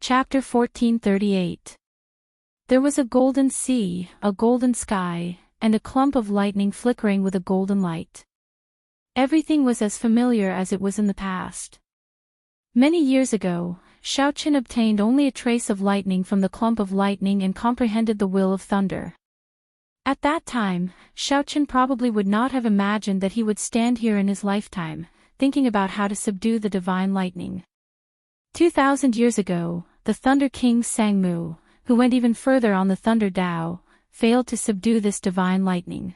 Chapter 1438. There was a golden sea, a golden sky, and a clump of lightning flickering with a golden light. Everything was as familiar as it was in the past. Many years ago, Xiaoqian obtained only a trace of lightning from the clump of lightning and comprehended the will of thunder. At that time, Xiaoqian probably would not have imagined that he would stand here in his lifetime, thinking about how to subdue the divine lightning. 2,000 years ago, the Thunder King Sangmu, who went even further on the Thunder Dao, failed to subdue this divine lightning.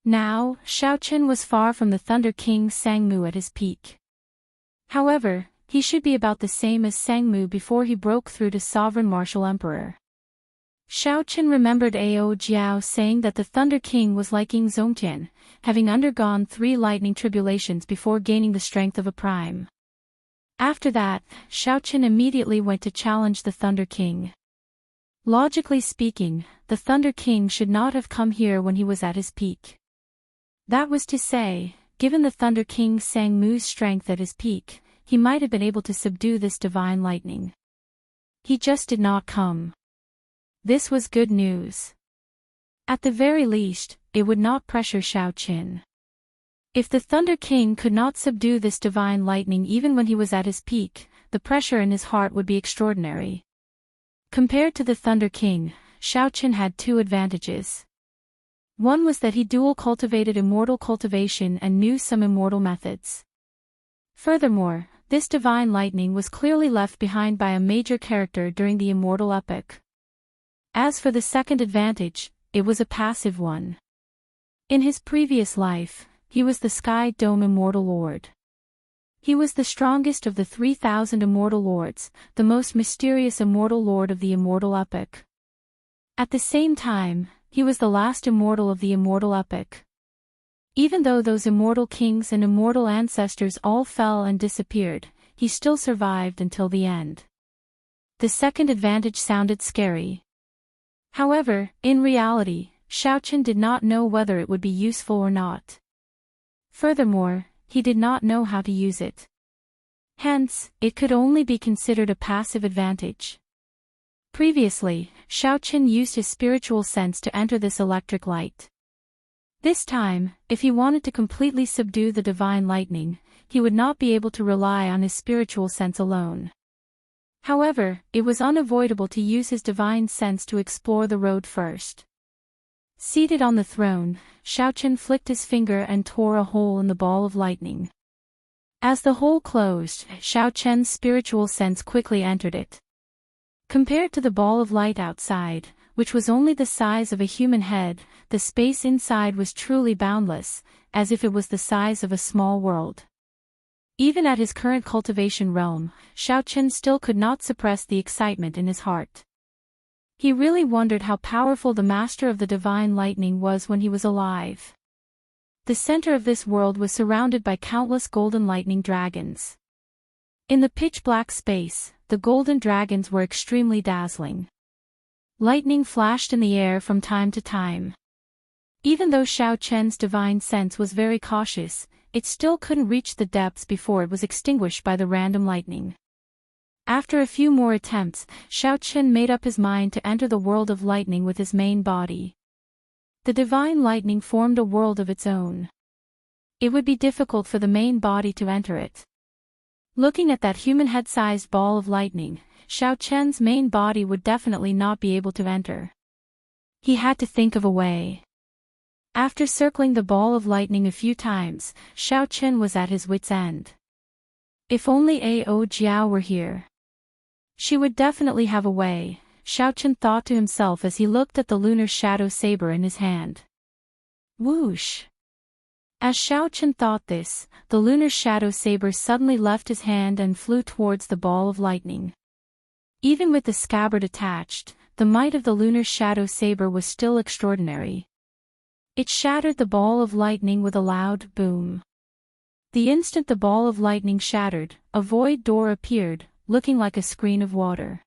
Now, Xiaoqian was far from the Thunder King Sangmu at his peak. However, he should be about the same as Sangmu before he broke through to Sovereign Martial Emperor. Xiaoqian remembered Ao Jiao saying that the Thunder King was like Ying Zongtian, having undergone 3 lightning tribulations before gaining the strength of a prime. After that, Xiaoqian immediately went to challenge the Thunder King. Logically speaking, the Thunder King should not have come here when he was at his peak. That was to say, given the Thunder King Sangmu's strength at his peak, he might have been able to subdue this divine lightning. He just did not come. This was good news. At the very least, it would not pressure Xiaoqian. If the Thunder King could not subdue this divine lightning even when he was at his peak, the pressure in his heart would be extraordinary. Compared to the Thunder King, Xiaoqian had 2 advantages. One was that he dual cultivated immortal cultivation and knew some immortal methods. Furthermore, this divine lightning was clearly left behind by a major character during the immortal epoch. As for the second advantage, it was a passive one. In his previous life, he was the Sky Dome Immortal Lord. He was the strongest of the 3,000 Immortal Lords, the most mysterious Immortal Lord of the Immortal Epoch. At the same time, he was the last Immortal of the Immortal Epoch. Even though those immortal kings and immortal ancestors all fell and disappeared, he still survived until the end. The second advantage sounded scary. However, in reality, Xiaoqian did not know whether it would be useful or not. Furthermore, he did not know how to use it. Hence, it could only be considered a passive advantage. Previously, Xiaoqian used his spiritual sense to enter this electric light. This time, if he wanted to completely subdue the divine lightning, he would not be able to rely on his spiritual sense alone. However, it was unavoidable to use his divine sense to explore the road first. Seated on the throne, Xiaoqian flicked his finger and tore a hole in the ball of lightning. As the hole closed, Xiaoqian's spiritual sense quickly entered it. Compared to the ball of light outside, which was only the size of a human head, the space inside was truly boundless, as if it was the size of a small world. Even at his current cultivation realm, Xiaoqian still could not suppress the excitement in his heart. He really wondered how powerful the master of the divine lightning was when he was alive. The center of this world was surrounded by countless golden lightning dragons. In the pitch-black space, the golden dragons were extremely dazzling. Lightning flashed in the air from time to time. Even though Xiaoqian's divine sense was very cautious, it still couldn't reach the depths before it was extinguished by the random lightning. After a few more attempts, Xiaoqian made up his mind to enter the world of lightning with his main body. The divine lightning formed a world of its own. It would be difficult for the main body to enter it. Looking at that human head-sized ball of lightning, Xiaoqian's main body would definitely not be able to enter. He had to think of a way. After circling the ball of lightning a few times, Xiaoqian was at his wit's end. If only Ao Jiao were here. She would definitely have a way, Xiaoqian thought to himself as he looked at the lunar shadow saber in his hand. Whoosh! As Xiaoqian thought this, the lunar shadow saber suddenly left his hand and flew towards the ball of lightning. Even with the scabbard attached, the might of the lunar shadow saber was still extraordinary. It shattered the ball of lightning with a loud boom. The instant the ball of lightning shattered, a void door appeared, looking like a screen of water.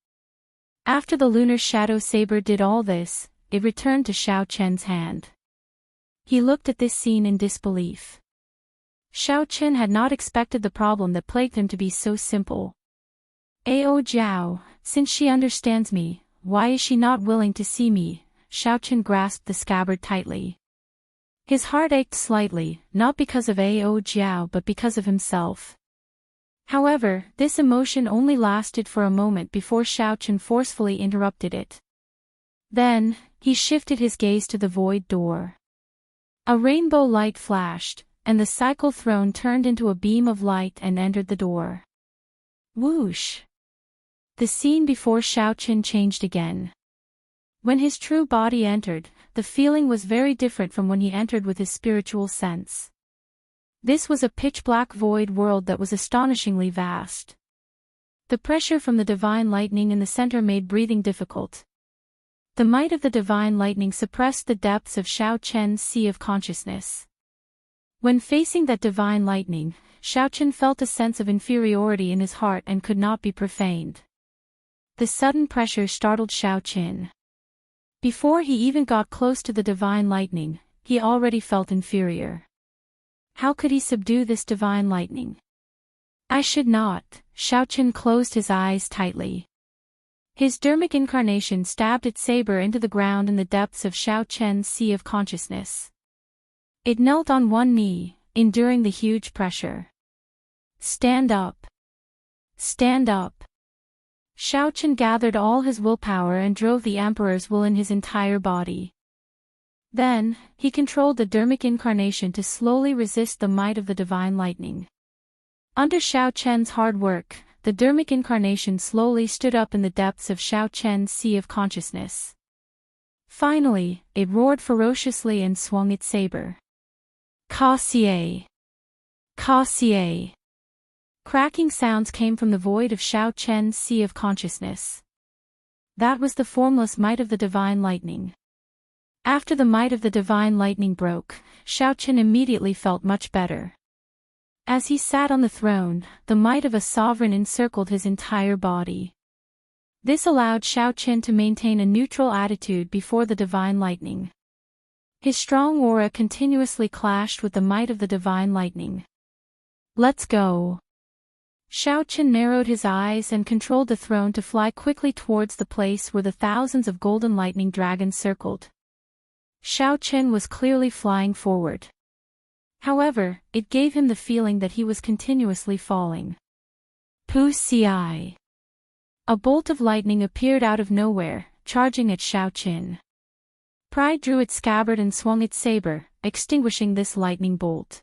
After the lunar shadow saber did all this, it returned to Xiaoqian's hand. He looked at this scene in disbelief. Xiaoqian had not expected the problem that plagued him to be so simple. Ao Jiao, since she understands me, why is she not willing to see me? Xiaochen grasped the scabbard tightly. His heart ached slightly, not because of Ao Jiao but because of himself. However, this emotion only lasted for a moment before Xiaochen forcefully interrupted it. Then, he shifted his gaze to the void door. A rainbow light flashed, and the cycle throne turned into a beam of light and entered the door. Whoosh! The scene before Xiaochen changed again. When his true body entered, the feeling was very different from when he entered with his spiritual sense. This was a pitch-black void world that was astonishingly vast. The pressure from the divine lightning in the center made breathing difficult. The might of the divine lightning suppressed the depths of Xiaochen's sea of consciousness. When facing that divine lightning, Xiaochen felt a sense of inferiority in his heart and could not be profaned. The sudden pressure startled Xiaochen. Before he even got close to the divine lightning, he already felt inferior. How could he subdue this divine lightning? I should not. Xiaochen closed his eyes tightly. His dermic incarnation stabbed its saber into the ground in the depths of Xiaochen's sea of consciousness. It knelt on one knee, enduring the huge pressure. Stand up. Stand up. Xiaochen gathered all his willpower and drove the Emperor's will in his entire body. Then, he controlled the dermic incarnation to slowly resist the might of the divine lightning. Under Xiaochen's hard work, the dermic incarnation slowly stood up in the depths of Xiaochen's sea of consciousness. Finally, it roared ferociously and swung its saber. Ka-xie! Ka-xie! Cracking sounds came from the void of Xiaochen's sea of consciousness. That was the formless might of the divine lightning. After the might of the divine lightning broke, Xiaochen immediately felt much better. As he sat on the throne, the might of a sovereign encircled his entire body. This allowed Xiaochen to maintain a neutral attitude before the divine lightning. His strong aura continuously clashed with the might of the divine lightning. Let's go. Xiaochen narrowed his eyes and controlled the throne to fly quickly towards the place where the thousands of golden lightning dragons circled. Xiaochen was clearly flying forward. However, it gave him the feeling that he was continuously falling. Pu-ci. A bolt of lightning appeared out of nowhere, charging at Xiaochen. Pride drew its scabbard and swung its saber, extinguishing this lightning bolt.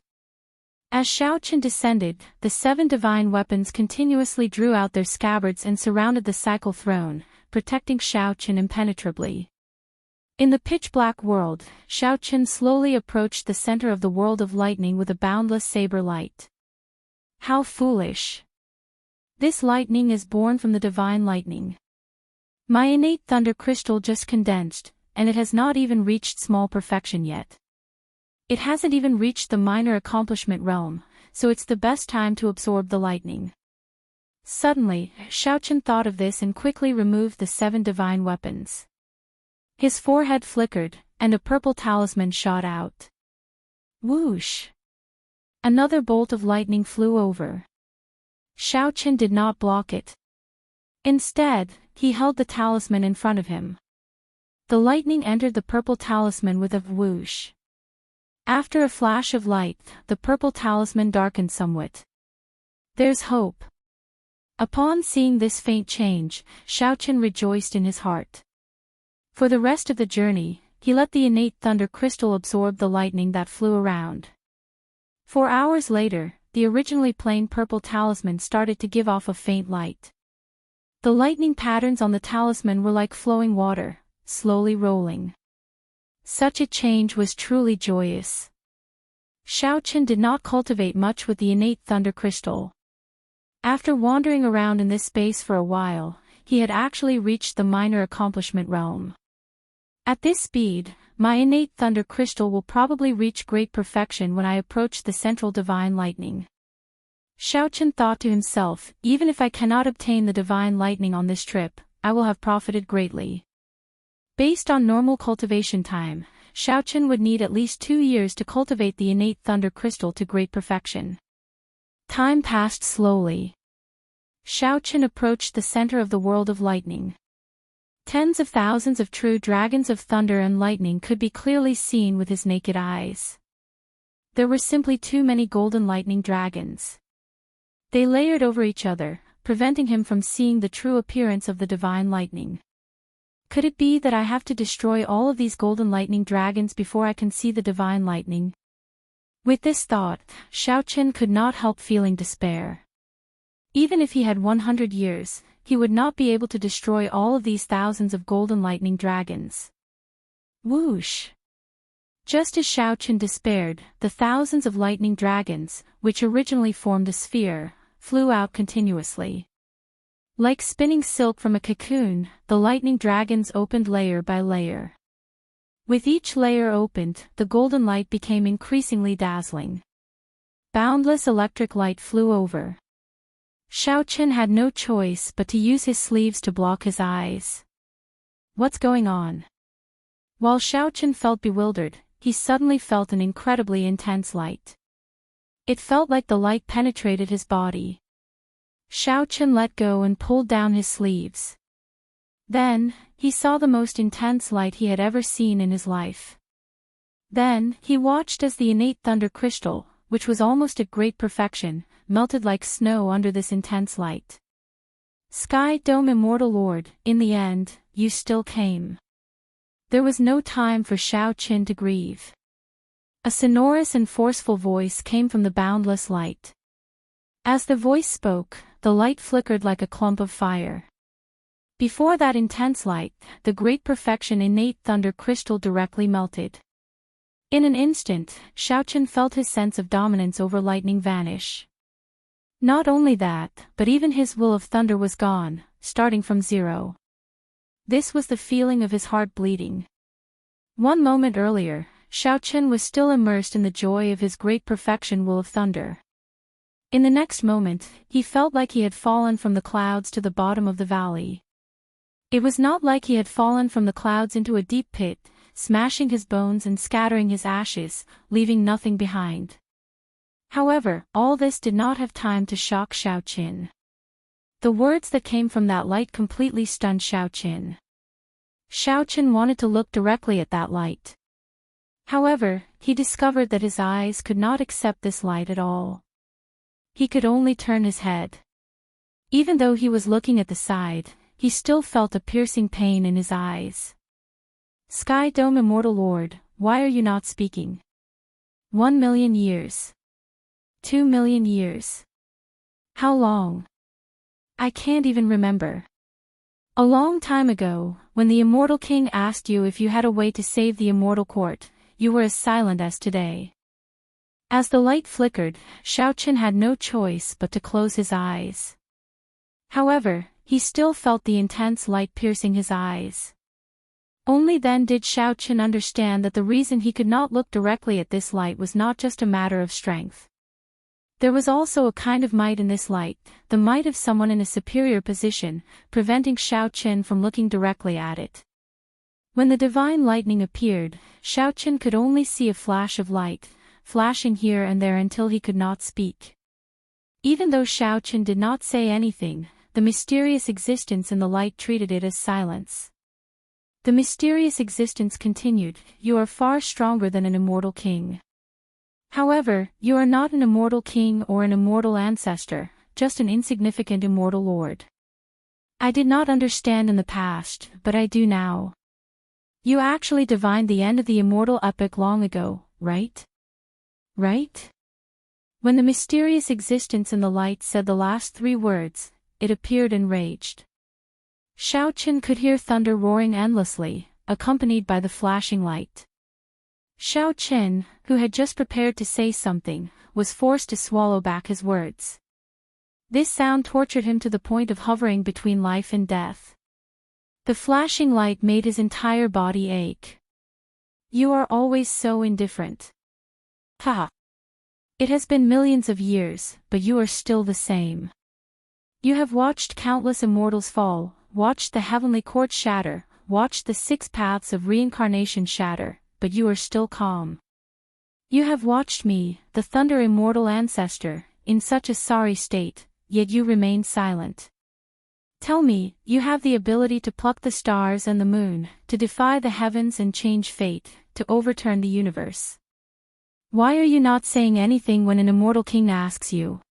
As Xiaochen descended, the 7 divine weapons continuously drew out their scabbards and surrounded the cycle throne, protecting Xiaochen impenetrably. In the pitch-black world, Xiaochen slowly approached the center of the world of lightning with a boundless saber light. How foolish! This lightning is born from the divine lightning. My innate thunder crystal just condensed, and it has not even reached small perfection yet. It hasn't even reached the minor accomplishment realm, so it's the best time to absorb the lightning. Suddenly, Xiaochen thought of this and quickly removed the 7 divine weapons. His forehead flickered, and a purple talisman shot out. Whoosh! Another bolt of lightning flew over. Xiaochen did not block it. Instead, he held the talisman in front of him. The lightning entered the purple talisman with a whoosh. After a flash of light, the purple talisman darkened somewhat. There's hope. Upon seeing this faint change, Xiaochen rejoiced in his heart. For the rest of the journey, he let the innate thunder crystal absorb the lightning that flew around. 4 hours later, the originally plain purple talisman started to give off a faint light. The lightning patterns on the talisman were like flowing water, slowly rolling. Such a change was truly joyous. Xiaochen did not cultivate much with the innate thunder crystal. After wandering around in this space for a while, he had actually reached the minor accomplishment realm. At this speed, my innate thunder crystal will probably reach great perfection when I approach the central divine lightning. Xiaochen thought to himself, even if I cannot obtain the divine lightning on this trip, I will have profited greatly. Based on normal cultivation time, Xiaochen would need at least 2 years to cultivate the innate thunder crystal to great perfection. Time passed slowly. Xiaoqin approached the center of the world of lightning. Tens of thousands of true dragons of thunder and lightning could be clearly seen with his naked eyes. There were simply too many golden lightning dragons. They layered over each other, preventing him from seeing the true appearance of the divine lightning. Could it be that I have to destroy all of these golden lightning dragons before I can see the divine lightning? With this thought, Xiaoqin could not help feeling despair. Even if he had 100 years, he would not be able to destroy all of these thousands of golden lightning dragons. Whoosh! Just as Xiaoqin despaired, the thousands of lightning dragons, which originally formed a sphere, flew out continuously. Like spinning silk from a cocoon, the lightning dragons opened layer by layer. With each layer opened, the golden light became increasingly dazzling. Boundless electric light flew over. Xiaoqin had no choice but to use his sleeves to block his eyes. What's going on? While Xiaoqin felt bewildered, he suddenly felt an incredibly intense light. It felt like the light penetrated his body. Xiaoqin let go and pulled down his sleeves. Then, he saw the most intense light he had ever seen in his life. Then, he watched as the innate thunder crystal, which was almost at great perfection, melted like snow under this intense light. Sky Dome Immortal Lord, in the end, you still came. There was no time for Xiaoqin to grieve. A sonorous and forceful voice came from the boundless light. As the voice spoke, the light flickered like a clump of fire. Before that intense light, the great perfection innate thunder crystal directly melted. In an instant, Xiaoqin felt his sense of dominance over lightning vanish. Not only that, but even his will of thunder was gone, starting from zero. This was the feeling of his heart bleeding. One moment earlier, Xiaoqin was still immersed in the joy of his great perfection will of thunder. In the next moment, he felt like he had fallen from the clouds to the bottom of the valley. It was not like he had fallen from the clouds into a deep pit, smashing his bones and scattering his ashes, leaving nothing behind. However, all this did not have time to shock Xiaoqin. The words that came from that light completely stunned Xiaoqin. Xiaoqin wanted to look directly at that light. However, he discovered that his eyes could not accept this light at all. He could only turn his head. Even though he was looking at the side, he still felt a piercing pain in his eyes. Sky Dome Immortal Lord, why are you not speaking? 1 million years. 2 million years. How long? I can't even remember. A long time ago, when the Immortal King asked you if you had a way to save the Immortal Court, you were as silent as today. As the light flickered, Xiaoqin had no choice but to close his eyes. However, he still felt the intense light piercing his eyes. Only then did Xiaoqin understand that the reason he could not look directly at this light was not just a matter of strength. There was also a kind of might in this light, the might of someone in a superior position, preventing Xiaoqin from looking directly at it. When the divine lightning appeared, Xiaoqin could only see a flash of light, flashing here and there until he could not speak. Even though Xiaoqin did not say anything, the mysterious existence in the light treated it as silence. The mysterious existence continued, you are far stronger than an immortal king. However, you are not an immortal king or an immortal ancestor, just an insignificant immortal lord. I did not understand in the past, but I do now. You actually divined the end of the immortal epic long ago, right? Right? When the mysterious existence in the light said the last 3 words, it appeared enraged. Xiaoqin could hear thunder roaring endlessly, accompanied by the flashing light. Xiaoqin, who had just prepared to say something, was forced to swallow back his words. This sound tortured him to the point of hovering between life and death. The flashing light made his entire body ache. You are always so indifferent. Ha! It has been millions of years, but you are still the same. You have watched countless immortals fall, watched the heavenly court shatter, watched the 6 paths of reincarnation shatter, but you are still calm. You have watched me, the thunder immortal ancestor, in such a sorry state, yet you remained silent. Tell me, you have the ability to pluck the stars and the moon, to defy the heavens and change fate, to overturn the universe. Why are you not saying anything when an immortal king asks you?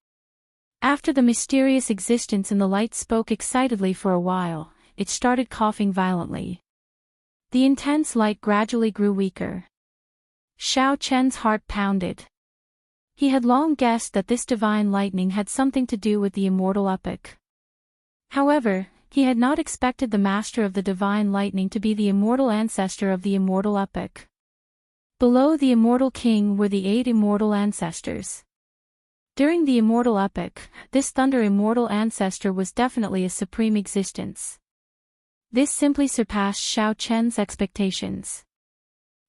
After the mysterious existence in the light spoke excitedly for a while, it started coughing violently. The intense light gradually grew weaker. Xiao Chen's heart pounded. He had long guessed that this divine lightning had something to do with the immortal epoch. However, he had not expected the master of the divine lightning to be the immortal ancestor of the immortal epoch. Below the immortal king were the 8 immortal ancestors. During the immortal epoch, this thunder immortal ancestor was definitely a supreme existence. This simply surpassed Xiao Chen's expectations.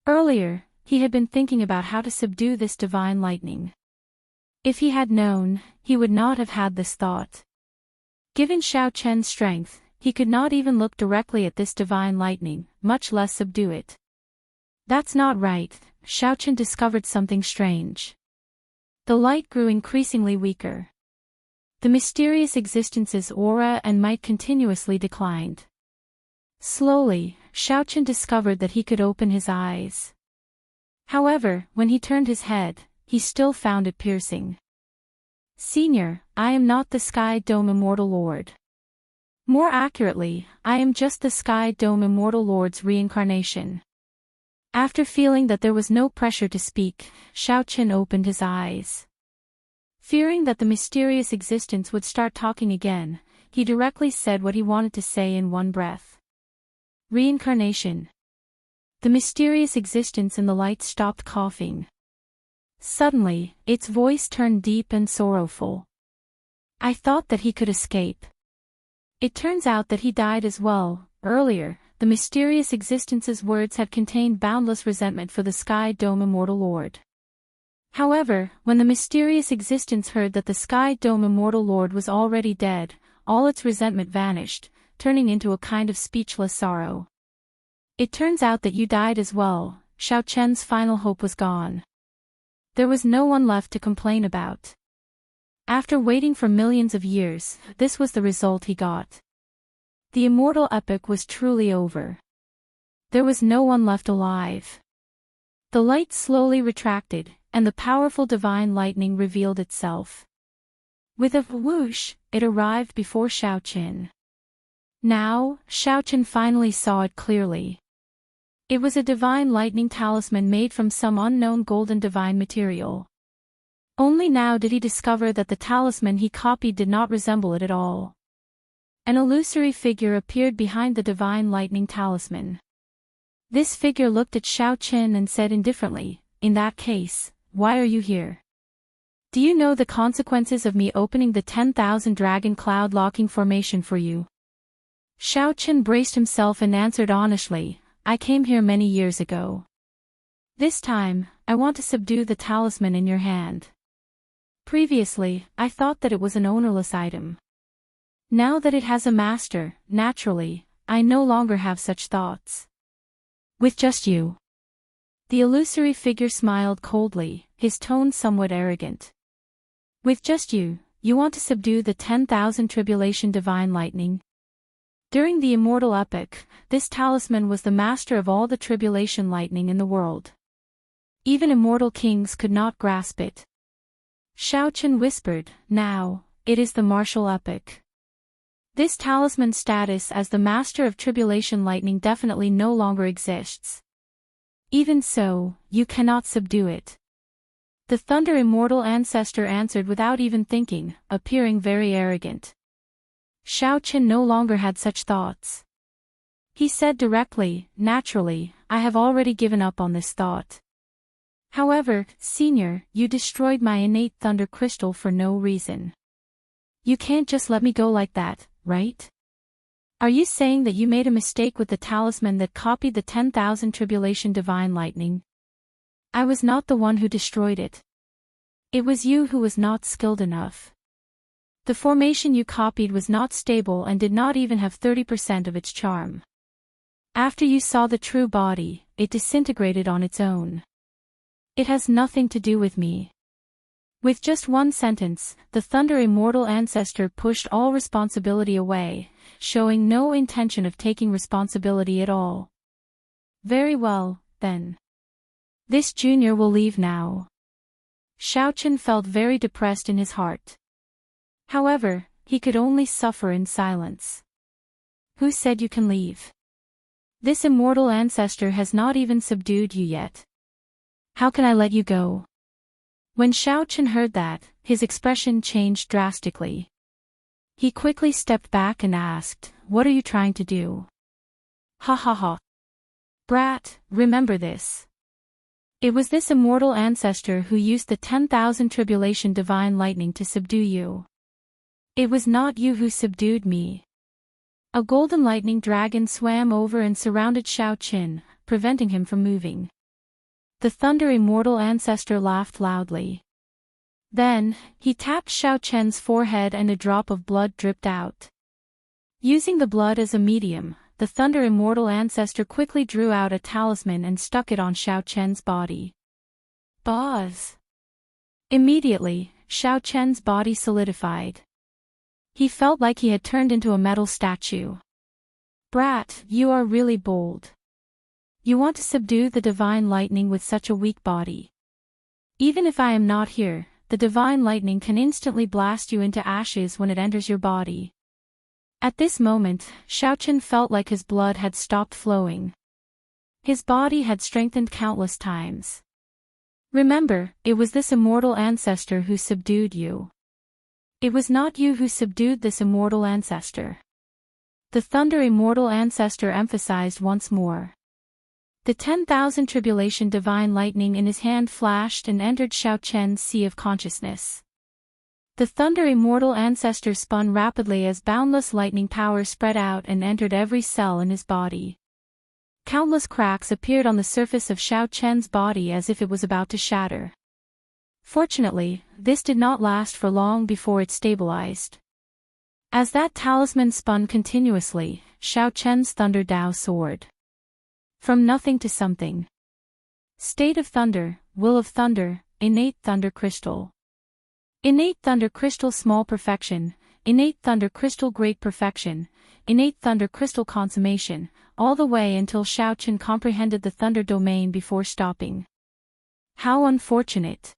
Earlier, he had been thinking about how to subdue this divine lightning. If he had known, he would not have had this thought. Given Xiao Chen's strength, he could not even look directly at this divine lightning, much less subdue it. That's not right, Xiao Chen discovered something strange. The light grew increasingly weaker. The mysterious existence's aura and might continuously declined. Slowly, Xiao Chen discovered that he could open his eyes. However, when he turned his head, he still found it piercing. Senior, I am not the Sky Dome Immortal Lord. More accurately, I am just the Sky Dome Immortal Lord's reincarnation. After feeling that there was no pressure to speak, Xiao Chen opened his eyes. Fearing that the mysterious existence would start talking again, he directly said what he wanted to say in one breath. Reincarnation. The mysterious existence in the light stopped coughing. Suddenly, its voice turned deep and sorrowful. I thought that he could escape. It turns out that he died as well. Earlier, the mysterious existence's words had contained boundless resentment for the Sky Dome Immortal Lord. However, when the mysterious existence heard that the Sky Dome Immortal Lord was already dead, all its resentment vanished, turning into a kind of speechless sorrow. It turns out that you died as well. Xiao Chen's final hope was gone. There was no one left to complain about. After waiting for millions of years, this was the result he got. The immortal epoch was truly over. There was no one left alive. The light slowly retracted, and the powerful divine lightning revealed itself. With a whoosh, it arrived before Xiao Chen. Now, Xiao Chen finally saw it clearly. It was a divine lightning talisman made from some unknown golden divine material. Only now did he discover that the talisman he copied did not resemble it at all. An illusory figure appeared behind the divine lightning talisman. This figure looked at Xiao Chen and said indifferently, "In that case, why are you here? Do you know the consequences of me opening the 10,000 dragon cloud locking formation for you?" Xiao Chen braced himself and answered honestly, "I came here many years ago. This time, I want to subdue the talisman in your hand. Previously, I thought that it was an ownerless item. Now that it has a master, naturally, I no longer have such thoughts. With just you." The illusory figure smiled coldly, his tone somewhat arrogant. "With just you, you want to subdue the 10,000 tribulation divine lightning?" During the immortal epoch, this talisman was the master of all the tribulation lightning in the world. Even immortal kings could not grasp it. Xiao Chen whispered, "Now, it is the martial epoch. This talisman's status as the master of tribulation lightning definitely no longer exists. Even so, you cannot subdue it." The thunder immortal ancestor answered without even thinking, appearing very arrogant. Xiao Chen no longer had such thoughts. He said directly, "Naturally, I have already given up on this thought. However, Senior, you destroyed my innate thunder crystal for no reason. You can't just let me go like that, right? Are you saying that you made a mistake with the talisman that copied the 10,000 tribulation divine lightning? I was not the one who destroyed it. It was you who was not skilled enough. The formation you copied was not stable and did not even have 30% of its charm. After you saw the true body, it disintegrated on its own. It has nothing to do with me." With just one sentence, the Thunder Immortal ancestor pushed all responsibility away, showing no intention of taking responsibility at all. Very well, then. This junior will leave now. Xiaochen felt very depressed in his heart. However, he could only suffer in silence. Who said you can leave? This immortal ancestor has not even subdued you yet. How can I let you go? When Xiaochen heard that, his expression changed drastically. He quickly stepped back and asked, "What are you trying to do?" Ha ha ha. Brat, remember this. It was this immortal ancestor who used the 10,000 tribulation divine lightning to subdue you. It was not you who subdued me. A golden lightning dragon swam over and surrounded Xiaochen, preventing him from moving. The Thunder Immortal ancestor laughed loudly. Then, he tapped Xiaochen's forehead and a drop of blood dripped out. Using the blood as a medium, the Thunder Immortal ancestor quickly drew out a talisman and stuck it on Xiaochen's body. Buzz! Immediately, Xiaochen's body solidified. He felt like he had turned into a metal statue. Brat, you are really bold. You want to subdue the divine lightning with such a weak body. Even if I am not here, the divine lightning can instantly blast you into ashes when it enters your body. At this moment, Xiaochen felt like his blood had stopped flowing. His body had strengthened countless times. Remember, it was this immortal ancestor who subdued you. It was not you who subdued this immortal ancestor. The Thunder Immortal ancestor emphasized once more. The 10,000 tribulation divine lightning in his hand flashed and entered Xiaochen's sea of consciousness. The Thunder Immortal ancestor spun rapidly as boundless lightning power spread out and entered every cell in his body. Countless cracks appeared on the surface of Xiaochen's body as if it was about to shatter. Fortunately, this did not last for long before it stabilized. As that talisman spun continuously, Xiaochen's Thunder Dao soared. From nothing to something. State of Thunder, Will of Thunder, Innate Thunder Crystal. Innate Thunder Crystal Small Perfection, Innate Thunder Crystal Great Perfection, Innate Thunder Crystal Consummation, all the way until Xiaochen comprehended the Thunder Domain before stopping. How unfortunate.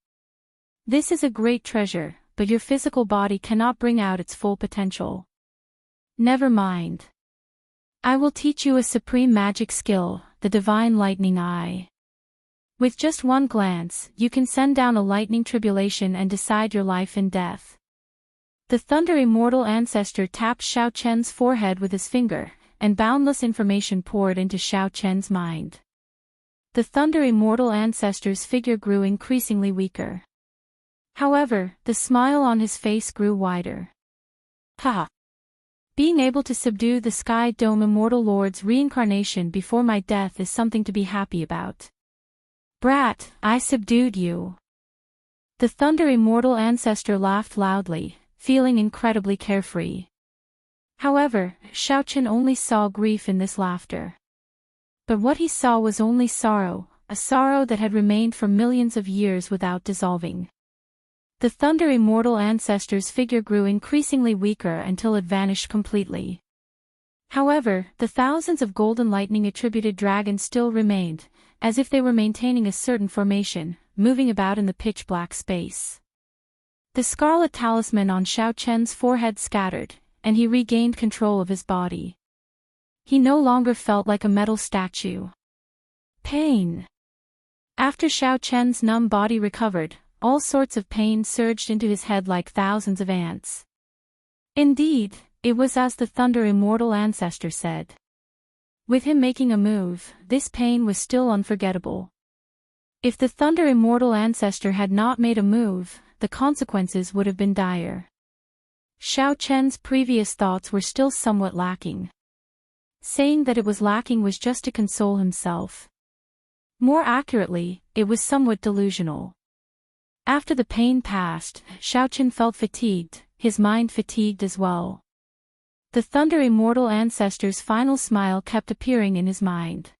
This is a great treasure, but your physical body cannot bring out its full potential. Never mind. I will teach you a supreme magic skill, the Divine Lightning Eye. With just one glance, you can send down a lightning tribulation and decide your life and death. The Thunder Immortal ancestor tapped Xiaochen's forehead with his finger, and boundless information poured into Xiaochen's mind. The Thunder Immortal ancestor's figure grew increasingly weaker. However, the smile on his face grew wider. Ha! Being able to subdue the Sky Dome Immortal Lord's reincarnation before my death is something to be happy about. Brat, I subdued you. The Thunder Immortal ancestor laughed loudly, feeling incredibly carefree. However, Xiaochen only saw grief in this laughter. But what he saw was only sorrow, a sorrow that had remained for millions of years without dissolving. The Thunder Immortal ancestor's figure grew increasingly weaker until it vanished completely. However, the thousands of golden lightning-attributed dragons still remained, as if they were maintaining a certain formation, moving about in the pitch-black space. The scarlet talisman on Xiaochen's forehead scattered, and he regained control of his body. He no longer felt like a metal statue. Pain. After Xiaochen's numb body recovered, all sorts of pain surged into his head like thousands of ants. Indeed, it was as the Thunder Immortal ancestor said. With him making a move, this pain was still unforgettable. If the Thunder Immortal ancestor had not made a move, the consequences would have been dire. Xiaochen's previous thoughts were still somewhat lacking. Saying that it was lacking was just to console himself. More accurately, it was somewhat delusional. After the pain passed, Xiaochen felt fatigued, his mind fatigued as well. The Thunder Immortal ancestor's final smile kept appearing in his mind.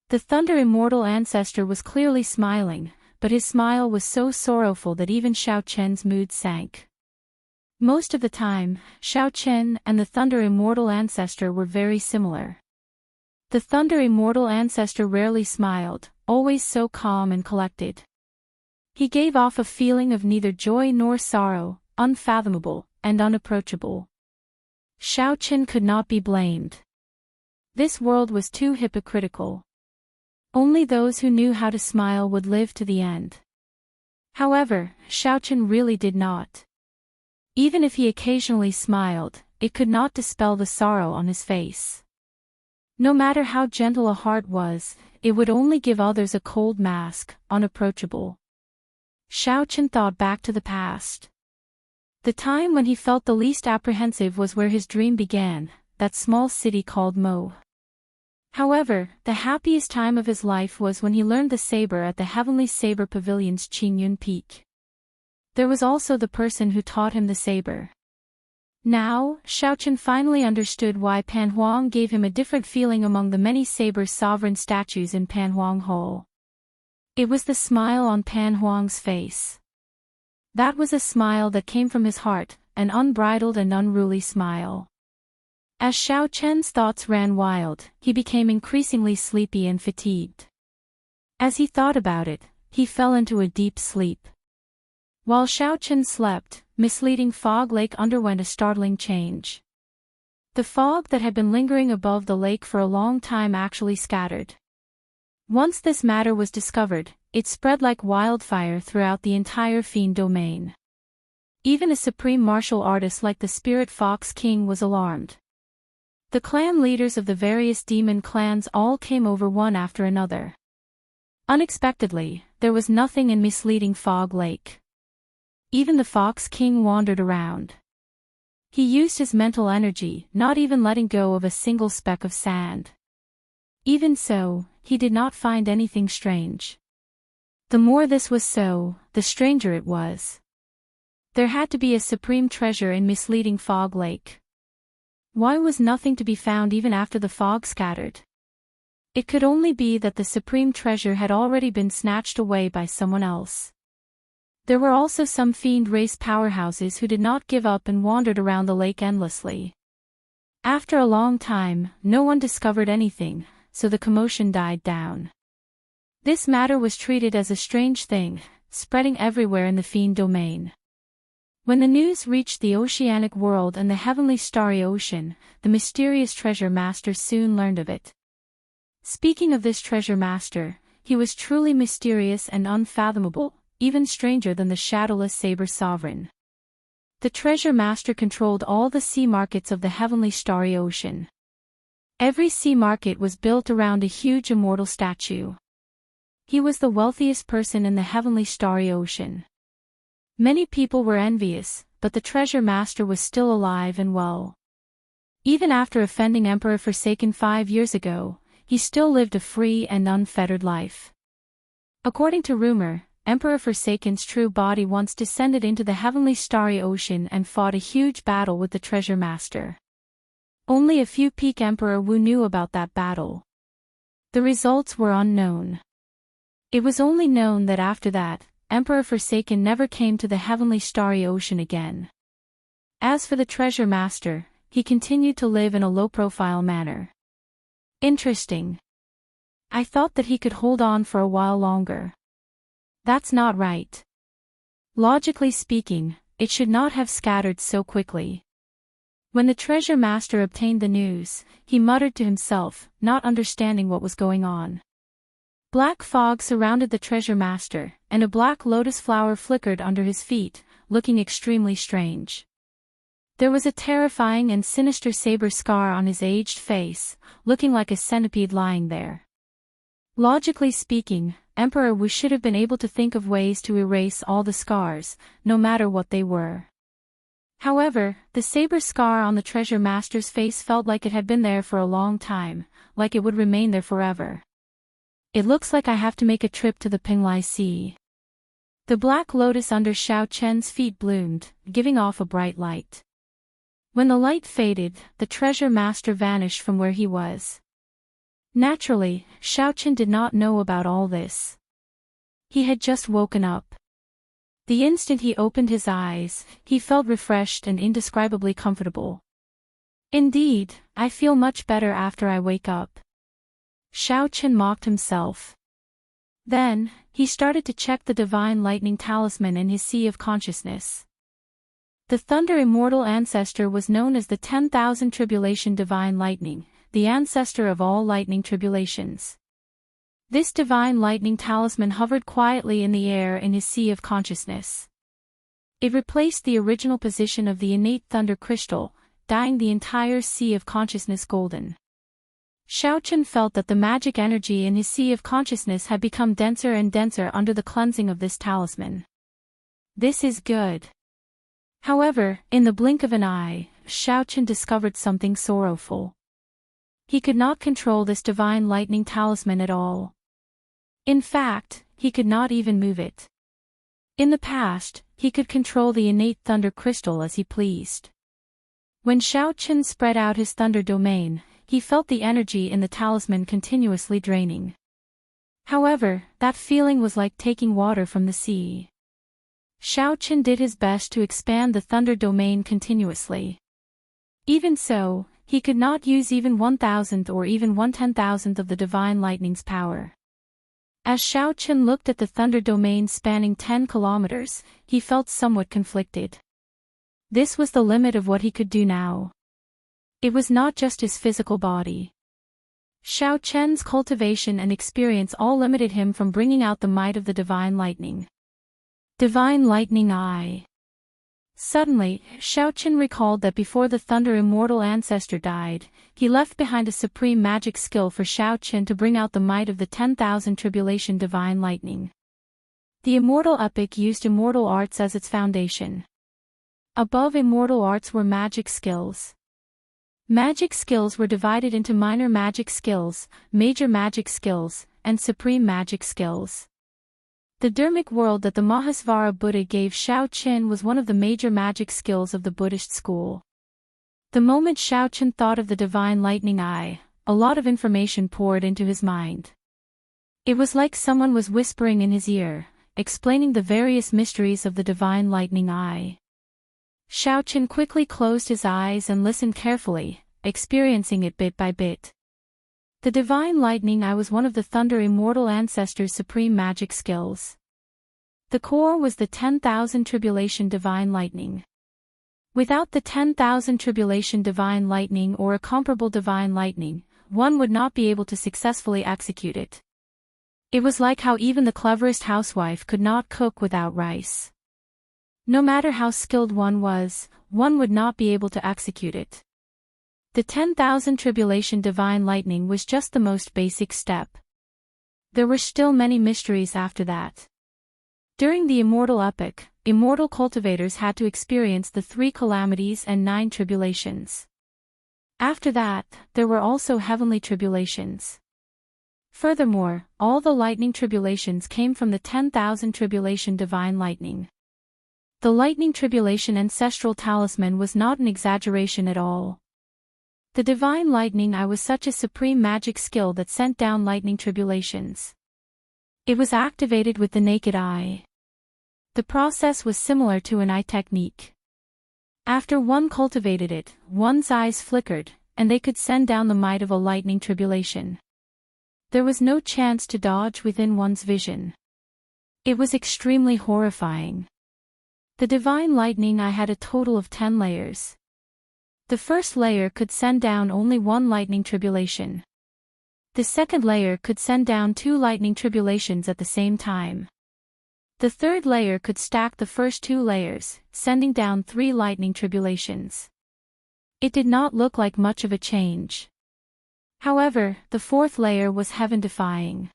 The Thunder Immortal ancestor was clearly smiling, but his smile was so sorrowful that even Xiao Chen's mood sank. Most of the time, Xiao Chen and the Thunder Immortal ancestor were very similar. The Thunder Immortal ancestor rarely smiled, always so calm and collected. He gave off a feeling of neither joy nor sorrow, unfathomable and unapproachable. Xiao Chen could not be blamed. This world was too hypocritical. Only those who knew how to smile would live to the end. However, Xiao Chen really did not. Even if he occasionally smiled, it could not dispel the sorrow on his face. No matter how gentle a heart was, it would only give others a cold mask, unapproachable. Xiao Chen thought back to the past. The time when he felt the least apprehensive was where his dream began, that small city called Mo. However, the happiest time of his life was when he learned the saber at the Heavenly Saber Pavilion's Qingyun Peak. There was also the person who taught him the saber. Now, Xiao Chen finally understood why Pan Huang gave him a different feeling among the many saber sovereign statues in Pan Huang Hall. It was the smile on Pan Huang's face. That was a smile that came from his heart, an unbridled and unruly smile. As Xiao Chen's thoughts ran wild, he became increasingly sleepy and fatigued. As he thought about it, he fell into a deep sleep. While Xiao Chen slept, misleading Fog Lake underwent a startling change. The fog that had been lingering above the lake for a long time actually scattered. Once this matter was discovered, it spread like wildfire throughout the entire Fiend domain. Even a supreme martial artist like the Spirit Fox King was alarmed. The clan leaders of the various demon clans all came over one after another. Unexpectedly, there was nothing in misleading Fog Lake. Even the Fox King wandered around. He used his mental energy, not even letting go of a single speck of sand. Even so, he did not find anything strange. The more this was so, the stranger it was. There had to be a supreme treasure in misleading Fog Lake. Why was nothing to be found even after the fog scattered? It could only be that the supreme treasure had already been snatched away by someone else. There were also some fiend race powerhouses who did not give up and wandered around the lake endlessly. After a long time, no one discovered anything, so the commotion died down. This matter was treated as a strange thing, spreading everywhere in the fiend domain. When the news reached the oceanic world and the heavenly starry ocean, the mysterious treasure master soon learned of it. Speaking of this treasure master, he was truly mysterious and unfathomable, even stranger than the shadowless saber sovereign. The treasure master controlled all the sea markets of the heavenly starry ocean. Every sea market was built around a huge immortal statue. He was the wealthiest person in the heavenly starry ocean. Many people were envious, but the treasure master was still alive and well. Even after offending Emperor Forsaken 5 years ago, he still lived a free and unfettered life. According to rumor, Emperor Forsaken's true body once descended into the heavenly starry ocean and fought a huge battle with the treasure master. Only a few peak Emperor Wu knew about that battle. The results were unknown. It was only known that after that, Emperor Forsaken never came to the heavenly starry ocean again. As for the treasure master, he continued to live in a low-profile manner. Interesting. I thought that he could hold on for a while longer. That's not right. Logically speaking, it should not have scattered so quickly. When the treasure master obtained the news, he muttered to himself, not understanding what was going on. Black fog surrounded the treasure master, and a black lotus flower flickered under his feet, looking extremely strange. There was a terrifying and sinister saber scar on his aged face, looking like a centipede lying there. Logically speaking, Emperor Wu should have been able to think of ways to erase all the scars, no matter what they were. However, the saber scar on the treasure master's face felt like it had been there for a long time, like it would remain there forever. It looks like I have to make a trip to the Pinglai Sea. The black lotus under Xiao Chen's feet bloomed, giving off a bright light. When the light faded, the treasure master vanished from where he was. Naturally, Xiao Chen did not know about all this. He had just woken up. The instant he opened his eyes, he felt refreshed and indescribably comfortable. Indeed, I feel much better after I wake up. Xiaochen mocked himself. Then, he started to check the divine lightning talisman in his sea of consciousness. The Thunder Immortal ancestor was known as the 10,000 Tribulation Divine Lightning, the ancestor of all lightning tribulations. This divine lightning talisman hovered quietly in the air in his sea of consciousness. It replaced the original position of the innate thunder crystal, dyeing the entire sea of consciousness golden. Xiaochen felt that the magic energy in his sea of consciousness had become denser and denser under the cleansing of this talisman. This is good. However, in the blink of an eye, Xiaochen discovered something sorrowful. He could not control this divine lightning talisman at all. In fact, he could not even move it. In the past, he could control the innate thunder crystal as he pleased. When Xiaochen spread out his thunder domain, he felt the energy in the talisman continuously draining. However, that feeling was like taking water from the sea. Xiaochen did his best to expand the thunder domain continuously. Even so, he could not use even 1,000th or even 1/10,000th of the divine lightning's power. As Xiaochen looked at the thunder domain spanning 10 kilometers, he felt somewhat conflicted. This was the limit of what he could do now. It was not just his physical body. Xiaochen's cultivation and experience all limited him from bringing out the might of the divine lightning. Divine lightning eye. Suddenly, Xiaochen recalled that before the Thunder Immortal ancestor died, he left behind a supreme magic skill for Xiaochen to bring out the might of the 10,000 Tribulation Divine Lightning. The Immortal epic used immortal arts as its foundation. Above immortal arts were magic skills. Magic skills were divided into minor magic skills, major magic skills, and supreme magic skills. The Dharmic world that the Mahasvara Buddha gave Xiaochen was one of the major magic skills of the Buddhist school. The moment Xiaochen thought of the divine lightning eye, a lot of information poured into his mind. It was like someone was whispering in his ear, explaining the various mysteries of the divine lightning eye. Xiaochen quickly closed his eyes and listened carefully, experiencing it bit by bit. The divine lightning eye was one of the Thunder Immortal ancestor's supreme magic skills. The core was the 10,000 Tribulation Divine Lightning. Without the 10,000 Tribulation Divine Lightning or a comparable divine lightning, one would not be able to successfully execute it. It was like how even the cleverest housewife could not cook without rice. No matter how skilled one was, one would not be able to execute it. The 10,000 Tribulation Divine Lightning was just the most basic step. There were still many mysteries after that. During the Immortal epic, immortal cultivators had to experience the 3 calamities and 9 tribulations. After that, there were also heavenly tribulations. Furthermore, all the lightning tribulations came from the 10,000 Tribulation Divine Lightning. The lightning tribulation ancestral talisman was not an exaggeration at all. The divine lightning eye was such a supreme magic skill that sent down lightning tribulations. It was activated with the naked eye. The process was similar to an eye technique. After one cultivated it, one's eyes flickered, and they could send down the might of a lightning tribulation. There was no chance to dodge within one's vision. It was extremely horrifying. The divine lightning eye had a total of 10 layers. The first layer could send down only one lightning tribulation. The second layer could send down 2 lightning tribulations at the same time. The third layer could stack the first 2 layers, sending down 3 lightning tribulations. It did not look like much of a change. However, the fourth layer was heaven-defying.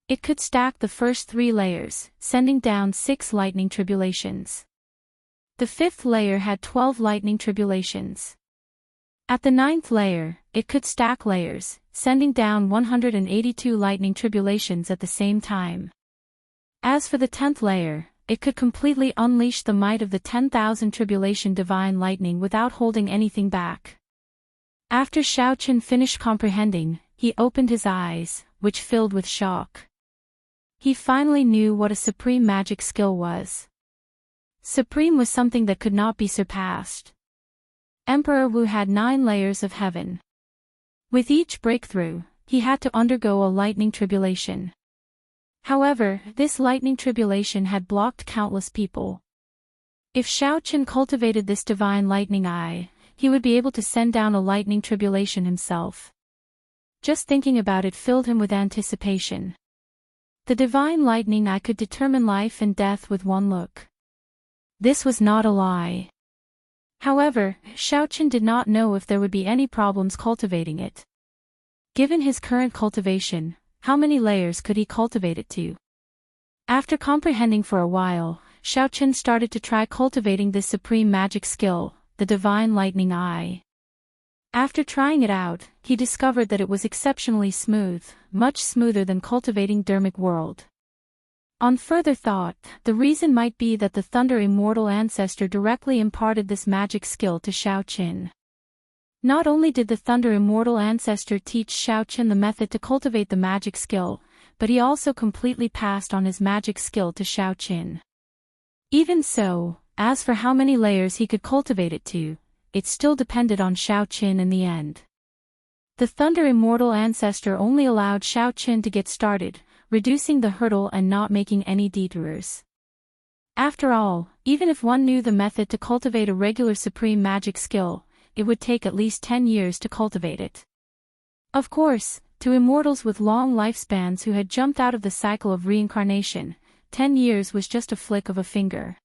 It could stack the first 3 layers, sending down 6 lightning tribulations. The fifth layer had 12 lightning tribulations. At the 9th layer, it could stack layers, sending down 182 lightning tribulations at the same time. As for the 10th layer, it could completely unleash the might of the 10,000 Tribulation Divine Lightning without holding anything back. After Xiaochen finished comprehending, he opened his eyes, which filled with shock. He finally knew what a supreme magic skill was. Supreme was something that could not be surpassed. Emperor Wu had 9 layers of heaven. With each breakthrough, he had to undergo a lightning tribulation. However, this lightning tribulation had blocked countless people. If Xiaoqin cultivated this divine lightning eye, he would be able to send down a lightning tribulation himself. Just thinking about it filled him with anticipation. The divine lightning eye could determine life and death with one look. This was not a lie. However, Xiaoqin did not know if there would be any problems cultivating it. Given his current cultivation, how many layers could he cultivate it to? After comprehending for a while, Xiaoqin started to try cultivating this supreme magic skill, the divine lightning eye. After trying it out, he discovered that it was exceptionally smooth, much smoother than cultivating Dermic World. On further thought, the reason might be that the Thunder Immortal ancestor directly imparted this magic skill to Xiaoqin. Not only did the Thunder Immortal ancestor teach Xiaoqin the method to cultivate the magic skill, but he also completely passed on his magic skill to Xiaoqin. Even so, as for how many layers he could cultivate it to, it still depended on Xiaoqin in the end. The Thunder Immortal ancestor only allowed Xiaoqin to get started, reducing the hurdle and not making any detours. After all, even if one knew the method to cultivate a regular supreme magic skill, it would take at least 10 years to cultivate it. Of course, to immortals with long lifespans who had jumped out of the cycle of reincarnation, 10 years was just a flick of a finger.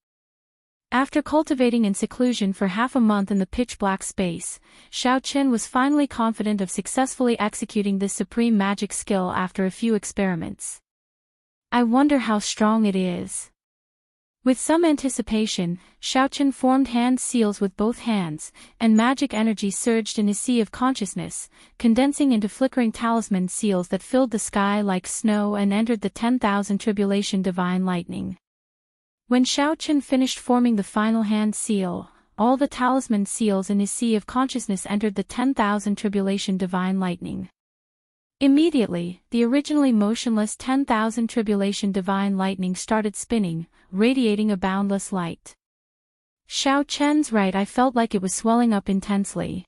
After cultivating in seclusion for half a month in the pitch-black space, Xiaoqin was finally confident of successfully executing this supreme magic skill after a few experiments. I wonder how strong it is. With some anticipation, Xiaoqin formed hand seals with both hands, and magic energy surged in his sea of consciousness, condensing into flickering talisman seals that filled the sky like snow and entered the 10,000 tribulation divine lightning. When Xiaoqin finished forming the final hand seal, all the talisman seals in his sea of consciousness entered the 10,000 tribulation divine lightning. Immediately, the originally motionless 10,000 tribulation divine lightning started spinning, radiating a boundless light. Xiaoqin's right eye felt like it was swelling up intensely.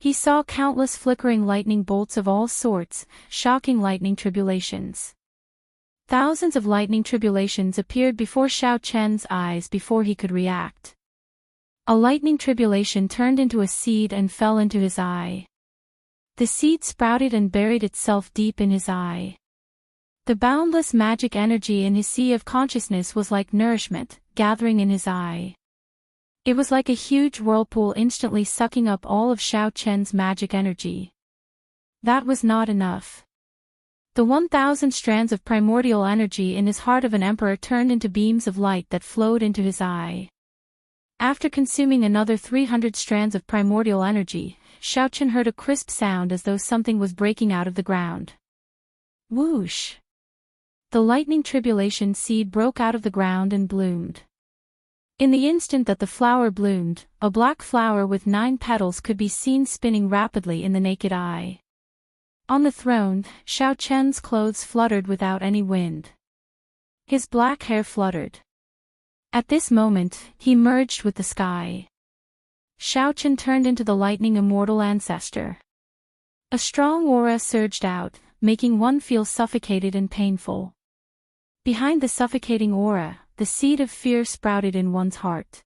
He saw countless flickering lightning bolts of all sorts, shocking lightning tribulations. Thousands of lightning tribulations appeared before Xiaoqin's eyes before he could react. A lightning tribulation turned into a seed and fell into his eye. The seed sprouted and buried itself deep in his eye. The boundless magic energy in his sea of consciousness was like nourishment, gathering in his eye. It was like a huge whirlpool instantly sucking up all of Xiaoqin's magic energy. That was not enough. The 1,000 strands of primordial energy in his heart of an emperor turned into beams of light that flowed into his eye. After consuming another 300 strands of primordial energy, Xiaoqin heard a crisp sound as though something was breaking out of the ground. Whoosh! The lightning tribulation seed broke out of the ground and bloomed. In the instant that the flower bloomed, a black flower with 9 petals could be seen spinning rapidly in the naked eye. On the throne, Xiaoqin's clothes fluttered without any wind. His black hair fluttered. At this moment, he merged with the sky. Xiaoqin turned into the lightning immortal ancestor. A strong aura surged out, making one feel suffocated and painful. Behind the suffocating aura, the seed of fear sprouted in one's heart.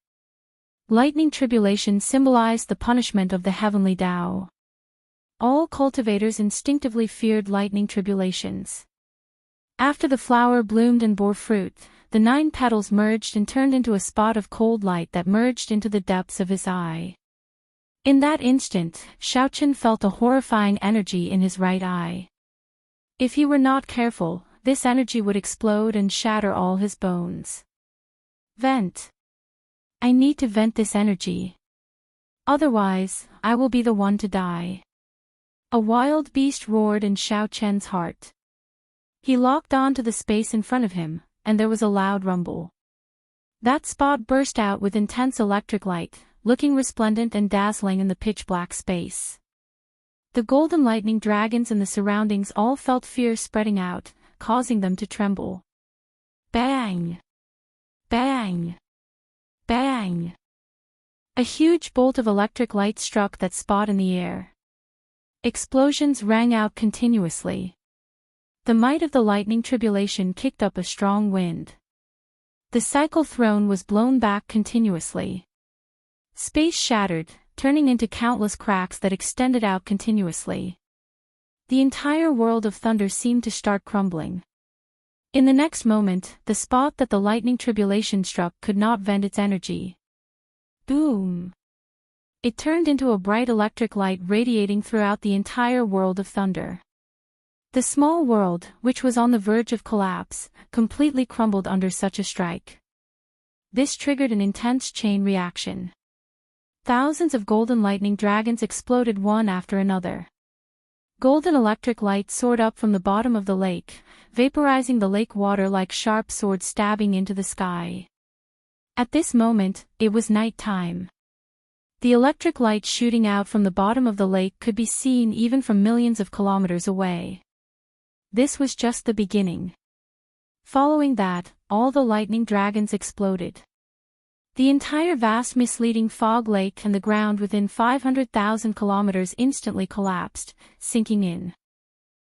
Lightning tribulation symbolized the punishment of the heavenly Tao. All cultivators instinctively feared lightning tribulations. After the flower bloomed and bore fruit, the 9 petals merged and turned into a spot of cold light that merged into the depths of his eye. In that instant, Xiaoqin felt a horrifying energy in his right eye. If he were not careful, this energy would explode and shatter all his bones. Vent. I need to vent this energy. Otherwise, I will be the one to die. A wild beast roared in Xiaoqin's heart. He locked on to the space in front of him, and there was a loud rumble. That spot burst out with intense electric light, looking resplendent and dazzling in the pitch-black space. The golden lightning dragons in the surroundings all felt fear spreading out, causing them to tremble. Bang! Bang! Bang! A huge bolt of electric light struck that spot in the air. Explosions rang out continuously. The might of the lightning tribulation kicked up a strong wind. The cycle throne was blown back continuously. Space shattered, turning into countless cracks that extended out continuously. The entire world of thunder seemed to start crumbling. In the next moment, the spot that the lightning tribulation struck could not vent its energy. Boom! It turned into a bright electric light radiating throughout the entire world of thunder. The small world, which was on the verge of collapse, completely crumbled under such a strike. This triggered an intense chain reaction. Thousands of golden lightning dragons exploded one after another. Golden electric light soared up from the bottom of the lake, vaporizing the lake water like sharp swords stabbing into the sky. At this moment, it was night time. The electric light shooting out from the bottom of the lake could be seen even from millions of kilometers away. This was just the beginning. Following that, all the lightning dragons exploded. The entire vast misleading fog lake and the ground within 500,000 kilometers instantly collapsed, sinking in.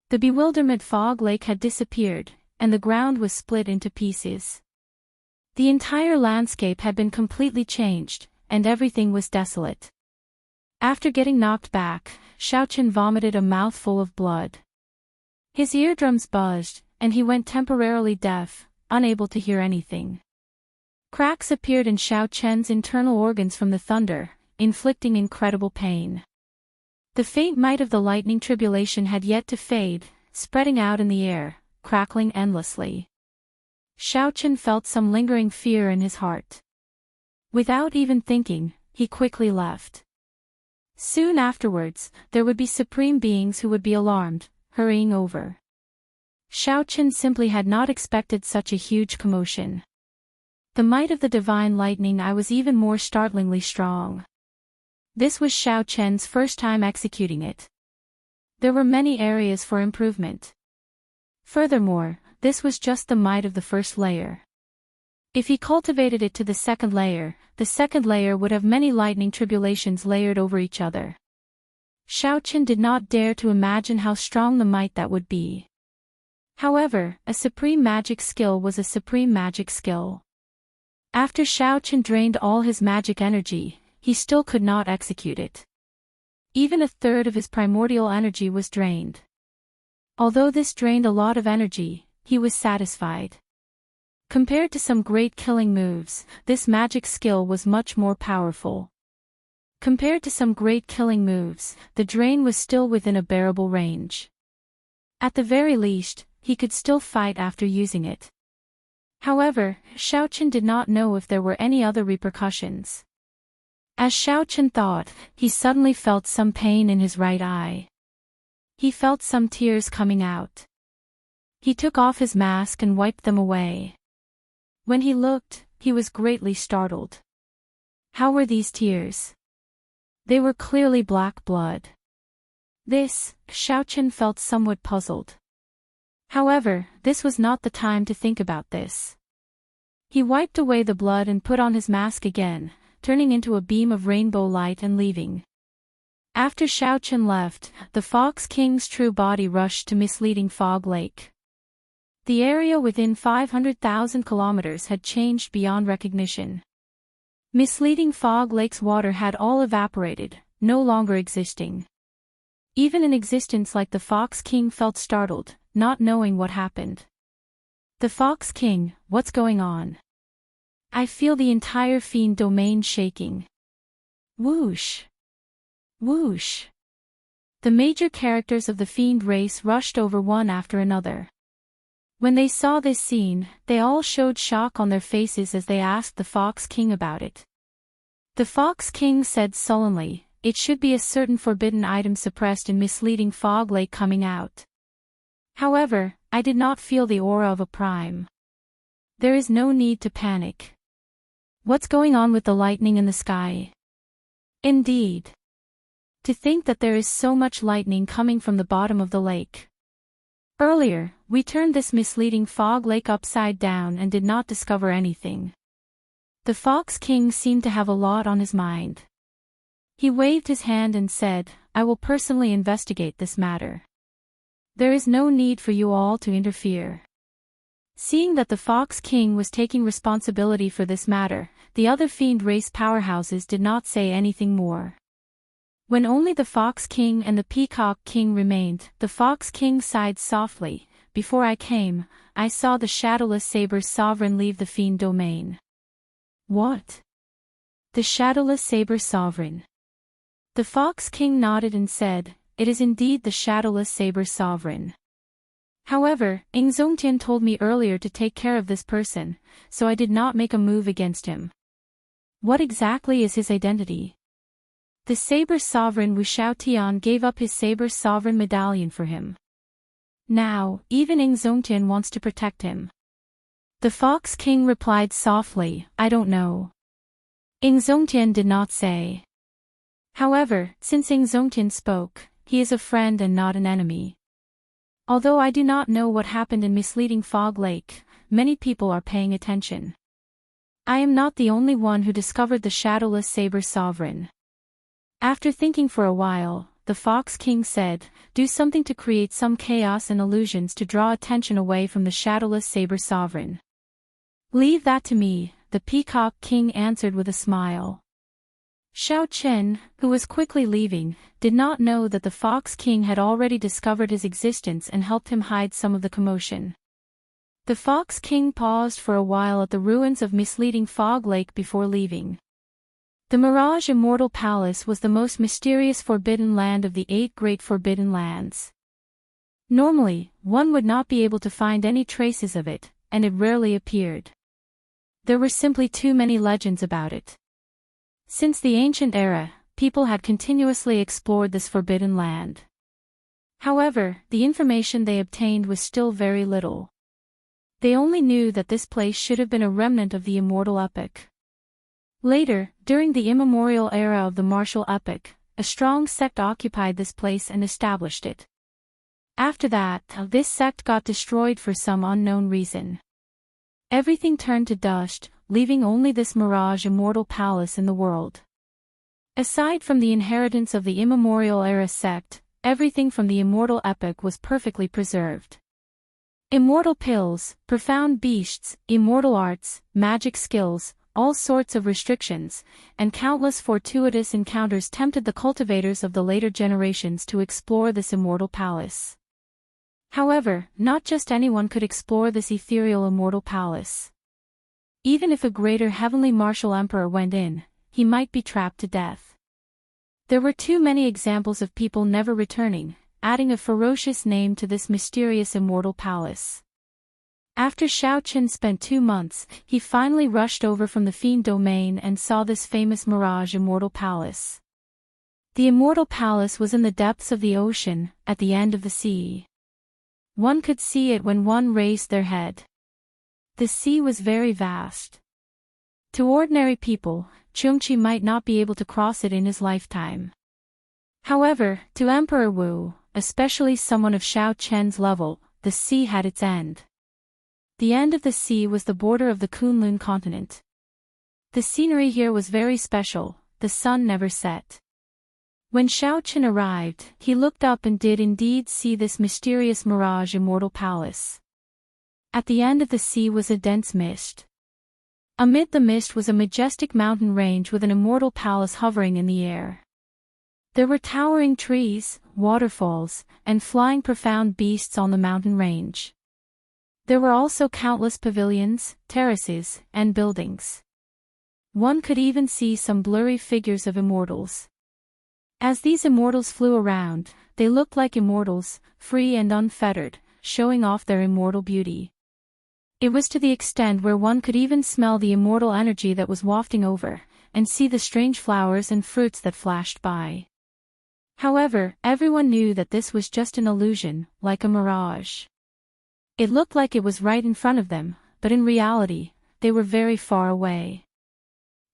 The bewilderment fog lake had disappeared, and the ground was split into pieces. The entire landscape had been completely changed, and everything was desolate. After getting knocked back, Xiaochen vomited a mouthful of blood. His eardrums buzzed, and he went temporarily deaf, unable to hear anything. Cracks appeared in Xiaochen's internal organs from the thunder, inflicting incredible pain. The faint might of the lightning tribulation had yet to fade, spreading out in the air, crackling endlessly. Xiaochen felt some lingering fear in his heart. Without even thinking, he quickly left. Soon afterwards, there would be supreme beings who would be alarmed, hurrying over. Xiaochen simply had not expected such a huge commotion. The might of the divine lightning I was even more startlingly strong. This was Xiaochen's first time executing it. There were many areas for improvement. Furthermore, this was just the might of the first layer. If he cultivated it to the second layer would have many lightning tribulations layered over each other. Xiaochen did not dare to imagine how strong the might that would be. However, a supreme magic skill was a supreme magic skill. After Xiaochen drained all his magic energy, he still could not execute it. Even a third of his primordial energy was drained. Although this drained a lot of energy, he was satisfied. Compared to some great killing moves, this magic skill was much more powerful. Compared to some great killing moves, the drain was still within a bearable range. At the very least, he could still fight after using it. However, Xiaochen did not know if there were any other repercussions. As Xiaochen thought, he suddenly felt some pain in his right eye. He felt some tears coming out. He took off his mask and wiped them away. When he looked, he was greatly startled. How were these tears? They were clearly black blood. This, Xiaochen felt somewhat puzzled. However, this was not the time to think about this. He wiped away the blood and put on his mask again, turning into a beam of rainbow light and leaving. After Xiaochen left, the Fox King's true body rushed to misleading Fog Lake. The area within 500,000 kilometers had changed beyond recognition. Misleading Fog Lake's water had all evaporated, no longer existing. Even an existence like the Fox King felt startled, not knowing what happened. The Fox King, what's going on? I feel the entire fiend domain shaking. Whoosh! Whoosh! The major characters of the fiend race rushed over one after another. When they saw this scene, they all showed shock on their faces as they asked the Fox King about it. The Fox King said sullenly, "It should be a certain forbidden item suppressed in misleading Fog Lake coming out. However, I did not feel the aura of a prime. There is no need to panic. What's going on with the lightning in the sky? Indeed. To think that there is so much lightning coming from the bottom of the lake. Earlier, we turned this misleading fog lake upside down and did not discover anything. The Fox King seemed to have a lot on his mind. He waved his hand and said, "I will personally investigate this matter. There is no need for you all to interfere." Seeing that the Fox King was taking responsibility for this matter, the other fiend race powerhouses did not say anything more. When only the Fox King and the Peacock King remained, the Fox King sighed softly. "Before I came, I saw the shadowless saber sovereign leave the fiend domain." "What? The shadowless saber sovereign?" The Fox King nodded and said, "It is indeed the shadowless saber sovereign. However, Xianxia told me earlier to take care of this person, so I did not make a move against him." "What exactly is his identity?" "The Saber Sovereign Wuxia gave up his Saber Sovereign medallion for him. Now, even Xianxia wants to protect him." The Fox King replied softly, "I don't know." Xianxia did not say. However, since Xianxia spoke, he is a friend and not an enemy. Although I do not know what happened in Misleading Fog Lake, many people are paying attention. I am not the only one who discovered the shadowless Saber Sovereign. After thinking for a while, the Fox King said, "Do something to create some chaos and illusions to draw attention away from the shadowless Saber Sovereign." "Leave that to me," the Peacock King answered with a smile. Xianxia, who was quickly leaving, did not know that the Fox King had already discovered his existence and helped him hide some of the commotion. The Fox King paused for a while at the ruins of Misleading Fog Lake before leaving. The Mirage Immortal Palace was the most mysterious forbidden land of the 8 great forbidden lands. Normally, one would not be able to find any traces of it, and it rarely appeared. There were simply too many legends about it. Since the ancient era, people had continuously explored this forbidden land. However, the information they obtained was still very little. They only knew that this place should have been a remnant of the immortal epoch. Later, during the immemorial era of the martial epoch, a strong sect occupied this place and established it. After that, this sect got destroyed for some unknown reason. Everything turned to dust, leaving only this Mirage Immortal Palace in the world. Aside from the inheritance of the immemorial era sect, everything from the immortal epoch was perfectly preserved. Immortal pills, profound beasts, immortal arts, magic skills, all sorts of restrictions, and countless fortuitous encounters tempted the cultivators of the later generations to explore this immortal palace. However, not just anyone could explore this ethereal immortal palace. Even if a greater heavenly martial emperor went in, he might be trapped to death. There were too many examples of people never returning, adding a ferocious name to this mysterious immortal palace. After Xianxia spent 2 months, he finally rushed over from the Fiend domain and saw this famous Mirage Immortal Palace. The Immortal Palace was in the depths of the ocean, at the end of the sea. One could see it when one raised their head. The sea was very vast. To ordinary people, Xianxia might not be able to cross it in his lifetime. However, to Emperor Wu, especially someone of Xianxia's level, the sea had its end. The end of the sea was the border of the Kunlun continent. The scenery here was very special, the sun never set. When Xianxia arrived, he looked up and did indeed see this mysterious Mirage Immortal Palace. At the end of the sea was a dense mist. Amid the mist was a majestic mountain range with an immortal palace hovering in the air. There were towering trees, waterfalls, and flying profound beasts on the mountain range. There were also countless pavilions, terraces, and buildings. One could even see some blurry figures of immortals. As these immortals flew around, they looked like immortals, free and unfettered, showing off their immortal beauty. It was to the extent where one could even smell the immortal energy that was wafting over, and see the strange flowers and fruits that flashed by. However, everyone knew that this was just an illusion, like a mirage. It looked like it was right in front of them, but in reality, they were very far away.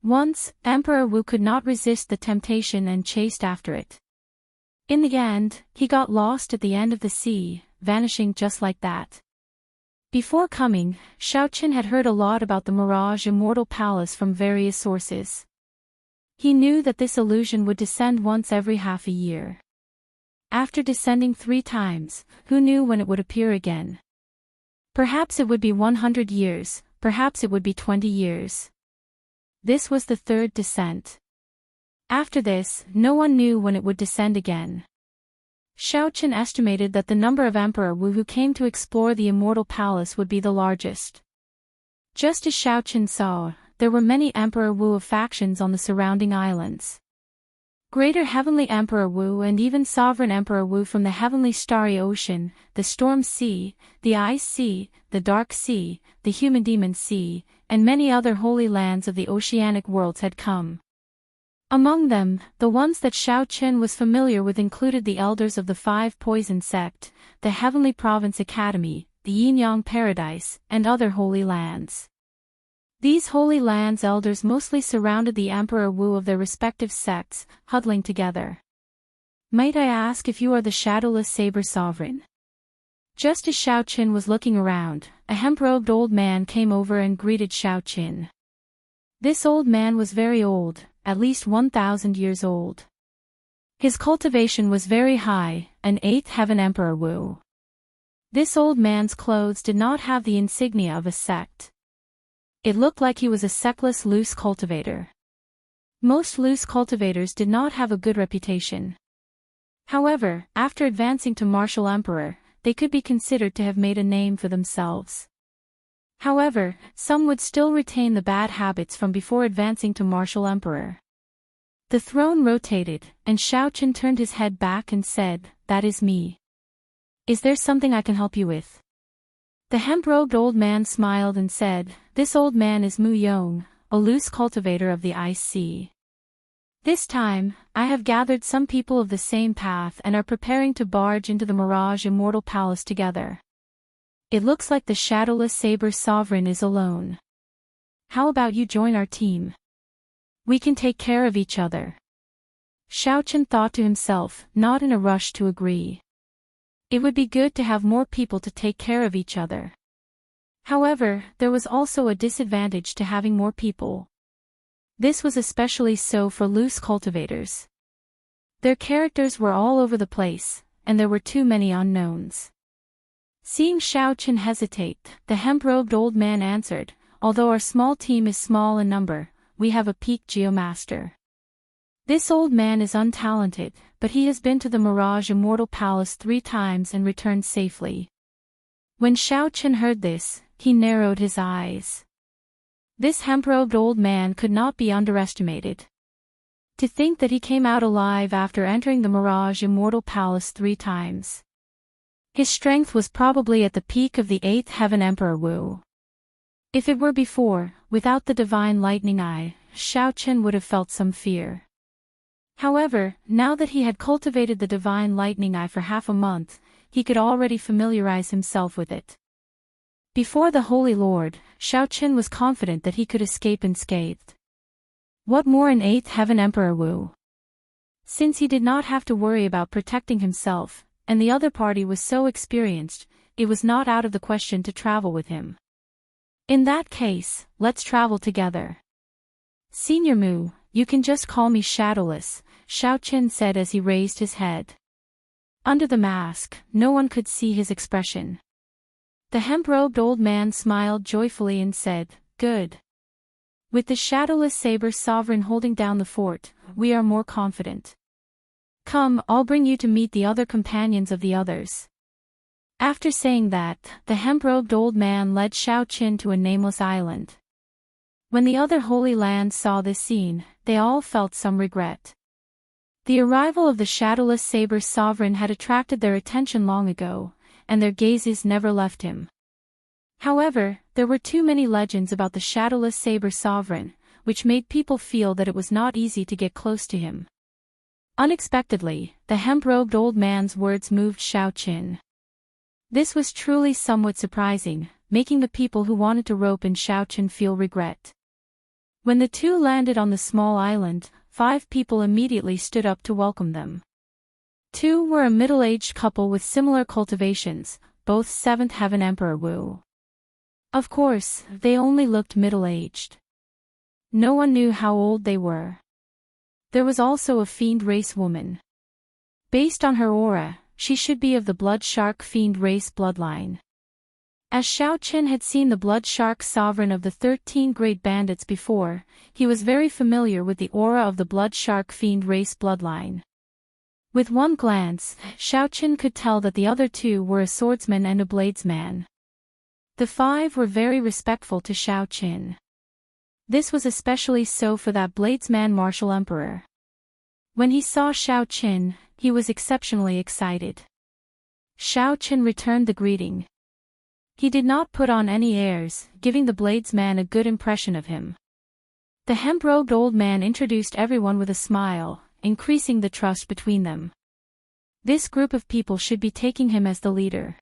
Once, Emperor Wu could not resist the temptation and chased after it. In the end, he got lost at the end of the sea, vanishing just like that. Before coming, Xiaoqin had heard a lot about the Mirage Immortal Palace from various sources. He knew that this illusion would descend once every half a year. After descending 3 times, who knew when it would appear again? Perhaps it would be 100 years, perhaps it would be 20 years. This was the 3rd descent. After this, no one knew when it would descend again. Xiaoqin estimated that the number of Emperor Wu who came to explore the Immortal Palace would be the largest. Just as Xiaoqin saw, there were many Emperor Wu of factions on the surrounding islands. Greater Heavenly Emperor Wu and even Sovereign Emperor Wu from the Heavenly Starry Ocean, the Storm Sea, the Ice Sea, the Dark Sea, the Human Demon Sea, and many other holy lands of the oceanic worlds had come. Among them, the ones that Xiaoqin was familiar with included the elders of the 5 Poison Sect, the Heavenly Province Academy, the Yin-Yang Paradise, and other holy lands. These holy lands' elders mostly surrounded the Emperor Wu of their respective sects, huddling together. Might I ask if you are the Shadowless Saber Sovereign? Just as Xiaoqin was looking around, a hemp-robed old man came over and greeted Xiaoqin. This old man was very old, at least 1,000 years old. His cultivation was very high, an 8th Heaven Emperor Wu. This old man's clothes did not have the insignia of a sect. It looked like he was a sectless loose cultivator. Most loose cultivators did not have a good reputation. However, after advancing to Martial Emperor, they could be considered to have made a name for themselves. However, some would still retain the bad habits from before advancing to Martial Emperor. The throne rotated, and Xiaoqin turned his head back and said, "That is me. Is there something I can help you with?" The hemp-robed old man smiled and said, "This old man is Mu Yong, a loose cultivator of the Ice Sea. This time, I have gathered some people of the same path and are preparing to barge into the Mirage Immortal Palace together. It looks like the Shadowless Saber Sovereign is alone. How about you join our team? We can take care of each other." Xiaoqin thought to himself, not in a rush to agree. It would be good to have more people to take care of each other. However, there was also a disadvantage to having more people. This was especially so for loose cultivators. Their characters were all over the place, and there were too many unknowns. Seeing Xiaoqin hesitate, the hemp-robed old man answered, "Although our small team is small in number, we have a peak geomaster. This old man is untalented, but he has been to the Mirage Immortal Palace 3 times and returned safely." When Xiaoqin heard this, he narrowed his eyes. This hemp-robed old man could not be underestimated. To think that he came out alive after entering the Mirage Immortal Palace 3 times. His strength was probably at the peak of the 8th Heaven Emperor Wu. If it were before, without the Divine Lightning Eye, Xiaoqin would have felt some fear. However, now that he had cultivated the Divine Lightning Eye for half a month, he could already familiarize himself with it. Before the Holy Lord, Xiaoqin was confident that he could escape unscathed. What more an 8th Heaven Emperor Wu? Since he did not have to worry about protecting himself, and the other party was so experienced, it was not out of the question to travel with him. In that case, let's travel together. Senior Mu, you can just call me Shadowless, Xiaoqin said as he raised his head. Under the mask, no one could see his expression. The hemp-robed old man smiled joyfully and said, "Good. With the Shadowless Saber Sovereign holding down the fort, we are more confident. Come, I'll bring you to meet the other companions of the others." After saying that, the hemp-robed old man led Xiaoqin to a nameless island. When the other holy lands saw this scene, they all felt some regret. The arrival of the Shadowless Saber Sovereign had attracted their attention long ago, and their gazes never left him. However, there were too many legends about the Shadowless Saber Sovereign, which made people feel that it was not easy to get close to him. Unexpectedly, the hemp-robed old man's words moved Xiaoqin. This was truly somewhat surprising, making the people who wanted to rope in Xiaoqin feel regret. When the two landed on the small island, 5 people immediately stood up to welcome them. Two were a middle-aged couple with similar cultivations, both 7th Heaven Emperor Wu. Of course, they only looked middle-aged. No one knew how old they were. There was also a fiend race woman. Based on her aura, she should be of the blood shark fiend race bloodline. As Xiaoqin had seen the blood shark sovereign of the 13 great bandits before, he was very familiar with the aura of the blood shark fiend race bloodline. With one glance, Xiaoqin could tell that the other two were a swordsman and a bladesman. The five were very respectful to Xiaoqin. This was especially so for that bladesman martial emperor. When he saw Xiaoqin, he was exceptionally excited. Xiaoqin returned the greeting. He did not put on any airs, giving the bladesman a good impression of him. The hemp-robed old man introduced everyone with a smile, increasing the trust between them. This group of people should be taking him as the leader.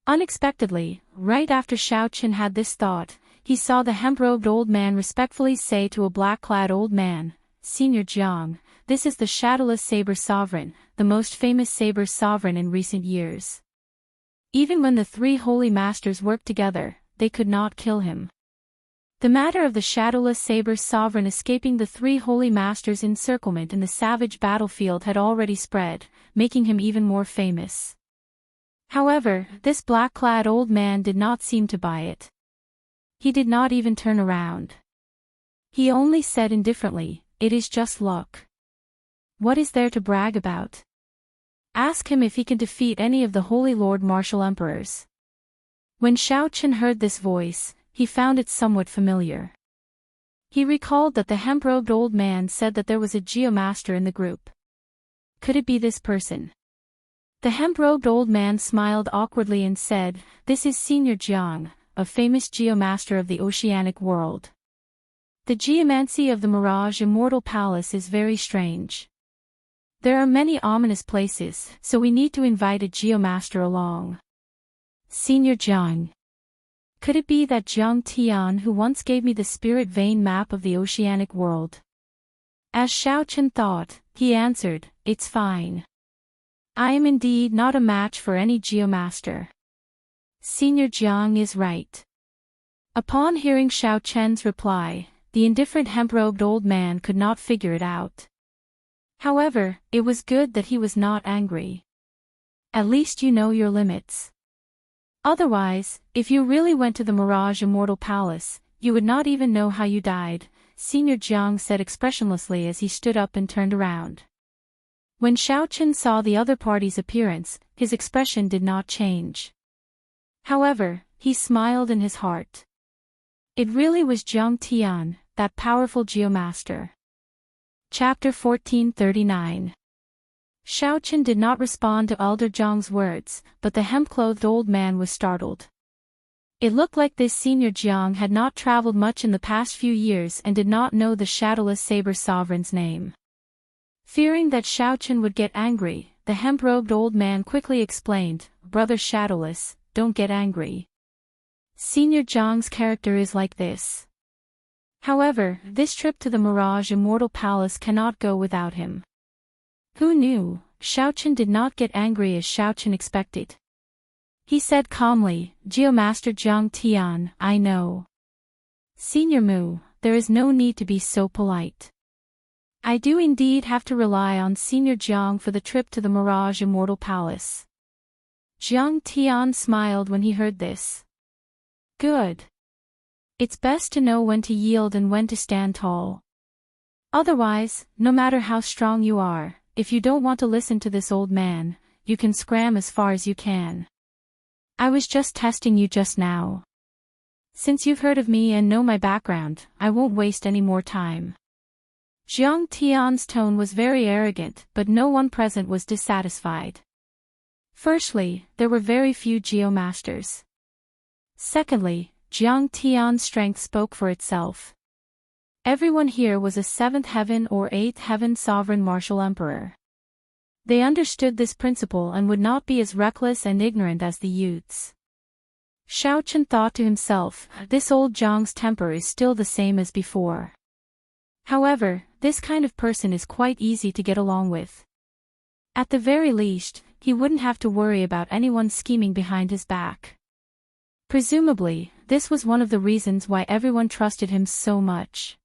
Unexpectedly, right after Xiaoqin had this thought, he saw the hemp-robed old man respectfully say to a black-clad old man, "Senior Jiang, this is the shadowless saber sovereign, the most famous saber sovereign in recent years. Even when the three holy masters worked together, they could not kill him." The matter of the shadowless saber sovereign escaping the three holy masters' encirclement in the savage battlefield had already spread, making him even more famous. However, this black-clad old man did not seem to buy it. He did not even turn around. He only said indifferently, "It is just luck. What is there to brag about? Ask him if he can defeat any of the Holy Lord Martial Emperors." When Xiaoqin heard this voice, he found it somewhat familiar. He recalled that the hemp-robed old man said that there was a geomaster in the group. Could it be this person? The hemp-robed old man smiled awkwardly and said, "This is Senior Jiang, a famous geomaster of the oceanic world. The geomancy of the Mirage Immortal Palace is very strange. There are many ominous places, so we need to invite a geomaster along." Senior Jiang. Could it be that Jiang Tian who once gave me the spirit vein map of the oceanic world? As Xiaoqin thought, he answered, "It's fine. I am indeed not a match for any geomaster. Senior Jiang is right." Upon hearing Xiaoqian's reply, the indifferent hemp-robed old man could not figure it out. However, it was good that he was not angry. At least you know your limits. Otherwise, if you really went to the Mirage Immortal Palace, you would not even know how you died, Senior Jiang said expressionlessly as he stood up and turned around. When Xiaoqin saw the other party's appearance, his expression did not change. However, he smiled in his heart. It really was Jiang Tian, that powerful geomaster. Chapter 1439. Xiaoqin did not respond to Elder Jiang's words, but the hemp-clothed old man was startled. It looked like this Senior Jiang had not traveled much in the past few years and did not know the shadowless saber sovereign's name. Fearing that Xiaoqin would get angry, the hemp-robed old man quickly explained, "Brother Shadowless, don't get angry. Senior Jiang's character is like this. However, this trip to the Mirage Immortal Palace cannot go without him." Who knew? Xiaoqin did not get angry as Xiaoqin expected. He said calmly, "Geomaster Jiang Tian, I know. Senior Mu, there is no need to be so polite. I do indeed have to rely on Senior Jiang for the trip to the Mirage Immortal Palace." Jiang Tian smiled when he heard this. Good. It's best to know when to yield and when to stand tall. Otherwise, no matter how strong you are, if you don't want to listen to this old man, you can scram as far as you can. I was just testing you just now. Since you've heard of me and know my background, I won't waste any more time. Jiang Tian's tone was very arrogant, but no one present was dissatisfied. Firstly, there were very few geomasters. Secondly, Jiang Tian's strength spoke for itself. Everyone here was a 7th heaven or 8th heaven sovereign martial emperor. They understood this principle and would not be as reckless and ignorant as the youths. Xiaoqin thought to himself, this old Jiang's temper is still the same as before. However, this kind of person is quite easy to get along with. At the very least, he wouldn't have to worry about anyone scheming behind his back. Presumably, this was one of the reasons why everyone trusted him so much.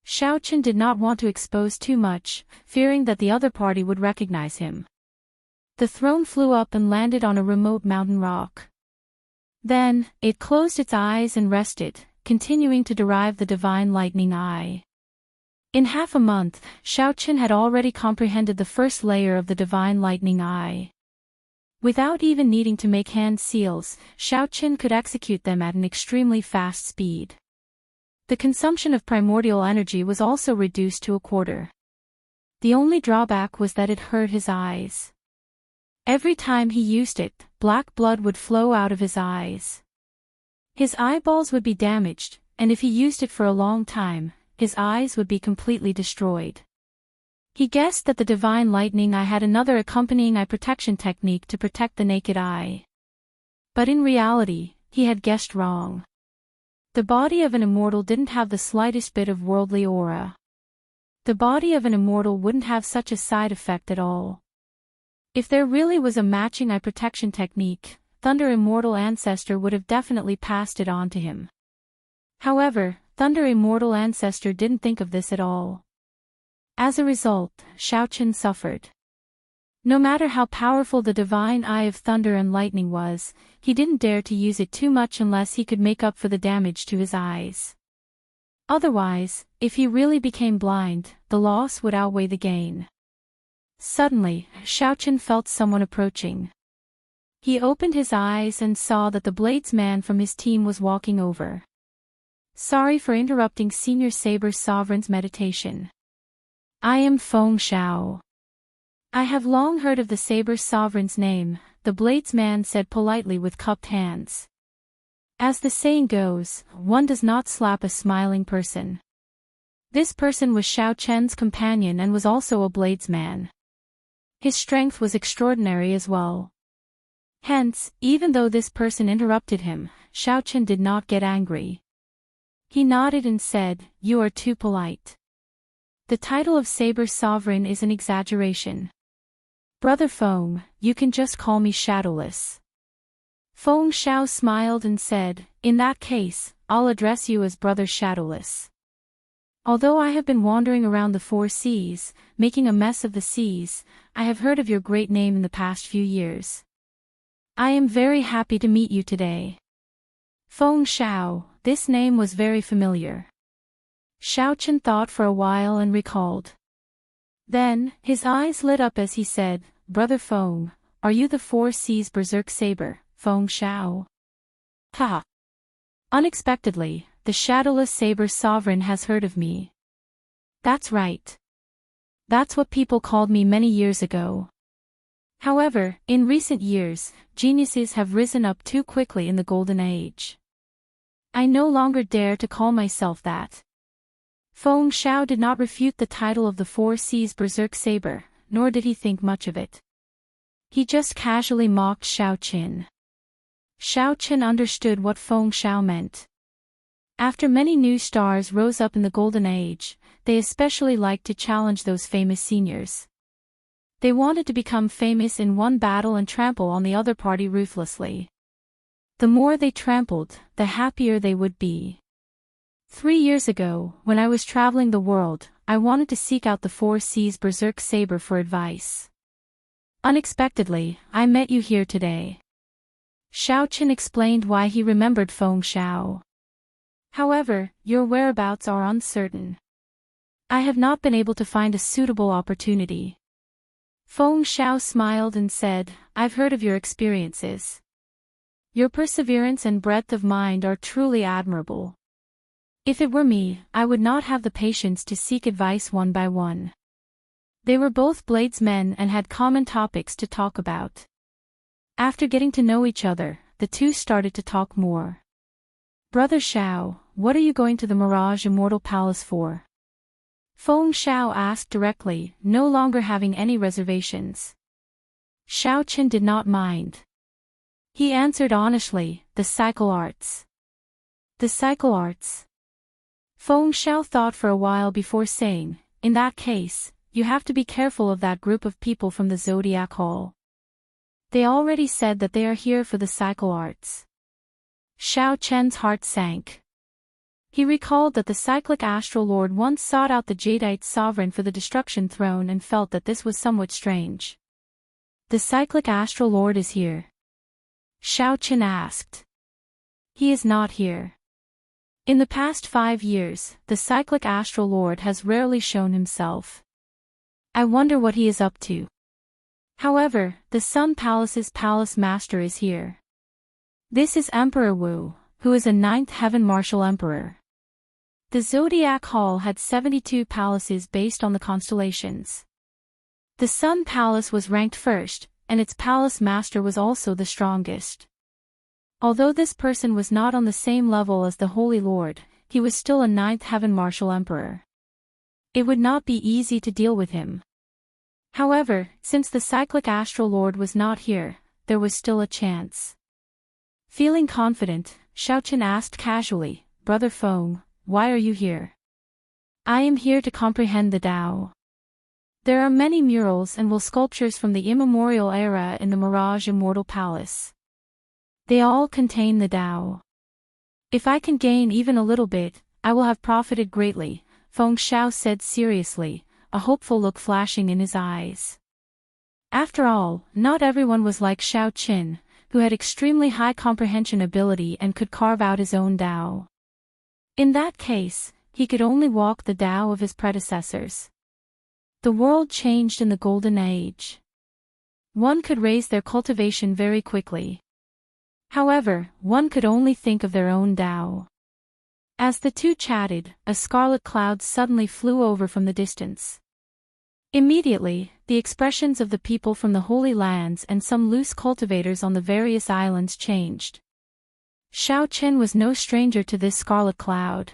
Xiaochen did not want to expose too much, fearing that the other party would recognize him. The throne flew up and landed on a remote mountain rock. Then, it closed its eyes and rested, continuing to derive the divine lightning eye. In half a month, Xiaochen had already comprehended the first layer of the divine lightning eye. Without even needing to make hand seals, Xiaochen could execute them at an extremely fast speed. The consumption of primordial energy was also reduced to a quarter. The only drawback was that it hurt his eyes. Every time he used it, black blood would flow out of his eyes. His eyeballs would be damaged, and if he used it for a long time, his eyes would be completely destroyed. He guessed that the divine lightning eye had another accompanying eye protection technique to protect the naked eye. But in reality, he had guessed wrong. The body of an immortal didn't have the slightest bit of worldly aura. The body of an immortal wouldn't have such a side effect at all. If there really was a matching eye protection technique, Thunder Immortal Ancestor would have definitely passed it on to him. However, Thunder Immortal Ancestor didn't think of this at all. As a result, Xiaochen suffered. No matter how powerful the divine eye of thunder and lightning was, he didn't dare to use it too much unless he could make up for the damage to his eyes. Otherwise, if he really became blind, the loss would outweigh the gain. Suddenly, Xiaochen felt someone approaching. He opened his eyes and saw that the bladesman from his team was walking over. Sorry for interrupting Senior Saber Sovereign's meditation. I am Feng Xiao. I have long heard of the Saber Sovereign's name, the bladesman said politely with cupped hands. As the saying goes, one does not slap a smiling person. This person was Xiaochen's companion and was also a bladesman. His strength was extraordinary as well. Hence, even though this person interrupted him, Xiaochen did not get angry. He nodded and said, "You are too polite. The title of Saber Sovereign is an exaggeration. Brother Feng, you can just call me Shadowless." Feng Xiao smiled and said, "In that case, I'll address you as Brother Shadowless. Although I have been wandering around the four seas, making a mess of the seas, I have heard of your great name in the past few years. I am very happy to meet you today." Feng Xiao, this name was very familiar. Xiaochen thought for a while and recalled. Then, his eyes lit up as he said, "Brother Feng, are you the Four Seas Berserk Saber, Feng Xiao?" Ha! Unexpectedly, the Shadowless Saber Sovereign has heard of me. That's right. That's what people called me many years ago. However, in recent years, geniuses have risen up too quickly in the Golden Age. I no longer dare to call myself that. Feng Xiao did not refute the title of the Four Seas Berserk Saber, nor did he think much of it. He just casually mocked Xiaochen. Xiaochen understood what Feng Xiao meant. After many new stars rose up in the Golden Age, they especially liked to challenge those famous seniors. They wanted to become famous in one battle and trample on the other party ruthlessly. The more they trampled, the happier they would be. 3 years ago, when I was traveling the world, I wanted to seek out the Four Seas Berserk Saber for advice. Unexpectedly, I met you here today. Xiaochen explained why he remembered Feng Xiao. However, your whereabouts are uncertain. I have not been able to find a suitable opportunity. Feng Xiao smiled and said, "I've heard of your experiences. Your perseverance and breadth of mind are truly admirable. If it were me, I would not have the patience to seek advice one by one." They were both bladesmen and had common topics to talk about. After getting to know each other, the two started to talk more. "Brother Xiao, what are you going to the Mirage Immortal Palace for?" Feng Xiao asked directly, no longer having any reservations. Xiaochen did not mind. He answered honestly, "The cycle arts." "The cycle arts?" Feng Xiao thought for a while before saying, "In that case, you have to be careful of that group of people from the Zodiac Hall. They already said that they are here for the cycle arts. Xiao Chen's heart sank. He recalled that the cyclic astral lord once sought out the Jadeite sovereign for the destruction throne and felt that this was somewhat strange. The cyclic astral lord is here? Xiao Chen asked. He is not here. In the past 5 years, the cyclic astral lord has rarely shown himself. I wonder what he is up to. However, the Sun Palace's palace master is here. This is Emperor Wu, who is a 9th heaven martial emperor. The Zodiac Hall had 72 palaces based on the constellations. The Sun Palace was ranked first, and its palace master was also the strongest. Although this person was not on the same level as the Holy Lord, he was still a 9th heaven martial emperor. It would not be easy to deal with him. However, since the cyclic astral lord was not here, there was still a chance. Feeling confident, Xiao Chen asked casually, Brother Feng, why are you here? I am here to comprehend the Tao. There are many murals and sculptures from the immemorial era in the Mirage Immortal Palace. They all contain the Tao. If I can gain even a little bit, I will have profited greatly, Feng Xiao said seriously, a hopeful look flashing in his eyes. After all, not everyone was like Xiao Chen, who had extremely high comprehension ability and could carve out his own Tao. In that case, he could only walk the Tao of his predecessors. The world changed in the Golden Age. One could raise their cultivation very quickly. However, one could only think of their own Tao. As the two chatted, a scarlet cloud suddenly flew over from the distance. Immediately, the expressions of the people from the Holy Lands and some loose cultivators on the various islands changed. Xiao Chen was no stranger to this scarlet cloud.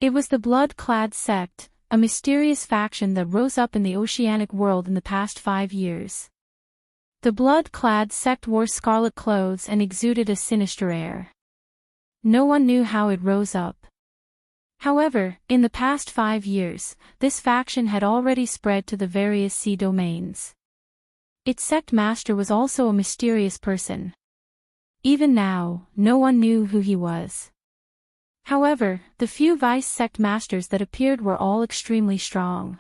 It was the blood-clad sect, a mysterious faction that rose up in the oceanic world in the past 5 years. The blood-clad sect wore scarlet clothes and exuded a sinister air. No one knew how it rose up. However, in the past 5 years, this faction had already spread to the various sea domains. Its sect master was also a mysterious person. Even now, no one knew who he was. However, the few vice sect masters that appeared were all extremely strong.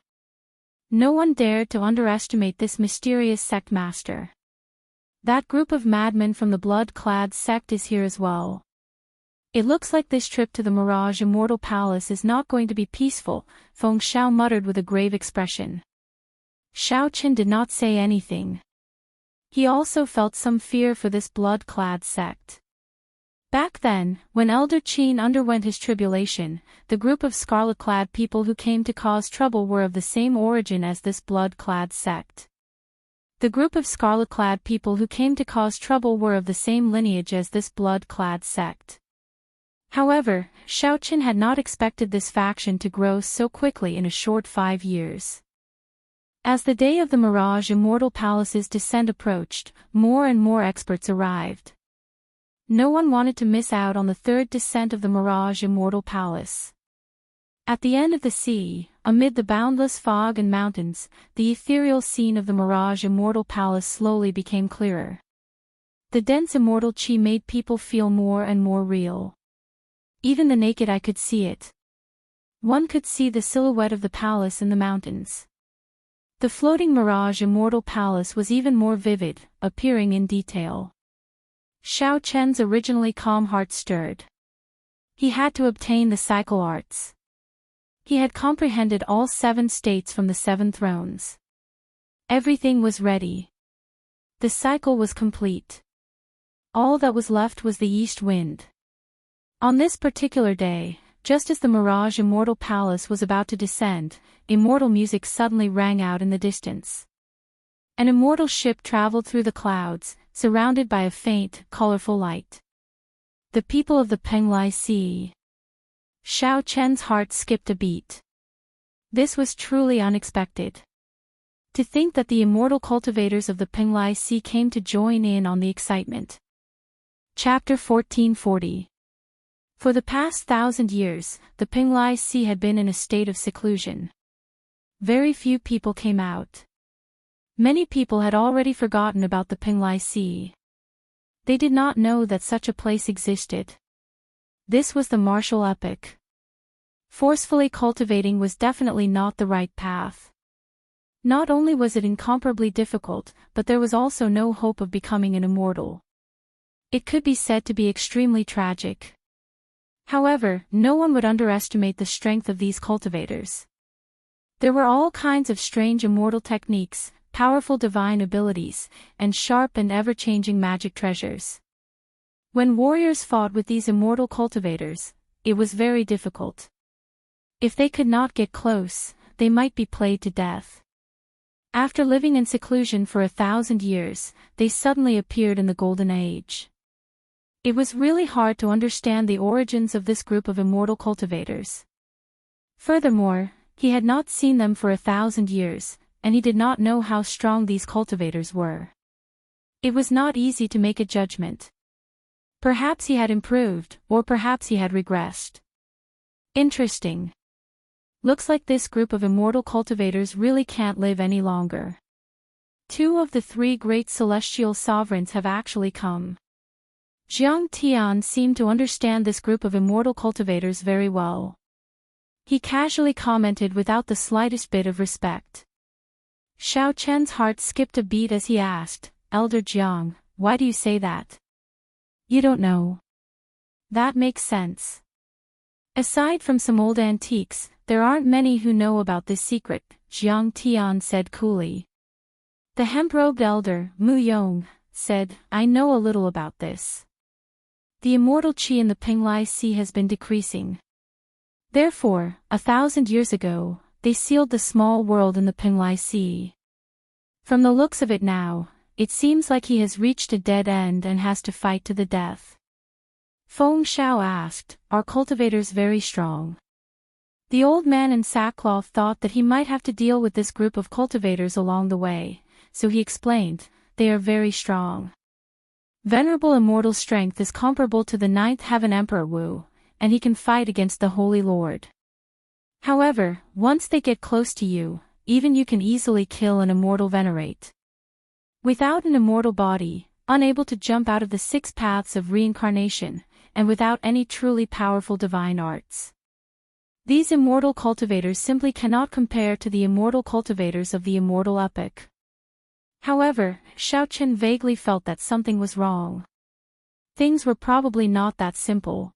No one dared to underestimate this mysterious sect master. That group of madmen from the blood-clad sect is here as well. It looks like this trip to the Mirage Immortal Palace is not going to be peaceful, Feng Xiao muttered with a grave expression. Xiao Chen did not say anything. He also felt some fear for this blood-clad sect. Back then, when Elder Qin underwent his tribulation, the group of scarlet-clad people who came to cause trouble were of the same origin as this blood-clad sect. The group of scarlet-clad people who came to cause trouble were of the same lineage as this blood-clad sect. However, Xiao Chen had not expected this faction to grow so quickly in a short 5 years. As the day of the Mirage Immortal Palace's descent approached, more and more experts arrived. No one wanted to miss out on the third descent of the Mirage Immortal Palace. At the end of the sea, amid the boundless fog and mountains, the ethereal scene of the Mirage Immortal Palace slowly became clearer. The dense immortal chi made people feel more and more real. Even the naked eye could see it. One could see the silhouette of the palace in the mountains. The floating Mirage Immortal Palace was even more vivid, appearing in detail. Xiao Chen's originally calm heart stirred. He had to obtain the cycle arts. He had comprehended all 7 states from the 7 thrones. Everything was ready. The cycle was complete. All that was left was the east wind. On this particular day, just as the Mirage Immortal Palace was about to descend, immortal music suddenly rang out in the distance. An immortal ship traveled through the clouds, surrounded by a faint, colorful light. The people of the Penglai Sea. Xiao Chen's heart skipped a beat. This was truly unexpected. To think that the immortal cultivators of the Penglai Sea came to join in on the excitement. Chapter 1440. For the past 1,000 years, the Penglai Sea had been in a state of seclusion. very few people came out. Many people had already forgotten about the Pinglai Sea. They did not know that such a place existed. This was the martial epoch. Forcefully cultivating was definitely not the right path. Not only was it incomparably difficult, but there was also no hope of becoming an immortal. It could be said to be extremely tragic. However, no one would underestimate the strength of these cultivators. There were all kinds of strange immortal techniques, powerful divine abilities, and sharp and ever-changing magic treasures. When warriors fought with these immortal cultivators, it was very difficult. If they could not get close, they might be played to death. After living in seclusion for 1,000 years, they suddenly appeared in the Golden Age. It was really hard to understand the origins of this group of immortal cultivators. Furthermore, he had not seen them for 1,000 years, and he did not know how strong these cultivators were. It was not easy to make a judgment. Perhaps he had improved, or perhaps he had regressed. Interesting. Looks like this group of immortal cultivators really can't live any longer. 2 of the 3 great celestial sovereigns have actually come. Jiang Tian seemed to understand this group of immortal cultivators very well. He casually commented without the slightest bit of respect. Xiao Chen's heart skipped a beat as he asked, "Elder Jiang, why do you say that?" "You don't know." "That makes sense. Aside from some old antiques, there aren't many who know about this secret," Jiang Tian said coolly. The hemp-robed elder, Mu Yong, said, "I know a little about this. The immortal qi in the Pinglai Sea has been decreasing. Therefore, 1,000 years ago, they sealed the small world in the Pinglai Sea. From the looks of it now, it seems like he has reached a dead end and has to fight to the death." Feng Shao asked, "Are cultivators very strong?" The old man in sackcloth thought that he might have to deal with this group of cultivators along the way, so he explained, "They are very strong. Venerable immortal strength is comparable to the 9th Heaven Emperor Wu, and he can fight against the Holy Lord. However, once they get close to you, even you can easily kill an immortal venerate. Without an immortal body, unable to jump out of the 6 paths of reincarnation, and without any truly powerful divine arts. These immortal cultivators simply cannot compare to the immortal cultivators of the immortal epoch." However, Xiao Chen vaguely felt that something was wrong. Things were probably not that simple.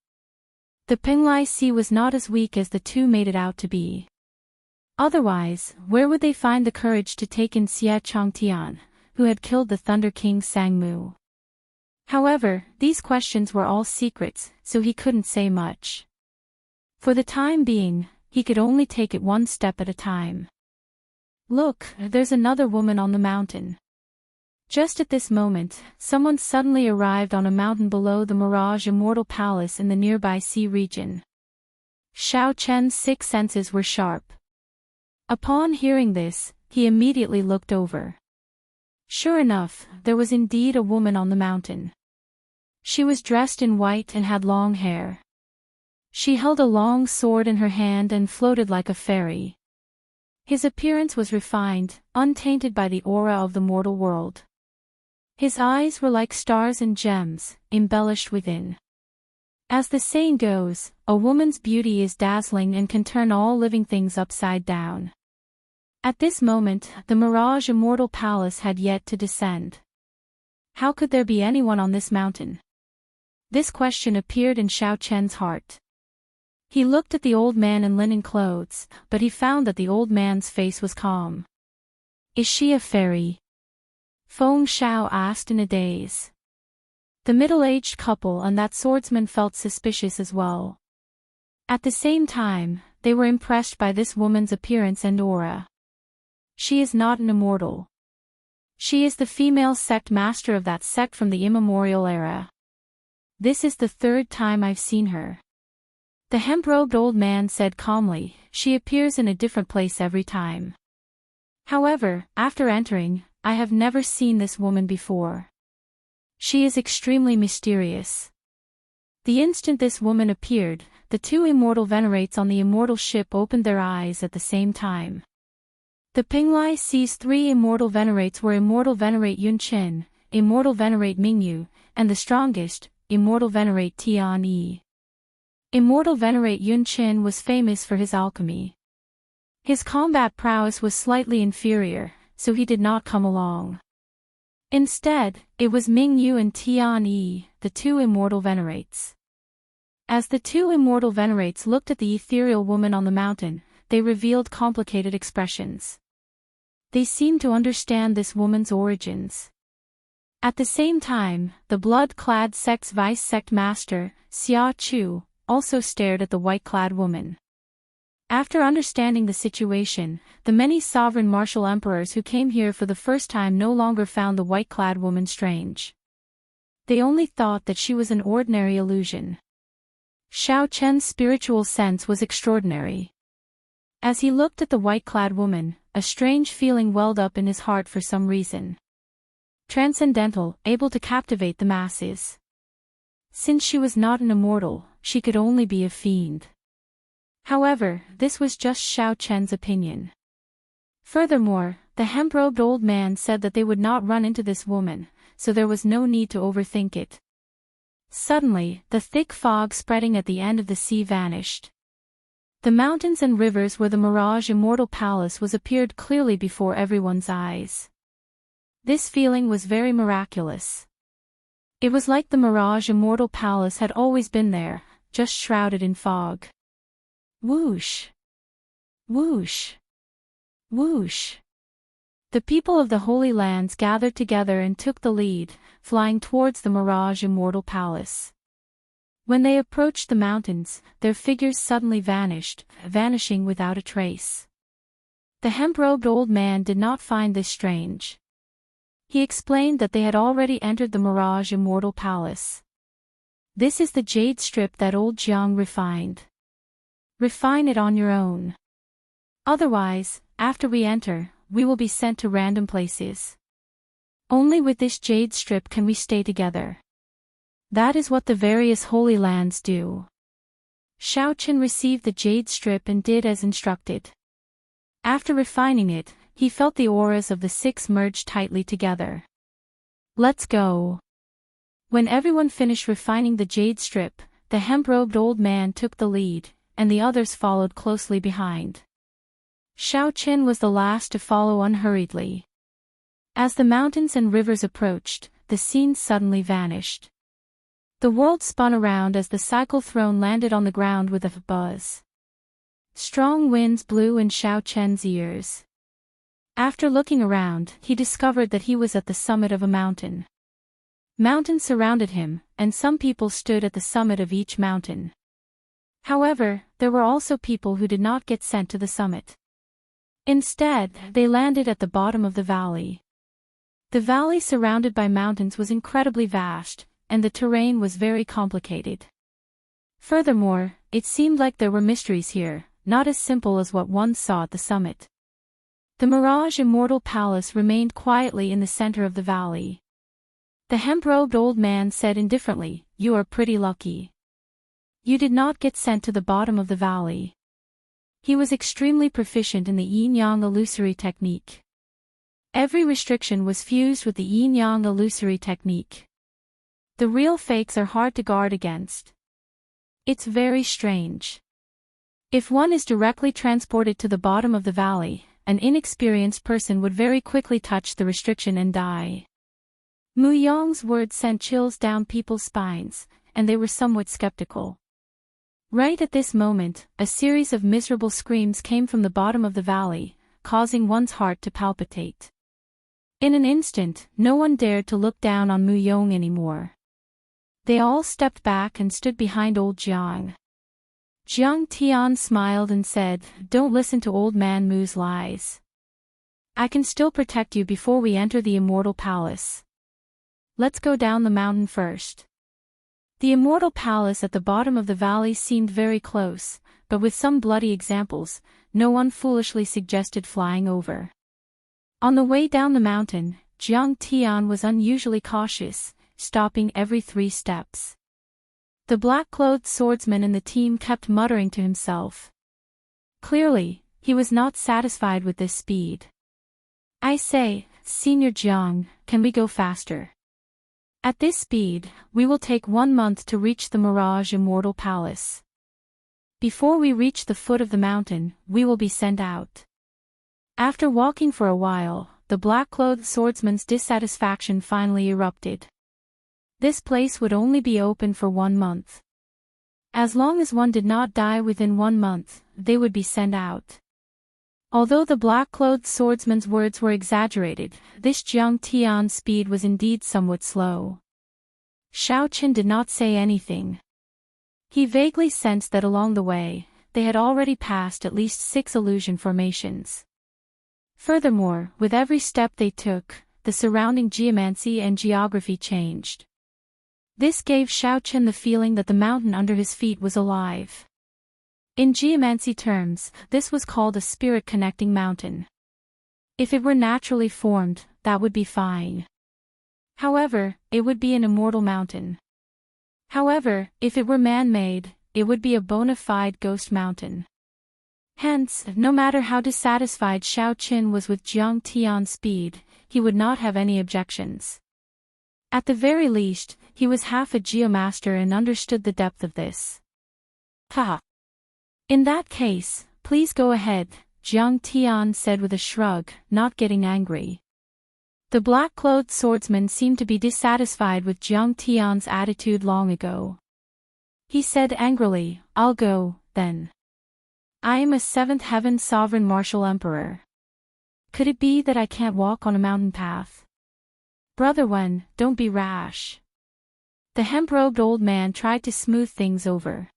The Pinglai Sea was not as weak as the 2 made it out to be. Otherwise, where would they find the courage to take in Xie Changtian, who had killed the Thunder King Sang Mu? However, these questions were all secrets, so he couldn't say much. For the time being, he could only take it one step at a time. "Look, there's another woman on the mountain." Just at this moment, someone suddenly arrived on a mountain below the Mirage Immortal Palace in the nearby sea region. Xiao Chen's 6 senses were sharp. Upon hearing this, he immediately looked over. Sure enough, there was indeed a woman on the mountain. She was dressed in white and had long hair. She held a long sword in her hand and floated like a fairy. His appearance was refined, untainted by the aura of the mortal world. His eyes were like stars and gems, embellished within. As the saying goes, a woman's beauty is dazzling and can turn all living things upside down. At this moment, the Mirage Immortal Palace had yet to descend. How could there be anyone on this mountain? This question appeared in Xiao Chen's heart. He looked at the old man in linen clothes, but he found that the old man's face was calm. "Is she a fairy?" Feng Shao asked in a daze. The middle-aged couple and that swordsman felt suspicious as well. At the same time, they were impressed by this woman's appearance and aura. She is not an immortal. She is the female sect master of that sect from the immemorial era. This is the 3rd time I've seen her. The hemp-robed old man said calmly, "She appears in a different place every time. However, after entering, I have never seen this woman before. She is extremely mysterious." The instant this woman appeared, the 2 immortal venerates on the immortal ship opened their eyes at the same time. The Pinglai Sea's three immortal venerates were Immortal Venerate Yunqin, Immortal Venerate Mingyu, and the strongest, Immortal Venerate Tian Yi. Immortal Venerate Yunqin was famous for his alchemy. His combat prowess was slightly inferior, so he did not come along. Instead, it was Mingyu and Tian Yi, the two immortal venerates. As the two immortal venerates looked at the ethereal woman on the mountain, they revealed complicated expressions. They seemed to understand this woman's origins. At the same time, the blood-clad sect's vice-sect master, Xia Chu, also stared at the white-clad woman. After understanding the situation, the many sovereign martial emperors who came here for the first time no longer found the white-clad woman strange. They only thought that she was an ordinary illusion. Xiao Chen's spiritual sense was extraordinary. As he looked at the white-clad woman, a strange feeling welled up in his heart for some reason. Transcendental, able to captivate the masses. Since she was not an immortal, she could only be a fiend. However, this was just Xiao Chen's opinion. Furthermore, the hemp-robed old man said that they would not run into this woman, so there was no need to overthink it. Suddenly, the thick fog spreading at the end of the sea vanished. The mountains and rivers where the Mirage Immortal Palace was appeared clearly before everyone's eyes. This feeling was very miraculous. It was like the Mirage Immortal Palace had always been there, just shrouded in fog. Whoosh! Whoosh! Whoosh! The people of the Holy Lands gathered together and took the lead, flying towards the Mirage Immortal Palace. When they approached the mountains, their figures suddenly vanished, vanishing without a trace. The hemp-robed old man did not find this strange. He explained that they had already entered the Mirage Immortal Palace. This is the jade strip that old Jiang refined. Refine it on your own. Otherwise, after we enter, we will be sent to random places. Only with this jade strip can we stay together. That is what the various holy lands do. Xiao Chen received the jade strip and did as instructed. After refining it, he felt the auras of the six merge tightly together. Let's go. When everyone finished refining the jade strip, the hemp-robed old man took the lead, and the others followed closely behind. Xiao Chen was the last to follow unhurriedly. As the mountains and rivers approached, the scene suddenly vanished. The world spun around as the cycle throne landed on the ground with a buzz. Strong winds blew in Xiao Chen's ears. After looking around, he discovered that he was at the summit of a mountain. Mountains surrounded him, and some people stood at the summit of each mountain. However, there were also people who did not get sent to the summit. Instead, they landed at the bottom of the valley. The valley surrounded by mountains was incredibly vast, and the terrain was very complicated. Furthermore, it seemed like there were mysteries here, not as simple as what one saw at the summit. The Mirage Immortal Palace remained quietly in the center of the valley. The hemp-robed old man said indifferently, "You are pretty lucky. You did not get sent to the bottom of the valley." He was extremely proficient in the yin-yang illusory technique. Every restriction was fused with the yin-yang illusory technique. The real fakes are hard to guard against. It's very strange. If one is directly transported to the bottom of the valley, an inexperienced person would very quickly touch the restriction and die. Mu Yong's words sent chills down people's spines, and they were somewhat skeptical. Right at this moment, a series of miserable screams came from the bottom of the valley, causing one's heart to palpitate. In an instant, no one dared to look down on Mu Yong anymore. They all stepped back and stood behind old Jiang. Jiang Tian smiled and said, "Don't listen to old man Mu's lies. I can still protect you before we enter the Immortal Palace. Let's go down the mountain first." The Immortal Palace at the bottom of the valley seemed very close, but with some bloody examples, no one foolishly suggested flying over. On the way down the mountain, Jiang Tian was unusually cautious, stopping every 3 steps. The black-clothed swordsman in the team kept muttering to himself. Clearly, he was not satisfied with this speed. "I say, Senior Jiang, can we go faster? At this speed, we will take 1 month to reach the Mirage Immortal Palace. Before we reach the foot of the mountain, we will be sent out." After walking for a while, the black-clothed swordsman's dissatisfaction finally erupted. This place would only be open for 1 month. As long as one did not die within 1 month, they would be sent out. Although the black-clothed swordsman's words were exaggerated, this Jiang Tian's speed was indeed somewhat slow. Xiao Qin did not say anything. He vaguely sensed that along the way, they had already passed at least 6 illusion formations. Furthermore, with every step they took, the surrounding geomancy and geography changed. This gave Xiao Qin the feeling that the mountain under his feet was alive. In geomancy terms, this was called a spirit-connecting mountain. If it were naturally formed, that would be fine. However, it would be an immortal mountain. However, if it were man-made, it would be a bona fide ghost mountain. Hence, no matter how dissatisfied Xiao Qin was with Jiang Tian's speed, he would not have any objections. At the very least, he was half a geomaster and understood the depth of this. "Ha! In that case, please go ahead," Jiang Tian said with a shrug, not getting angry. The black-clothed swordsman seemed to be dissatisfied with Jiang Tian's attitude long ago. He said angrily, "I'll go, then. I am a 7th heaven sovereign martial emperor. Could it be that I can't walk on a mountain path? Brother Wen, don't be rash." The hemp-robed old man tried to smooth things over.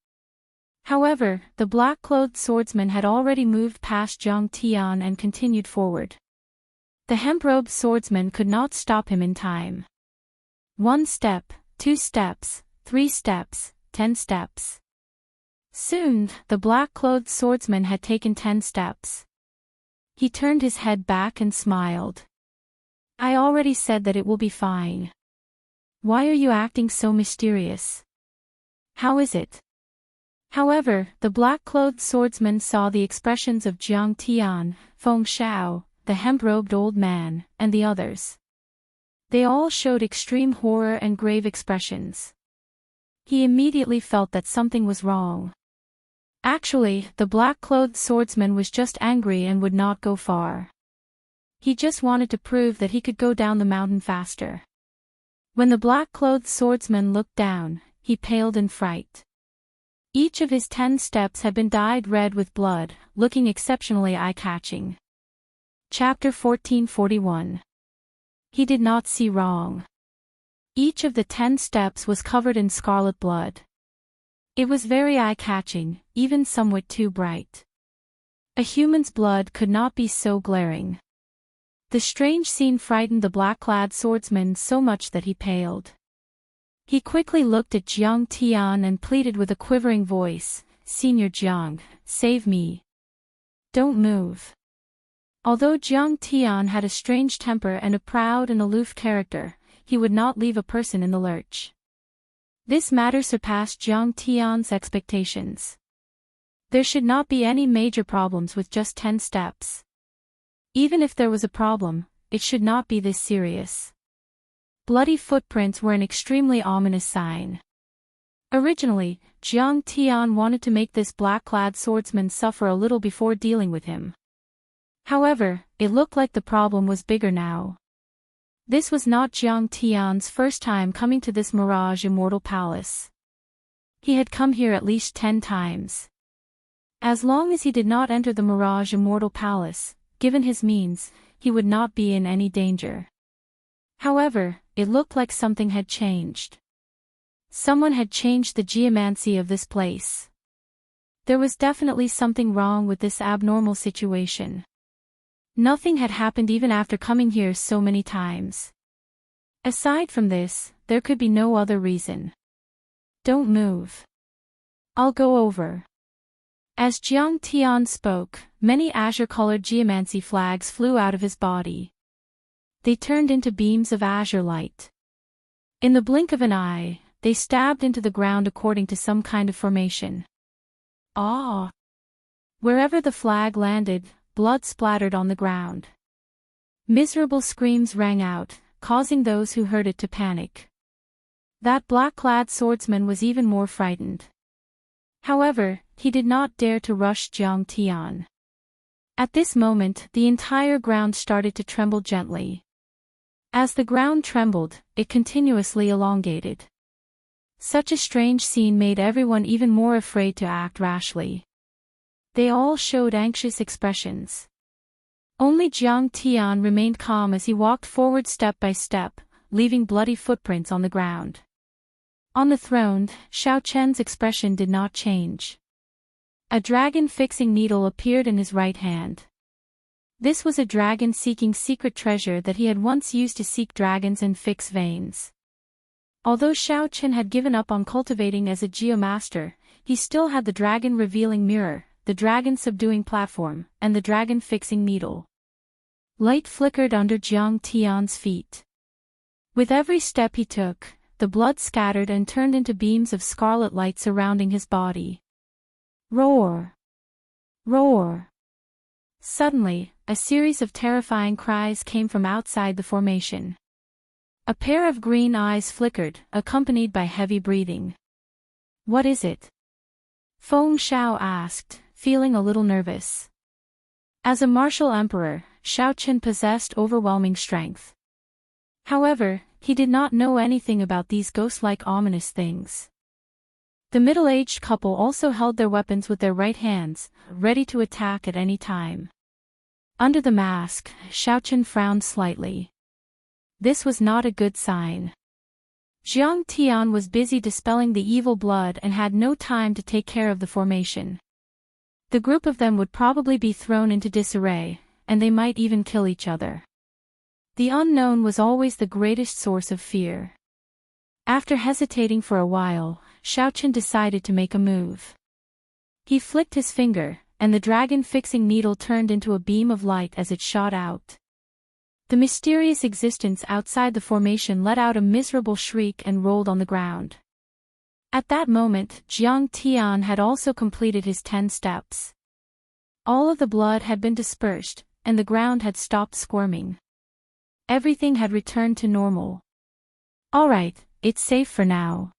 However, the black-clothed swordsman had already moved past Jiang Tian and continued forward. The hemp-robed swordsman could not stop him in time. 1 step, 2 steps, 3 steps, 10 steps. Soon, the black-clothed swordsman had taken 10 steps. He turned his head back and smiled. "I already said that it will be fine. Why are you acting so mysterious? How is it?" However, the black-clothed swordsman saw the expressions of Jiang Tian, Feng Shao, the hemp-robed old man, and the others. They all showed extreme horror and grave expressions. He immediately felt that something was wrong. Actually, the black-clothed swordsman was just angry and would not go far. He just wanted to prove that he could go down the mountain faster. When the black-clothed swordsman looked down, he paled in fright. Each of his 10 steps had been dyed red with blood, looking exceptionally eye-catching. Chapter 1441. He did not see wrong. Each of the 10 steps was covered in scarlet blood. It was very eye-catching, even somewhat too bright. A human's blood could not be so glaring. The strange scene frightened the black-clad swordsman so much that he paled. He quickly looked at Jiang Tian and pleaded with a quivering voice, "Senior Jiang, save me. Don't move." Although Jiang Tian had a strange temper and a proud and aloof character, he would not leave a person in the lurch. This matter surpassed Jiang Tian's expectations. There should not be any major problems with just 10 steps. Even if there was a problem, it should not be this serious. Bloody footprints were an extremely ominous sign. Originally, Jiang Tian wanted to make this black-clad swordsman suffer a little before dealing with him. However, it looked like the problem was bigger now. This was not Jiang Tian's first time coming to this Mirage Immortal Palace. He had come here at least 10 times. As long as he did not enter the Mirage Immortal Palace, given his means, he would not be in any danger. However, it looked like something had changed. Someone had changed the geomancy of this place. There was definitely something wrong with this abnormal situation. Nothing had happened even after coming here so many times. Aside from this, there could be no other reason. "Don't move. I'll go over." As Jiang Tian spoke, many azure-colored geomancy flags flew out of his body. They turned into beams of azure light. In the blink of an eye, they stabbed into the ground according to some kind of formation. "Ah!" Wherever the flag landed, blood splattered on the ground. Miserable screams rang out, causing those who heard it to panic. That black-clad swordsman was even more frightened. However, he did not dare to rush Jiang Tian. At this moment, the entire ground started to tremble gently. As the ground trembled, it continuously elongated. Such a strange scene made everyone even more afraid to act rashly. They all showed anxious expressions. Only Jiang Tian remained calm as he walked forward step by step, leaving bloody footprints on the ground. On the throne, Xiao Chen's expression did not change. A dragon-fixing needle appeared in his right hand. This was a dragon seeking secret treasure that he had once used to seek dragons and fix veins. Although Xiao Chen had given up on cultivating as a geomaster, he still had the dragon-revealing mirror, the dragon-subduing platform, and the dragon-fixing needle. Light flickered under Jiang Tian's feet. With every step he took, the blood scattered and turned into beams of scarlet light surrounding his body. Roar! Roar! Suddenly, a series of terrifying cries came from outside the formation. A pair of green eyes flickered, accompanied by heavy breathing. What is it? Feng Xiao asked, feeling a little nervous. As a martial emperor, Xiao Chen possessed overwhelming strength. However, he did not know anything about these ghost-like ominous things. The middle-aged couple also held their weapons with their right hands, ready to attack at any time. Under the mask, Xiao Chen frowned slightly. This was not a good sign. Jiang Tian was busy dispelling the evil blood and had no time to take care of the formation. The group of them would probably be thrown into disarray, and they might even kill each other. The unknown was always the greatest source of fear. After hesitating for a while, Xiao Chen decided to make a move. He flicked his finger, and the dragon-fixing needle turned into a beam of light as it shot out. The mysterious existence outside the formation let out a miserable shriek and rolled on the ground. At that moment, Jiang Tian had also completed his 10 steps. All of the blood had been dispersed, and the ground had stopped squirming. Everything had returned to normal. All right, it's safe for now.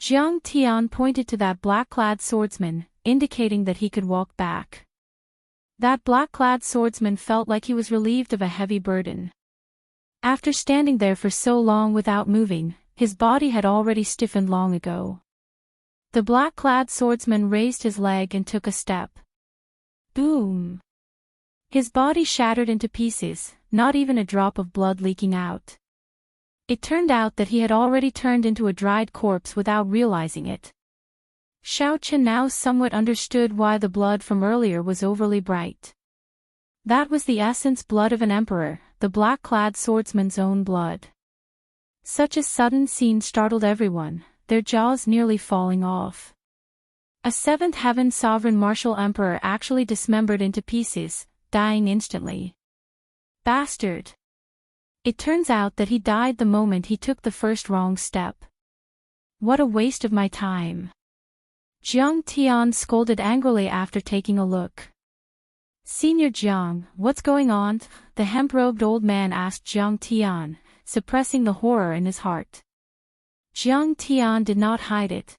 Jiang Tian pointed to that black-clad swordsman, indicating that he could walk back. That black-clad swordsman felt like he was relieved of a heavy burden. After standing there for so long without moving, his body had already stiffened long ago. The black-clad swordsman raised his leg and took a step. Boom! His body shattered into pieces, not even a drop of blood leaking out. It turned out that he had already turned into a dried corpse without realizing it. Xiao Chen now somewhat understood why the blood from earlier was overly bright. That was the essence blood of an emperor, the black-clad swordsman's own blood. Such a sudden scene startled everyone, their jaws nearly falling off. A seventh heaven sovereign martial emperor actually dismembered into pieces, dying instantly. Bastard! It turns out that he died the moment he took the first wrong step. What a waste of my time! Jiang Tian scolded angrily after taking a look. Senior Jiang, what's going on? The hemp-robed old man asked Jiang Tian, suppressing the horror in his heart. Jiang Tian did not hide it.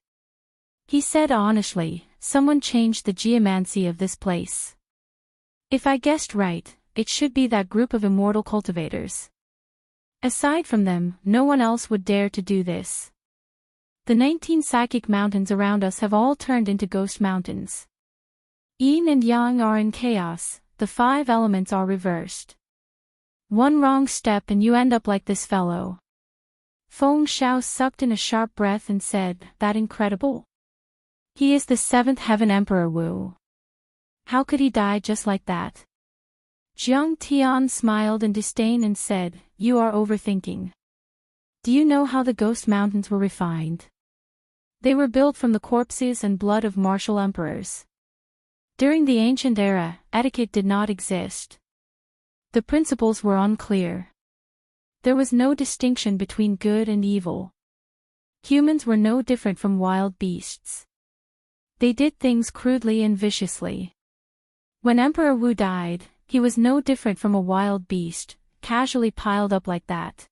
He said honestly, someone changed the geomancy of this place. If I guessed right, it should be that group of immortal cultivators. Aside from them, no one else would dare to do this. The 19 psychic mountains around us have all turned into ghost mountains. Yin and Yang are in chaos, the 5 elements are reversed. One wrong step and you end up like this fellow. Feng Xiao sucked in a sharp breath and said, that incredible? He is the 7th heaven emperor Wu. How could he die just like that? Jiang Tian smiled in disdain and said, you are overthinking. Do you know how the ghost mountains were refined? They were built from the corpses and blood of martial emperors. During the ancient era, etiquette did not exist. The principles were unclear. There was no distinction between good and evil. Humans were no different from wild beasts. They did things crudely and viciously. When Emperor Wu died, he was no different from a wild beast, casually piled up like that.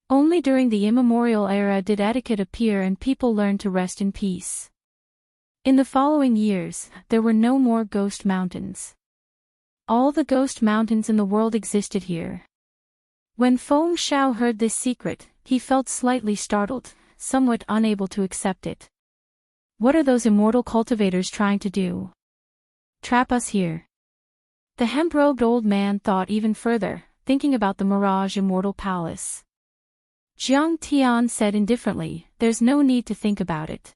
Only during the immemorial era did etiquette appear and people learned to rest in peace. In the following years, there were no more ghost mountains. All the ghost mountains in the world existed here. When Feng Xiao heard this secret, he felt slightly startled, somewhat unable to accept it. What are those immortal cultivators trying to do? Trap us here. The hemp-robed old man thought even further, thinking about the Mirage Immortal Palace. Jiang Tian said indifferently, there's no need to think about it.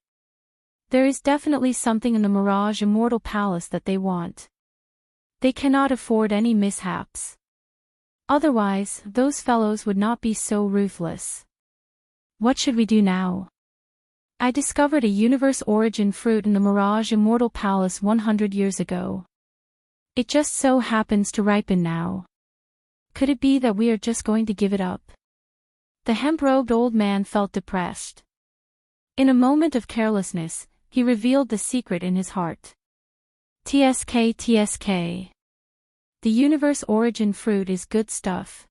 There is definitely something in the Mirage Immortal Palace that they want. They cannot afford any mishaps. Otherwise, those fellows would not be so ruthless. What should we do now? I discovered a universe origin fruit in the Mirage Immortal Palace 100 years ago. It just so happens to ripen now. Could it be that we are just going to give it up? The hemp-robed old man felt depressed. In a moment of carelessness, he revealed the secret in his heart. TSK. The universe origin fruit is good stuff.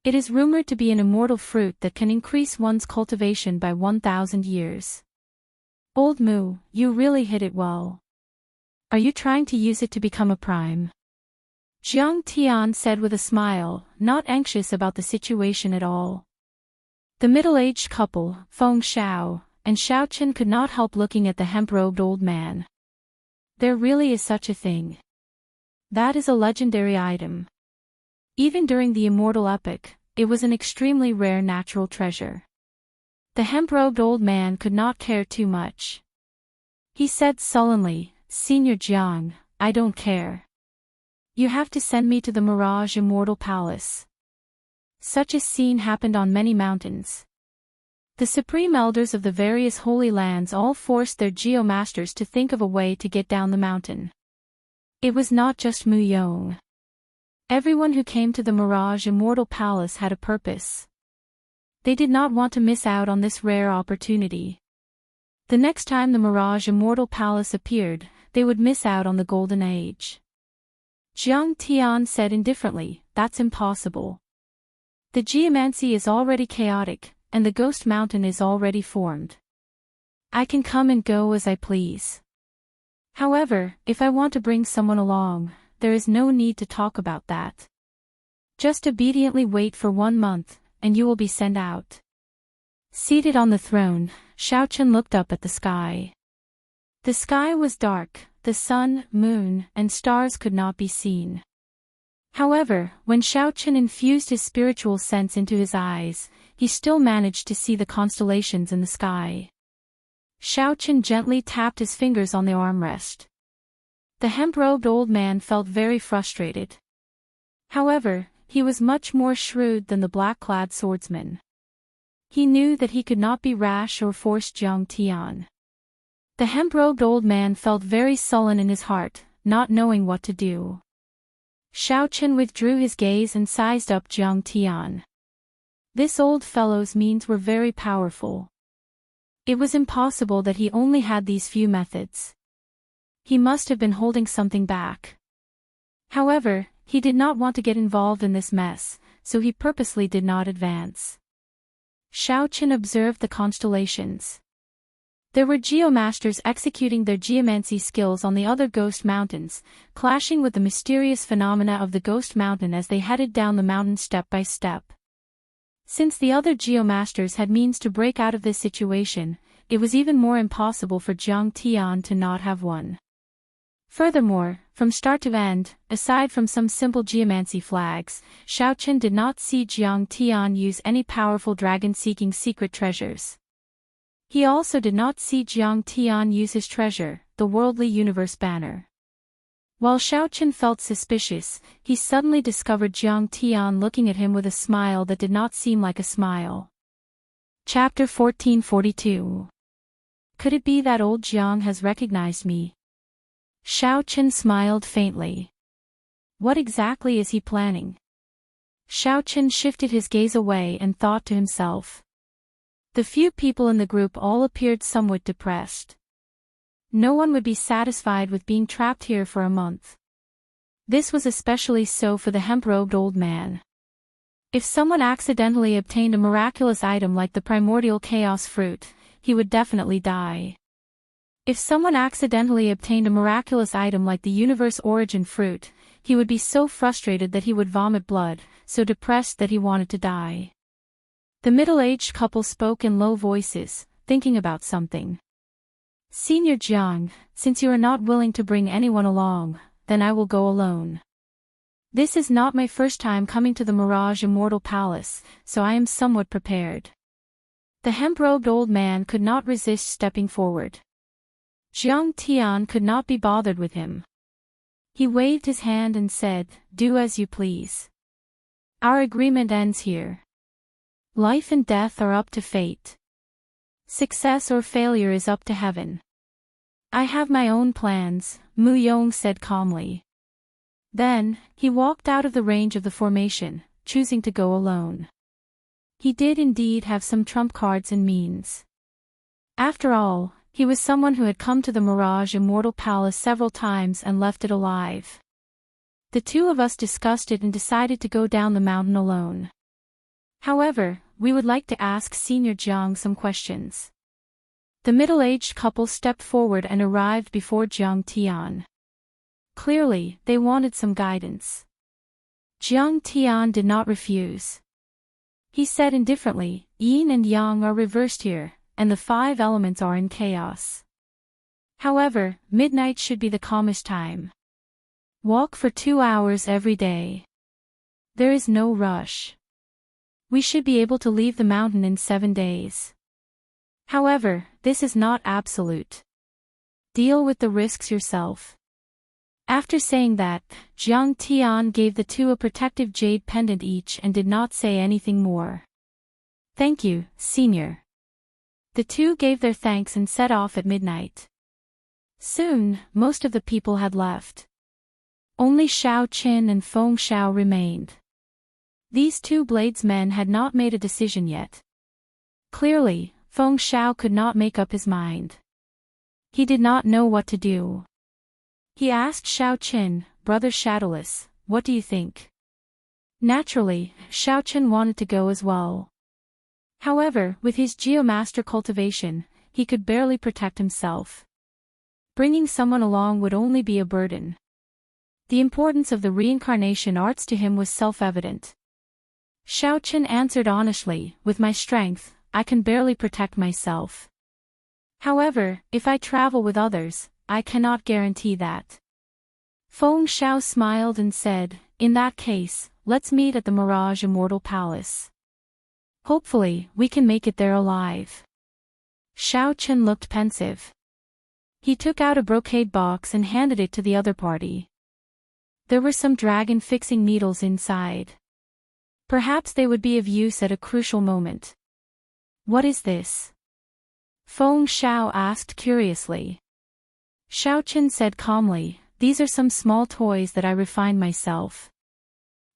It is rumored to be an immortal fruit that can increase one's cultivation by 1,000 years. Old Mu, you really hit it well. Are you trying to use it to become a prime? Jiang Tian said with a smile, not anxious about the situation at all. The middle-aged couple, Feng Xiao and Xiaochen, could not help looking at the hemp-robed old man. There really is such a thing. That is a legendary item. Even during the immortal epoch, it was an extremely rare natural treasure. The hemp-robed old man could not care too much. He said sullenly, Senior Jiang, I don't care. You have to send me to the Mirage Immortal Palace. Such a scene happened on many mountains. The supreme elders of the various holy lands all forced their geomasters to think of a way to get down the mountain. It was not just Mu Yong. Everyone who came to the Mirage Immortal Palace had a purpose. They did not want to miss out on this rare opportunity. The next time the Mirage Immortal Palace appeared, they would miss out on the Golden Age. Jiang Tian said indifferently, that's impossible. The geomancy is already chaotic, and the Ghost Mountain is already formed. I can come and go as I please. However, if I want to bring someone along, there is no need to talk about that. Just obediently wait for 1 month, and you will be sent out. Seated on the throne, Xiaochen looked up at the sky. The sky was dark, the sun, moon, and stars could not be seen. However, when Xiaochen infused his spiritual sense into his eyes, he still managed to see the constellations in the sky. Xiaochen gently tapped his fingers on the armrest. The hemp-robed old man felt very frustrated. However, he was much more shrewd than the black-clad swordsman. He knew that he could not be rash or force Jiang Tian. The hemp-robed old man felt very sullen in his heart, not knowing what to do. Xiaochen withdrew his gaze and sized up Jiang Tian. This old fellow's means were very powerful. It was impossible that he only had these few methods. He must have been holding something back. However, he did not want to get involved in this mess, so he purposely did not advance. Xiaochen observed the constellations. There were geomasters executing their geomancy skills on the other ghost mountains, clashing with the mysterious phenomena of the ghost mountain as they headed down the mountain step by step. Since the other geomasters had means to break out of this situation, it was even more impossible for Jiang Tian to not have one. Furthermore, from start to end, aside from some simple geomancy flags, Xiaochen did not see Jiang Tian use any powerful dragon-seeking secret treasures. He also did not see Jiang Tian use his treasure, the worldly universe banner. While Xiaochen felt suspicious, he suddenly discovered Jiang Tian looking at him with a smile that did not seem like a smile. Chapter 1442. Could it be that old Jiang has recognized me? Xiaochen smiled faintly. What exactly is he planning? Xiaochen shifted his gaze away and thought to himself. The few people in the group all appeared somewhat depressed. No one would be satisfied with being trapped here for a month. This was especially so for the hemp-robed old man. If someone accidentally obtained a miraculous item like the primordial chaos fruit, he would definitely die. If someone accidentally obtained a miraculous item like the universe origin fruit, he would be so frustrated that he would vomit blood, so depressed that he wanted to die. The middle-aged couple spoke in low voices, thinking about something. Senior Jiang, since you are not willing to bring anyone along, then I will go alone. This is not my first time coming to the Mirage Immortal Palace, so I am somewhat prepared. The hemp-robed old man could not resist stepping forward. Jiang Tian could not be bothered with him. He waved his hand and said, "Do as you please. Our agreement ends here. Life and death are up to fate. Success or failure is up to heaven. I have my own plans," Mu Yong said calmly. Then, he walked out of the range of the formation, choosing to go alone. He did indeed have some trump cards and means. After all, he was someone who had come to the Mirage Immortal Palace several times and left it alive. The two of us discussed it and decided to go down the mountain alone. However, we would like to ask Senior Jiang some questions. The middle-aged couple stepped forward and arrived before Jiang Tian. Clearly, they wanted some guidance. Jiang Tian did not refuse. He said indifferently, "Yin and Yang are reversed here, and the 5 elements are in chaos. However, midnight should be the calmest time. Walk for 2 hours every day. There is no rush. We should be able to leave the mountain in 7 days. However, this is not absolute. Deal with the risks yourself." After saying that, Jiang Tian gave the two a protective jade pendant each and did not say anything more. "Thank you, Senior." The two gave their thanks and set off at midnight. Soon, most of the people had left. Only Xiao Qin and Feng Xiao remained. These two bladesmen had not made a decision yet. Clearly, Feng Xiao could not make up his mind. He did not know what to do. He asked Xiao Qin, "Brother Shadowless, what do you think?" Naturally, Xiao Qin wanted to go as well. However, with his Geomaster cultivation, he could barely protect himself. Bringing someone along would only be a burden. The importance of the reincarnation arts to him was self-evident. Xiao Qin answered honestly, "With my strength, I can barely protect myself. However, if I travel with others, I cannot guarantee that." Feng Xiao smiled and said, "In that case, let's meet at the Mirage Immortal Palace. Hopefully, we can make it there alive." Xiao Qin looked pensive. He took out a brocade box and handed it to the other party. There were some dragon-fixing needles inside. Perhaps they would be of use at a crucial moment. "What is this?" Feng Xiao asked curiously. Xiao Qin said calmly, "These are some small toys that I refined myself.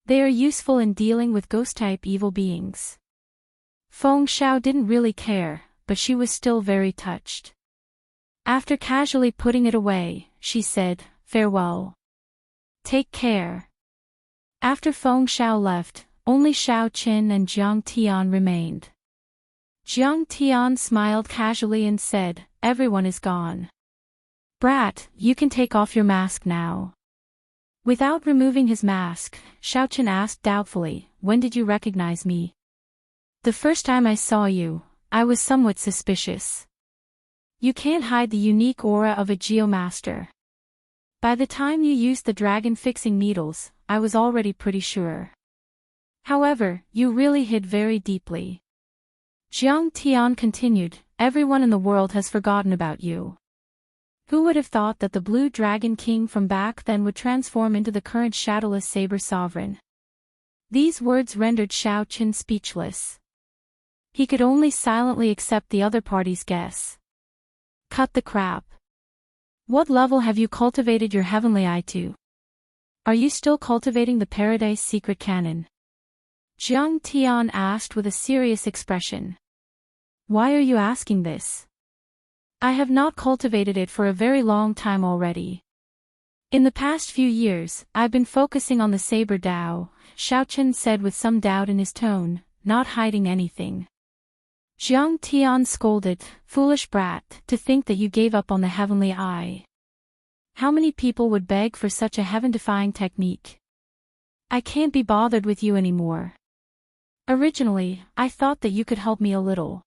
They are useful in dealing with ghost-type evil beings." Feng Xiao didn't really care, but she was still very touched. After casually putting it away, she said, "Farewell. Take care." After Feng Xiao left, only Xiao Qin and Jiang Tian remained. Jiang Tian smiled casually and said, "Everyone is gone. Brat, you can take off your mask now." Without removing his mask, Xiao Qin asked doubtfully, "When did you recognize me?" "The first time I saw you, I was somewhat suspicious. You can't hide the unique aura of a Geomaster. By the time you used the dragon-fixing needles, I was already pretty sure. However, you really hid very deeply." Jiang Tian continued, "Everyone in the world has forgotten about you. Who would have thought that the Blue Dragon King from back then would transform into the current Shadowless Saber Sovereign?" These words rendered Xiao Qin speechless. He could only silently accept the other party's guess. "Cut the crap. What level have you cultivated your heavenly eye to? Are you still cultivating the Paradise Secret Canon?" Jiang Tian asked with a serious expression. "Why are you asking this? I have not cultivated it for a very long time already. In the past few years, I've been focusing on the Saber Dao, Xiaochen said with some doubt in his tone, not hiding anything. Jiang Tian scolded, foolish brat, to think that you gave up on the heavenly eye. How many people would beg for such a heaven-defying technique? I can't be bothered with you anymore. Originally, I thought that you could help me a little.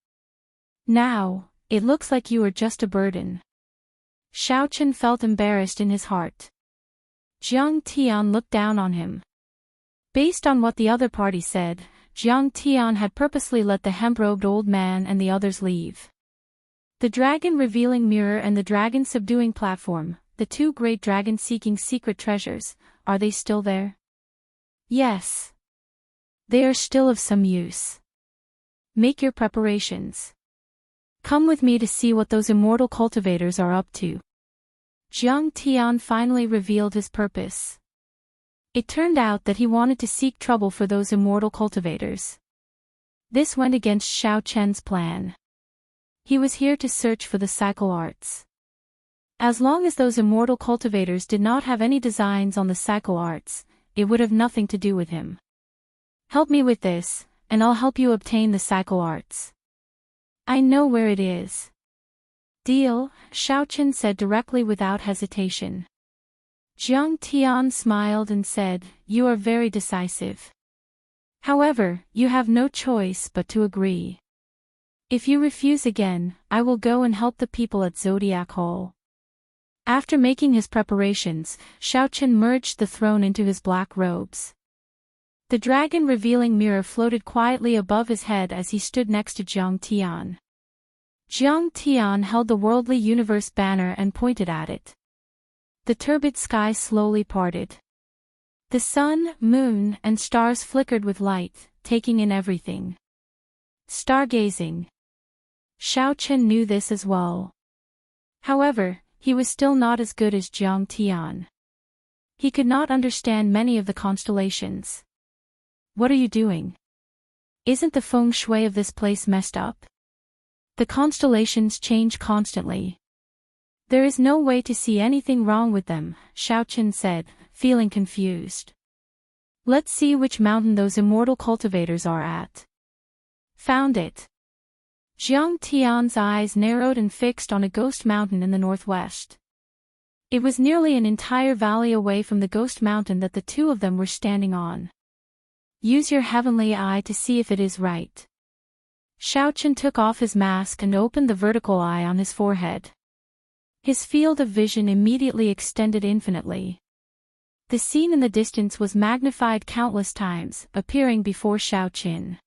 Now, it looks like you are just a burden. Xiaochen felt embarrassed in his heart. Jiang Tian looked down on him. Based on what the other party said, Jiang Tian had purposely let the hemp-robed old man and the others leave. The dragon revealing mirror and the dragon subduing platform, the two great dragons seeking secret treasures, are they still there? Yes. They are still of some use. Make your preparations. Come with me to see what those immortal cultivators are up to. Jiang Tian finally revealed his purpose. It turned out that he wanted to seek trouble for those immortal cultivators. This went against Xiaochen's plan. He was here to search for the cycle arts. As long as those immortal cultivators did not have any designs on the cycle arts, it would have nothing to do with him. Help me with this, and I'll help you obtain the cycle arts. I know where it is. Deal, Xiaochen said directly without hesitation. Jiang Tian smiled and said, you are very decisive. However, you have no choice but to agree. If you refuse again, I will go and help the people at Zodiac Hall. After making his preparations, Xiaochen merged the throne into his black robes. The dragon revealing mirror floated quietly above his head as he stood next to Jiang Tian. Jiang Tian held the worldly universe banner and pointed at it. The turbid sky slowly parted. The sun, moon, and stars flickered with light, taking in everything. Stargazing. Xiaochen knew this as well. However, he was still not as good as Jiang Tian. He could not understand many of the constellations. What are you doing? Isn't the feng shui of this place messed up? The constellations change constantly. There is no way to see anything wrong with them, Xiaochen said, feeling confused. Let's see which mountain those immortal cultivators are at. Found it. Jiang Tian's eyes narrowed and fixed on a ghost mountain in the northwest. It was nearly an entire valley away from the ghost mountain that the two of them were standing on. Use your heavenly eye to see if it is right. Xiaochen took off his mask and opened the vertical eye on his forehead. His field of vision immediately extended infinitely. The scene in the distance was magnified countless times, appearing before Xiaochen.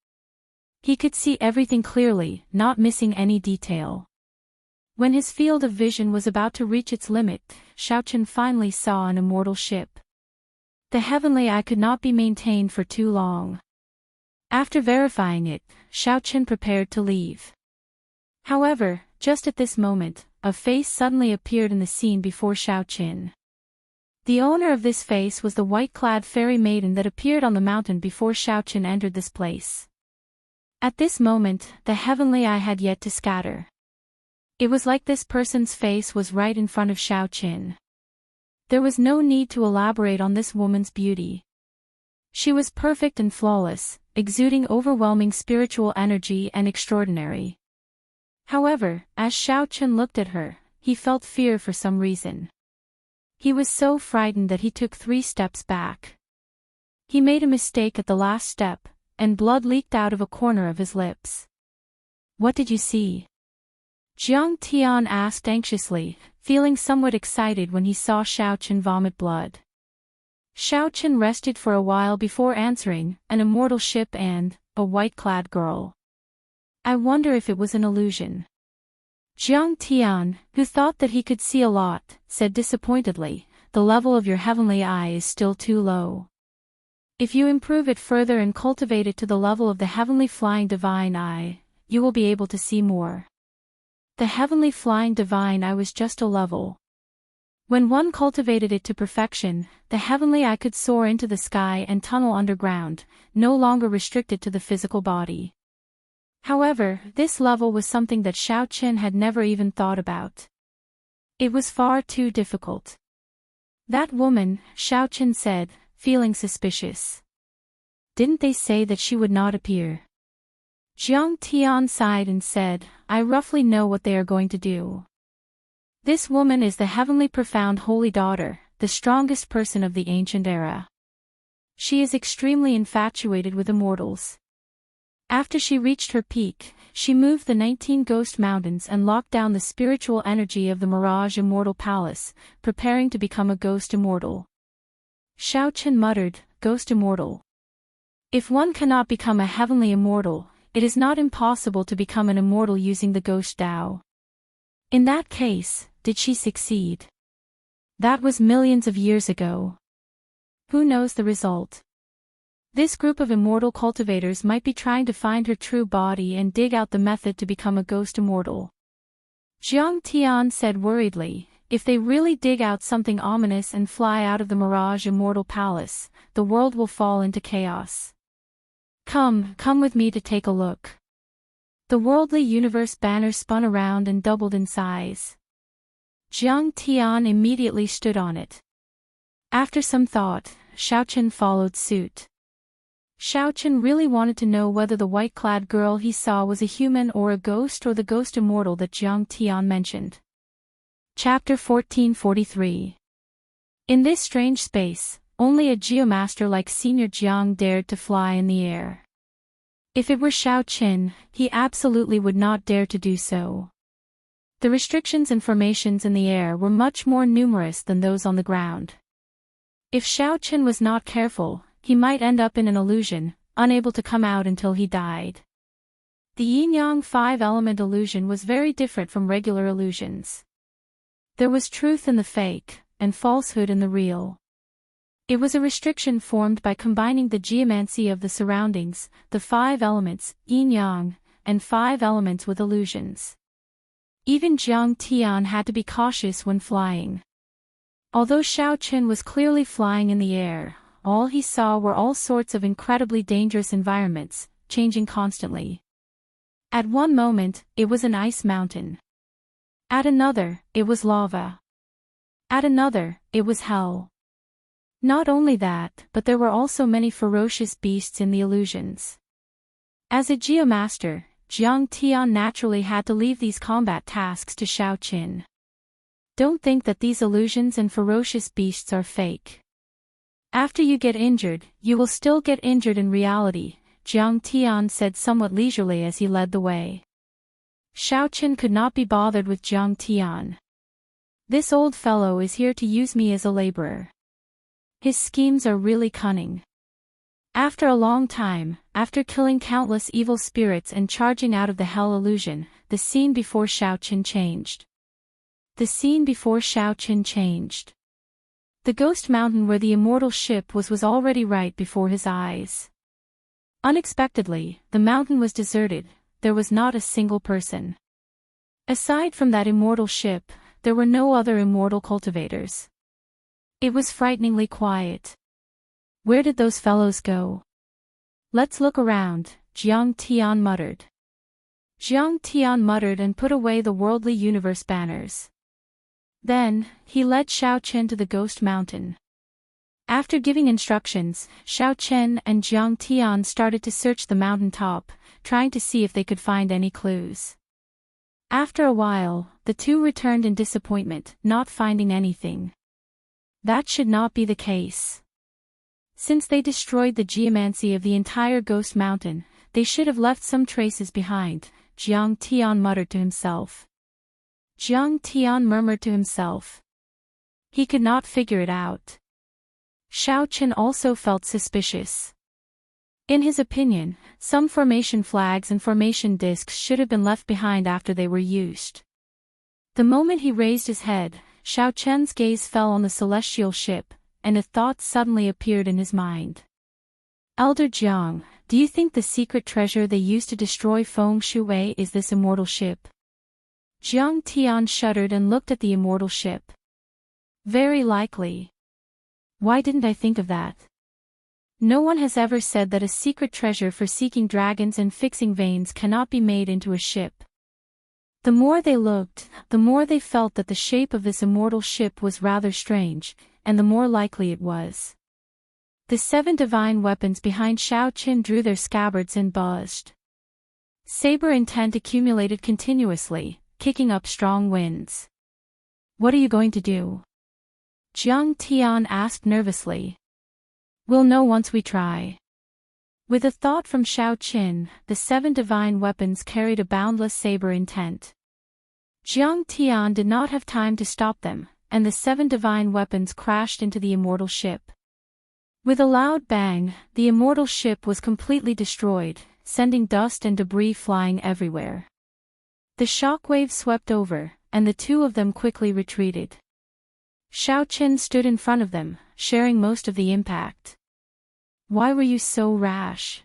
He could see everything clearly, not missing any detail. When his field of vision was about to reach its limit, Xiaochen finally saw an immortal ship. The heavenly eye could not be maintained for too long. After verifying it, Xiaochen prepared to leave. However, just at this moment, a face suddenly appeared in the scene before Xiaochen. The owner of this face was the white-clad fairy maiden that appeared on the mountain before Xiaochen entered this place. At this moment, the heavenly eye had yet to scatter. It was like this person's face was right in front of Xiaochen. There was no need to elaborate on this woman's beauty. She was perfect and flawless, exuding overwhelming spiritual energy and extraordinary. However, as Xiaochen looked at her, he felt fear for some reason. He was so frightened that he took 3 steps back. He made a mistake at the last step, and blood leaked out of a corner of his lips. What did you see? Jiang Tian asked anxiously, feeling somewhat excited when he saw Xiaochen vomit blood. Xiaochen rested for a while before answering, an immortal ship and a white-clad girl. I wonder if it was an illusion. Jiang Tian, who thought that he could see a lot, said disappointedly, the level of your heavenly eye is still too low. If you improve it further and cultivate it to the level of the heavenly flying divine eye, you will be able to see more. The heavenly flying divine eye was just a level. When one cultivated it to perfection, the heavenly eye could soar into the sky and tunnel underground, no longer restricted to the physical body. However, this level was something that Xiaochen had never even thought about. It was far too difficult. That woman, Xiaochen said, feeling suspicious. Didn't they say that she would not appear? Jiang Tian sighed and said, I roughly know what they are going to do. This woman is the heavenly profound holy daughter, the strongest person of the ancient era. She is extremely infatuated with immortals. After she reached her peak, she moved the 19 ghost mountains and locked down the spiritual energy of the Mirage Immortal Palace, preparing to become a ghost immortal. Xiaochen muttered, Ghost immortal. If one cannot become a heavenly immortal, it is not impossible to become an immortal using the ghost Dao. In that case, did she succeed? That was millions of years ago. Who knows the result? This group of immortal cultivators might be trying to find her true body and dig out the method to become a ghost immortal. Jiang Tian said worriedly, if they really dig out something ominous and fly out of the Mirage Immortal Palace, the world will fall into chaos. Come with me to take a look. The worldly universe banner spun around and doubled in size. Jiang Tian immediately stood on it. After some thought, Xiaochen followed suit. Xiaochen really wanted to know whether the white-clad girl he saw was a human or a ghost or the ghost immortal that Jiang Tian mentioned. Chapter 1443. In this strange space, only a geomaster like Senior Jiang dared to fly in the air. If it were Xiaochen, he absolutely would not dare to do so. The restrictions and formations in the air were much more numerous than those on the ground. If Xiaochen was not careful, he might end up in an illusion, unable to come out until he died. The yin-yang five-element illusion was very different from regular illusions. There was truth in the fake, and falsehood in the real. It was a restriction formed by combining the geomancy of the surroundings, the five elements, yin-yang, and five elements with illusions. Even Jiang Tian had to be cautious when flying. Although Xiaochen was clearly flying in the air, all he saw were all sorts of incredibly dangerous environments, changing constantly. At one moment, it was an ice mountain. At another, it was lava. At another, it was hell. Not only that, but there were also many ferocious beasts in the illusions. As a geomaster, Jiang Tian naturally had to leave these combat tasks to Xiaochen. Don't think that these illusions and ferocious beasts are fake. After you get injured, you will still get injured in reality, Jiang Tian said somewhat leisurely as he led the way. Xiaochen could not be bothered with Jiang Tian. This old fellow is here to use me as a laborer. His schemes are really cunning. After a long time, after killing countless evil spirits and charging out of the hell illusion, the scene before Xiaochen changed. The scene before Xiaochen changed. The ghost mountain where the immortal ship was already right before his eyes. Unexpectedly, the mountain was deserted, there was not a single person. Aside from that immortal ship, there were no other immortal cultivators. It was frighteningly quiet. Where did those fellows go? Let's look around, Jiang Tian muttered. Jiang Tian muttered and put away the worldly universe banners. Then, he led Xiaochen to the ghost mountain. After giving instructions, Xiaochen and Jiang Tian started to search the mountain top, trying to see if they could find any clues. After a while, the two returned in disappointment, not finding anything. That should not be the case. Since they destroyed the geomancy of the entire ghost mountain, they should have left some traces behind, Jiang Tian muttered to himself. Jiang Tian murmured to himself. He could not figure it out. Xiaochen also felt suspicious. In his opinion, some formation flags and formation discs should have been left behind after they were used. The moment he raised his head, Xiaochen's gaze fell on the celestial ship, and a thought suddenly appeared in his mind. Elder Jiang, do you think the secret treasure they used to destroy Feng Shui is this immortal ship? Jiang Tian shuddered and looked at the immortal ship. Very likely. Why didn't I think of that? No one has ever said that a secret treasure for seeking dragons and fixing veins cannot be made into a ship. The more they looked, the more they felt that the shape of this immortal ship was rather strange, and the more likely it was. The 7 divine weapons behind Xiao Qin drew their scabbards and buzzed. Saber intent accumulated continuously, kicking up strong winds. "What are you going to do?" Jiang Tian asked nervously. "We'll know once we try." With a thought from Xiao Qin, the 7 divine weapons carried a boundless saber intent. Jiang Tian did not have time to stop them, and the 7 divine weapons crashed into the immortal ship. With a loud bang, the immortal ship was completely destroyed, sending dust and debris flying everywhere. The shockwave swept over, and the 2 of them quickly retreated. Xiao Qin stood in front of them, sharing most of the impact. "Why were you so rash?"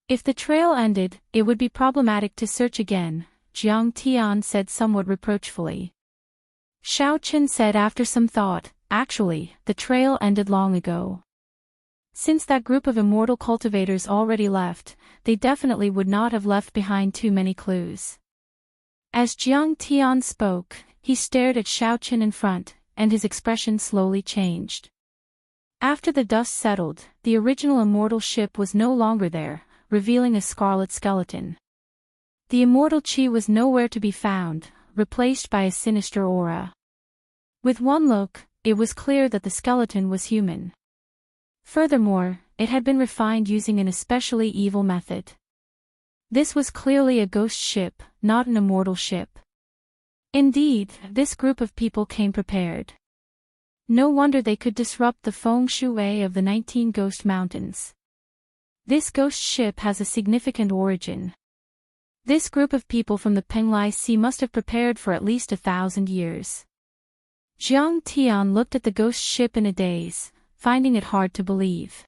"If the trail ended, it would be problematic to search again," Jiang Tian said somewhat reproachfully. Xiao Qin said after some thought, "Actually, the trail ended long ago. Since that group of immortal cultivators already left, they definitely would not have left behind too many clues." As Jiang Tian spoke, he stared at Xiao Qin in front, and his expression slowly changed. After the dust settled, the original immortal ship was no longer there, revealing a scarlet skeleton. The immortal chi was nowhere to be found, replaced by a sinister aura. With one look, it was clear that the skeleton was human. Furthermore, it had been refined using an especially evil method. This was clearly a ghost ship, not an immortal ship. Indeed, this group of people came prepared. No wonder they could disrupt the feng shui of the 19 Ghost Mountains. This ghost ship has a significant origin. This group of people from the Penglai Sea must have prepared for at least 1,000 years. Jiang Tian looked at the ghost ship in a daze, finding it hard to believe.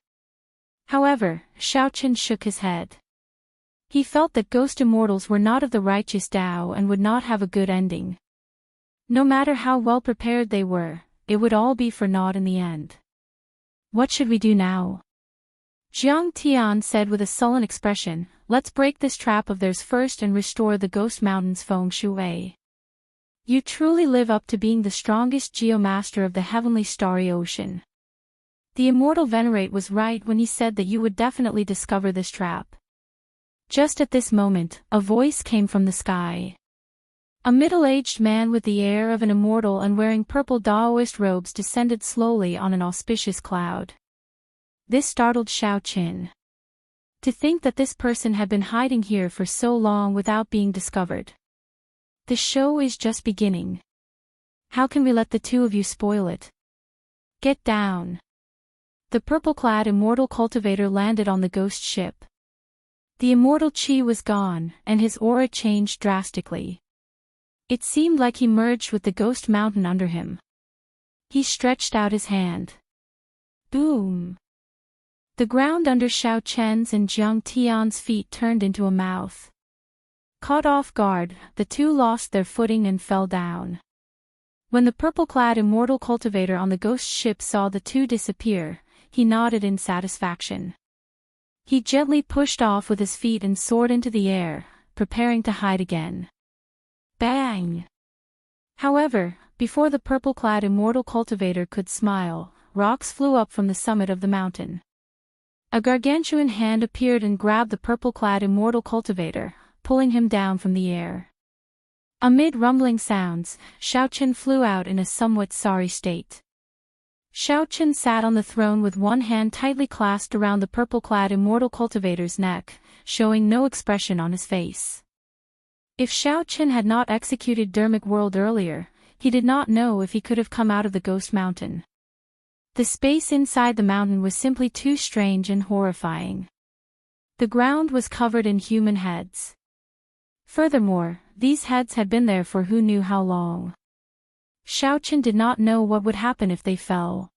However, Xiao Qin shook his head. He felt that ghost immortals were not of the righteous Tao and would not have a good ending. No matter how well prepared they were, it would all be for naught in the end. "What should we do now?" Jiang Tian said with a sullen expression, "Let's break this trap of theirs first and restore the Ghost Mountain's feng shui. You truly live up to being the strongest geomaster of the heavenly starry ocean." The immortal venerate was right when he said that you would definitely discover this trap. Just at this moment, a voice came from the sky. A middle-aged man with the air of an immortal and wearing purple Daoist robes descended slowly on an auspicious cloud. This startled Xiao Qin. To think that this person had been hiding here for so long without being discovered. The show is just beginning. How can we let the 2 of you spoil it? Get down. The purple-clad immortal cultivator landed on the ghost ship. The immortal chi was gone, and his aura changed drastically. It seemed like he merged with the ghost mountain under him. He stretched out his hand. Boom! The ground under Xiao Qin's and Jiang Tian's feet turned into a mouth. Caught off guard, the 2 lost their footing and fell down. When the purple-clad immortal cultivator on the ghost ship saw the 2 disappear, he nodded in satisfaction. He gently pushed off with his feet and soared into the air, preparing to hide again. Bang! However, before the purple-clad immortal cultivator could smile, rocks flew up from the summit of the mountain. A gargantuan hand appeared and grabbed the purple-clad immortal cultivator, pulling him down from the air. Amid rumbling sounds, Xiao Qin flew out in a somewhat sorry state. Xiao Qin sat on the throne with one hand tightly clasped around the purple-clad immortal cultivator's neck, showing no expression on his face. If Xiao Qin had not executed Dermic World earlier, he did not know if he could have come out of the Ghost Mountain. The space inside the mountain was simply too strange and horrifying. The ground was covered in human heads. Furthermore, these heads had been there for who knew how long. Xiao Qin did not know what would happen if they fell.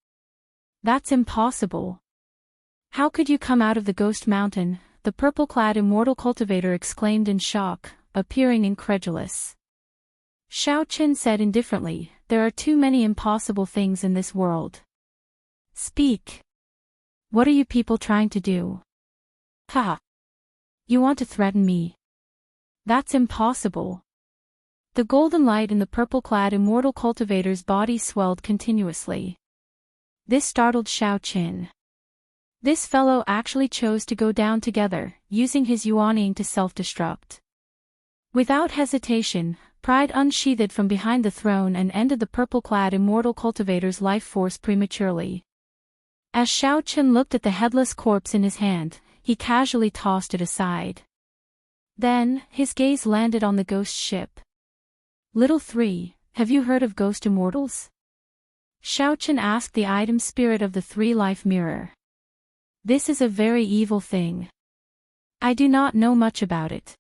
That's impossible. How could you come out of the Ghost Mountain? The purple-clad immortal cultivator exclaimed in shock, appearing incredulous. Xiao Qin said indifferently, "There are too many impossible things in this world." Speak. What are you people trying to do? Ha! You want to threaten me? That's impossible. The golden light in the purple-clad immortal cultivator's body swelled continuously. This startled Xiaoqin. This fellow actually chose to go down together, using his yuanying to self-destruct. Without hesitation, Pride unsheathed from behind the throne and ended the purple-clad immortal cultivator's life force prematurely. As Xiaoqin looked at the headless corpse in his hand, he casually tossed it aside. Then, his gaze landed on the ghost ship. Little 3, have you heard of ghost immortals? Xiaoqin asked the item spirit of the 3-life mirror. This is a very evil thing. I do not know much about it.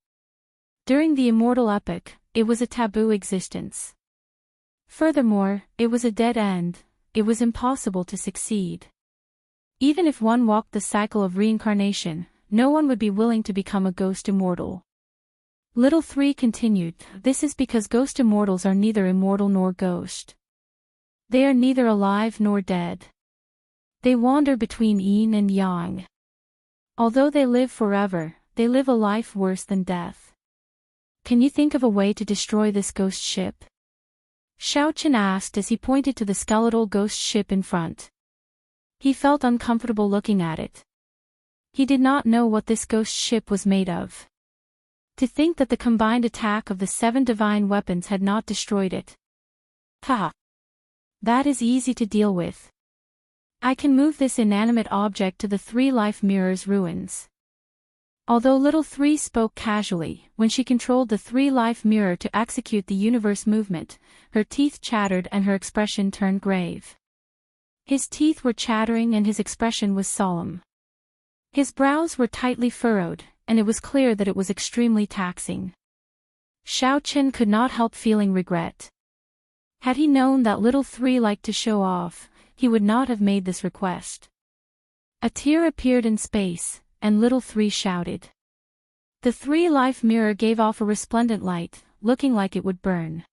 During the immortal epoch, it was a taboo existence. Furthermore, it was a dead end, it was impossible to succeed. Even if one walked the cycle of reincarnation, no one would be willing to become a ghost immortal. Little 3 continued, this is because ghost immortals are neither immortal nor ghost. They are neither alive nor dead. They wander between yin and yang. Although they live forever, they live a life worse than death. Can you think of a way to destroy this ghost ship? Xiaoqin asked as he pointed to the skeletal ghost ship in front. He felt uncomfortable looking at it. He did not know what this ghost ship was made of. To think that the combined attack of the 7 divine weapons had not destroyed it. Ha! That is easy to deal with. I can move this inanimate object to the 3-life mirror's ruins. Although Little 3 spoke casually, when she controlled the 3-life mirror to execute the universe movement, her teeth chattered and her expression turned grave. His teeth were chattering and his expression was solemn. His brows were tightly furrowed, and it was clear that it was extremely taxing. Xiaoqin could not help feeling regret. Had he known that Little 3 liked to show off, he would not have made this request. A tear appeared in space, and Little 3 shouted. The 3-life mirror gave off a resplendent light, looking like it would burn.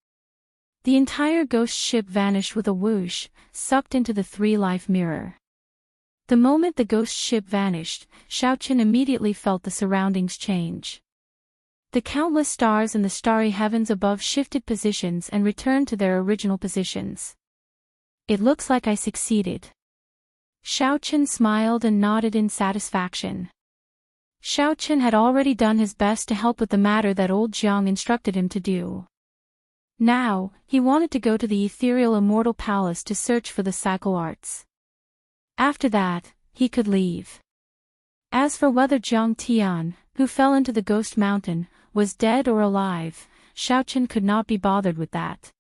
The entire ghost ship vanished with a whoosh, sucked into the 3-life mirror. The moment the ghost ship vanished, Xiaoqin immediately felt the surroundings change. The countless stars in the starry heavens above shifted positions and returned to their original positions. It looks like I succeeded. Xiaoqin smiled and nodded in satisfaction. Xiaoqin had already done his best to help with the matter that old Jiang instructed him to do. Now, he wanted to go to the ethereal immortal palace to search for the cycle arts. After that, he could leave. As for whether Jiang Tian, who fell into the ghost mountain, was dead or alive, Xiaoqin could not be bothered with that.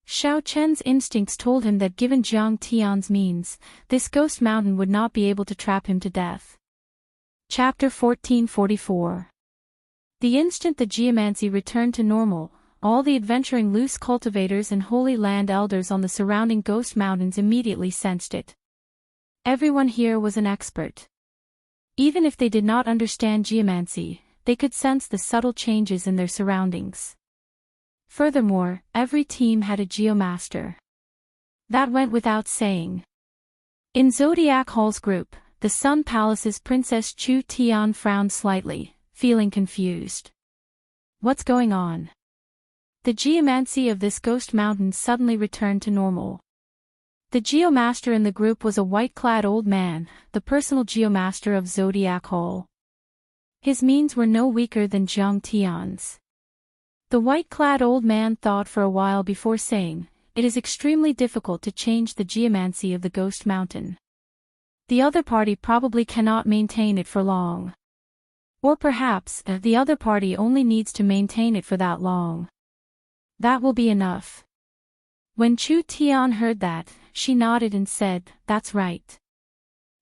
Xiaoqian's instincts told him that given Jiang Tian's means, this ghost mountain would not be able to trap him to death. Chapter 1444. The instant the geomancy returned to normal, all the adventuring loose cultivators and Holy Land elders on the surrounding ghost mountains immediately sensed it. Everyone here was an expert. Even if they did not understand geomancy, they could sense the subtle changes in their surroundings. Furthermore, every team had a geomaster. That went without saying. In Zodiac Hall's group, the Sun Palace's Princess Chu Tian frowned slightly, feeling confused. What's going on? The geomancy of this ghost mountain suddenly returned to normal. The geomaster in the group was a white-clad old man, the personal geomaster of Zodiac Hall. His means were no weaker than Jiang Tian's. The white-clad old man thought for a while before saying, "It is extremely difficult to change the geomancy of the ghost mountain. The other party probably cannot maintain it for long. Or perhaps, the other party only needs to maintain it for that long. That will be enough." When Chu Tian heard that, she nodded and said, "That's right.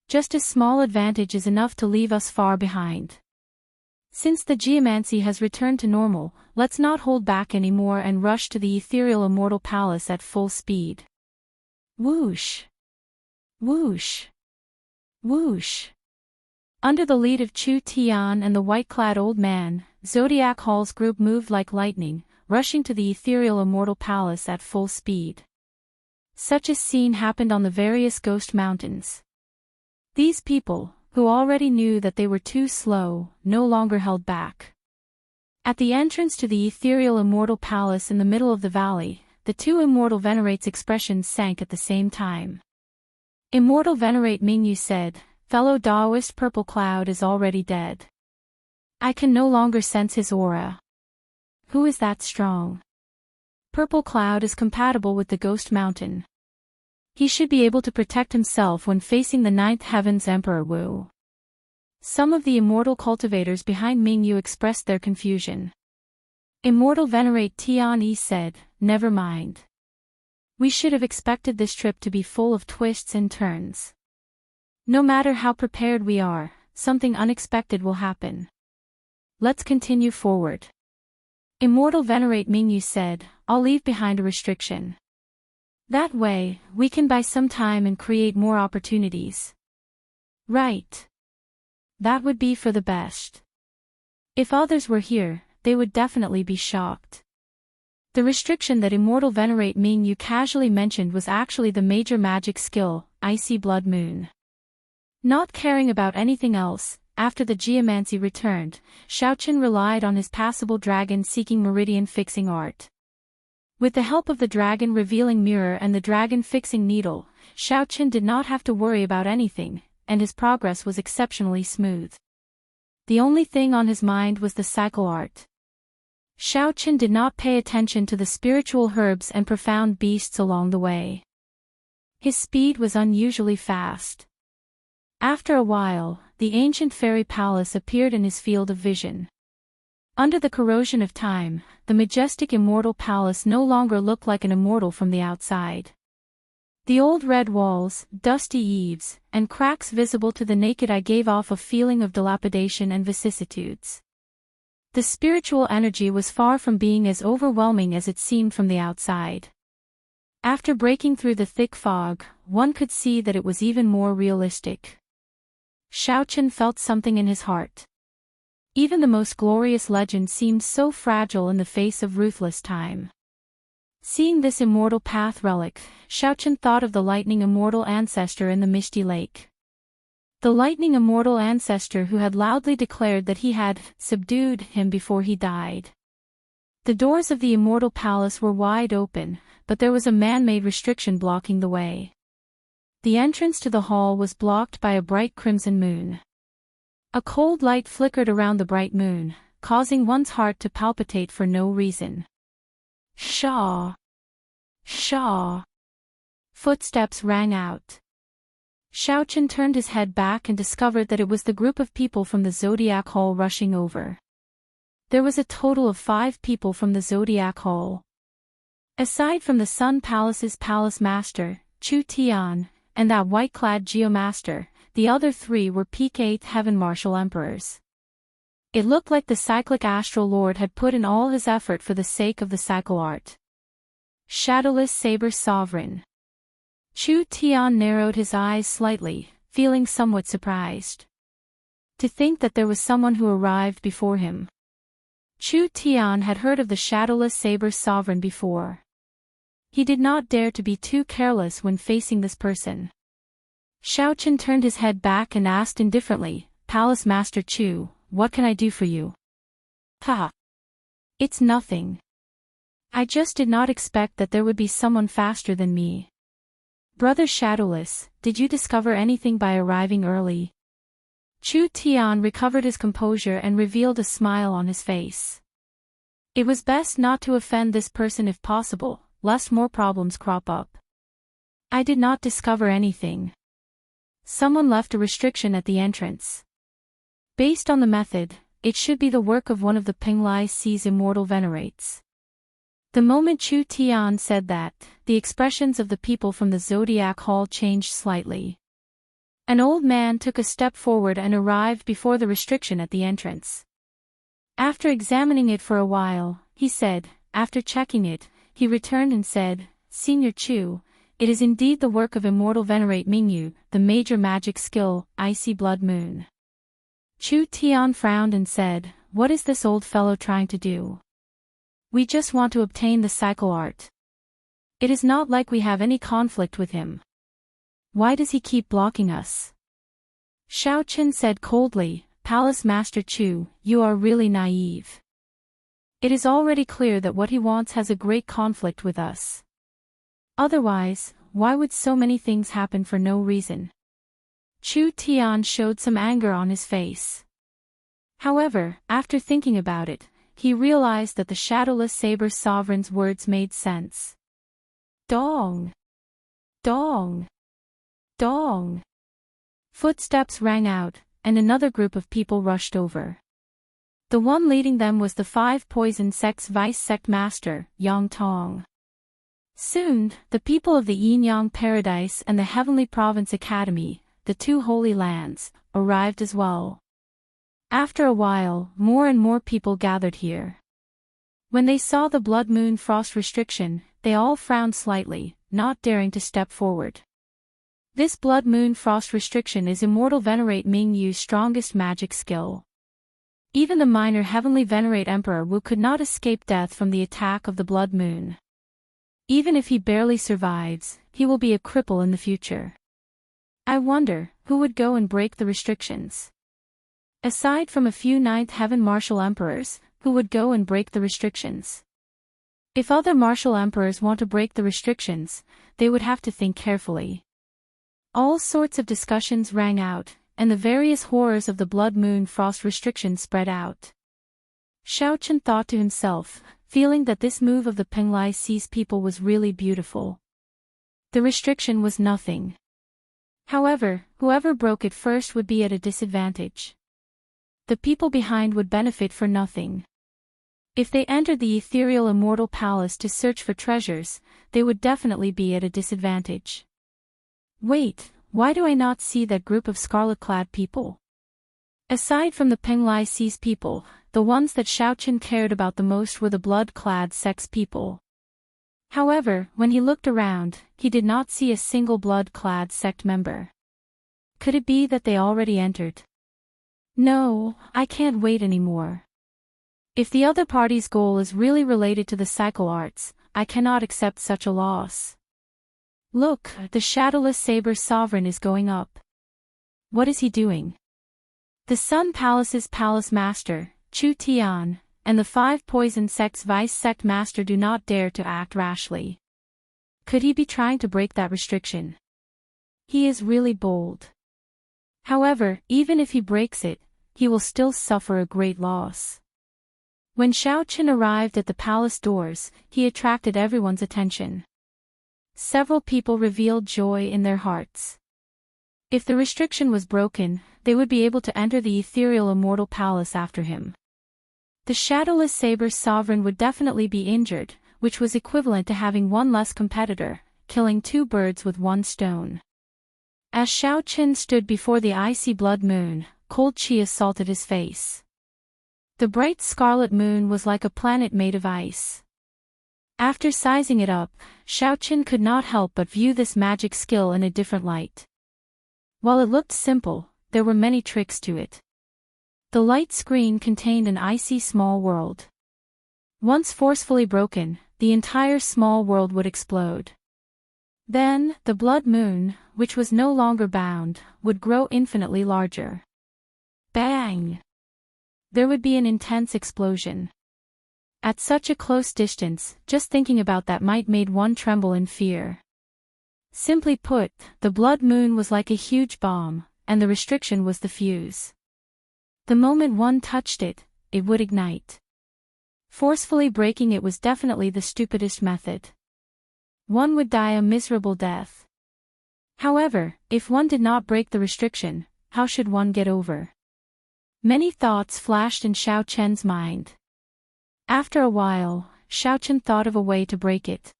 Just a small advantage is enough to leave us far behind. Since the geomancy has returned to normal, let's not hold back anymore and rush to the ethereal immortal palace at full speed." Whoosh! Whoosh! Whoosh! Under the lead of Chu Tian and the white-clad old man, Zodiac Hall's group moved like lightning, rushing to the ethereal immortal palace at full speed. Such a scene happened on the various ghost mountains. These people, who already knew that they were too slow, no longer held back. At the entrance to the ethereal immortal palace in the middle of the valley, the two immortal venerates' expressions sank at the same time. Immortal Venerate Mingyu said, "Fellow Daoist, Purple Cloud is already dead. I can no longer sense his aura. Who is that strong? Purple Cloud is compatible with the Ghost Mountain. He should be able to protect himself when facing the Ninth Heaven's Emperor Wu." Some of the immortal cultivators behind Mingyu expressed their confusion. Immortal Venerate Tianyi said, "Never mind. We should have expected this trip to be full of twists and turns. No matter how prepared we are, something unexpected will happen. Let's continue forward." Immortal Venerate Mingyu said, "I'll leave behind a restriction. That way, we can buy some time and create more opportunities." "Right. That would be for the best. If others were here, they would definitely be shocked." The restriction that Immortal Venerate Mingyu casually mentioned was actually the major magic skill, Icy Blood Moon. Not caring about anything else, after the geomancy returned, Xiaoqin relied on his passable dragon seeking meridian fixing art. With the help of the dragon revealing mirror and the dragon fixing needle, Xiaoqin did not have to worry about anything, and his progress was exceptionally smooth. The only thing on his mind was the cycle art. Xiaoqin did not pay attention to the spiritual herbs and profound beasts along the way. His speed was unusually fast. After a while, the ancient fairy palace appeared in his field of vision. Under the corrosion of time, the majestic immortal palace no longer looked like an immortal from the outside. The old red walls, dusty eaves, and cracks visible to the naked eye gave off a feeling of dilapidation and vicissitudes. The spiritual energy was far from being as overwhelming as it seemed from the outside. After breaking through the thick fog, one could see that it was even more realistic. Xiaoqin felt something in his heart. Even the most glorious legend seemed so fragile in the face of ruthless time. Seeing this immortal path relic, Xiaoqin thought of the lightning immortal ancestor in the misty lake. The lightning immortal ancestor who had loudly declared that he had subdued him before he died. The doors of the immortal palace were wide open, but there was a man-made restriction blocking the way. The entrance to the hall was blocked by a bright crimson moon. A cold light flickered around the bright moon, causing one's heart to palpitate for no reason. Shaw! Shaw! Footsteps rang out. Xiaoqin turned his head back and discovered that it was the group of people from the Zodiac Hall rushing over. There was a total of 5 people from the Zodiac Hall. Aside from the Sun Palace's palace master, Chu Tian, and that white-clad geomaster, the other 3 were peak 8th Heaven Martial Emperors. It looked like the cyclic astral lord had put in all his effort for the sake of the cycle art. Shadowless Saber Sovereign. Chu Tian narrowed his eyes slightly, feeling somewhat surprised. To think that there was someone who arrived before him. Chu Tian had heard of the Shadowless Saber Sovereign before. He did not dare to be too careless when facing this person. Xiaoqin turned his head back and asked indifferently, "Palace Master Chu, what can I do for you?" "Ha! It's nothing. I just did not expect that there would be someone faster than me. Brother Shadowless, did you discover anything by arriving early?" Chu Tian recovered his composure and revealed a smile on his face. It was best not to offend this person if possible, lest more problems crop up. "I did not discover anything. Someone left a restriction at the entrance. Based on the method, it should be the work of one of the Penglai Sea's immortal venerates." The moment Chu Tian said that, the expressions of the people from the Zodiac Hall changed slightly. An old man took a step forward and arrived before the restriction at the entrance. After examining it for a while, he said, after checking it, he returned and said, "Senior Chu, it is indeed the work of Immortal Venerate Mingyu, the major magic skill, Icy Blood Moon." Chu Tian frowned and said, "What is this old fellow trying to do? We just want to obtain the cycle art. It is not like we have any conflict with him. Why does he keep blocking us?" Xiaoqin said coldly, "Palace Master Chu, you are really naive. It is already clear that what he wants has a great conflict with us. Otherwise, why would so many things happen for no reason? Chu Tian showed some anger on his face. However, after thinking about it, he realized that the shadowless saber sovereign's words made sense. Dong! Dong! Dong! Footsteps rang out, and another group of people rushed over. The one leading them was the 5 Poison Sect's Vice Sect Master, Yang Tong. Soon, the people of the Yin-Yang Paradise and the Heavenly Province Academy, the 2 Holy Lands, arrived as well. After a while, more and more people gathered here. When they saw the Blood Moon Frost restriction, they all frowned slightly, not daring to step forward. This Blood Moon Frost restriction is Immortal Venerate Ming Yu's strongest magic skill. Even the minor Heavenly Venerate Emperor Wu could not escape death from the attack of the Blood Moon. Even if he barely survives, he will be a cripple in the future. I wonder, who would go and break the restrictions? Aside from a few Ninth Heaven Martial Emperors, who would go and break the restrictions? If other Martial Emperors want to break the restrictions, they would have to think carefully. All sorts of discussions rang out, and the various horrors of the Blood Moon Frost restriction spread out. Xiaochen thought to himself, feeling that this move of the Penglai Sea's people was really beautiful. The restriction was nothing. However, whoever broke it first would be at a disadvantage. The people behind would benefit for nothing. If they entered the ethereal Immortal Palace to search for treasures, they would definitely be at a disadvantage. Wait, why do I not see that group of scarlet-clad people? Aside from the Penglai Sea's people, the ones that Xiaochen cared about the most were the blood-clad sex people. However, when he looked around, he did not see a single blood-clad sect member. Could it be that they already entered? No, I can't wait anymore. If the other party's goal is really related to the cycle arts, I cannot accept such a loss. Look, the shadowless saber sovereign is going up. What is he doing? The Sun Palace's palace master, Chu Tian, and the 5 Poison Sect's Vice Sect Master do not dare to act rashly. Could he be trying to break that restriction? He is really bold. However, even if he breaks it, he will still suffer a great loss. When Xiaochen arrived at the palace doors, he attracted everyone's attention. Several people revealed joy in their hearts. If the restriction was broken, they would be able to enter the ethereal Immortal Palace after him. The shadowless saber sovereign would definitely be injured, which was equivalent to having one less competitor, killing 2 birds with 1 stone. As Xiaochen stood before the icy blood moon, cold qi assaulted his face. The bright scarlet moon was like a planet made of ice. After sizing it up, Xiaochen could not help but view this magic skill in a different light. While it looked simple, there were many tricks to it. The light screen contained an icy small world. Once forcefully broken, the entire small world would explode. Then, the blood moon, which was no longer bound, would grow infinitely larger. Bang! There would be an intense explosion. At such a close distance, just thinking about that might made one tremble in fear. Simply put, the blood moon was like a huge bomb, and the restriction was the fuse. The moment one touched it, it would ignite. Forcefully breaking it was definitely the stupidest method. One would die a miserable death. However, if one did not break the restriction, how should one get over? Many thoughts flashed in Xiaochen's mind. After a while, Xiaochen thought of a way to break it.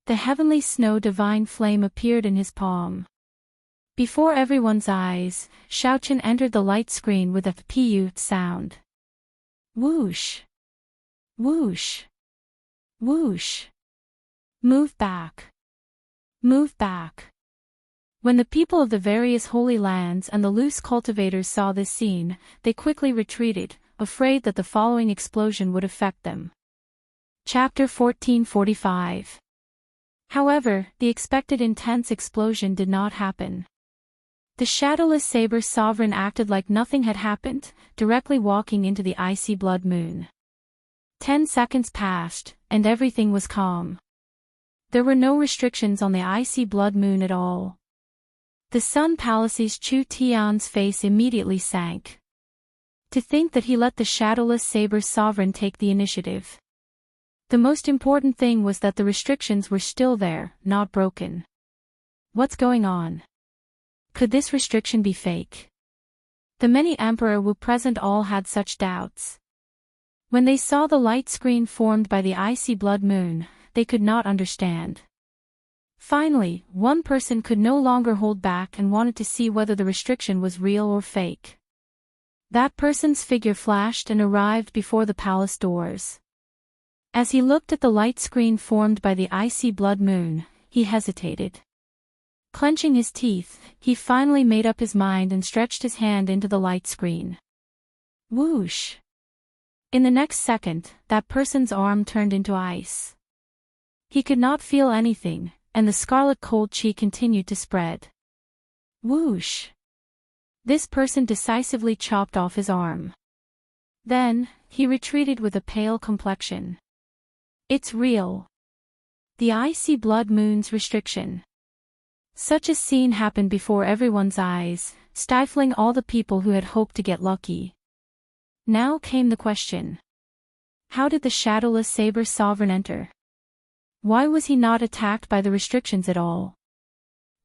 The heavenly snow divine flame appeared in his palm. Before everyone's eyes, Xiaochen entered the light screen with a pu sound. Whoosh! Whoosh! Whoosh! Move back! Move back! When the people of the various holy lands and the loose cultivators saw this scene, they quickly retreated, afraid that the following explosion would affect them. Chapter 1445. However, the expected intense explosion did not happen. The shadowless saber sovereign acted like nothing had happened, directly walking into the icy blood moon. 10 seconds passed, and everything was calm. There were no restrictions on the icy blood moon at all. The Sun Palace's Chu Tian's face immediately sank. To think that he let the shadowless saber sovereign take the initiative. The most important thing was that the restrictions were still there, not broken. What's going on? Could this restriction be fake? The many Emperor Wu present all had such doubts. When they saw the light screen formed by the icy blood moon, they could not understand. Finally, one person could no longer hold back and wanted to see whether the restriction was real or fake. That person's figure flashed and arrived before the palace doors. As he looked at the light screen formed by the icy blood moon, he hesitated. Clenching his teeth, he finally made up his mind and stretched his hand into the light screen. Whoosh! In the next second, that person's arm turned into ice. He could not feel anything, and the scarlet cold chi continued to spread. Whoosh! This person decisively chopped off his arm. Then, he retreated with a pale complexion. It's real. The icy blood moon's restriction. Such a scene happened before everyone's eyes, stifling all the people who had hoped to get lucky. Now came the question. How did the shadowless saber sovereign enter? Why was he not attacked by the restrictions at all?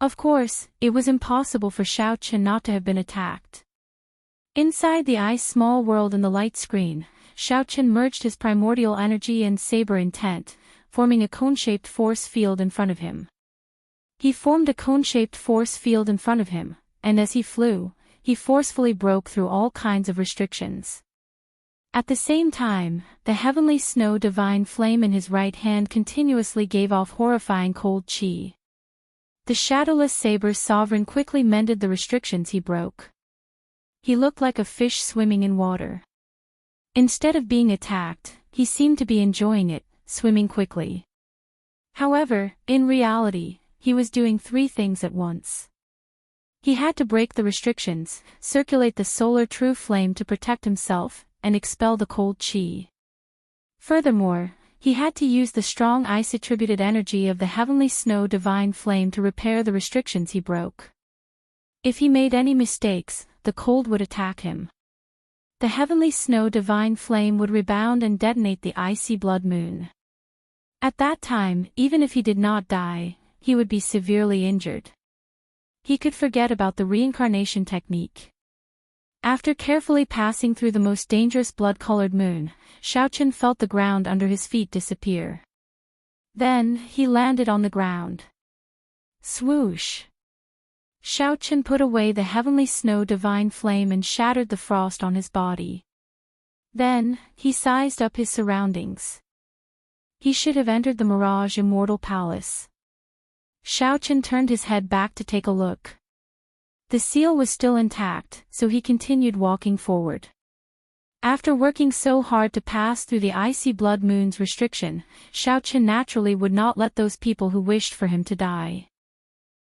Of course, it was impossible for Xiaochen not to have been attacked. Inside the ice small world in the light screen, Xiaochen merged his primordial energy and saber intent, forming a cone-shaped force field in front of him. He formed a cone-shaped force field in front of him, and as he flew, he forcefully broke through all kinds of restrictions. At the same time, the heavenly snow divine flame in his right hand continuously gave off horrifying cold chi. The shadowless saber sovereign quickly mended the restrictions he broke. He looked like a fish swimming in water. Instead of being attacked, he seemed to be enjoying it, swimming quickly. However, in reality, he was doing three things at once. He had to break the restrictions, circulate the solar true flame to protect himself, and expel the cold chi. Furthermore, he had to use the strong ice-attributed energy of the heavenly snow divine flame to repair the restrictions he broke. If he made any mistakes, the cold would attack him. The heavenly snow divine flame would rebound and detonate the icy blood moon. At that time, even if he did not die, he would be severely injured. He could forget about the reincarnation technique. After carefully passing through the most dangerous blood-colored moon, Xiaochen felt the ground under his feet disappear. Then, he landed on the ground. Swoosh! Xiaochen put away the heavenly snow divine flame and shattered the frost on his body. Then, he sized up his surroundings. He should have entered the Mirage Immortal Palace. Xiaochen turned his head back to take a look. The seal was still intact, so he continued walking forward. After working so hard to pass through the icy blood moon's restriction, Xiaochen naturally would not let those people who wished for him to die.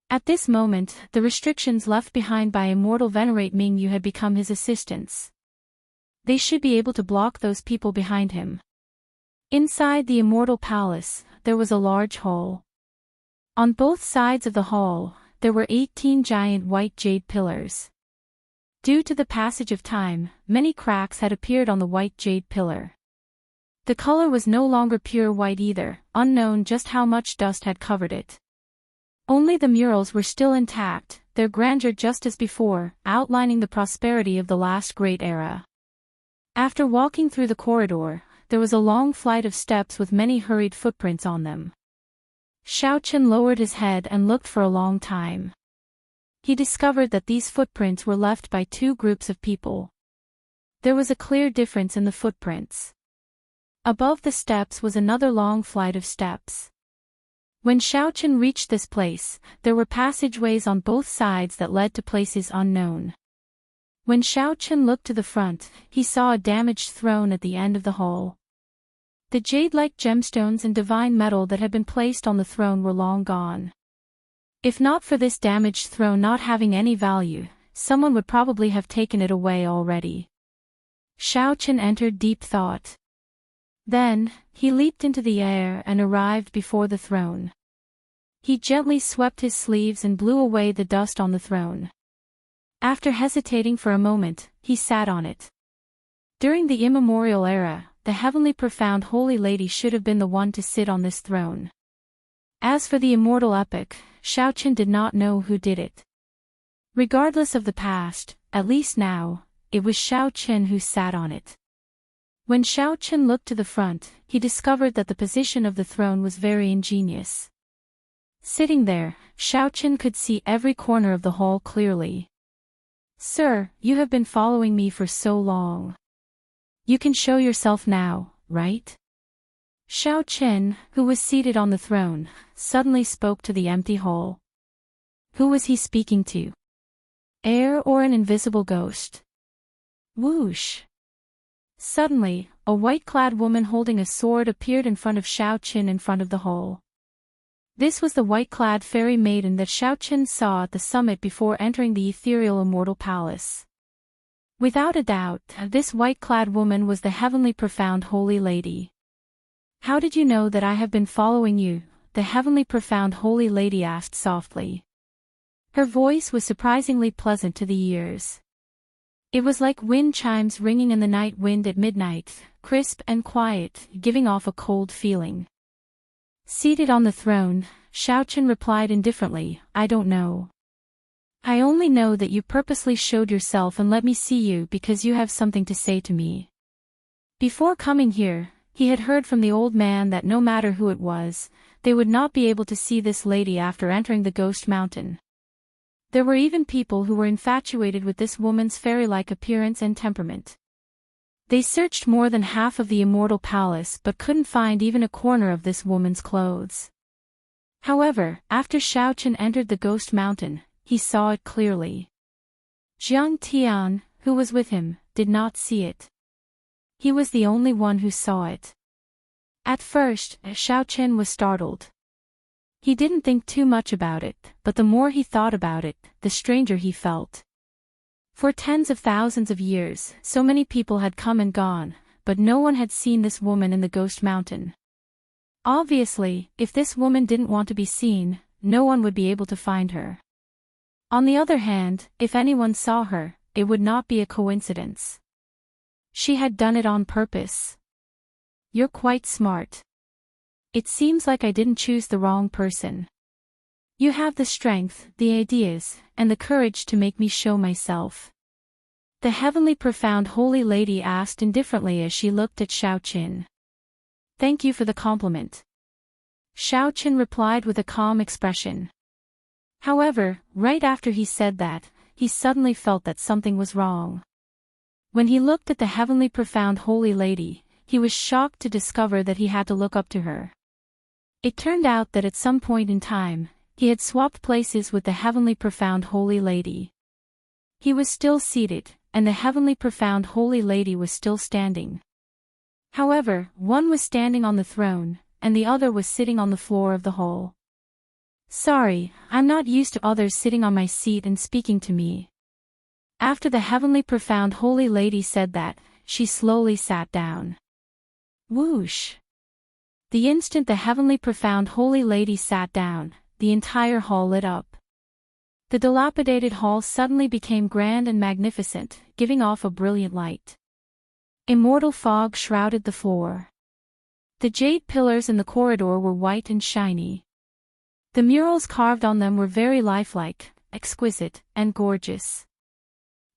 At this moment, the restrictions left behind by Immortal Venerate Mingyu had become his assistants. They should be able to block those people behind him. Inside the Immortal Palace, there was a large hall. On both sides of the hall, there were 18 giant white jade pillars. Due to the passage of time, many cracks had appeared on the white jade pillar. The color was no longer pure white either, unknown just how much dust had covered it. Only the murals were still intact, their grandeur just as before, outlining the prosperity of the last great era. After walking through the corridor, there was a long flight of steps with many hurried footprints on them. Xiaochen lowered his head and looked for a long time. He discovered that these footprints were left by two groups of people. There was a clear difference in the footprints. Above the steps was another long flight of steps. When Xiaochen reached this place, there were passageways on both sides that led to places unknown. When Xiaochen looked to the front, he saw a damaged throne at the end of the hall. The jade-like gemstones and divine metal that had been placed on the throne were long gone. If not for this damaged throne not having any value, someone would probably have taken it away already. Xiaochen entered deep thought. Then, he leaped into the air and arrived before the throne. He gently swept his sleeves and blew away the dust on the throne. After hesitating for a moment, he sat on it. During the immemorial era, the heavenly profound holy lady should have been the one to sit on this throne. As for the immortal epic, Xiaoqin did not know who did it. Regardless of the past, at least now, it was Xiaoqin who sat on it. When Xiaoqin looked to the front, he discovered that the position of the throne was very ingenious. Sitting there, Xiaoqin could see every corner of the hall clearly. "Sir, you have been following me for so long. You can show yourself now, right?" Xiaoqin, who was seated on the throne, suddenly spoke to the empty hall. Who was he speaking to? Air or an invisible ghost? Whoosh! Suddenly, a white-clad woman holding a sword appeared in front of Xiaoqin in front of the hall. This was the white-clad fairy maiden that Xiaoqin saw at the summit before entering the ethereal immortal palace. Without a doubt, this white-clad woman was the heavenly profound holy lady. "How did you know that I have been following you?" the heavenly profound holy lady asked softly. Her voice was surprisingly pleasant to the ears. It was like wind chimes ringing in the night wind at midnight, crisp and quiet, giving off a cold feeling. Seated on the throne, Xiaoqin replied indifferently, "I don't know. I only know that you purposely showed yourself and let me see you because you have something to say to me." Before coming here, he had heard from the old man that no matter who it was, they would not be able to see this lady after entering the Ghost Mountain. There were even people who were infatuated with this woman's fairy-like appearance and temperament. They searched more than half of the immortal palace but couldn't find even a corner of this woman's clothes. However, after Xiaoqin entered the Ghost Mountain, he saw it clearly. Jiang Tian, who was with him, did not see it. He was the only one who saw it. At first, Xiaoqin was startled. He didn't think too much about it, but the more he thought about it, the stranger he felt. For tens of thousands of years, so many people had come and gone, but no one had seen this woman in the Ghost Mountain. Obviously, if this woman didn't want to be seen, no one would be able to find her. On the other hand, if anyone saw her, it would not be a coincidence. She had done it on purpose. "You're quite smart. It seems like I didn't choose the wrong person. You have the strength, the ideas, and the courage to make me show myself," the heavenly profound holy lady asked indifferently as she looked at Xiaoqin. "Thank you for the compliment," Xiaoqin replied with a calm expression. However, right after he said that, he suddenly felt that something was wrong. When he looked at the heavenly profound holy lady, he was shocked to discover that he had to look up to her. It turned out that at some point in time, he had swapped places with the heavenly profound holy lady. He was still seated, and the heavenly profound holy lady was still standing. However, one was standing on the throne, and the other was sitting on the floor of the hall. "Sorry, I'm not used to others sitting on my seat and speaking to me." After the heavenly profound holy lady said that, she slowly sat down. Whoosh! The instant the heavenly profound holy lady sat down, the entire hall lit up. The dilapidated hall suddenly became grand and magnificent, giving off a brilliant light. Immortal fog shrouded the floor. The jade pillars in the corridor were white and shiny. The murals carved on them were very lifelike, exquisite, and gorgeous.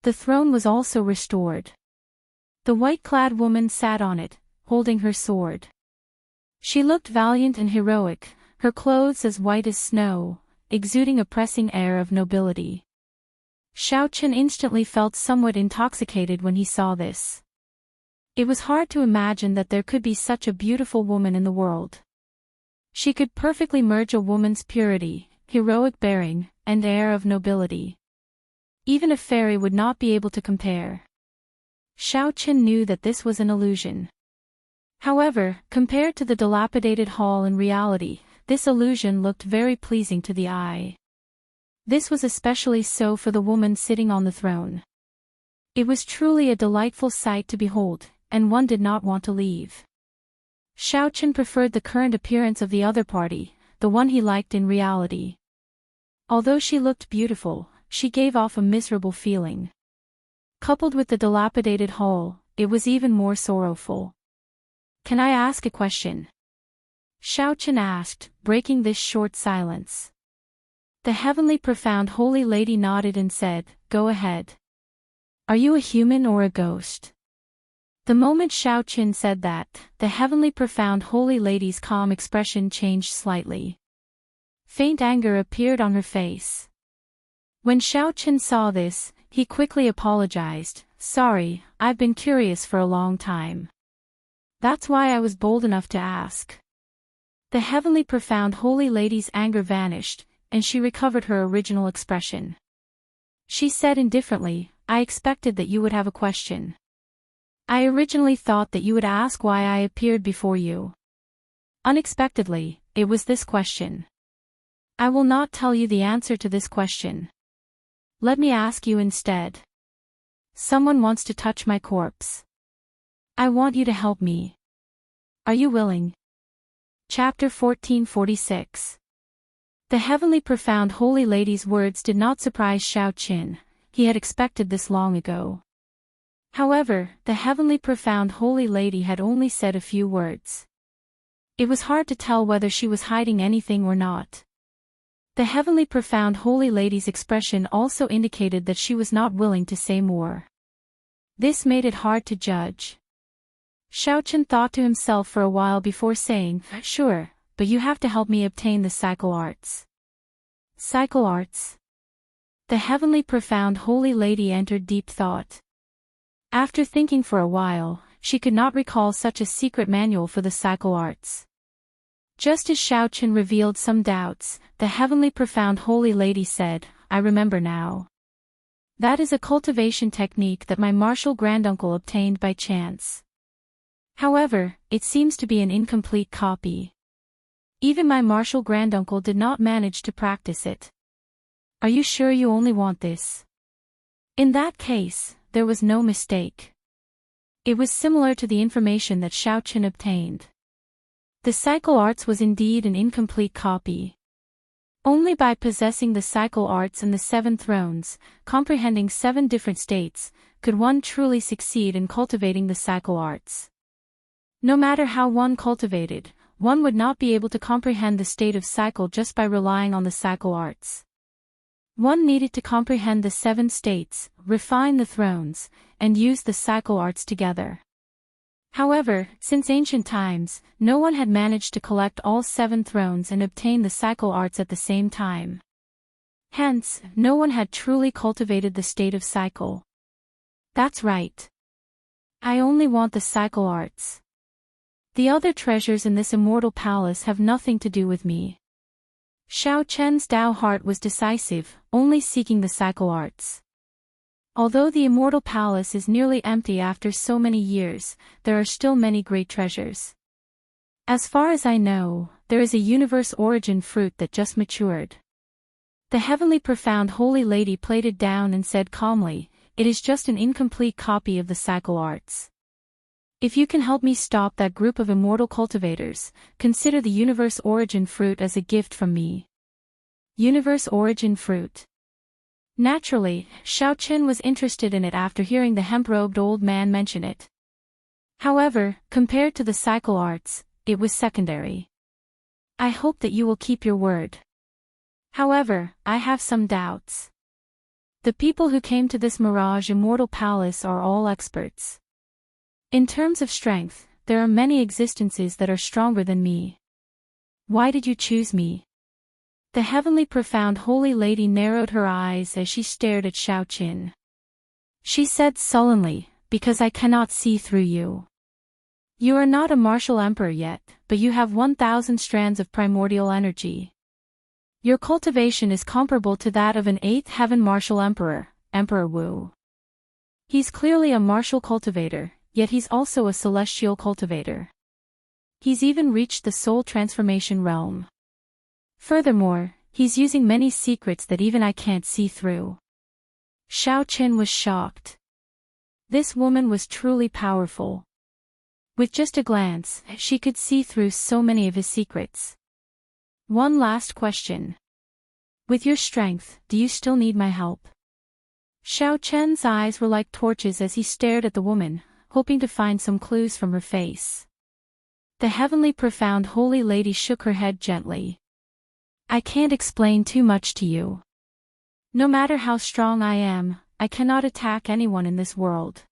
The throne was also restored. The white-clad woman sat on it, holding her sword. She looked valiant and heroic, her clothes as white as snow, exuding a pressing air of nobility. Xiaoqin instantly felt somewhat intoxicated when he saw this. It was hard to imagine that there could be such a beautiful woman in the world. She could perfectly merge a woman's purity, heroic bearing, and air of nobility. Even a fairy would not be able to compare. Xiaoqin knew that this was an illusion. However, compared to the dilapidated hall in reality, this illusion looked very pleasing to the eye. This was especially so for the woman sitting on the throne. It was truly a delightful sight to behold, and one did not want to leave. Xiaoqin preferred the current appearance of the other party, the one he liked in reality. Although she looked beautiful, she gave off a miserable feeling. Coupled with the dilapidated hall, it was even more sorrowful. "Can I ask a question?" Xiaochen asked, breaking this short silence. The heavenly profound holy lady nodded and said, "Go ahead. Are you a human or a ghost?" The moment Xiaochen said that, the heavenly profound holy lady's calm expression changed slightly. Faint anger appeared on her face. When Xiaochen saw this, he quickly apologized. "Sorry, I've been curious for a long time. That's why I was bold enough to ask." The heavenly profound holy lady's anger vanished, and she recovered her original expression. She said indifferently, "I expected that you would have a question. I originally thought that you would ask why I appeared before you. Unexpectedly, it was this question. I will not tell you the answer to this question. Let me ask you instead. Someone wants to touch my corpse. I want you to help me. Are you willing?" Chapter 1446. The heavenly profound holy lady's words did not surprise Xiaochen. He had expected this long ago. However, the heavenly profound holy lady had only said a few words. It was hard to tell whether she was hiding anything or not. The heavenly profound holy lady's expression also indicated that she was not willing to say more. This made it hard to judge. Xiaochen thought to himself for a while before saying, "Sure, but you have to help me obtain the cycle arts." Cycle arts? The heavenly profound holy lady entered deep thought. After thinking for a while, she could not recall such a secret manual for the cycle arts. Just as Xiaochen revealed some doubts, the heavenly profound holy lady said, "I remember now. That is a cultivation technique that my martial granduncle obtained by chance. However, it seems to be an incomplete copy. Even my martial granduncle did not manage to practice it. Are you sure you only want this?" In that case, there was no mistake. It was similar to the information that Xiaochen obtained. The cycle arts was indeed an incomplete copy. Only by possessing the cycle arts and the 7 thrones, comprehending 7 different states, could one truly succeed in cultivating the cycle arts. No matter how one cultivated, one would not be able to comprehend the state of cycle just by relying on the cycle arts. One needed to comprehend the 7 states, refine the thrones, and use the cycle arts together. However, since ancient times, no one had managed to collect all 7 thrones and obtain the cycle arts at the same time. Hence, no one had truly cultivated the state of cycle. That's right. I only want the cycle arts. The other treasures in this immortal palace have nothing to do with me. Xiaochen's Dao heart was decisive, only seeking the cycle arts. Although the immortal palace is nearly empty after so many years, there are still many great treasures. As far as I know, there is a universe origin fruit that just matured. The heavenly profound holy lady played it down and said calmly, "It is just an incomplete copy of the cycle arts. If you can help me stop that group of immortal cultivators, consider the universe origin fruit as a gift from me." Universe origin fruit. Naturally, Xiaochen was interested in it after hearing the hemp-robed old man mention it. However, compared to the cycle arts, it was secondary. "I hope that you will keep your word. However, I have some doubts. The people who came to this Mirage Immortal Palace are all experts. In terms of strength, there are many existences that are stronger than me. Why did you choose me?" The heavenly profound holy lady narrowed her eyes as she stared at Xiaochen. She said sullenly, "Because I cannot see through you. You are not a martial emperor yet, but you have 1,000 strands of primordial energy. Your cultivation is comparable to that of an 8th heaven martial emperor, Emperor Wu. He's clearly a martial cultivator, yet he's also a celestial cultivator. He's even reached the soul transformation realm. Furthermore, he's using many secrets that even I can't see through." Xiaochen was shocked. This woman was truly powerful. With just a glance, she could see through so many of his secrets. One last question. With your strength, do you still need my help? Xiao Chen's eyes were like torches as he stared at the woman, hoping to find some clues from her face. The heavenly profound holy lady shook her head gently. I can't explain too much to you. No matter how strong I am, I cannot attack anyone in this world.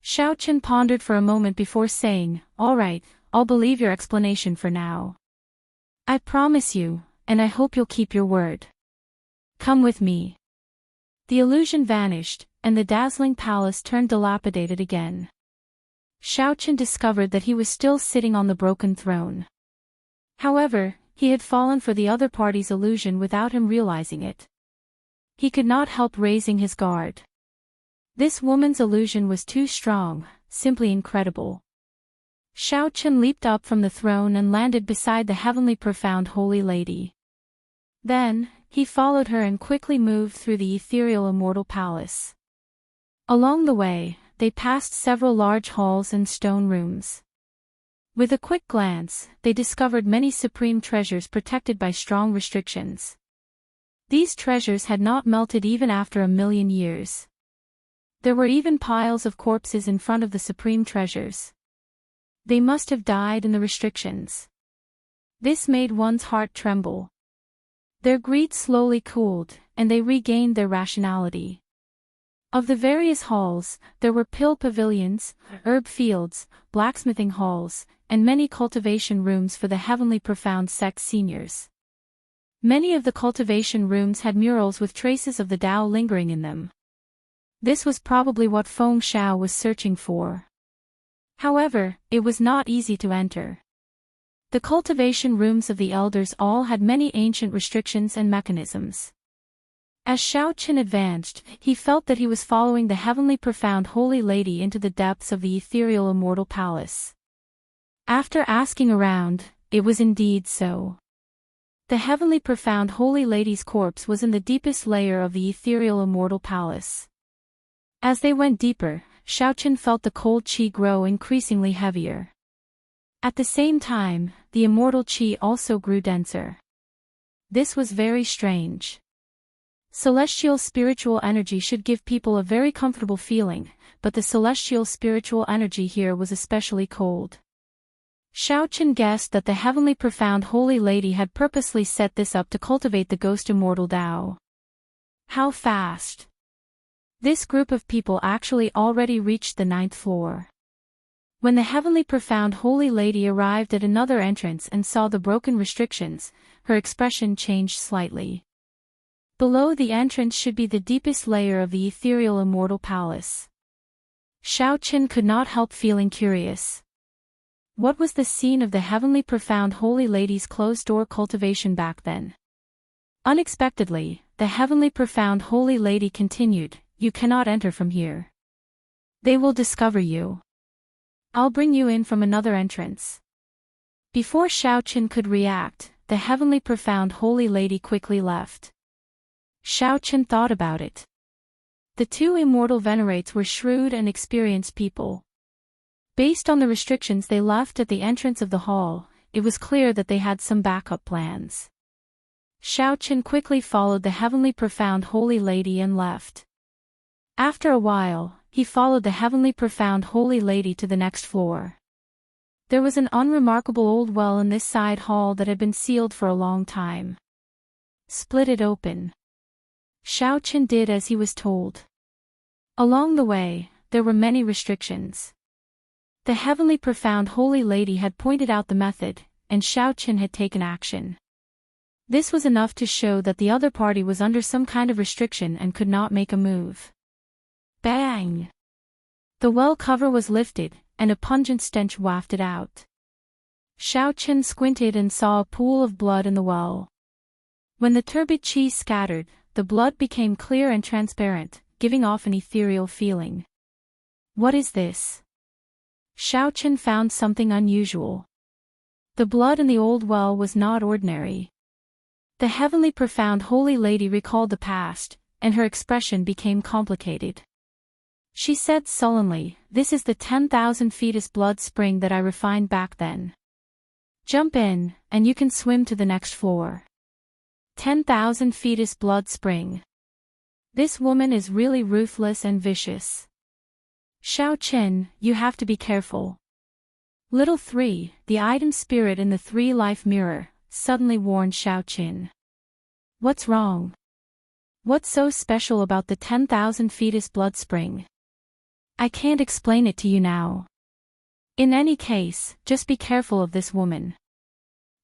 Xiao Chen pondered for a moment before saying, all right, I'll believe your explanation for now. I promise you, and I hope you'll keep your word. Come with me. The illusion vanished, and the dazzling palace turned dilapidated again. Xiao Chen discovered that he was still sitting on the broken throne. However, he had fallen for the other party's illusion without him realizing it. He could not help raising his guard. This woman's illusion was too strong, simply incredible. Xiao Chen leaped up from the throne and landed beside the heavenly profound holy lady. Then, he followed her and quickly moved through the ethereal immortal palace. Along the way, they passed several large halls and stone rooms. With a quick glance, they discovered many supreme treasures protected by strong restrictions. These treasures had not melted even after 1,000,000 years. There were even piles of corpses in front of the supreme treasures. They must have died in the restrictions. This made one's heart tremble. Their greed slowly cooled, and they regained their rationality. Of the various halls, there were pill pavilions, herb fields, blacksmithing halls, and many cultivation rooms for the heavenly profound sect seniors. Many of the cultivation rooms had murals with traces of the Tao lingering in them. This was probably what Feng Xiao was searching for. However, it was not easy to enter. The cultivation rooms of the elders all had many ancient restrictions and mechanisms. As Xiao Chen advanced, he felt that he was following the heavenly profound holy lady into the depths of the ethereal immortal palace. After asking around, it was indeed so. The heavenly profound holy lady's corpse was in the deepest layer of the ethereal immortal palace. As they went deeper, Xiao Chen felt the cold qi grow increasingly heavier. At the same time, the immortal qi also grew denser. This was very strange. Celestial spiritual energy should give people a very comfortable feeling, but the celestial spiritual energy here was especially cold. Xiao Chen guessed that the heavenly profound holy lady had purposely set this up to cultivate the ghost immortal Tao. How fast! This group of people actually already reached the 9th floor. When the heavenly profound holy lady arrived at another entrance and saw the broken restrictions, her expression changed slightly. Below the entrance should be the deepest layer of the ethereal immortal palace. Xiao Chen could not help feeling curious. What was the scene of the heavenly profound holy lady's closed-door cultivation back then? Unexpectedly, the heavenly profound holy lady continued, "You cannot enter from here. They will discover you. I'll bring you in from another entrance." Before Xiao Chen could react, the heavenly profound holy lady quickly left. Xiao Chen thought about it. The two immortal venerates were shrewd and experienced people. Based on the restrictions they left at the entrance of the hall, it was clear that they had some backup plans. Xiao Chen quickly followed the heavenly profound holy lady and left. After a while, he followed the heavenly profound holy lady to the next floor. There was an unremarkable old well in this side hall that had been sealed for a long time. Split it open. Xiao Chen did as he was told. Along the way, there were many restrictions. The heavenly profound holy lady had pointed out the method, and Xiao Chen had taken action. This was enough to show that the other party was under some kind of restriction and could not make a move. Bang! The well cover was lifted, and a pungent stench wafted out. Xiao Chen squinted and saw a pool of blood in the well. When the turbid qi scattered, the blood became clear and transparent, giving off an ethereal feeling. What is this? Xiao Chen found something unusual. The blood in the old well was not ordinary. The heavenly profound holy lady recalled the past, and her expression became complicated. She said sullenly, "This is the 10,000 fetus blood spring that I refined back then." Jump in, and you can swim to the next floor. 10,000 fetus blood spring. This woman is really ruthless and vicious. Xiao Qin, you have to be careful. Little 3, the item spirit in the 3-life mirror, suddenly warned Xiao Qin. What's wrong? What's so special about the 10,000 fetus blood spring? I can't explain it to you now. In any case, just be careful of this woman.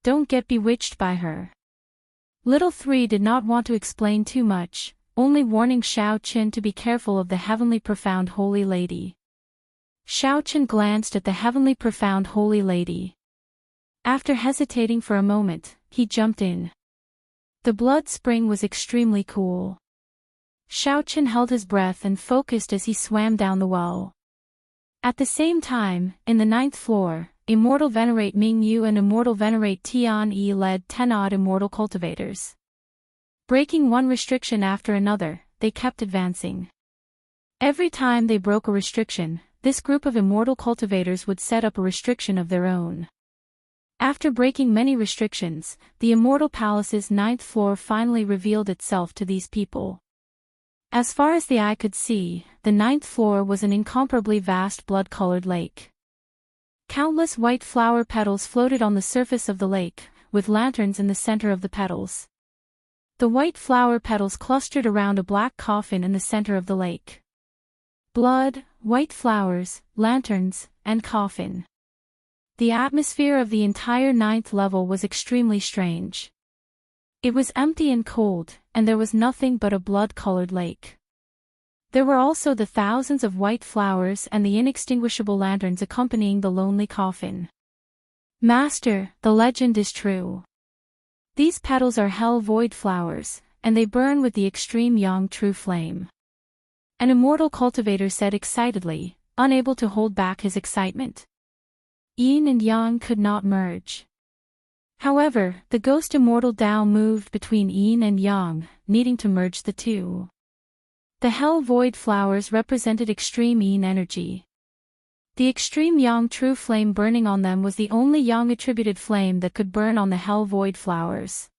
Don't get bewitched by her. Little 3 did not want to explain too much, only warning Xiao Qin to be careful of the heavenly profound holy lady. Xiao Qin glanced at the heavenly profound holy lady. After hesitating for a moment, he jumped in. The blood spring was extremely cool. Xiao Qin held his breath and focused as he swam down the well. At the same time, in the 9th floor, Immortal Venerate Ming Yu and Immortal Venerate Tian Yi led 10-odd immortal cultivators. Breaking one restriction after another, they kept advancing. Every time they broke a restriction, this group of immortal cultivators would set up a restriction of their own. After breaking many restrictions, the Immortal Palace's 9th floor finally revealed itself to these people. As far as the eye could see, the 9th floor was an incomparably vast blood-colored lake. Countless white flower petals floated on the surface of the lake, with lanterns in the center of the petals. The white flower petals clustered around a black coffin in the center of the lake. Blood, white flowers, lanterns, and coffin. The atmosphere of the entire 9th level was extremely strange. It was empty and cold, and there was nothing but a blood-colored lake. There were also the thousands of white flowers and the inextinguishable lanterns accompanying the lonely coffin. Master, the legend is true. These petals are hell void flowers, and they burn with the extreme yang true flame. An immortal cultivator said excitedly, unable to hold back his excitement. Yin and yang could not merge. However, the ghost immortal Dao moved between yin and yang, needing to merge the two. The hell void flowers represented extreme yin energy. The extreme yang true flame burning on them was the only yang attributed flame that could burn on the hell void flowers.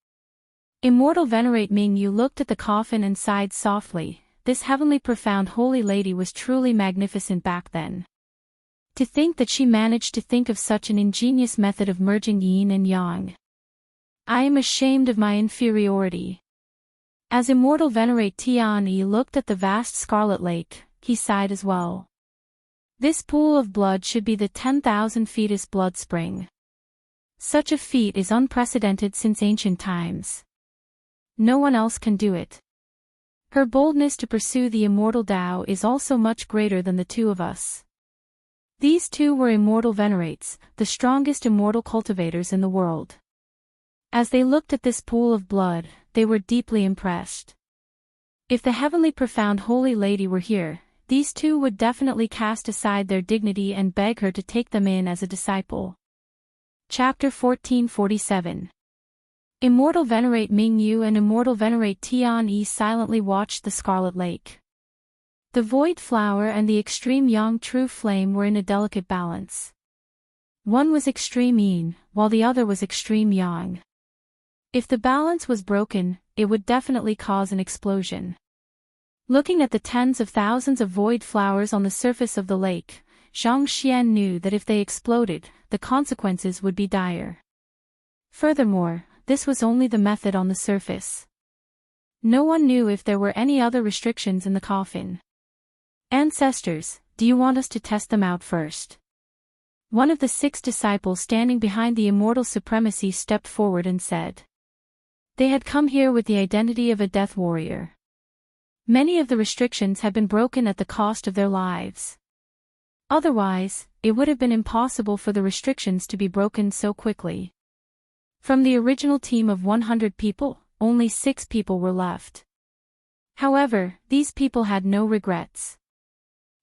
Immortal Venerate Ming Yu looked at the coffin and sighed softly. This heavenly profound holy lady was truly magnificent back then. To think that she managed to think of such an ingenious method of merging yin and yang. I am ashamed of my inferiority. As Immortal Venerate Tian Yi looked at the vast scarlet lake, he sighed as well. This pool of blood should be the 10,000 fetus blood spring. Such a feat is unprecedented since ancient times. No one else can do it. Her boldness to pursue the immortal Tao is also much greater than the two of us. These two were immortal venerates, the strongest immortal cultivators in the world. As they looked at this pool of blood, they were deeply impressed. If the heavenly profound holy lady were here, these two would definitely cast aside their dignity and beg her to take them in as a disciple. Chapter 1447. Immortal Venerate Ming Yu and Immortal Venerate Tian Yi silently watched the scarlet lake. The void flower and the extreme yang true flame were in a delicate balance. One was extreme yin, while the other was extreme yang. If the balance was broken, it would definitely cause an explosion. Looking at the tens of thousands of void flowers on the surface of the lake, Zhang Xian knew that if they exploded, the consequences would be dire. Furthermore, this was only the method on the surface. No one knew if there were any other restrictions in the coffin. Ancestors, do you want us to test them out first? One of the 6 disciples standing behind the immortal supremacy stepped forward and said. They had come here with the identity of a death warrior. Many of the restrictions had been broken at the cost of their lives. Otherwise, it would have been impossible for the restrictions to be broken so quickly. From the original team of 100 people, only 6 people were left. However, these people had no regrets.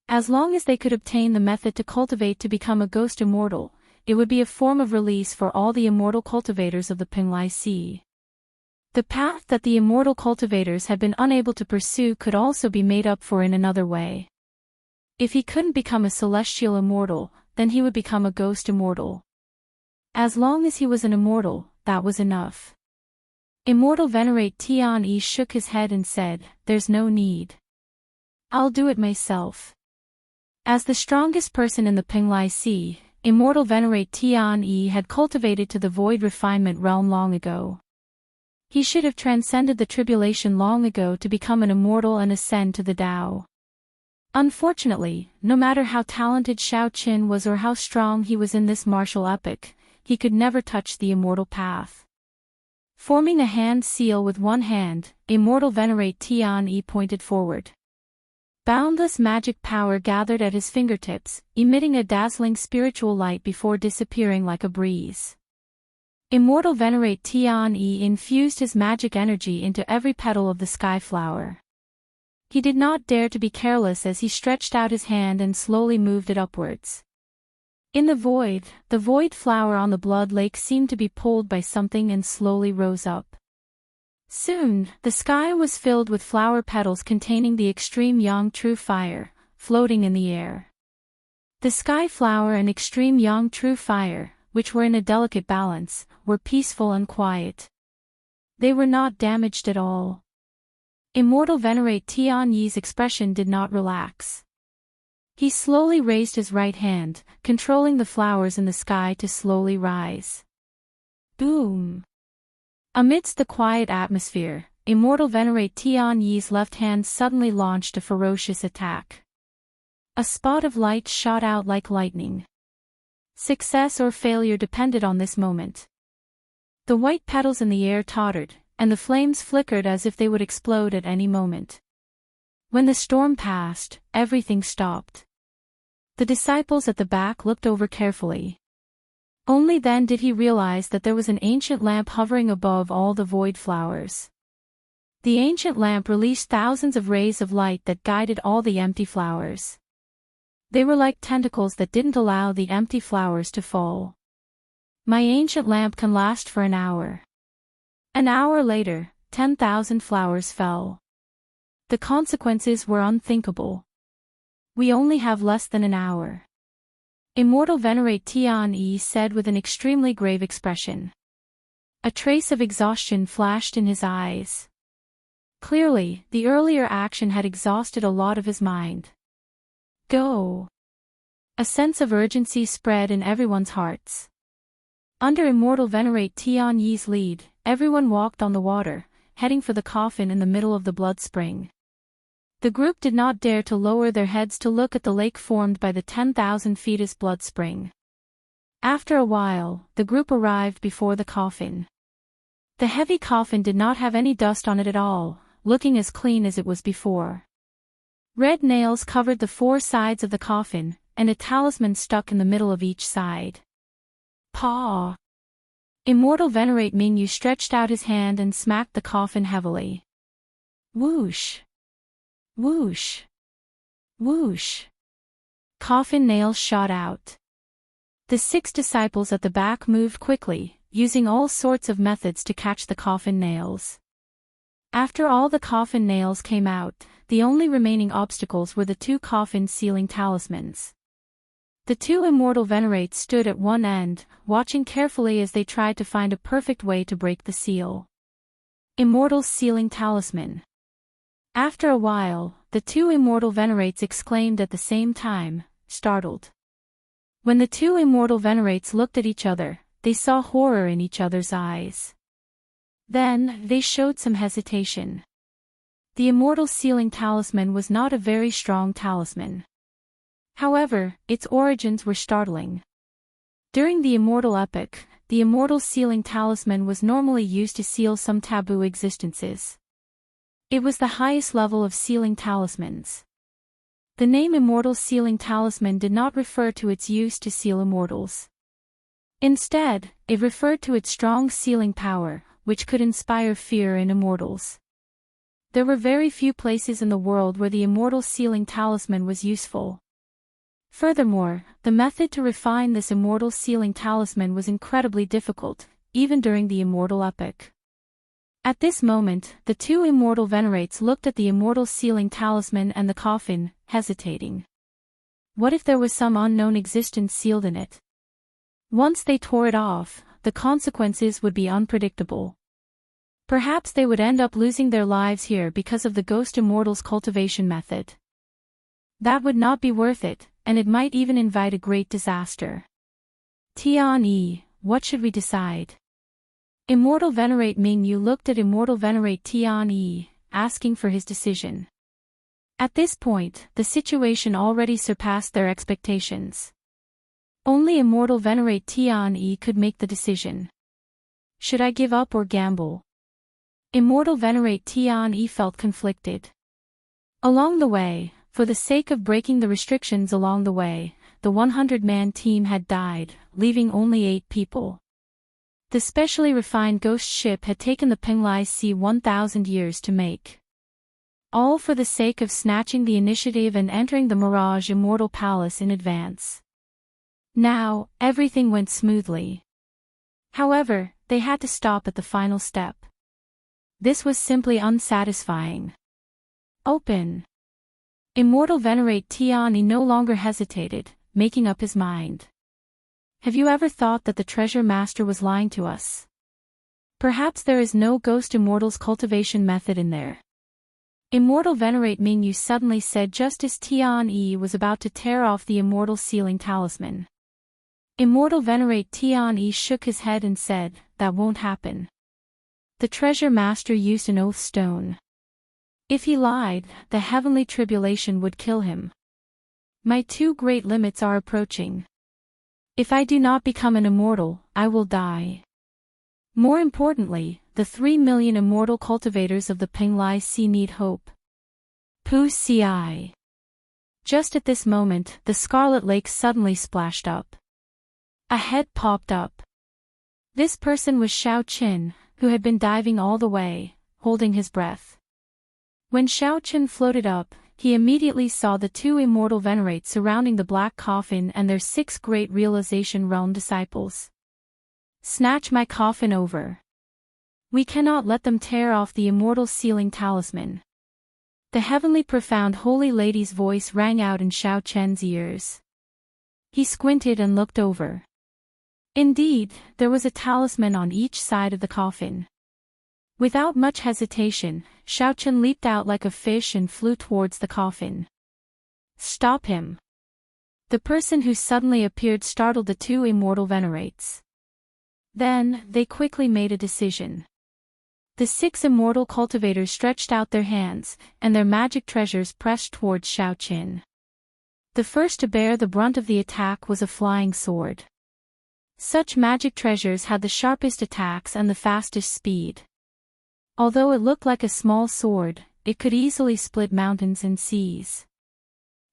As long as they could obtain the method to cultivate to become a ghost immortal, it would be a form of release for all the immortal cultivators of the Pinglai Sea. The path that the immortal cultivators had been unable to pursue could also be made up for in another way. If he couldn't become a celestial immortal, then he would become a ghost immortal. As long as he was an immortal, that was enough. Immortal Venerate Tian shook his head and said, "There's no need. I'll do it myself." As the strongest person in the Penglai Sea, Immortal Venerate Tian had cultivated to the void refinement realm long ago. He should have transcended the tribulation long ago to become an immortal and ascend to the Tao. Unfortunately, no matter how talented Shao Qin was or how strong he was in this martial epic, he could never touch the immortal path. Forming a hand seal with one hand, Immortal Venerate Tian pointed forward. Boundless magic power gathered at his fingertips, emitting a dazzling spiritual light before disappearing like a breeze. Immortal Venerate Tian infused his magic energy into every petal of the sky flower. He did not dare to be careless as he stretched out his hand and slowly moved it upwards. In the void flower on the blood lake seemed to be pulled by something and slowly rose up. Soon, the sky was filled with flower petals containing the extreme yang true fire, floating in the air. The sky flower and extreme yang true fire, which were in a delicate balance, were peaceful and quiet. They were not damaged at all. Immortal Venerate Tian's expression did not relax. He slowly raised his right hand, controlling the flowers in the sky to slowly rise. Boom! Amidst the quiet atmosphere, Immortal Venerate Tian's left hand suddenly launched a ferocious attack. A spot of light shot out like lightning. Success or failure depended on this moment. The white petals in the air tottered, and the flames flickered as if they would explode at any moment. When the storm passed, everything stopped. The disciples at the back looked over carefully. Only then did he realize that there was an ancient lamp hovering above all the void flowers. The ancient lamp released thousands of rays of light that guided all the empty flowers. They were like tentacles that didn't allow the empty flowers to fall. My ancient lamp can last for an hour. An hour later, 10,000 flowers fell. The consequences were unthinkable. We only have less than an hour. Immortal Venerate Tian said with an extremely grave expression. A trace of exhaustion flashed in his eyes. Clearly, the earlier action had exhausted a lot of his mind. Go! A sense of urgency spread in everyone's hearts. Under Immortal Venerate Tian's lead, everyone walked on the water, heading for the coffin in the middle of the blood spring. The group did not dare to lower their heads to look at the lake formed by the 10,000 fetus blood spring. After a while, the group arrived before the coffin. The heavy coffin did not have any dust on it at all, looking as clean as it was before. Red nails covered the four sides of the coffin, and a talisman stuck in the middle of each side. Paw! Immortal Venerate Mingyu stretched out his hand and smacked the coffin heavily. Whoosh! Whoosh! Whoosh! Coffin nails shot out. The 6 disciples at the back moved quickly, using all sorts of methods to catch the coffin nails. After all the coffin nails came out, the only remaining obstacles were the 2 coffin sealing talismans. The 2 immortal venerates stood at one end, watching carefully as they tried to find a perfect way to break the seal. Immortal sealing talisman. After a while, the 2 immortal venerates exclaimed at the same time, startled. When the 2 immortal venerates looked at each other, they saw horror in each other's eyes. Then, they showed some hesitation. The immortal sealing talisman was not a very strong talisman. However, its origins were startling. During the immortal epoch, the immortal sealing talisman was normally used to seal some taboo existences. It was the highest level of sealing talismans. The name Immortal Sealing Talisman did not refer to its use to seal immortals. Instead, it referred to its strong sealing power, which could inspire fear in immortals. There were very few places in the world where the Immortal Sealing Talisman was useful. Furthermore, the method to refine this Immortal Sealing Talisman was incredibly difficult, even during the Immortal epoch. At this moment, the 2 immortal venerates looked at the Immortal Sealing Talisman and the coffin, hesitating. What if there was some unknown existence sealed in it? Once they tore it off, the consequences would be unpredictable. Perhaps they would end up losing their lives here because of the Ghost Immortal's cultivation method. That would not be worth it, and it might even invite a great disaster. Tian, what should we decide? Immortal Venerate Mingyu looked at Immortal Venerate Tian, asking for his decision. At this point, the situation already surpassed their expectations. Only Immortal Venerate Tian could make the decision. Should I give up or gamble? Immortal Venerate Tian felt conflicted. Along the way, for the sake of breaking the restrictions along the way, the 100-man team had died, leaving only 8 people. The specially refined ghost ship had taken the Penglai Sea 1,000 years to make. All for the sake of snatching the initiative and entering the Mirage Immortal Palace in advance. Now, everything went smoothly. However, they had to stop at the final step. This was simply unsatisfying. Open. Immortal Venerate Tian no longer hesitated, making up his mind. Have you ever thought that the treasure master was lying to us? Perhaps there is no Ghost Immortal's cultivation method in there. Immortal Venerate Mingyu suddenly said just as Tian was about to tear off the Immortal Sealing Talisman. Immortal Venerate Tian shook his head and said, that won't happen. The treasure master used an oath stone. If he lied, the heavenly tribulation would kill him. My 2 great limits are approaching. If I do not become an immortal, I will die. More importantly, the 3 million immortal cultivators of the Penglai Sea need hope. Pu Ci. Just at this moment, the Scarlet Lake suddenly splashed up. A head popped up. This person was Xiao Qin, who had been diving all the way, holding his breath. When Xiao Qin floated up, he immediately saw the 2 immortal venerates surrounding the black coffin and their 6 great realization realm disciples. Snatch my coffin over. We cannot let them tear off the immortal sealing talisman. The heavenly profound holy lady's voice rang out in Xiao Qin's ears. He squinted and looked over. Indeed, there was a talisman on each side of the coffin. Without much hesitation, Xiao Qin leaped out like a fish and flew towards the coffin. Stop him. The person who suddenly appeared startled the 2 immortal venerates. Then, they quickly made a decision. The 6 immortal cultivators stretched out their hands, and their magic treasures pressed towards Xiao Qin. The first to bear the brunt of the attack was a flying sword. Such magic treasures had the sharpest attacks and the fastest speed. Although it looked like a small sword, it could easily split mountains and seas.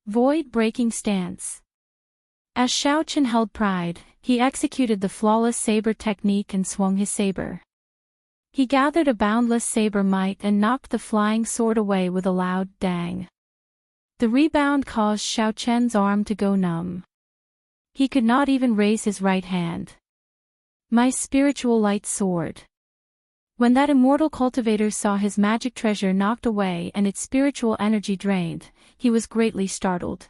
Void-breaking stance. As Xiao Qin held pride, he executed the flawless saber technique and swung his saber. He gathered a boundless saber might and knocked the flying sword away with a loud dang. The rebound caused Xiao Qin's arm to go numb. He could not even raise his right hand. My spiritual light sword. When that immortal cultivator saw his magic treasure knocked away and its spiritual energy drained, he was greatly startled.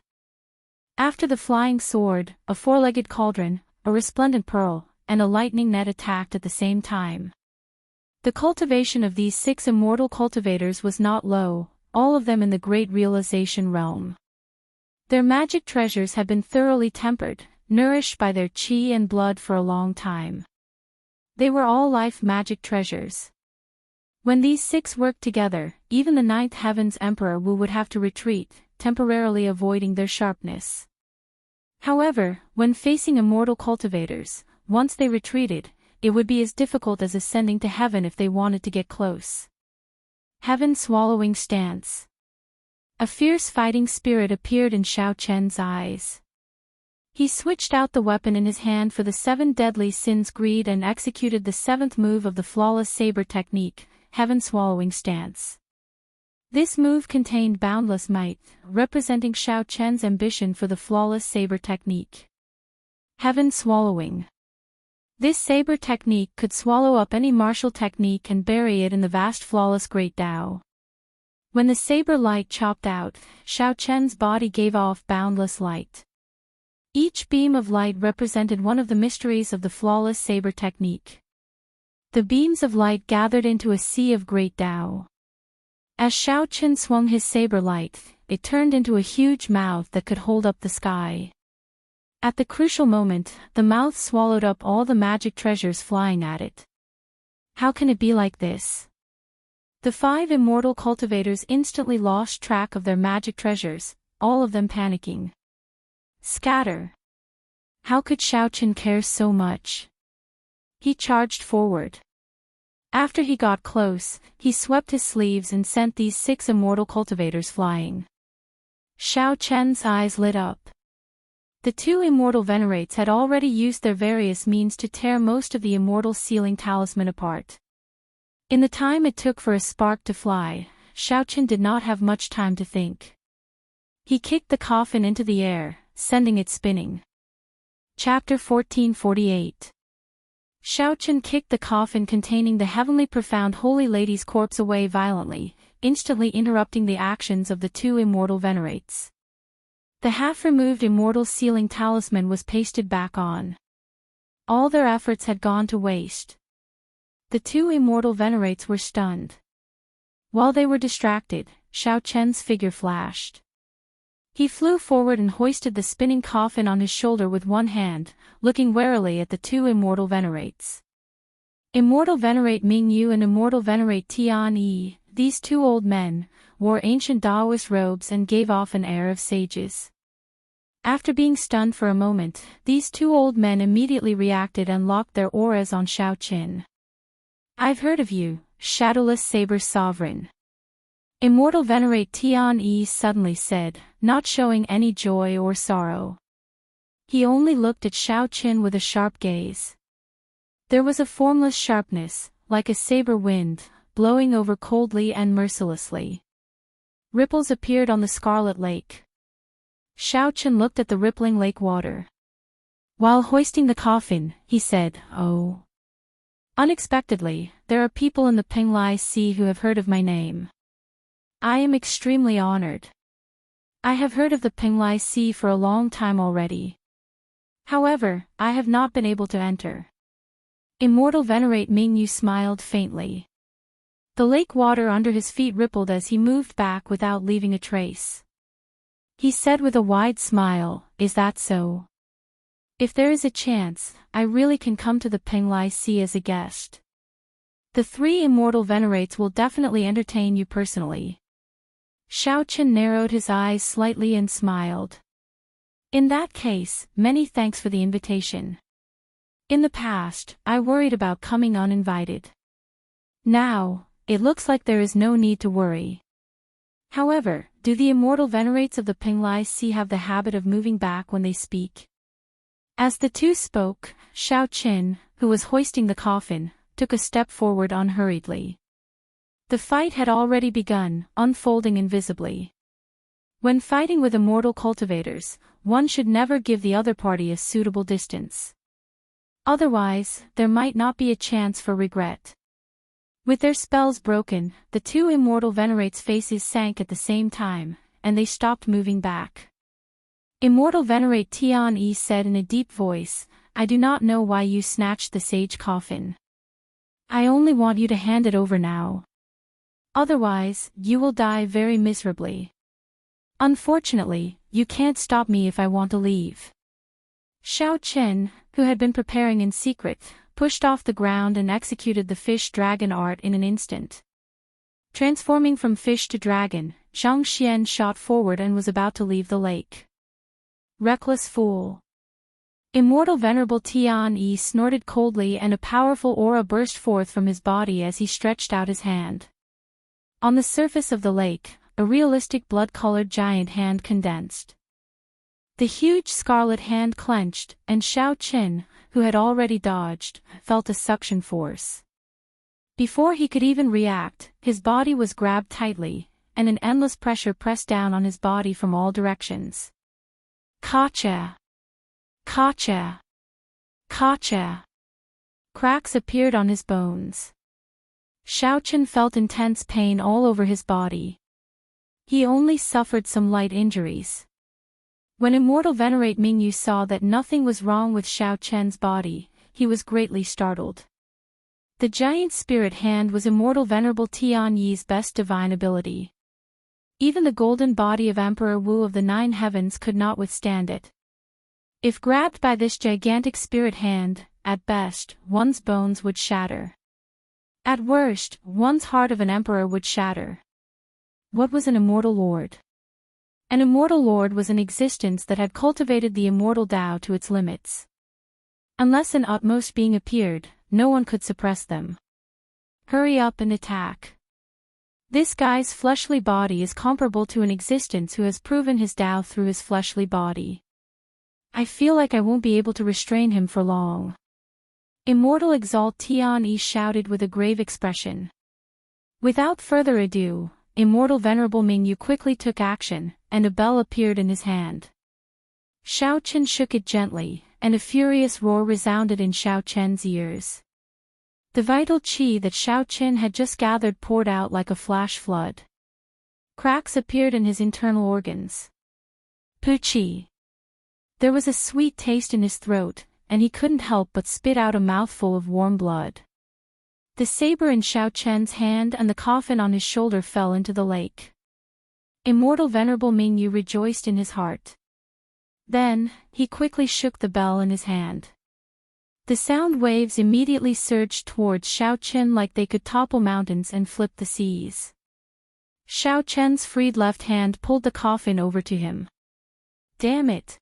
After the flying sword, a 4-legged cauldron, a resplendent pearl, and a lightning net attacked at the same time. The cultivation of these 6 immortal cultivators was not low, all of them in the great realization realm. Their magic treasures had been thoroughly tempered, nourished by their qi and blood for a long time. They were all life magic treasures. When these 6 worked together, even the 9th Heaven's Emperor Wu would have to retreat, temporarily avoiding their sharpness. However, when facing immortal cultivators, once they retreated, it would be as difficult as ascending to heaven if they wanted to get close. Heaven swallowing stance. A fierce fighting spirit appeared in Xiao Qin's eyes. He switched out the weapon in his hand for the 7 deadly sins greed and executed the 7th move of the flawless saber technique, Heaven Swallowing Stance. This move contained boundless might, representing Xiao Qin's ambition for the flawless saber technique. Heaven Swallowing. This saber technique could swallow up any martial technique and bury it in the vast flawless Great Tao. When the saber light chopped out, Xiao Qin's body gave off boundless light. Each beam of light represented one of the mysteries of the flawless saber technique. The beams of light gathered into a sea of great Tao. As Xiaoqin swung his saber light, it turned into a huge mouth that could hold up the sky. At the crucial moment, the mouth swallowed up all the magic treasures flying at it. How can it be like this? The 5 immortal cultivators instantly lost track of their magic treasures, all of them panicking. Scatter! How could Xiaoqin care so much? He charged forward. After he got close, he swept his sleeves and sent these 6 immortal cultivators flying. Xiaoqian's eyes lit up. The 2 immortal venerates had already used their various means to tear most of the immortal sealing talisman apart. In the time it took for a spark to fly, Xiaoqin did not have much time to think. He kicked the coffin into the air, sending it spinning. Chapter 1448. Xiaoqin kicked the coffin containing the heavenly profound holy lady's corpse away violently, instantly interrupting the actions of the 2 immortal venerates. The half-removed immortal sealing talisman was pasted back on. All their efforts had gone to waste. The 2 immortal venerates were stunned. While they were distracted, Xiaoqian's figure flashed. He flew forward and hoisted the spinning coffin on his shoulder with one hand, looking warily at the 2 immortal venerates. Immortal venerate Mingyu and immortal venerate Tian Yi, these 2 old men, wore ancient Daoist robes and gave off an air of sages. After being stunned for a moment, these 2 old men immediately reacted and locked their auras on Xiaoqin. I've heard of you, shadowless saber sovereign. Immortal venerate Tian Yi suddenly said, not showing any joy or sorrow. He only looked at Xiaoqin with a sharp gaze. There was a formless sharpness, like a saber wind, blowing over coldly and mercilessly. Ripples appeared on the scarlet lake. Xiaoqin looked at the rippling lake water. While hoisting the coffin, he said, "Oh. Unexpectedly, there are people in the Penglai Sea who have heard of my name. I am extremely honored. I have heard of the Penglai Sea for a long time already. However, I have not been able to enter." Immortal venerate Mingyu smiled faintly. The lake water under his feet rippled as he moved back without leaving a trace. He said with a wide smile, "Is that so? If there is a chance, I really can come to the Penglai Sea as a guest. The 3 immortal venerates will definitely entertain you personally." Xiaoqin narrowed his eyes slightly and smiled. "In that case, many thanks for the invitation. In the past, I worried about coming uninvited. Now, it looks like there is no need to worry. However, do the immortal venerates of the Penglai Sea have the habit of moving back when they speak?" As the 2 spoke, Xiaoqin, who was hoisting the coffin, took a step forward unhurriedly. The fight had already begun, unfolding invisibly. When fighting with immortal cultivators, one should never give the other party a suitable distance. Otherwise, there might not be a chance for regret. With their spells broken, the 2 immortal venerates' faces sank at the same time, and they stopped moving back. Immortal venerate Tian Yi said in a deep voice, "I do not know why you snatched the sage coffin. I only want you to hand it over now. Otherwise, you will die very miserably. Unfortunately, you can't stop me if I want to leave." Xiaoqin, who had been preparing in secret, pushed off the ground and executed the fish dragon art in an instant. Transforming from fish to dragon, Xianxia shot forward and was about to leave the lake. Reckless fool. Immortal venerable Tian Yi snorted coldly and a powerful aura burst forth from his body as he stretched out his hand. On the surface of the lake, a realistic blood-colored giant hand condensed. The huge scarlet hand clenched, and Xiaoqin, who had already dodged, felt a suction force. Before he could even react, his body was grabbed tightly, and an endless pressure pressed down on his body from all directions. Kacha! Kacha! Kacha! Cracks appeared on his bones. Xiaoqin felt intense pain all over his body. He only suffered some light injuries. When Immortal Venerate Mingyu saw that nothing was wrong with Xiao Chen's body, he was greatly startled. The giant spirit hand was Immortal Venerable Tian Yi's best divine ability. Even the golden body of Emperor Wu of the Nine Heavens could not withstand it. If grabbed by this gigantic spirit hand, at best, one's bones would shatter. At worst, one's heart of an emperor would shatter. What was an immortal lord? An immortal lord was an existence that had cultivated the immortal Tao to its limits. Unless an utmost being appeared, no one could suppress them. Hurry up and attack. This guy's fleshly body is comparable to an existence who has proven his Tao through his fleshly body. I feel like I won't be able to restrain him for long. Immortal Exalt Tian Yi shouted with a grave expression. Without further ado, Immortal Venerable Mingyu quickly took action, and a bell appeared in his hand. Xiao Chen shook it gently, and a furious roar resounded in Xiao Chen's ears. The vital qi that Xiao Chen had just gathered poured out like a flash flood. Cracks appeared in his internal organs. Puchi. There was a sweet taste in his throat, and he couldn't help but spit out a mouthful of warm blood. The saber in Xiao Chen's hand and the coffin on his shoulder fell into the lake. Immortal Venerable Mingyu rejoiced in his heart. Then, he quickly shook the bell in his hand. The sound waves immediately surged towards Xiao Chen like they could topple mountains and flip the seas. Xiao Chen's freed left hand pulled the coffin over to him. Damn it!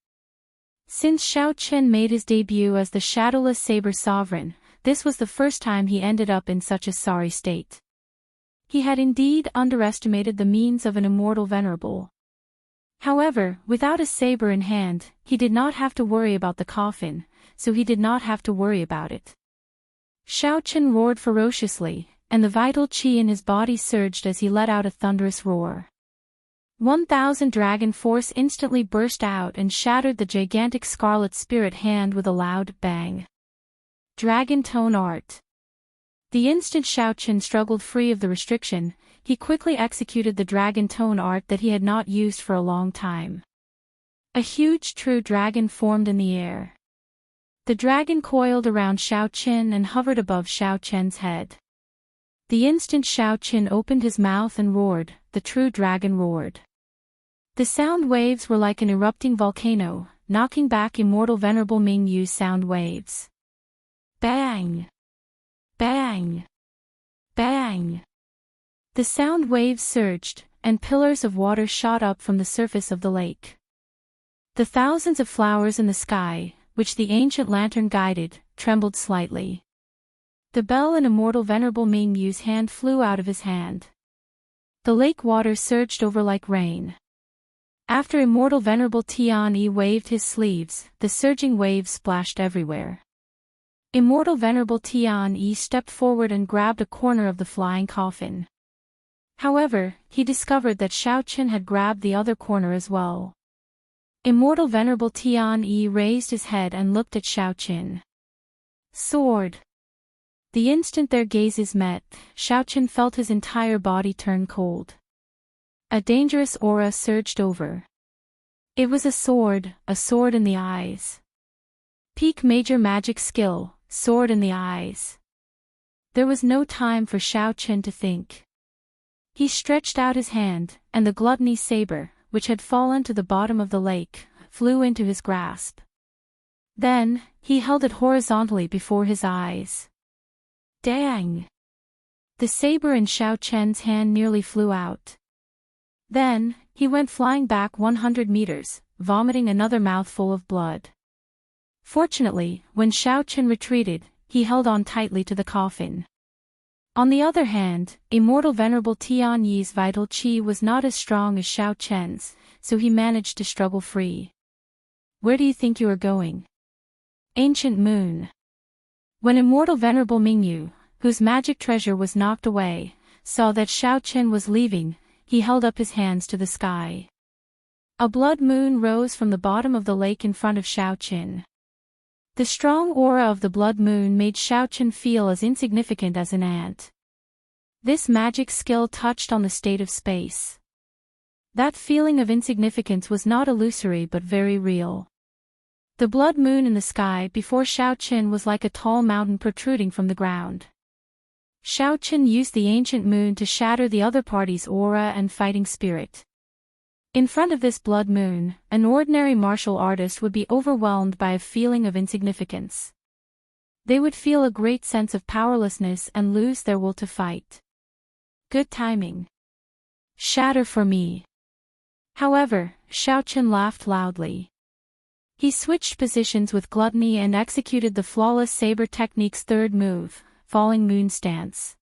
Since Xiao Chen made his debut as the Shadowless Saber Sovereign, this was the first time he ended up in such a sorry state. He had indeed underestimated the means of an immortal venerable. However, without a saber in hand, he did not have to worry about the coffin, so he did not have to worry about it. Xiao Chen roared ferociously, and the vital qi in his body surged as he let out a thunderous roar. 1,000 dragon force instantly burst out and shattered the gigantic scarlet spirit hand with a loud bang. Dragon Tone Art. The instant Xiao Chen struggled free of the restriction, he quickly executed the Dragon Tone Art that he had not used for a long time. A huge true dragon formed in the air. The dragon coiled around Xiao Chen and hovered above Xiao Chen's head. The instant Xiao Chen opened his mouth and roared, the true dragon roared. The sound waves were like an erupting volcano, knocking back Immortal Venerable Mingyu's sound waves. Bang! Bang! Bang! The sound waves surged, and pillars of water shot up from the surface of the lake. The thousands of flowers in the sky, which the ancient lantern guided, trembled slightly. The bell in Immortal Venerable Mingyu's hand flew out of his hand. The lake water surged over like rain. After Immortal Venerable Tian Yi waved his sleeves, the surging waves splashed everywhere. Immortal Venerable Tian Yi stepped forward and grabbed a corner of the flying coffin. However, he discovered that Xiao Chen had grabbed the other corner as well. Immortal Venerable Tian Yi raised his head and looked at Xiao Chen. Sword! The instant their gazes met, Xiao Chen felt his entire body turn cold. A dangerous aura surged over. It was a sword in the eyes. Peak major magic skill, sword in the eyes. There was no time for Xiao Chen to think. He stretched out his hand, and the gluttony saber, which had fallen to the bottom of the lake, flew into his grasp. Then, he held it horizontally before his eyes. Dang! The saber in Xiao Chen's hand nearly flew out. Then, he went flying back 100 meters, vomiting another mouthful of blood. Fortunately, when Xiao Chen retreated, he held on tightly to the coffin. On the other hand, Immortal Venerable Tian Yi's vital qi was not as strong as Xiao Chen's, so he managed to struggle free. Where do you think you are going? Ancient Moon. When Immortal Venerable Mingyu, whose magic treasure was knocked away, saw that Xiao Chen was leaving, he held up his hands to the sky. A blood moon rose from the bottom of the lake in front of Xiao Chen. The strong aura of the blood moon made Xiao Chen feel as insignificant as an ant. This magic skill touched on the state of space. That feeling of insignificance was not illusory but very real. The blood moon in the sky before Xiaoqin was like a tall mountain protruding from the ground. Xiaoqin used the ancient moon to shatter the other party's aura and fighting spirit. In front of this blood moon, an ordinary martial artist would be overwhelmed by a feeling of insignificance. They would feel a great sense of powerlessness and lose their will to fight. Good timing. Shatter for me. However, Xiaoqin laughed loudly. He switched positions with gluttony and executed the flawless saber technique's third move, falling moon stance.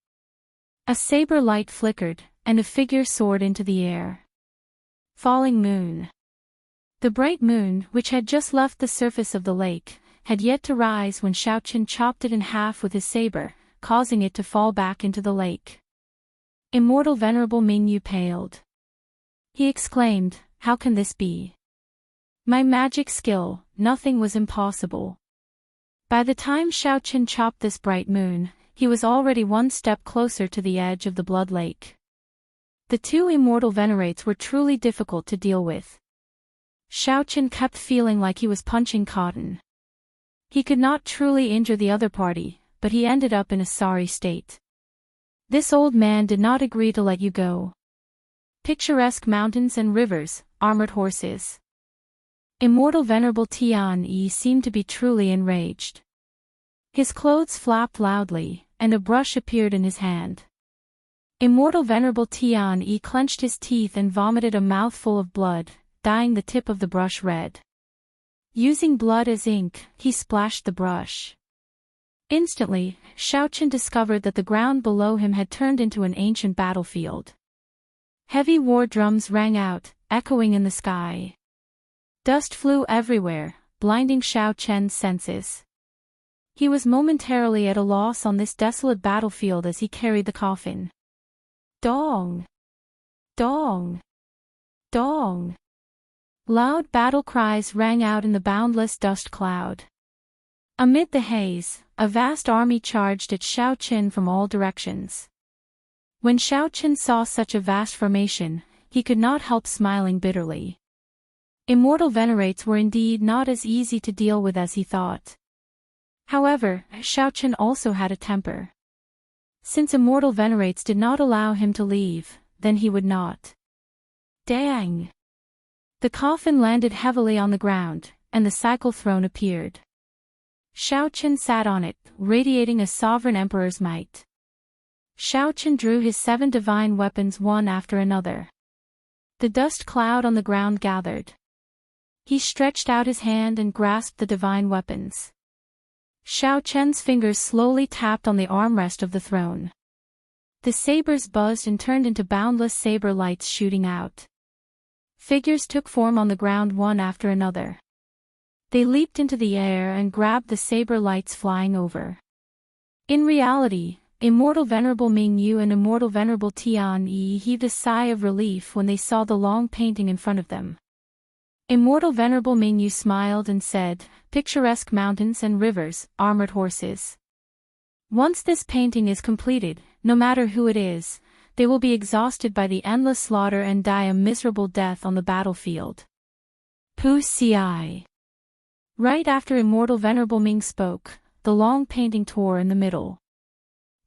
A saber light flickered, and a figure soared into the air. Falling moon. The bright moon, which had just left the surface of the lake, had yet to rise when Xiaoqin chopped it in half with his saber, causing it to fall back into the lake. Immortal Venerable Mingyu paled. He exclaimed, "How can this be? My magic skill, nothing was impossible." By the time Xiaoqin chopped this bright moon, he was already one step closer to the edge of the blood lake. The two immortal venerates were truly difficult to deal with. Xiaoqin kept feeling like he was punching cotton. He could not truly injure the other party, but he ended up in a sorry state. This old man did not agree to let you go. Picturesque mountains and rivers, armored horses. Immortal Venerable Tian-Yi seemed to be truly enraged. His clothes flapped loudly, and a brush appeared in his hand. Immortal Venerable Tian-Yi clenched his teeth and vomited a mouthful of blood, dyeing the tip of the brush red. Using blood as ink, he splashed the brush. Instantly, Xiaoqin discovered that the ground below him had turned into an ancient battlefield. Heavy war drums rang out, echoing in the sky. Dust flew everywhere, blinding Xiaoqian's senses. He was momentarily at a loss on this desolate battlefield as he carried the coffin. Dong! Dong! Dong! Loud battle cries rang out in the boundless dust cloud. Amid the haze, a vast army charged at Xiaoqin from all directions. When Xiaoqin saw such a vast formation, he could not help smiling bitterly. Immortal venerates were indeed not as easy to deal with as he thought. However, Xiaoqin also had a temper. Since immortal venerates did not allow him to leave, then he would not. Dang! The coffin landed heavily on the ground, and the cycle throne appeared. Xiaoqin sat on it, radiating a sovereign emperor's might. Xiaoqin drew his 7 divine weapons one after another. The dust cloud on the ground gathered. He stretched out his hand and grasped the divine weapons. Xiaoqian's fingers slowly tapped on the armrest of the throne. The sabers buzzed and turned into boundless saber lights shooting out. Figures took form on the ground one after another. They leaped into the air and grabbed the saber lights flying over. In reality, Immortal Venerable Mingyu and Immortal Venerable Tian-Yi heaved a sigh of relief when they saw the long painting in front of them. Immortal Venerable Mingyu smiled and said, "Picturesque mountains and rivers, armored horses. Once this painting is completed, no matter who it is, they will be exhausted by the endless slaughter and die a miserable death on the battlefield." Pu Ci. Right after Immortal Venerable Ming spoke, the long painting tore in the middle.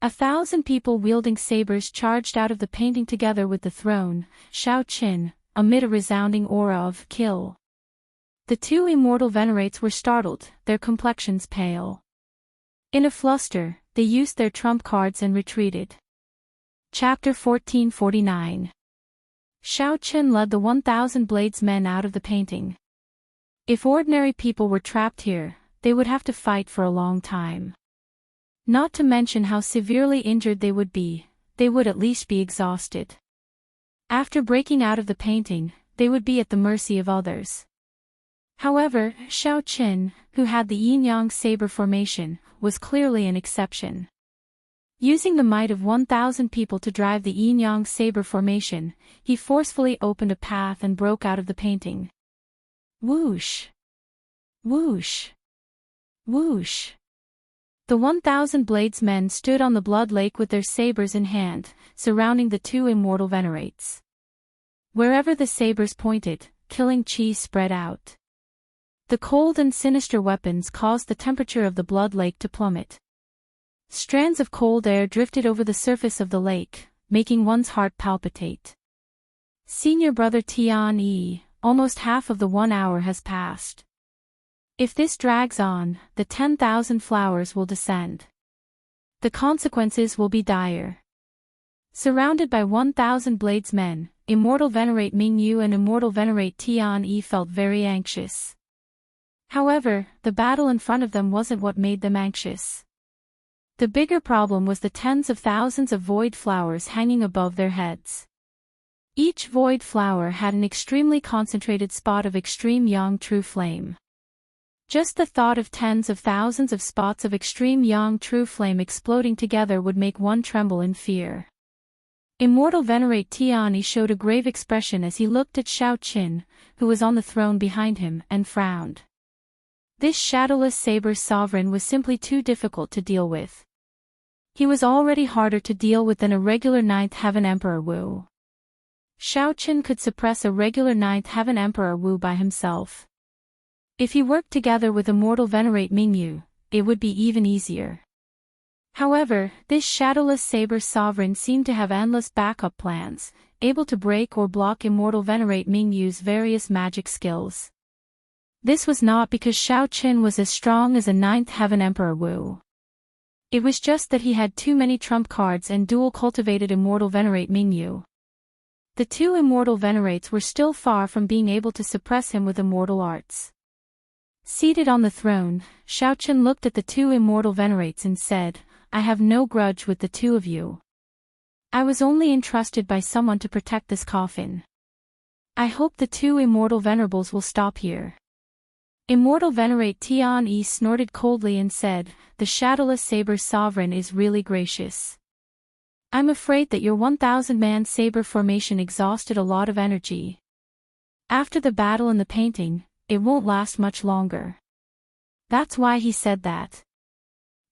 1,000 people wielding sabers charged out of the painting together with the throne, Xiaoqin, amid a resounding aura of kill. The two immortal venerates were startled, their complexions pale. In a fluster, they used their trump cards and retreated. Chapter 1449. Xiaoqin led the 1,000 blades men out of the painting. If ordinary people were trapped here, they would have to fight for a long time. Not to mention how severely injured they would at least be exhausted. After breaking out of the painting, they would be at the mercy of others. However, Xiaoqin, who had the yin-yang saber formation, was clearly an exception. Using the might of 1,000 people to drive the yin-yang saber formation, he forcefully opened a path and broke out of the painting. Whoosh! Whoosh! Whoosh! The 1,000 bladesmen stood on the blood lake with their sabers in hand, surrounding the two immortal venerates. Wherever the sabers pointed, killing chi spread out. The cold and sinister weapons caused the temperature of the blood lake to plummet. Strands of cold air drifted over the surface of the lake, making one's heart palpitate. Senior brother Tian Yi, almost half of the 1 hour has passed. If this drags on, the 10,000 flowers will descend. The consequences will be dire. Surrounded by 1,000 bladesmen, Immortal Venerate Mingyu and Immortal Venerate Tian Yi felt very anxious. However, the battle in front of them wasn't what made them anxious. The bigger problem was the tens of thousands of void flowers hanging above their heads. Each void flower had an extremely concentrated spot of extreme yang true flame. Just the thought of tens of thousands of spots of extreme yang true flame exploding together would make one tremble in fear. Immortal Venerate Tiani showed a grave expression as he looked at Shao Qin, who was on the throne behind him, and frowned. This shadowless saber sovereign was simply too difficult to deal with. He was already harder to deal with than a regular Ninth Heaven Emperor Wu. Shao Qin could suppress a regular Ninth Heaven Emperor Wu by himself. If he worked together with Immortal Venerate Mingyu, it would be even easier. However, this shadowless saber sovereign seemed to have endless backup plans, able to break or block Immortal Venerate Mingyu's various magic skills. This was not because Shao Qin was as strong as a Ninth Heaven Emperor Wu. It was just that he had too many trump cards and dual-cultivated Immortal Venerate Mingyu. The two Immortal Venerates were still far from being able to suppress him with immortal arts. Seated on the throne, Shao Qin looked at the two Immortal Venerates and said, "I have no grudge with the two of you. I was only entrusted by someone to protect this coffin. I hope the two Immortal Venerables will stop here." Immortal Venerate Tian Yi snorted coldly and said, "The shadowless saber sovereign is really gracious. I'm afraid that your 1,000-man saber formation exhausted a lot of energy. After the battle and the painting, it won't last much longer. That's why he said that."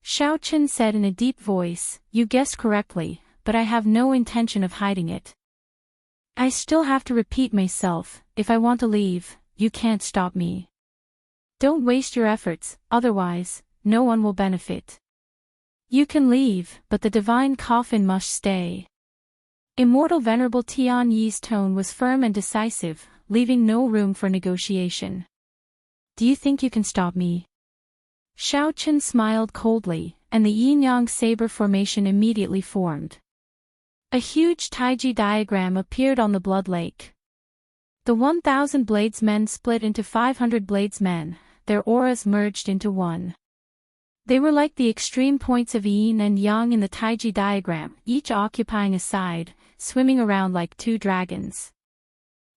Shao Qin said in a deep voice, "You guessed correctly, but I have no intention of hiding it. I still have to repeat myself, if I want to leave, you can't stop me. Don't waste your efforts, otherwise, no one will benefit. You can leave, but the divine coffin must stay." Immortal Venerable Tian Yi's tone was firm and decisive, leaving no room for negotiation. "Do you think you can stop me?" Shao Qin smiled coldly, and the yin-yang saber formation immediately formed. A huge taiji diagram appeared on the blood lake. The 1,000 bladesmen split into 500 bladesmen, their auras merged into one. They were like the extreme points of yin and yang in the taiji diagram, each occupying a side, swimming around like two dragons.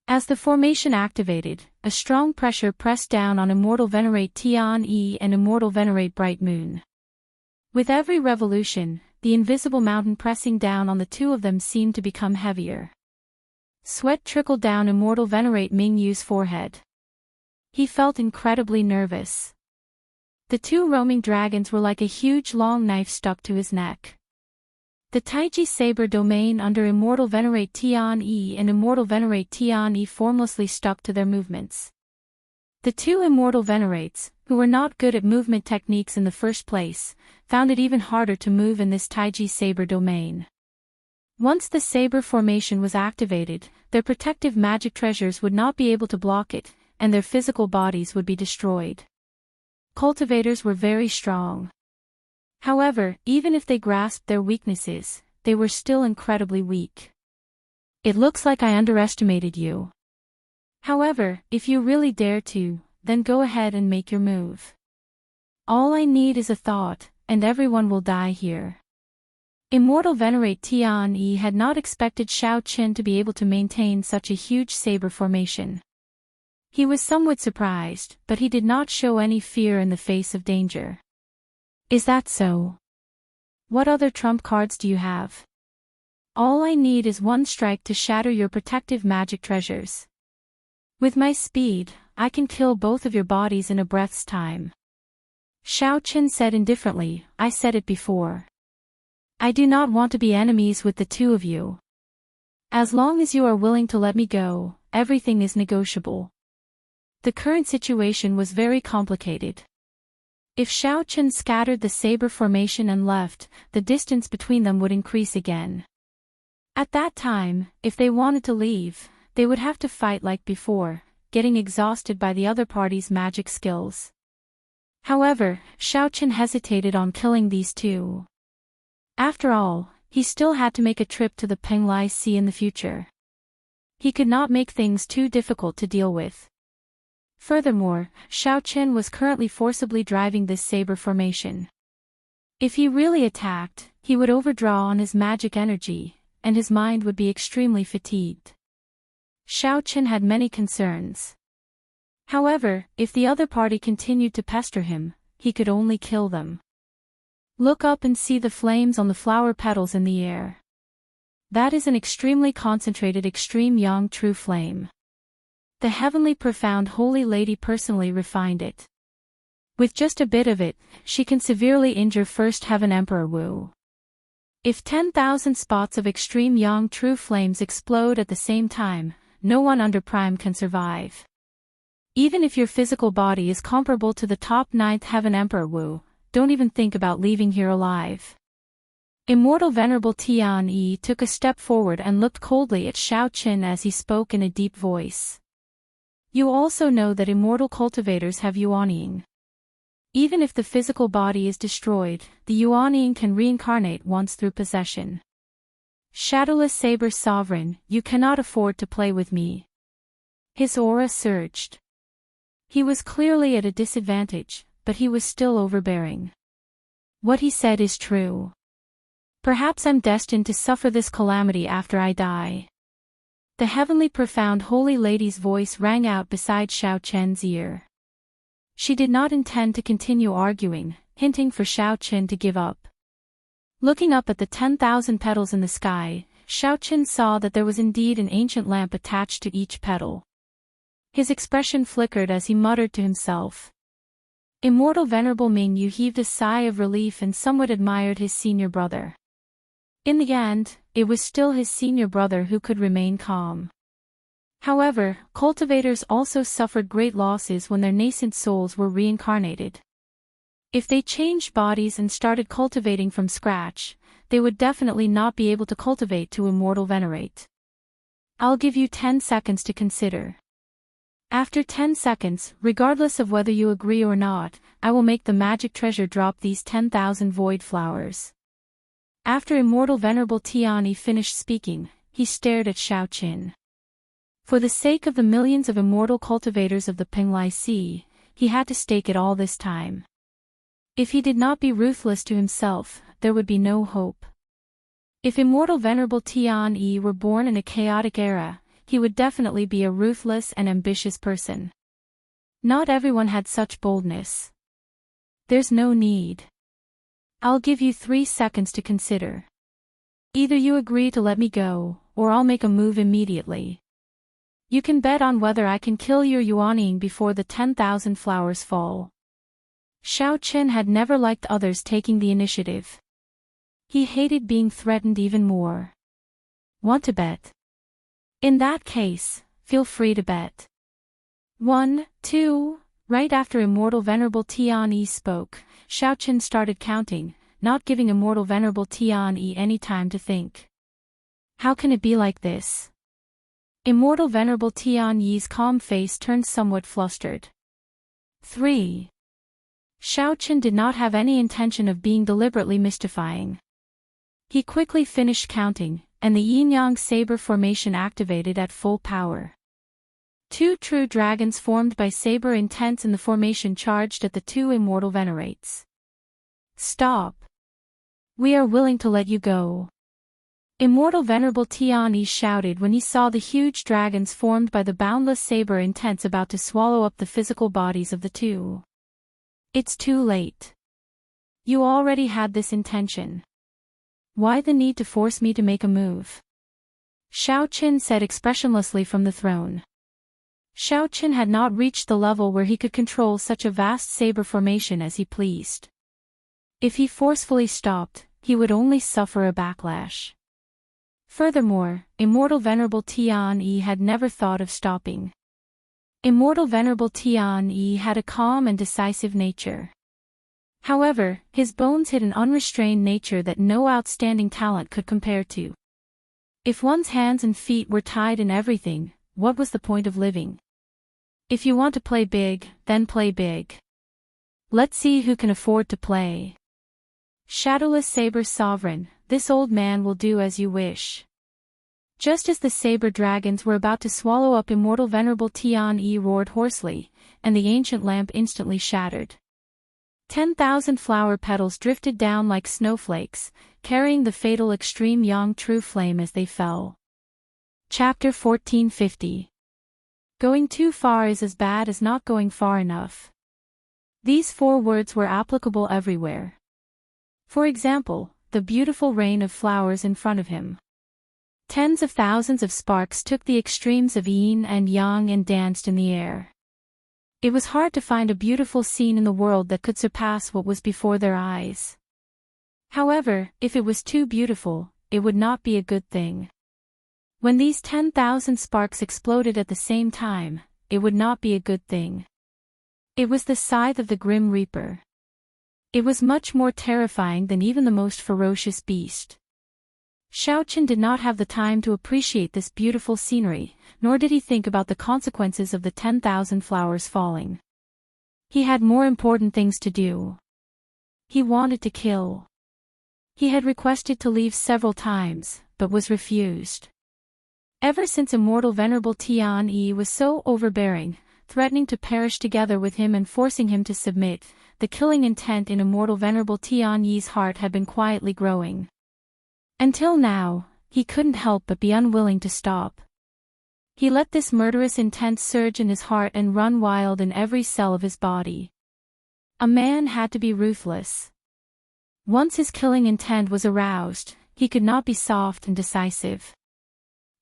As the formation activated, a strong pressure pressed down on Immortal Venerate Tian Yi and Immortal Venerate Bright Moon. With every revolution, the invisible mountain pressing down on the two of them seemed to become heavier. Sweat trickled down Immortal Venerate Mingyu's forehead. He felt incredibly nervous. The two roaming dragons were like a huge long knife stuck to his neck. The Taiji Saber domain under Immortal Venerate Tian Yi and Immortal Venerate Tian Yi formlessly stuck to their movements. The two Immortal Venerates, who were not good at movement techniques in the first place, found it even harder to move in this Taiji Saber domain. Once the Saber formation was activated, their protective magic treasures would not be able to block it, and their physical bodies would be destroyed. Cultivators were very strong. However, even if they grasped their weaknesses, they were still incredibly weak. "It looks like I underestimated you. However, if you really dare to, then go ahead and make your move. All I need is a thought, and everyone will die here." Immortal Venerate Tian Yi had not expected Shao Qin to be able to maintain such a huge saber formation. He was somewhat surprised, but he did not show any fear in the face of danger. "Is that so? What other trump cards do you have? All I need is one strike to shatter your protective magic treasures. With my speed, I can kill both of your bodies in a breath's time." Shao Qin said indifferently, "I said it before. I do not want to be enemies with the two of you. As long as you are willing to let me go, everything is negotiable. The current situation was very complicated. If Xiaochen scattered the saber formation and left, the distance between them would increase again. At that time, if they wanted to leave, they would have to fight like before, getting exhausted by the other party's magic skills. However, Xiaochen hesitated on killing these two. After all, he still had to make a trip to the Penglai Sea in the future. He could not make things too difficult to deal with. Furthermore, Xiaochen was currently forcibly driving this saber formation. If he really attacked, he would overdraw on his magic energy, and his mind would be extremely fatigued. Xiaochen had many concerns. However, if the other party continued to pester him, he could only kill them. Look up and see the flames on the flower petals in the air. That is an extremely concentrated extreme yang true flame. The heavenly profound holy lady personally refined it. With just a bit of it, she can severely injure First Heaven Emperor Wu. If 10,000 spots of extreme yang true flames explode at the same time, no one under prime can survive. Even if your physical body is comparable to the top 9th Heaven Emperor Wu, don't even think about leaving here alive. Immortal Venerable Tian Yi took a step forward and looked coldly at Xiaochen as he spoke in a deep voice. You also know that immortal cultivators have yuanying. Even if the physical body is destroyed, the yuanying can reincarnate once through possession. Shadowless Saber Sovereign, you cannot afford to play with me. His aura surged. He was clearly at a disadvantage, but he was still overbearing. What he said is true. Perhaps I'm destined to suffer this calamity after I die. The heavenly profound holy lady's voice rang out beside Xiaochen's ear. She did not intend to continue arguing, hinting for Xiaochen to give up. Looking up at the 10,000 petals in the sky, Xiaochen saw that there was indeed an ancient lamp attached to each petal. His expression flickered as he muttered to himself. Immortal Venerable Ming Yu heaved a sigh of relief and somewhat admired his senior brother. In the end, it was still his senior brother who could remain calm. However, cultivators also suffered great losses when their nascent souls were reincarnated. If they changed bodies and started cultivating from scratch, they would definitely not be able to cultivate to immortal venerate. I'll give you 10 seconds to consider. After 10 seconds, regardless of whether you agree or not, I will make the magic treasure drop these 10,000 void flowers. After Immortal Venerable Tiani finished speaking, he stared at Xiaochen. For the sake of the millions of immortal cultivators of the Penglai Sea, he had to stake it all this time. If he did not be ruthless to himself, there would be no hope. If Immortal Venerable Tian Yi were born in a chaotic era, he would definitely be a ruthless and ambitious person. Not everyone had such boldness. There's no need. I'll give you 3 seconds to consider. Either you agree to let me go, or I'll make a move immediately. You can bet on whether I can kill your yuanying before the 10,000 flowers fall. Xiaochen had never liked others taking the initiative. He hated being threatened even more. Want to bet? In that case, feel free to bet. 1, 2, right after Immortal Venerable Tian Yi spoke, Xiaochen started counting, not giving Immortal Venerable Tian Yi any time to think. How can it be like this? Immortal Venerable Tian Yi's calm face turned somewhat flustered. 3. Xiaochen did not have any intention of being deliberately mystifying. He quickly finished counting, and the yin-yang saber formation activated at full power. 2 true dragons formed by saber intents in the formation charged at the 2 immortal venerates. Stop. We are willing to let you go. Immortal Venerable Tian Yi shouted when he saw the huge dragons formed by the boundless saber intents about to swallow up the physical bodies of the 2. It's too late. You already had this intention. Why the need to force me to make a move? Xiaochen said expressionlessly from the throne. Xiaochen had not reached the level where he could control such a vast saber formation as he pleased. If he forcefully stopped, he would only suffer a backlash. Furthermore, Immortal Venerable Tian had never thought of stopping. Immortal Venerable Tian had a calm and decisive nature. However, his bones hid an unrestrained nature that no outstanding talent could compare to. If one's hands and feet were tied in everything, what was the point of living? If you want to play big, then play big. Let's see who can afford to play. Shadowless Saber Sovereign, this old man will do as you wish. Just as the saber dragons were about to swallow up Immortal Venerable Tian roared hoarsely, and the ancient lamp instantly shattered. 10,000 flower petals drifted down like snowflakes, carrying the fatal extreme yang true flame as they fell. Chapter 1450. Going too far is as bad as not going far enough. These 4 words were applicable everywhere. For example, the beautiful rain of flowers in front of him. Tens of thousands of sparks took the extremes of yin and yang and danced in the air. It was hard to find a beautiful scene in the world that could surpass what was before their eyes. However, if it was too beautiful, it would not be a good thing. When these 10,000 sparks exploded at the same time, it would not be a good thing. It was the scythe of the Grim Reaper. It was much more terrifying than even the most ferocious beast. Xiaoqian did not have the time to appreciate this beautiful scenery, nor did he think about the consequences of the 10,000 flowers falling. He had more important things to do. He wanted to kill. He had requested to leave several times, but was refused. Ever since Immortal Venerable Tian was so overbearing, threatening to perish together with him and forcing him to submit, the killing intent in Immortal Venerable Tian's heart had been quietly growing. Until now, he couldn't help but be unwilling to stop. He let this murderous intent surge in his heart and run wild in every cell of his body. A man had to be ruthless. Once his killing intent was aroused, he could not be soft and decisive.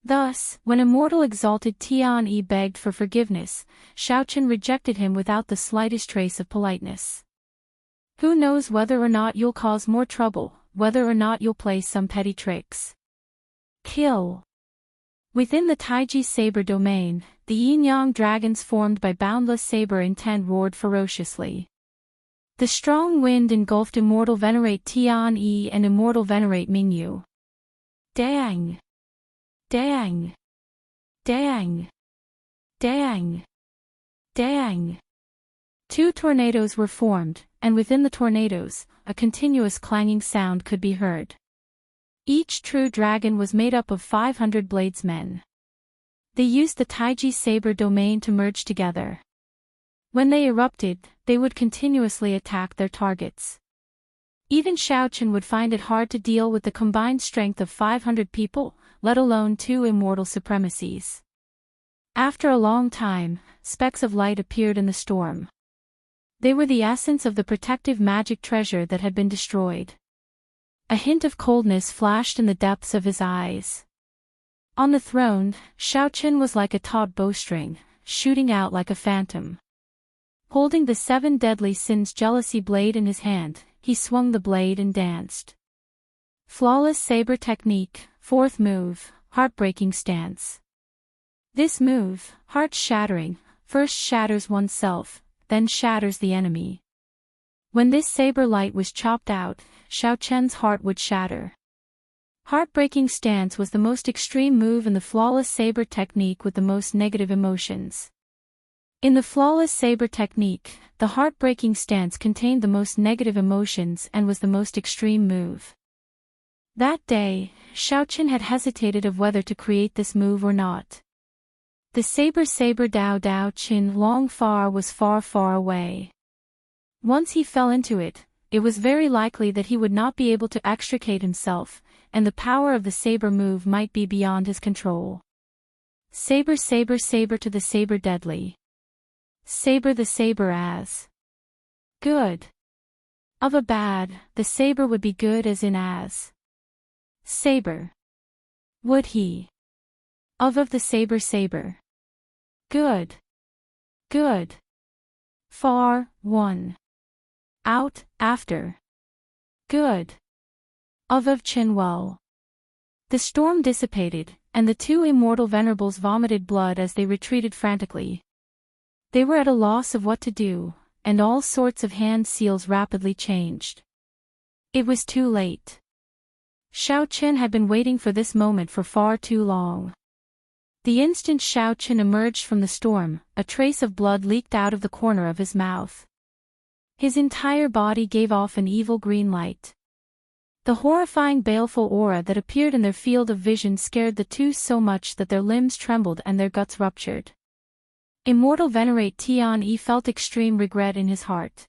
Thus, when Immortal Exalted Tian begged for forgiveness, Xiaoqian rejected him without the slightest trace of politeness. Who knows whether or not you'll cause more trouble, whether or not you'll play some petty tricks. Kill. Within the Taiji saber domain, the yin-yang dragons formed by boundless saber intent roared ferociously. The strong wind engulfed Immortal Venerate Tian and Immortal Venerate Mingyu. Dang! Dang! Dang! Dang! Dang! 2 tornadoes were formed, and within the tornadoes, a continuous clanging sound could be heard. Each true dragon was made up of 500 bladesmen. They used the Taiji saber domain to merge together. When they erupted, they would continuously attack their targets. Even Xiaoqian would find it hard to deal with the combined strength of 500 people, let alone 2 immortal supremacies. After a long time, specks of light appeared in the storm. They were the essence of the protective magic treasure that had been destroyed. A hint of coldness flashed in the depths of his eyes. On the throne, Xiaoqian was like a taut bowstring, shooting out like a phantom. Holding the 7 deadly sins jealousy blade in his hand, he swung the blade and danced. Flawless saber technique, 4th move, heartbreaking stance. This move, heart-shattering, first shatters oneself, then shatters the enemy. When this saber light was chopped out, Xiaoqian's heart would shatter. Heartbreaking stance was the most extreme move in the flawless saber technique with the most negative emotions. In the flawless saber technique, the heartbreaking stance contained the most negative emotions and was the most extreme move. That day, Xiaoqian had hesitated of whether to create this move or not. The saber Dao Qin long far was far far away. Once he fell into it, it was very likely that he would not be able to extricate himself, and the power of the saber move might be beyond his control. Saber to the saber deadly. Saber the saber as good. Of a bad, the saber would be good as in as. Saber. Would he? Of the saber. Good. Good. Far, 1. Out, after. Good. Of Chinwell. The storm dissipated, and the two immortal venerables vomited blood as they retreated frantically. They were at a loss of what to do, and all sorts of hand seals rapidly changed. It was too late. Xiaoqin had been waiting for this moment for far too long. The instant Xiaoqin emerged from the storm, a trace of blood leaked out of the corner of his mouth. His entire body gave off an evil green light. The horrifying baleful aura that appeared in their field of vision scared the two so much that their limbs trembled and their guts ruptured. Immortal Venerate Tian felt extreme regret in his heart.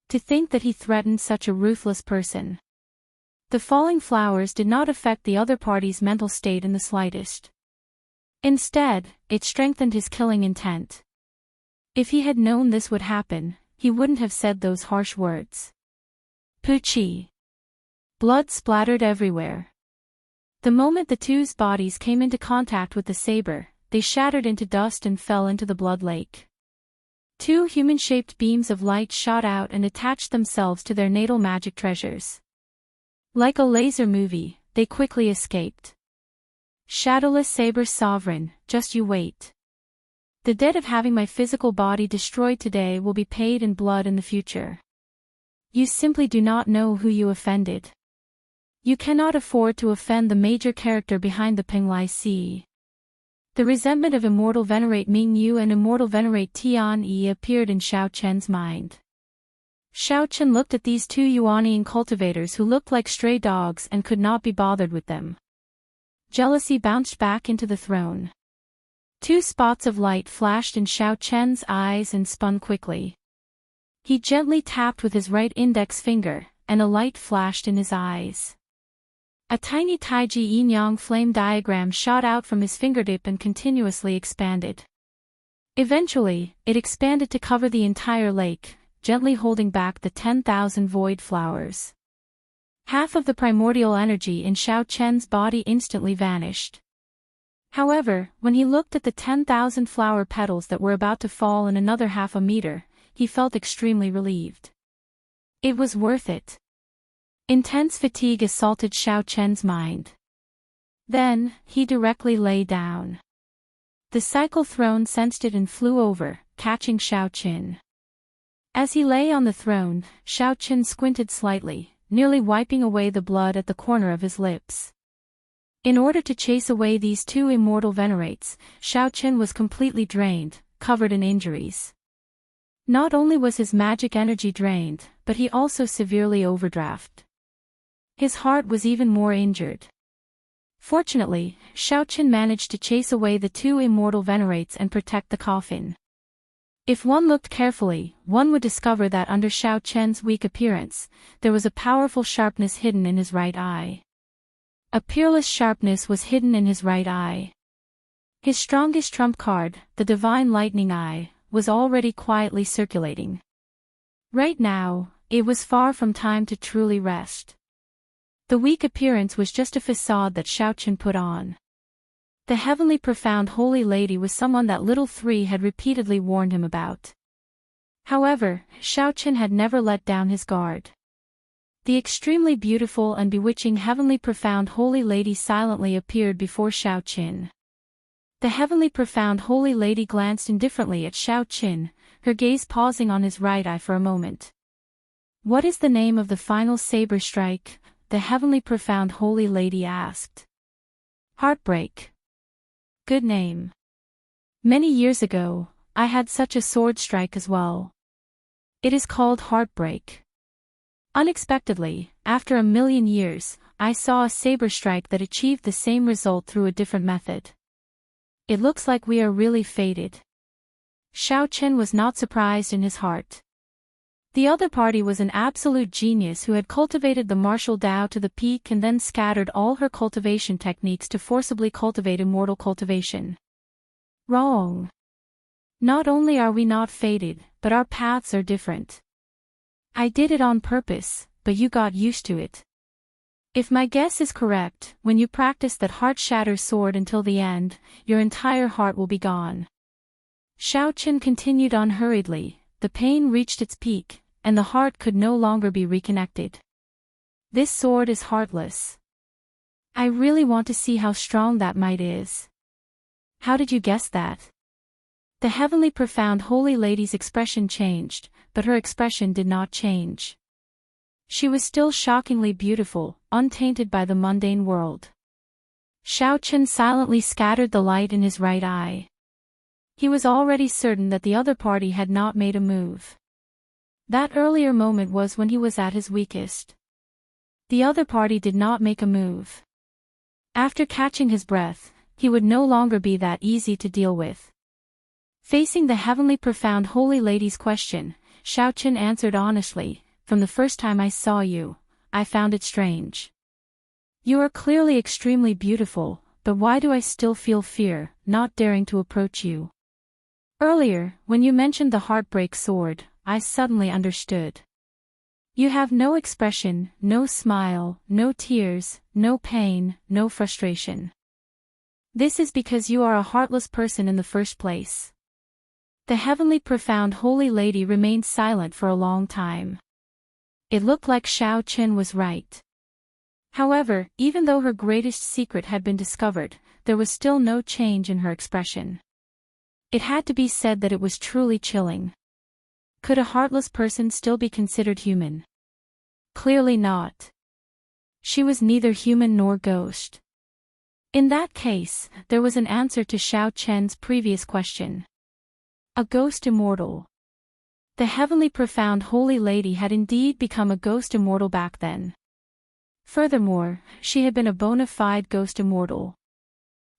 To think that he threatened such a ruthless person. The falling flowers did not affect the other party's mental state in the slightest. Instead, it strengthened his killing intent. If he had known this would happen, he wouldn't have said those harsh words. Puchi. Blood splattered everywhere. The moment the two's bodies came into contact with the saber, they shattered into dust and fell into the blood lake. Two human-shaped beams of light shot out and attached themselves to their natal magic treasures. Like a laser movie, they quickly escaped. Shadowless Saber Sovereign, just you wait. The debt of having my physical body destroyed today will be paid in blood in the future. You simply do not know who you offended. You cannot afford to offend the major character behind the Penglai Sea. The resentment of Immortal Venerate Ming Yu and Immortal Venerate Tian Yi appeared in Xiaoqian's mind. Xiaoqian looked at these two Yuanian cultivators who looked like stray dogs and could not be bothered with them. Jealousy bounced back into the throne. Two spots of light flashed in Xiaoqian's eyes and spun quickly. He gently tapped with his right index finger, and a light flashed in his eyes. A tiny Taiji yin-yang flame diagram shot out from his fingertip and continuously expanded. Eventually, it expanded to cover the entire lake, gently holding back the 10,000 void flowers. Half of the primordial energy in Xiaoqian's body instantly vanished. However, when he looked at the 10,000 flower petals that were about to fall in another half a meter, he felt extremely relieved. It was worth it. Intense fatigue assaulted Xiaoqian's mind. Then, he directly lay down. The cycle throne sensed it and flew over, catching Xiaoqian. As he lay on the throne, Xiaoqian squinted slightly, nearly wiping away the blood at the corner of his lips. In order to chase away these two immortal venerates, Xiaoqian was completely drained, covered in injuries. Not only was his magic energy drained, but he also severely overdrafted. His heart was even more injured. Fortunately, Xiaoqian managed to chase away the two immortal venerates and protect the coffin. If one looked carefully, one would discover that under Xiaoqian's weak appearance, there was a powerful sharpness hidden in his right eye. A peerless sharpness was hidden in his right eye. His strongest trump card, the Divine Lightning Eye, was already quietly circulating. Right now, it was far from time to truly rest. The weak appearance was just a facade that Xiaoqian put on. The heavenly profound holy lady was someone that Little Three had repeatedly warned him about. However, Xiaoqian had never let down his guard. The extremely beautiful and bewitching heavenly profound holy lady silently appeared before Xiaoqian. The heavenly profound holy lady glanced indifferently at Xiaoqian, her gaze pausing on his right eye for a moment. "What is the name of the final saber strike?" the heavenly profound holy lady asked. "Heartbreak." "Good name. Many years ago, I had such a sword strike as well. It is called Heartbreak. Unexpectedly, after 1,000,000 years, I saw a saber strike that achieved the same result through a different method. It looks like we are really fated." Xiaoqian was not surprised in his heart. The other party was an absolute genius who had cultivated the martial Dao to the peak and then scattered all her cultivation techniques to forcibly cultivate immortal cultivation. Wrong. Not only are we not fated, but our paths are different. I did it on purpose, but you got used to it. If my guess is correct, when you practice that heart shatter sword until the end, your entire heart will be gone. Xiaoqian continued on hurriedly. The pain reached its peak, and the heart could no longer be reconnected. This sword is heartless. I really want to see how strong that might is. How did you guess that? The heavenly profound holy lady's expression changed, but her expression did not change. She was still shockingly beautiful, untainted by the mundane world. Xiaochen silently scattered the light in his right eye. He was already certain that the other party had not made a move. That earlier moment was when he was at his weakest. The other party did not make a move. After catching his breath, he would no longer be that easy to deal with. Facing the heavenly profound holy lady's question, Xiaochen answered honestly, "From the first time I saw you, I found it strange. You are clearly extremely beautiful, but why do I still feel fear, not daring to approach you? Earlier, when you mentioned the heartbreak sword, I suddenly understood. You have no expression, no smile, no tears, no pain, no frustration. This is because you are a heartless person in the first place." The heavenly profound holy lady remained silent for a long time. It looked like Xiaochen was right. However, even though her greatest secret had been discovered, there was still no change in her expression. It had to be said that it was truly chilling. Could a heartless person still be considered human? Clearly not. She was neither human nor ghost. In that case, there was an answer to Xiaochen's previous question. A ghost immortal. The heavenly profound holy lady had indeed become a ghost immortal back then. Furthermore, she had been a bona fide ghost immortal.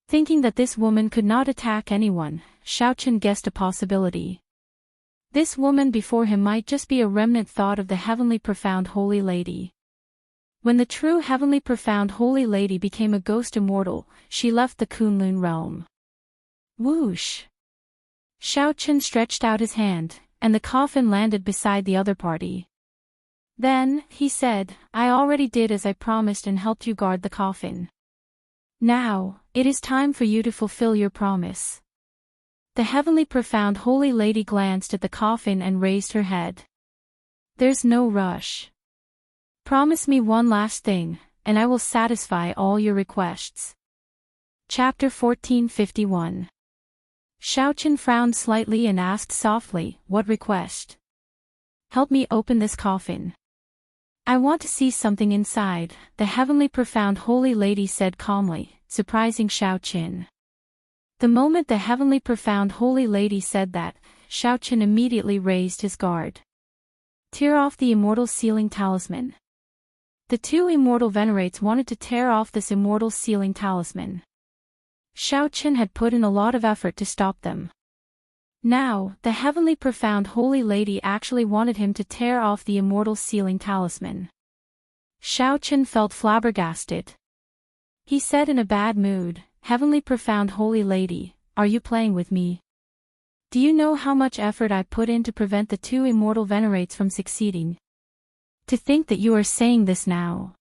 Thinking that this woman could not attack anyone, Xiaochen guessed a possibility. This woman before him might just be a remnant thought of the heavenly profound holy lady. When the true heavenly profound holy lady became a ghost immortal, she left the Kunlun realm. Whoosh! Xiaochen stretched out his hand, and the coffin landed beside the other party. Then, he said, "I already did as I promised and helped you guard the coffin. Now, it is time for you to fulfill your promise." The heavenly profound holy lady glanced at the coffin and raised her head. "There's no rush. Promise me one last thing, and I will satisfy all your requests." Chapter 1451. Xiaochen frowned slightly and asked softly, "What request?" "Help me open this coffin. I want to see something inside," the heavenly profound holy lady said calmly, surprising Xiaochen. The moment the heavenly profound holy lady said that, Xiaochen immediately raised his guard. Tear off the immortal sealing talisman. The two immortal venerates wanted to tear off this immortal sealing talisman. Xiaochen had put in a lot of effort to stop them. Now, the heavenly profound holy lady actually wanted him to tear off the immortal sealing talisman. Xiaochen felt flabbergasted. He said in a bad mood, "Heavenly profound holy lady, are you playing with me? Do you know how much effort I put in to prevent the two immortal venerates from succeeding? To think that you are saying this now."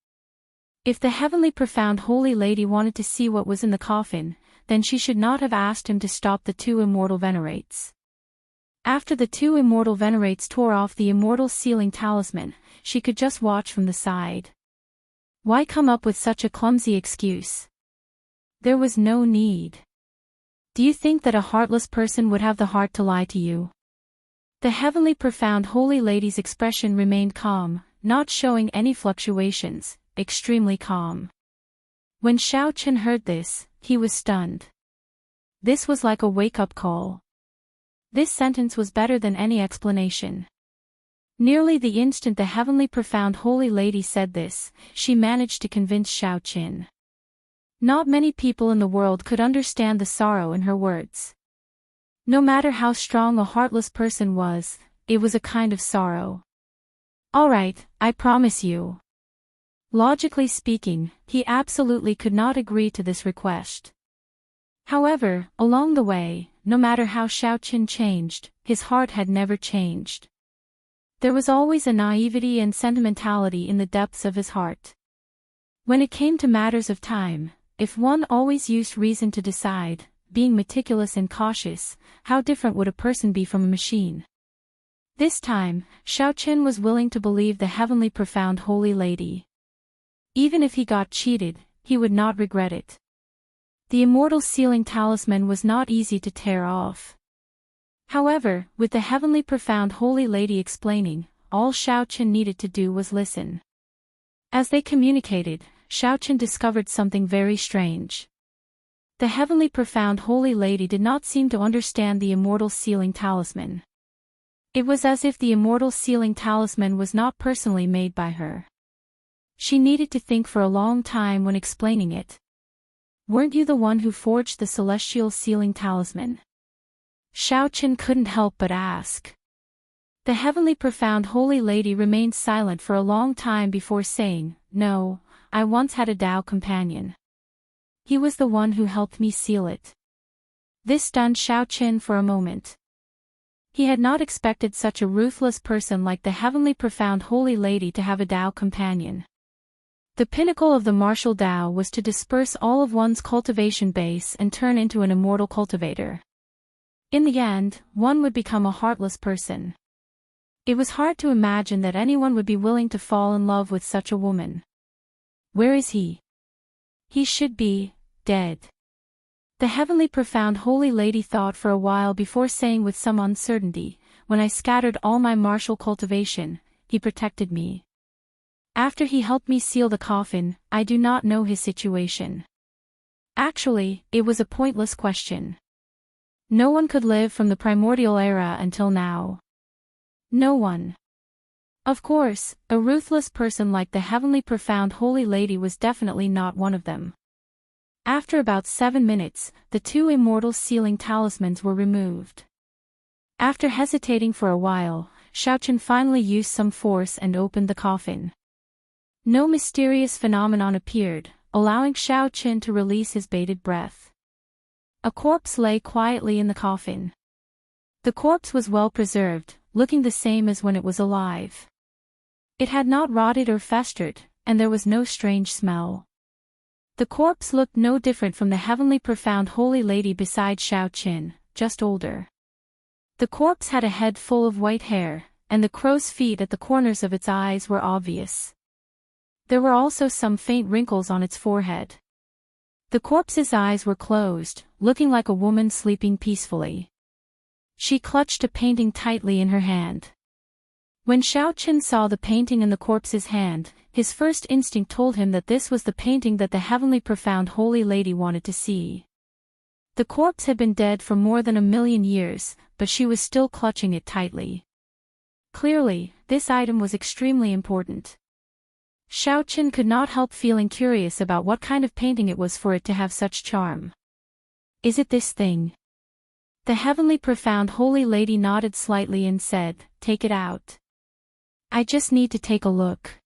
If the heavenly profound holy lady wanted to see what was in the coffin, then she should not have asked him to stop the two immortal venerates. After the two immortal venerates tore off the immortal sealing talisman, she could just watch from the side. Why come up with such a clumsy excuse? There was no need. Do you think that a heartless person would have the heart to lie to you? The heavenly profound holy lady's expression remained calm, not showing any fluctuations, extremely calm. When Xiaochen heard this, he was stunned. This was like a wake-up call. This sentence was better than any explanation. Nearly the instant the heavenly profound holy lady said this, she managed to convince Xiaochen. Not many people in the world could understand the sorrow in her words. No matter how strong a heartless person was, it was a kind of sorrow. "All right, I promise you." Logically speaking, he absolutely could not agree to this request. However, along the way, no matter how Xiaochen changed, his heart had never changed. There was always a naivety and sentimentality in the depths of his heart. When it came to matters of time, if one always used reason to decide, being meticulous and cautious, how different would a person be from a machine? This time, Xiaochen was willing to believe the heavenly profound holy lady. Even if he got cheated, he would not regret it. The immortal sealing talisman was not easy to tear off. However, with the heavenly profound holy lady explaining, all Xiaochen needed to do was listen. As they communicated, Xiaochen discovered something very strange. The heavenly profound holy lady did not seem to understand the immortal sealing talisman. It was as if the immortal sealing talisman was not personally made by her. She needed to think for a long time when explaining it. "Weren't you the one who forged the celestial sealing talisman?" Xiaochen couldn't help but ask. The heavenly profound holy lady remained silent for a long time before saying, "No, I once had a Dao companion. He was the one who helped me seal it." This stunned Xiaochen for a moment. He had not expected such a ruthless person like the heavenly profound holy lady to have a Dao companion. The pinnacle of the martial Dao was to disperse all of one's cultivation base and turn into an immortal cultivator. In the end, one would become a heartless person. It was hard to imagine that anyone would be willing to fall in love with such a woman. Where is he? He should be dead. The heavenly profound holy lady thought for a while before saying with some uncertainty, "When I scattered all my martial cultivation, he protected me. After he helped me seal the coffin, I do not know his situation." Actually, it was a pointless question. No one could live from the primordial era until now. No one. Of course, a ruthless person like the heavenly profound holy lady was definitely not one of them. After about 7 minutes, the 2 immortal sealing talismans were removed. After hesitating for a while, Xiaochen finally used some force and opened the coffin. No mysterious phenomenon appeared, allowing Xiaochen to release his bated breath. A corpse lay quietly in the coffin. The corpse was well preserved, looking the same as when it was alive. It had not rotted or festered, and there was no strange smell. The corpse looked no different from the heavenly profound holy lady beside Xiaochen, just older. The corpse had a head full of white hair, and the crow's feet at the corners of its eyes were obvious. There were also some faint wrinkles on its forehead. The corpse's eyes were closed, looking like a woman sleeping peacefully. She clutched a painting tightly in her hand. When Xiaochen saw the painting in the corpse's hand, his first instinct told him that this was the painting that the heavenly profound holy lady wanted to see. The corpse had been dead for more than 1,000,000 years, but she was still clutching it tightly. Clearly, this item was extremely important. Xiaochen could not help feeling curious about what kind of painting it was for it to have such charm. "Is it this thing?" The heavenly profound holy lady nodded slightly and said, "Take it out." "I just need to take a look."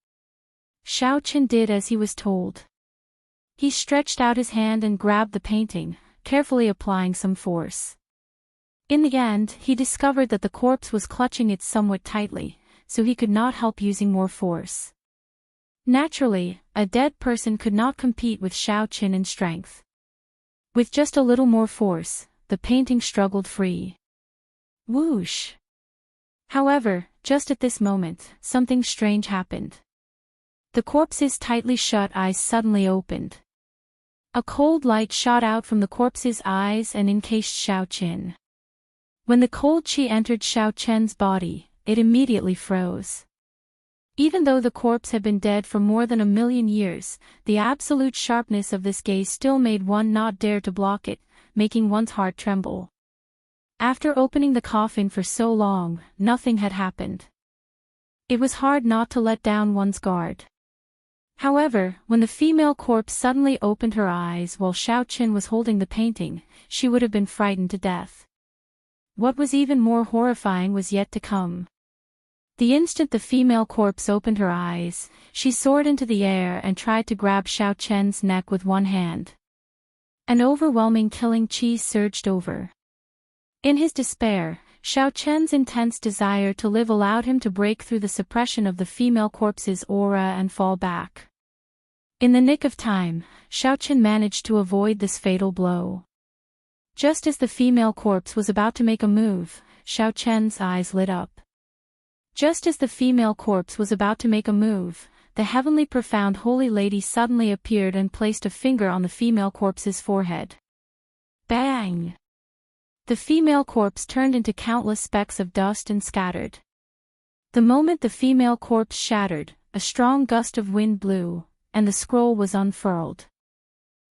Xiaochen did as he was told. He stretched out his hand and grabbed the painting, carefully applying some force. In the end, he discovered that the corpse was clutching it somewhat tightly, so he could not help using more force. Naturally, a dead person could not compete with Xiaochen in strength. With just a little more force, the painting struggled free. Whoosh! However, just at this moment, something strange happened. The corpse's tightly shut eyes suddenly opened. A cold light shot out from the corpse's eyes and encased Xiaochen. When the cold qi entered Xiaochen's body, it immediately froze. Even though the corpse had been dead for more than 1,000,000 years, the absolute sharpness of this gaze still made one not dare to block it, making one's heart tremble. After opening the coffin for so long, nothing had happened. It was hard not to let down one's guard. However, when the female corpse suddenly opened her eyes while Xiaochen was holding the painting, she would have been frightened to death. What was even more horrifying was yet to come. The instant the female corpse opened her eyes, she soared into the air and tried to grab Xiaochen's neck with one hand. An overwhelming killing qi surged over. In his despair, Xiaochen's intense desire to live allowed him to break through the suppression of the female corpse's aura and fall back. In the nick of time, Xiaochen managed to avoid this fatal blow. Just as the female corpse was about to make a move, Xiaochen's eyes lit up. Just as the female corpse was about to make a move, the heavenly profound holy lady suddenly appeared and placed a finger on the female corpse's forehead. Bang! The female corpse turned into countless specks of dust and scattered. The moment the female corpse shattered, a strong gust of wind blew, and the scroll was unfurled.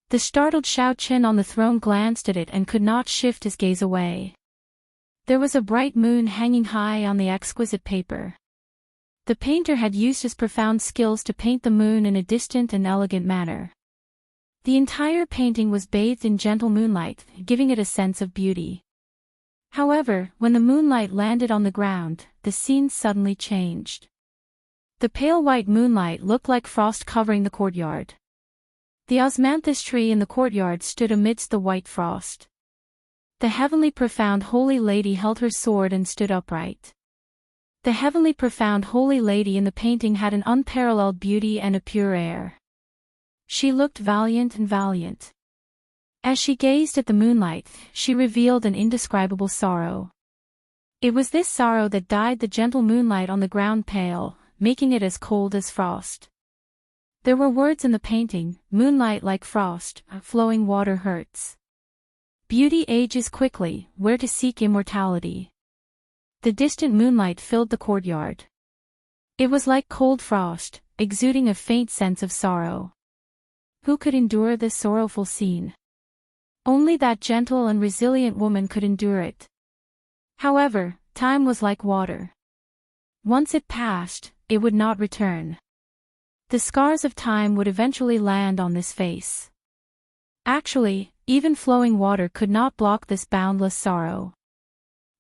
The startled Xiaoqin on the throne glanced at it and could not shift his gaze away. There was a bright moon hanging high on the exquisite paper. The painter had used his profound skills to paint the moon in a distant and elegant manner. The entire painting was bathed in gentle moonlight, giving it a sense of beauty. However, when the moonlight landed on the ground, the scene suddenly changed. The pale white moonlight looked like frost covering the courtyard. The osmanthus tree in the courtyard stood amidst the white frost. The heavenly profound holy lady held her sword and stood upright. The heavenly profound holy lady in the painting had an unparalleled beauty and a pure air. She looked valiant and valiant. As she gazed at the moonlight, she revealed an indescribable sorrow. It was this sorrow that dyed the gentle moonlight on the ground pale, making it as cold as frost. There were words in the painting: moonlight like frost, flowing water hurts. Beauty ages quickly, where to seek immortality? The distant moonlight filled the courtyard. It was like cold frost, exuding a faint sense of sorrow. Who could endure this sorrowful scene? Only that gentle and resilient woman could endure it. However, time was like water. Once it passed, it would not return. The scars of time would eventually land on this face. Actually, even flowing water could not block this boundless sorrow.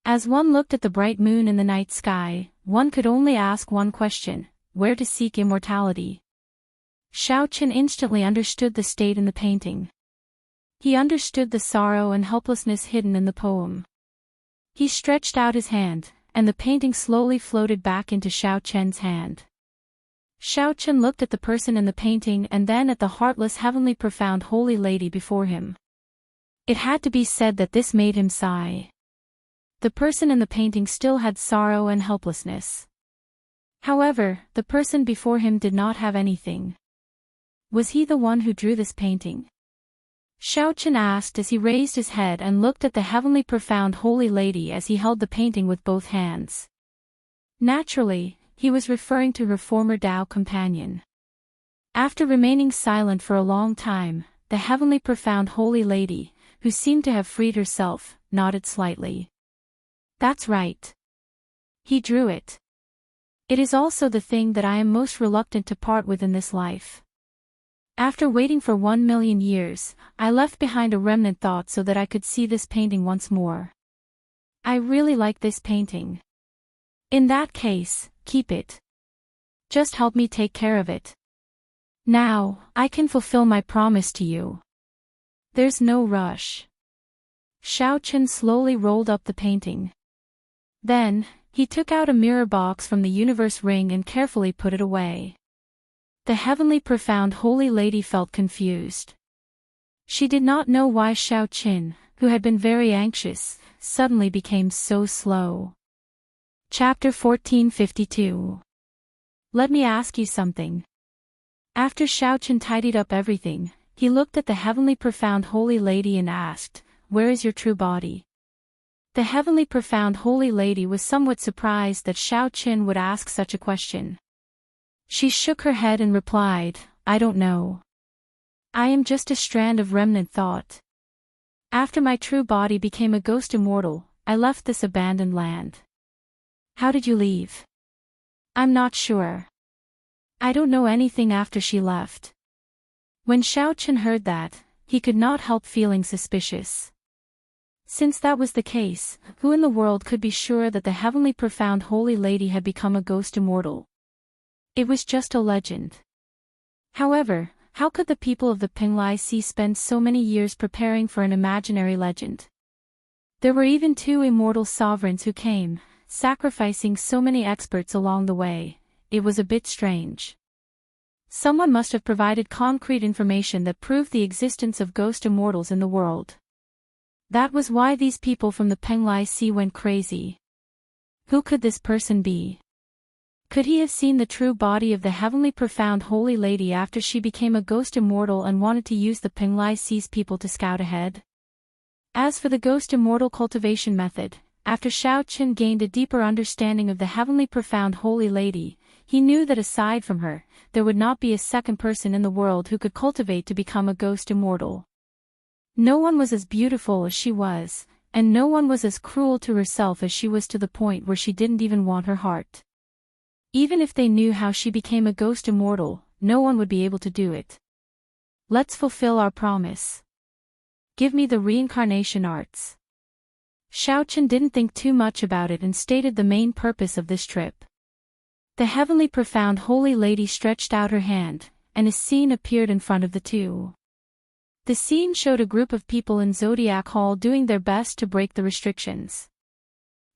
As one looked at the bright moon in the night sky, one could only ask one question: where to seek immortality? Xiaoqin instantly understood the state in the painting. He understood the sorrow and helplessness hidden in the poem. He stretched out his hand, and the painting slowly floated back into Xiaoqian's hand. Xiaoqin looked at the person in the painting and then at the heartless heavenly profound holy lady before him. It had to be said that this made him sigh. The person in the painting still had sorrow and helplessness. However, the person before him did not have anything. Was he the one who drew this painting? Xiaoqin asked as he raised his head and looked at the heavenly profound holy lady as he held the painting with both hands. Naturally, he was referring to her former Dao companion. After remaining silent for a long time, the heavenly profound holy lady, who seemed to have freed herself, nodded slightly. That's right. He drew it. It is also the thing that I am most reluctant to part with in this life. After waiting for 1,000,000 years, I left behind a remnant thought so that I could see this painting once more. I really like this painting. In that case, keep it. Just help me take care of it. Now, I can fulfill my promise to you. There's no rush. Xiaoqin slowly rolled up the painting. Then, he took out a mirror box from the universe ring and carefully put it away. The heavenly profound holy lady felt confused. She did not know why Xiaoqin, who had been very anxious, suddenly became so slow. Chapter 1452. Let me ask you something. After Xiaoqin tidied up everything, he looked at the heavenly profound holy lady and asked, "Where is your true body?" The heavenly profound holy lady was somewhat surprised that Xiaoqin would ask such a question. She shook her head and replied, "I don't know. I am just a strand of remnant thought. After my true body became a ghost immortal, I left this abandoned land." How did you leave? I'm not sure. I don't know anything after she left. When Xiaoqin heard that, he could not help feeling suspicious. Since that was the case, who in the world could be sure that the heavenly profound holy lady had become a ghost immortal? It was just a legend. However, how could the people of the Penglai Sea spend so many years preparing for an imaginary legend? There were even 2 immortal sovereigns who came, sacrificing so many experts along the way. It was a bit strange. Someone must have provided concrete information that proved the existence of ghost immortals in the world. That was why these people from the Penglai Sea went crazy. Who could this person be? Could he have seen the true body of the heavenly profound holy lady after she became a ghost immortal and wanted to use the Penglai Sea's people to scout ahead? As for the ghost immortal cultivation method, after Xiao Qin gained a deeper understanding of the heavenly profound holy lady, he knew that aside from her, there would not be a second person in the world who could cultivate to become a ghost immortal. No one was as beautiful as she was, and no one was as cruel to herself as she was, to the point where she didn't even want her heart. Even if they knew how she became a ghost immortal, no one would be able to do it. Let's fulfill our promise. Give me the reincarnation arts. Xiao Qin didn't think too much about it and stated the main purpose of this trip. The heavenly profound holy lady stretched out her hand, and a scene appeared in front of the two. The scene showed a group of people in Zodiac Hall doing their best to break the restrictions.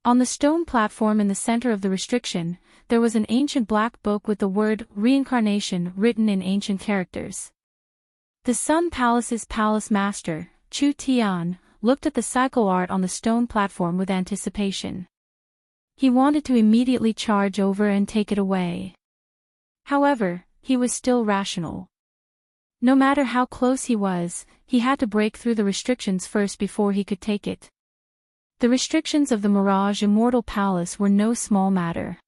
On the stone platform in the center of the restriction, there was an ancient black book with the word reincarnation written in ancient characters. The Sun Palace's palace master, Chu Tian, looked at the cycle art on the stone platform with anticipation. He wanted to immediately charge over and take it away. However, he was still rational. No matter how close he was, he had to break through the restrictions first before he could take it. The restrictions of the Mirage Immortal Palace were no small matter.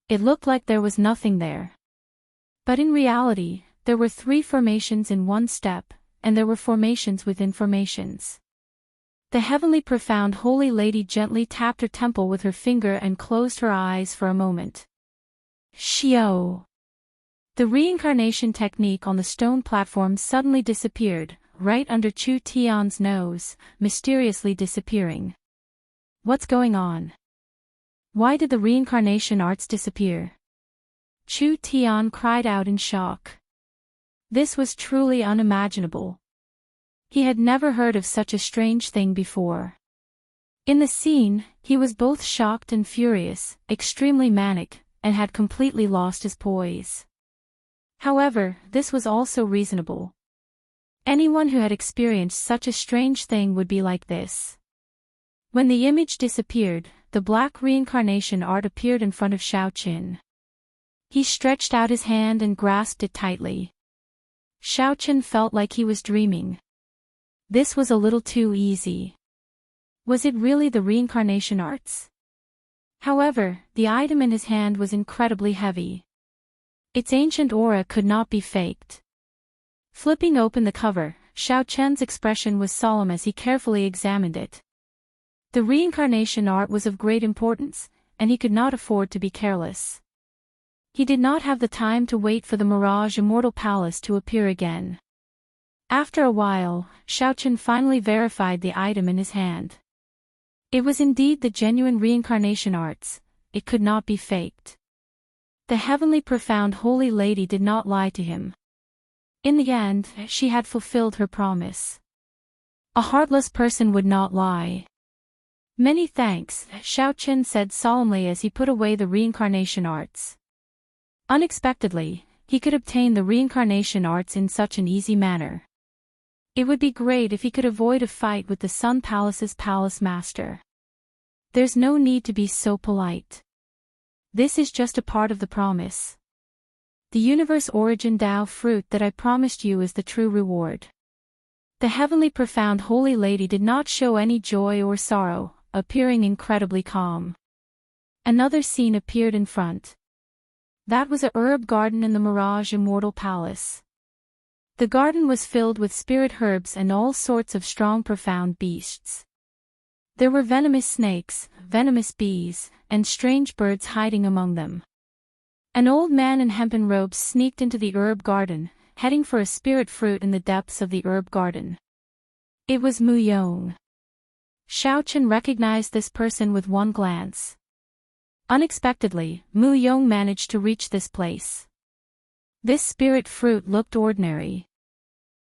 It looked like there was nothing there. But in reality, there were 3 formations in one step, and there were formations within formations. The heavenly profound holy lady gently tapped her temple with her finger and closed her eyes for a moment. Xiao! The reincarnation technique on the stone platform suddenly disappeared, right under Chu Tian's nose, mysteriously disappearing. What's going on? Why did the reincarnation arts disappear? Chu Tian cried out in shock. This was truly unimaginable. He had never heard of such a strange thing before. In the scene, he was both shocked and furious, extremely manic, and had completely lost his poise. However, this was also reasonable. Anyone who had experienced such a strange thing would be like this. When the image disappeared, the black reincarnation art appeared in front of Xiao Qin. He stretched out his hand and grasped it tightly. Xiao Qin felt like he was dreaming. This was a little too easy. Was it really the reincarnation arts? However, the item in his hand was incredibly heavy. Its ancient aura could not be faked. Flipping open the cover, Xiao Qin's expression was solemn as he carefully examined it. The reincarnation art was of great importance, and he could not afford to be careless. He did not have the time to wait for the Mirage Immortal Palace to appear again. After a while, Xiao Qin finally verified the item in his hand. It was indeed the genuine reincarnation arts. It could not be faked. The heavenly profound holy lady did not lie to him. In the end, she had fulfilled her promise. A heartless person would not lie. Many thanks, Xiao Qin said solemnly as he put away the reincarnation arts. Unexpectedly, he could obtain the reincarnation arts in such an easy manner. It would be great if he could avoid a fight with the Sun Palace's palace master. There's no need to be so polite. This is just a part of the promise. The universe origin Tao fruit that I promised you is the true reward. The heavenly profound holy lady did not show any joy or sorrow, appearing incredibly calm. Another scene appeared in front. That was a herb garden in the Mirage Immortal Palace. The garden was filled with spirit herbs and all sorts of strong profound beasts. There were venomous snakes, venomous bees, and strange birds hiding among them. An old man in hempen robes sneaked into the herb garden, heading for a spirit fruit in the depths of the herb garden. It was Mu Yong. Xiao Qin recognized this person with one glance. Unexpectedly, Mu Yong managed to reach this place. This spirit fruit looked ordinary.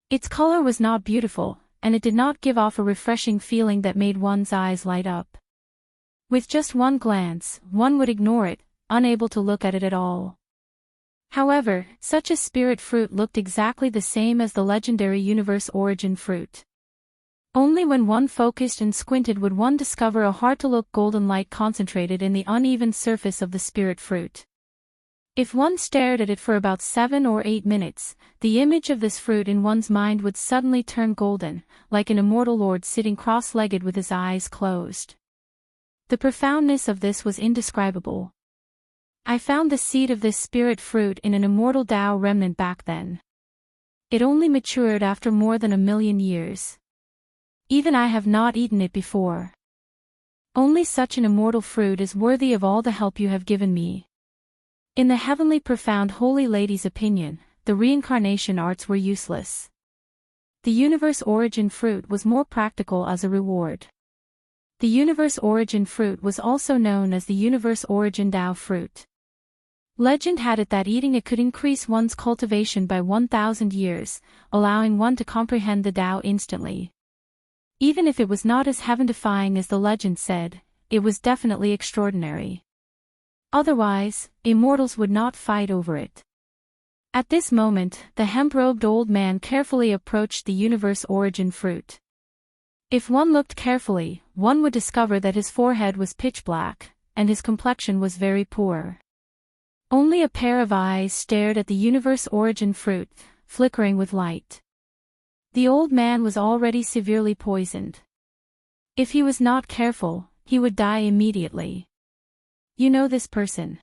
Its color was not beautiful, and it did not give off a refreshing feeling that made one's eyes light up. With just one glance, one would ignore it, unable to look at it at all. However, such a spirit fruit looked exactly the same as the legendary universe origin fruit. Only when one focused and squinted would one discover a hard-to-look golden light concentrated in the uneven surface of the spirit fruit. If one stared at it for about 7 or 8 minutes, the image of this fruit in one's mind would suddenly turn golden, like an immortal lord sitting cross-legged with his eyes closed. The profoundness of this was indescribable. I found the seed of this spirit fruit in an immortal Dao remnant back then. It only matured after more than 1,000,000 years. Even I have not eaten it before. Only such an immortal fruit is worthy of all the help you have given me. In the heavenly profound holy lady's opinion, the reincarnation arts were useless. The universe origin fruit was more practical as a reward. The universe origin fruit was also known as the universe origin Dao fruit. Legend had it that eating it could increase one's cultivation by 1,000 years, allowing one to comprehend the Dao instantly. Even if it was not as heaven-defying as the legend said, it was definitely extraordinary. Otherwise, immortals would not fight over it. At this moment, the hemp-robed old man carefully approached the universe origin fruit. If one looked carefully, one would discover that his forehead was pitch black, and his complexion was very poor. Only a pair of eyes stared at the universe origin fruit, flickering with light. The old man was already severely poisoned. If he was not careful, he would die immediately. You know this person?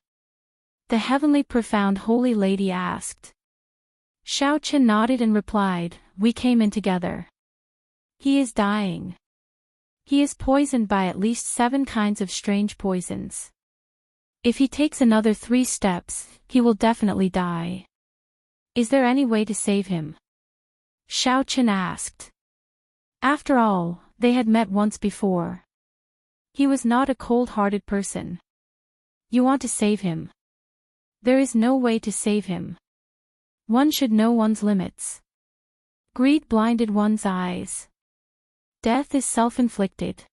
The heavenly profound holy lady asked. Xiaoqin nodded and replied, we came in together. He is dying. He is poisoned by at least 7 kinds of strange poisons. If he takes another 3 steps, he will definitely die. Is there any way to save him? Xiaoqin asked. After all, they had met once before. He was not a cold-hearted person. You want to save him? There is no way to save him. One should know one's limits. Greed blinded one's eyes. Death is self-inflicted.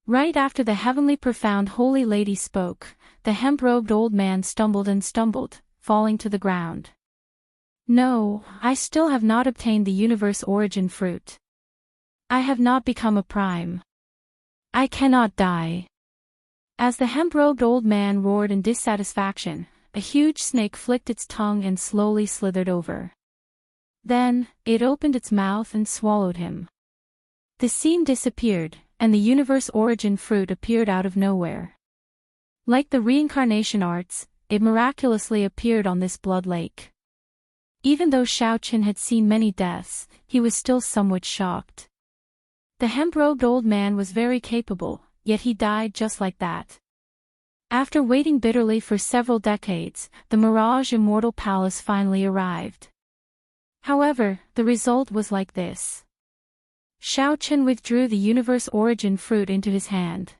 Right after the heavenly profound holy lady spoke, the hemp-robed old man stumbled and stumbled, falling to the ground. No, I still have not obtained the universe origin fruit. I have not become a prime. I cannot die. As the hemp-robed old man roared in dissatisfaction, a huge snake flicked its tongue and slowly slithered over. Then, it opened its mouth and swallowed him. The scene disappeared, and the universe origin fruit appeared out of nowhere. Like the reincarnation arts, it miraculously appeared on this blood lake. Even though Xiaoqin had seen many deaths, he was still somewhat shocked. The hemp-robed old man was very capable, yet he died just like that. After waiting bitterly for several decades, the Mirage Immortal Palace finally arrived. However, the result was like this. Xiaoqin withdrew the universe origin fruit into his hand.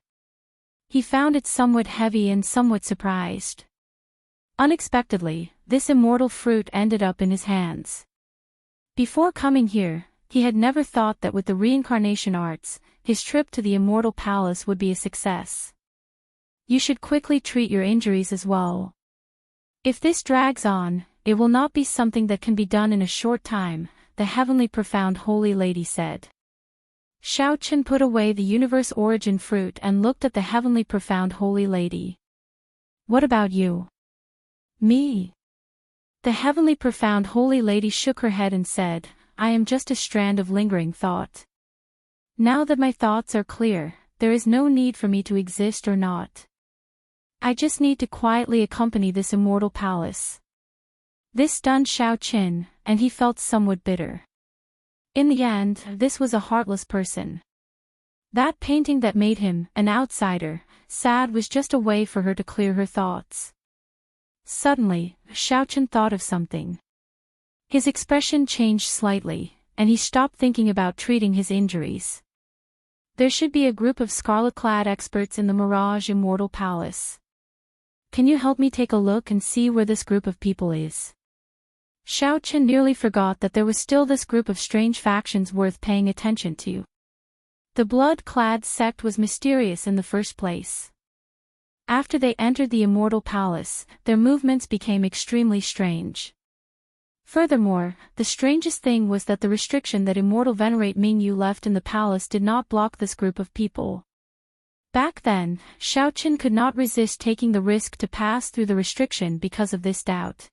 He found it somewhat heavy and somewhat surprised. Unexpectedly, this immortal fruit ended up in his hands. Before coming here, he had never thought that with the reincarnation arts, his trip to the Immortal Palace would be a success. You should quickly treat your injuries as well. If this drags on, it will not be something that can be done in a short time, the heavenly profound holy lady said. Xiaoqin put away the universe origin fruit and looked at the heavenly profound holy lady. What about you? Me? The heavenly profound holy lady shook her head and said, I am just a strand of lingering thought. Now that my thoughts are clear, there is no need for me to exist or not. I just need to quietly accompany this immortal palace. This stunned Xiaoqin, and he felt somewhat bitter. In the end, this was a heartless person. That painting that made him, an outsider, sad was just a way for her to clear her thoughts. Suddenly, Xiaoqin thought of something. His expression changed slightly, and he stopped thinking about treating his injuries. There should be a group of scarlet-clad experts in the Mirage Immortal Palace. Can you help me take a look and see where this group of people is? Xiaoqin nearly forgot that there was still this group of strange factions worth paying attention to. The blood-clad sect was mysterious in the first place. After they entered the Immortal Palace, their movements became extremely strange. Furthermore, the strangest thing was that the restriction that Immortal Venerate Mingyu left in the palace did not block this group of people. Back then, Xiaoqin could not resist taking the risk to pass through the restriction because of this doubt.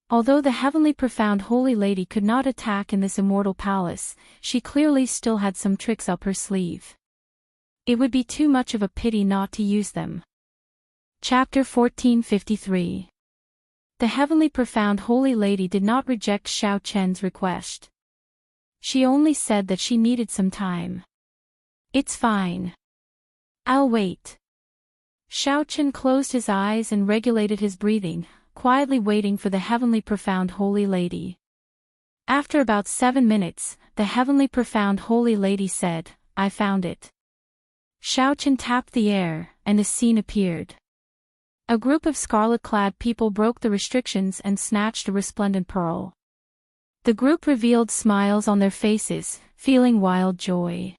Although the heavenly profound holy lady could not attack in this immortal palace, she clearly still had some tricks up her sleeve. It would be too much of a pity not to use them. Chapter 1453. The heavenly profound holy lady did not reject Xiaoqian's request. She only said that she needed some time. It's fine. I'll wait. Xiaoqian closed his eyes and regulated his breathing, quietly waiting for the heavenly profound holy lady. After about 7 minutes, the heavenly profound holy lady said, I found it. Xiaoqian tapped the air, and a scene appeared. A group of scarlet-clad people broke the restrictions and snatched a resplendent pearl. The group revealed smiles on their faces, feeling wild joy.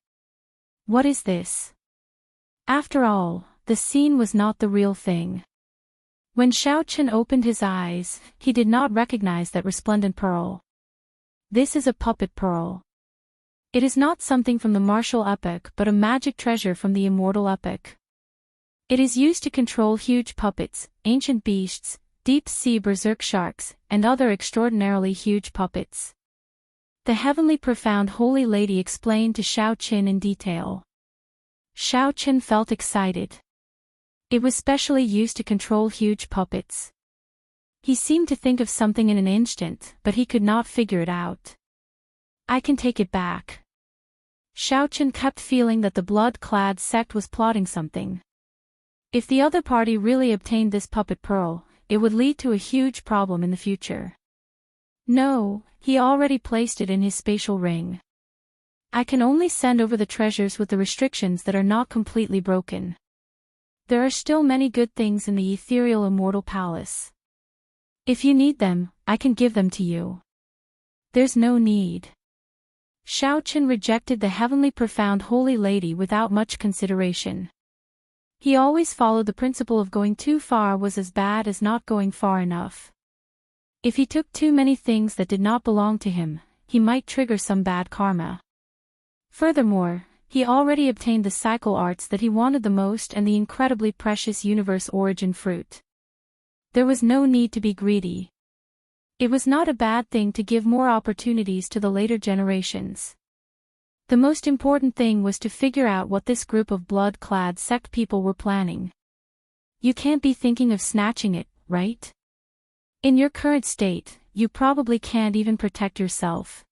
What is this? After all, the scene was not the real thing. When Xiaoqian opened his eyes, he did not recognize that resplendent pearl. This is a puppet pearl. It is not something from the martial epoch but a magic treasure from the immortal epoch. It is used to control huge puppets, ancient beasts, deep-sea berserk sharks, and other extraordinarily huge puppets. The heavenly profound holy lady explained to Xiaoqian in detail. Xiaoqian felt excited. It was specially used to control huge puppets. He seemed to think of something in an instant, but he could not figure it out. I can take it back. Xiaoqian kept feeling that the blood-clad sect was plotting something. If the other party really obtained this puppet pearl, it would lead to a huge problem in the future. No, he already placed it in his spatial ring. I can only send over the treasures with the restrictions that are not completely broken. There are still many good things in the ethereal immortal palace. If you need them, I can give them to you. There's no need. Xiaoqian rejected the heavenly profound holy lady without much consideration. He always followed the principle of going too far was as bad as not going far enough. If he took too many things that did not belong to him, he might trigger some bad karma. Furthermore, he already obtained the cycle arts that he wanted the most and the incredibly precious universe origin fruit. There was no need to be greedy. It was not a bad thing to give more opportunities to the later generations. The most important thing was to figure out what this group of blood-clad sect people were planning. You can't be thinking of snatching it, right? In your current state, you probably can't even protect yourself.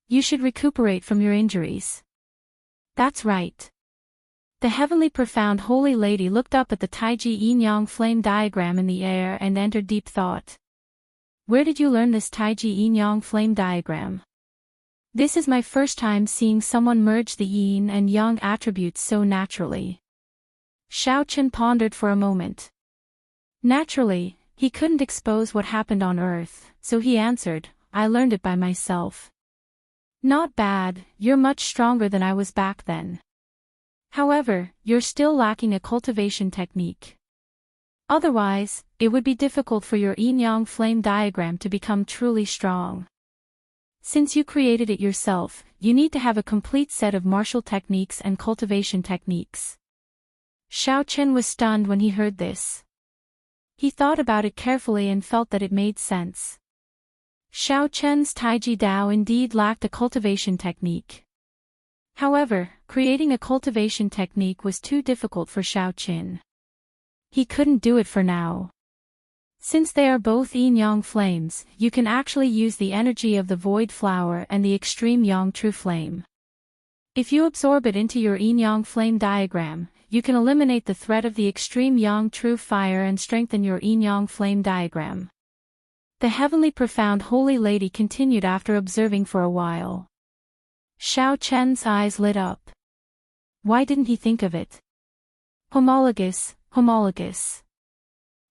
You should recuperate from your injuries. That's right. The heavenly profound holy lady looked up at the Taiji yin-yang flame diagram in the air and entered deep thought. Where did you learn this Taiji yin-yang flame diagram? This is my first time seeing someone merge the yin and yang attributes so naturally. Xiaoqian pondered for a moment. Naturally, he couldn't expose what happened on Earth, so he answered, I learned it by myself. Not bad, you're much stronger than I was back then. However, you're still lacking a cultivation technique. Otherwise, it would be difficult for your yin-yang flame diagram to become truly strong. Since you created it yourself, you need to have a complete set of martial techniques and cultivation techniques. Xiaoqian was stunned when he heard this. He thought about it carefully and felt that it made sense. Xiaoqian's Taiji Dao indeed lacked a cultivation technique. However, creating a cultivation technique was too difficult for Xiaoqian. He couldn't do it for now. Since they are both yin-yang flames, you can actually use the energy of the void flower and the extreme yang true flame. If you absorb it into your yin-yang flame diagram, you can eliminate the threat of the extreme yang true fire and strengthen your yin-yang flame diagram. The heavenly profound holy lady continued after observing for a while. Xiaoqian's eyes lit up. Why didn't he think of it? Homologous, homologous.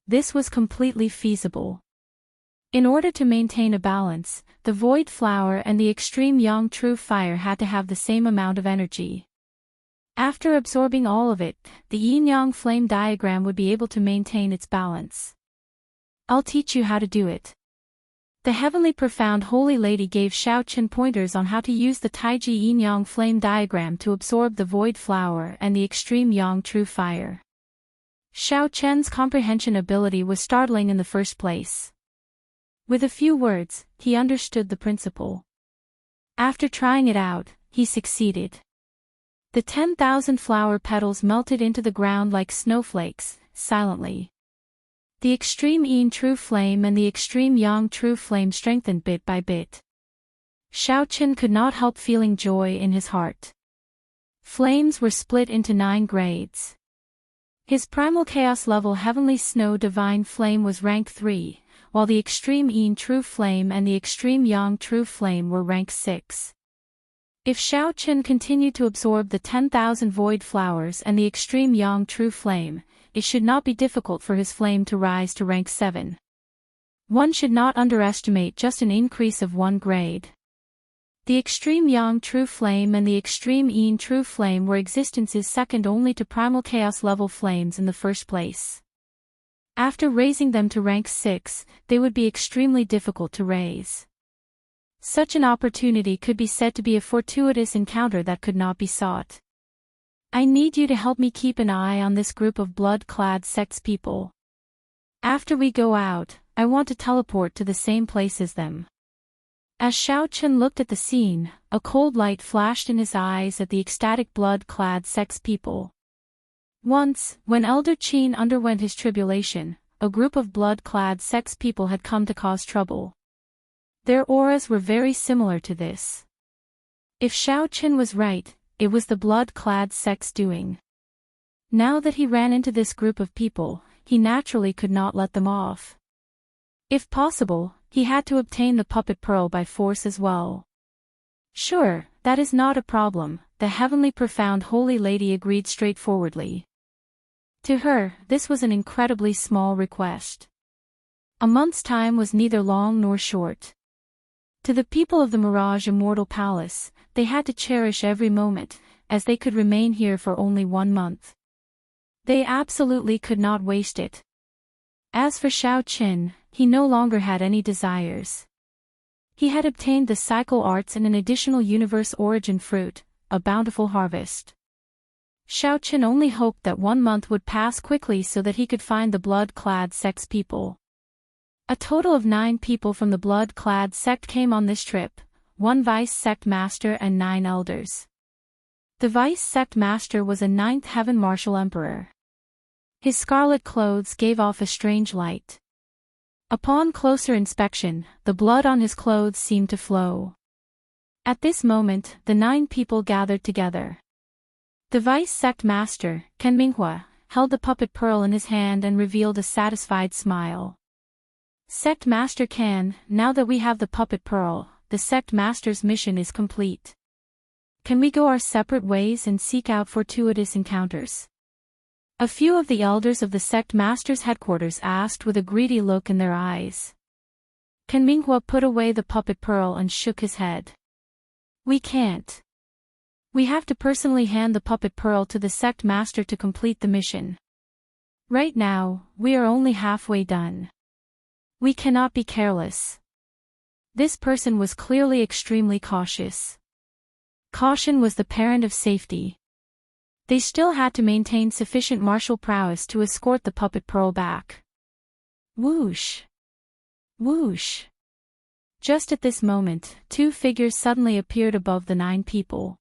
This was completely feasible. In order to maintain a balance, the void flower and the extreme yang true fire had to have the same amount of energy. After absorbing all of it, the yin-yang flame diagram would be able to maintain its balance. I'll teach you how to do it. The heavenly profound holy lady gave Xiaochen pointers on how to use the Taiji yin-yang flame diagram to absorb the void flower and the extreme yang true fire. Xiaochen's comprehension ability was startling in the first place. With a few words, he understood the principle. After trying it out, he succeeded. The 10,000 flower petals melted into the ground like snowflakes, silently. The extreme yin true flame and the extreme yang true flame strengthened bit by bit. Xiaochen could not help feeling joy in his heart. Flames were split into 9 grades. His primal chaos level heavenly snow divine flame was ranked 3, while the extreme yin true flame and the extreme yang true flame were ranked 6. If Xiaochen continued to absorb the 10,000 void flowers and the extreme yang true flame, it should not be difficult for his flame to rise to rank 7. One should not underestimate just an increase of 1 grade. The extreme yang true flame and the extreme yin true flame were existences second only to primal chaos level flames in the first place. After raising them to rank 6, they would be extremely difficult to raise. Such an opportunity could be said to be a fortuitous encounter that could not be sought. I need you to help me keep an eye on this group of blood-clad sects people. After we go out, I want to teleport to the same place as them. As Xiaochen looked at the scene, a cold light flashed in his eyes at the ecstatic blood-clad sects people. Once, when Elder Qin underwent his tribulation, a group of blood-clad sects people had come to cause trouble. Their auras were very similar to this. If Xiaochen was right, it was the blood-clad sect's doing. Now that he ran into this group of people, he naturally could not let them off. If possible, he had to obtain the puppet pearl by force as well. Sure, that is not a problem, the heavenly profound holy lady agreed straightforwardly. To her, this was an incredibly small request. A month's time was neither long nor short. To the people of the Mirage Immortal Palace, they had to cherish every moment, as they could remain here for only 1 month. They absolutely could not waste it. As for Xiaochen, he no longer had any desires. He had obtained the cycle arts and an additional universe origin fruit, a bountiful harvest. Xiaochen only hoped that 1 month would pass quickly so that he could find the blood-clad sect's people. A total of 9 people from the blood-clad sect came on this trip, 1 vice sect master and 9 elders. The vice sect master was a 9th heaven martial emperor. His scarlet clothes gave off a strange light. Upon closer inspection, the blood on his clothes seemed to flow. At this moment, the 9 people gathered together. The vice sect master, Ken Minghua, held the puppet pearl in his hand and revealed a satisfied smile. Sect Master Can, now that we have the puppet pearl, the sect master's mission is complete. Can we go our separate ways and seek out fortuitous encounters? A few of the elders of the sect master's headquarters asked with a greedy look in their eyes. Can Minghua put away the puppet pearl and shook his head. We can't. We have to personally hand the puppet pearl to the sect master to complete the mission. Right now, we are only halfway done. We cannot be careless. This person was clearly extremely cautious. Caution was the parent of safety. They still had to maintain sufficient martial prowess to escort the puppet pearl back. Whoosh! Whoosh! Just at this moment, 2 figures suddenly appeared above the 9 people.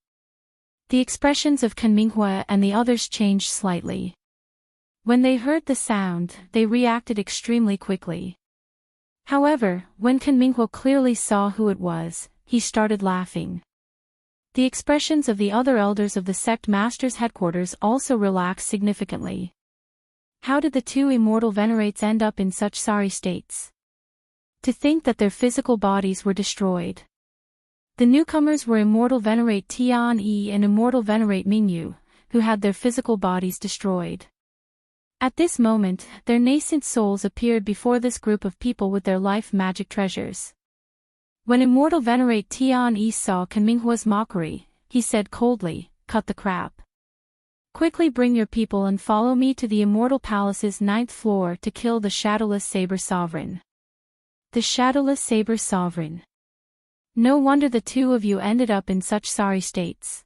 The expressions of Ken Minghua and the others changed slightly. When they heard the sound, they reacted extremely quickly. However, when Ken Minghua clearly saw who it was, he started laughing. The expressions of the other elders of the sect master's headquarters also relaxed significantly. How did the 2 immortal venerates end up in such sorry states? To think that their physical bodies were destroyed. The newcomers were Immortal Venerate Tian Yi and Immortal Venerate Mingyu, who had their physical bodies destroyed. At this moment, their nascent souls appeared before this group of people with their life magic treasures. When Immortal Venerate Tian Yi saw Ken Minghua's mockery, he said coldly, "Cut the crap. Quickly bring your people and follow me to the Immortal Palace's 9th floor to kill the Shadowless Saber Sovereign." The shadowless saber sovereign. No wonder the two of you ended up in such sorry states.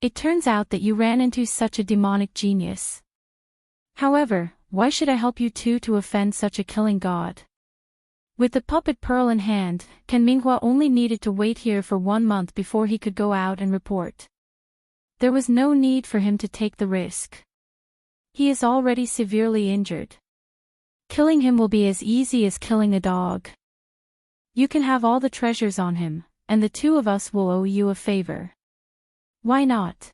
It turns out that you ran into such a demonic genius. However, why should I help you two to offend such a killing god? With the puppet pearl in hand, Ken Minghua only needed to wait here for 1 month before he could go out and report. There was no need for him to take the risk. He is already severely injured. Killing him will be as easy as killing a dog. You can have all the treasures on him, and the two of us will owe you a favor. Why not?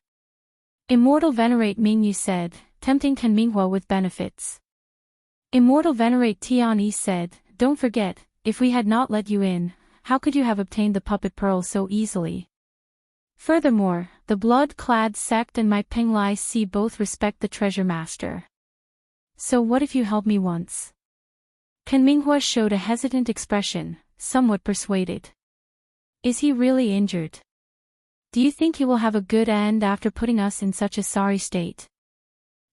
Immortal Venerate Mingyu said, tempting Ken Minghua with benefits. Immortal Venerate Tianyi said, don't forget, if we had not let you in, how could you have obtained the puppet pearl so easily? Furthermore, the blood-clad sect and my Penglai Si both respect the treasure master. So what if you help me once? Ken Minghua showed a hesitant expression, somewhat persuaded. Is he really injured? Do you think he will have a good end after putting us in such a sorry state?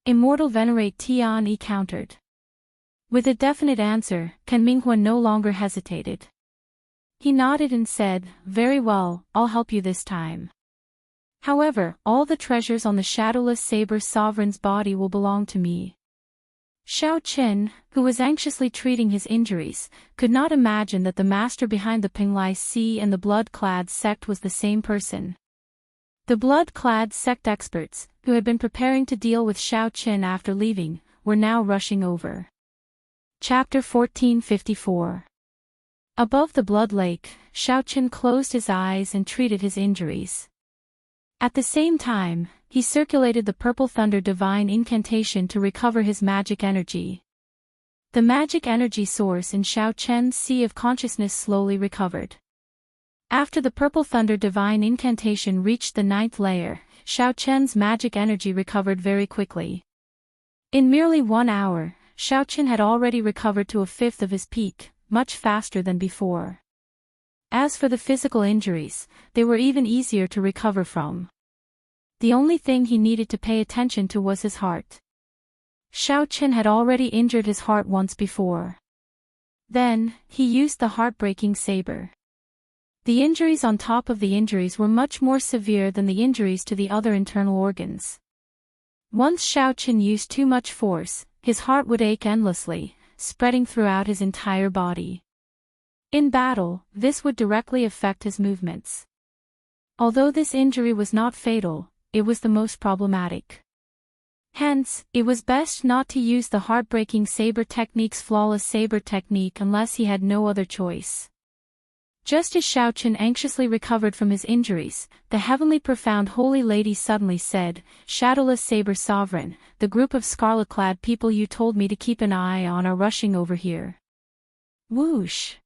Immortal Venerate Tianyi countered. With a definite answer, Ken Minghua no longer hesitated. He nodded and said, very well, I'll help you this time. However, all the treasures on the shadowless saber sovereign's body will belong to me. Xiao Qin, who was anxiously treating his injuries, could not imagine that the master behind the Penglai Si and the blood-clad sect was the same person. The blood-clad sect experts, who had been preparing to deal with Xiao Qin after leaving, were now rushing over. Chapter 1454. Above the blood lake, Xiao Qin closed his eyes and treated his injuries. At the same time, he circulated the Purple Thunder Divine Incantation to recover his magic energy. The magic energy source in Xiao Qin's Sea of Consciousness slowly recovered. After the Purple Thunder Divine Incantation reached the 9th layer, Xiao Qin's magic energy recovered very quickly. In merely 1 hour, Xiao Qin had already recovered to 1/5 of his peak, much faster than before. As for the physical injuries, they were even easier to recover from. The only thing he needed to pay attention to was his heart. Xiao Qin had already injured his heart once before. Then, he used the heartbreaking saber. The injuries on top of the injuries were much more severe than the injuries to the other internal organs. Once Xiao Qin used too much force, his heart would ache endlessly, spreading throughout his entire body. In battle, this would directly affect his movements. Although this injury was not fatal, it was the most problematic. Hence, it was best not to use the heartbreaking saber technique's flawless saber technique unless he had no other choice. Just as Xiao Qin anxiously recovered from his injuries, the heavenly profound holy lady suddenly said, Shadowless Saber Sovereign, the group of scarlet-clad people you told me to keep an eye on are rushing over here. Whoosh!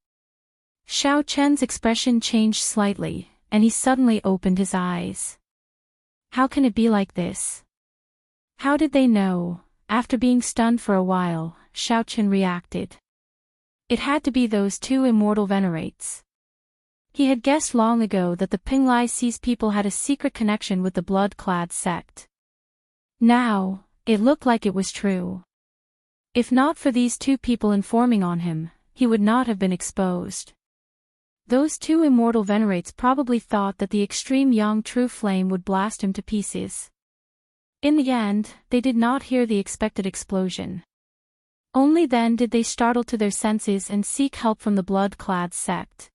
Xiao Qin's expression changed slightly, and he suddenly opened his eyes. How can it be like this? How did they know? After being stunned for a while, Xiao Qin reacted. It had to be those two immortal venerates. He had guessed long ago that the Penglai Si's people had a secret connection with the blood-clad sect. Now, it looked like it was true. If not for these two people informing on him, he would not have been exposed. Those two immortal venerates probably thought that the extreme young true flame would blast him to pieces. In the end, they did not hear the expected explosion. Only then did they startle to their senses and seek help from the blood-clad sect.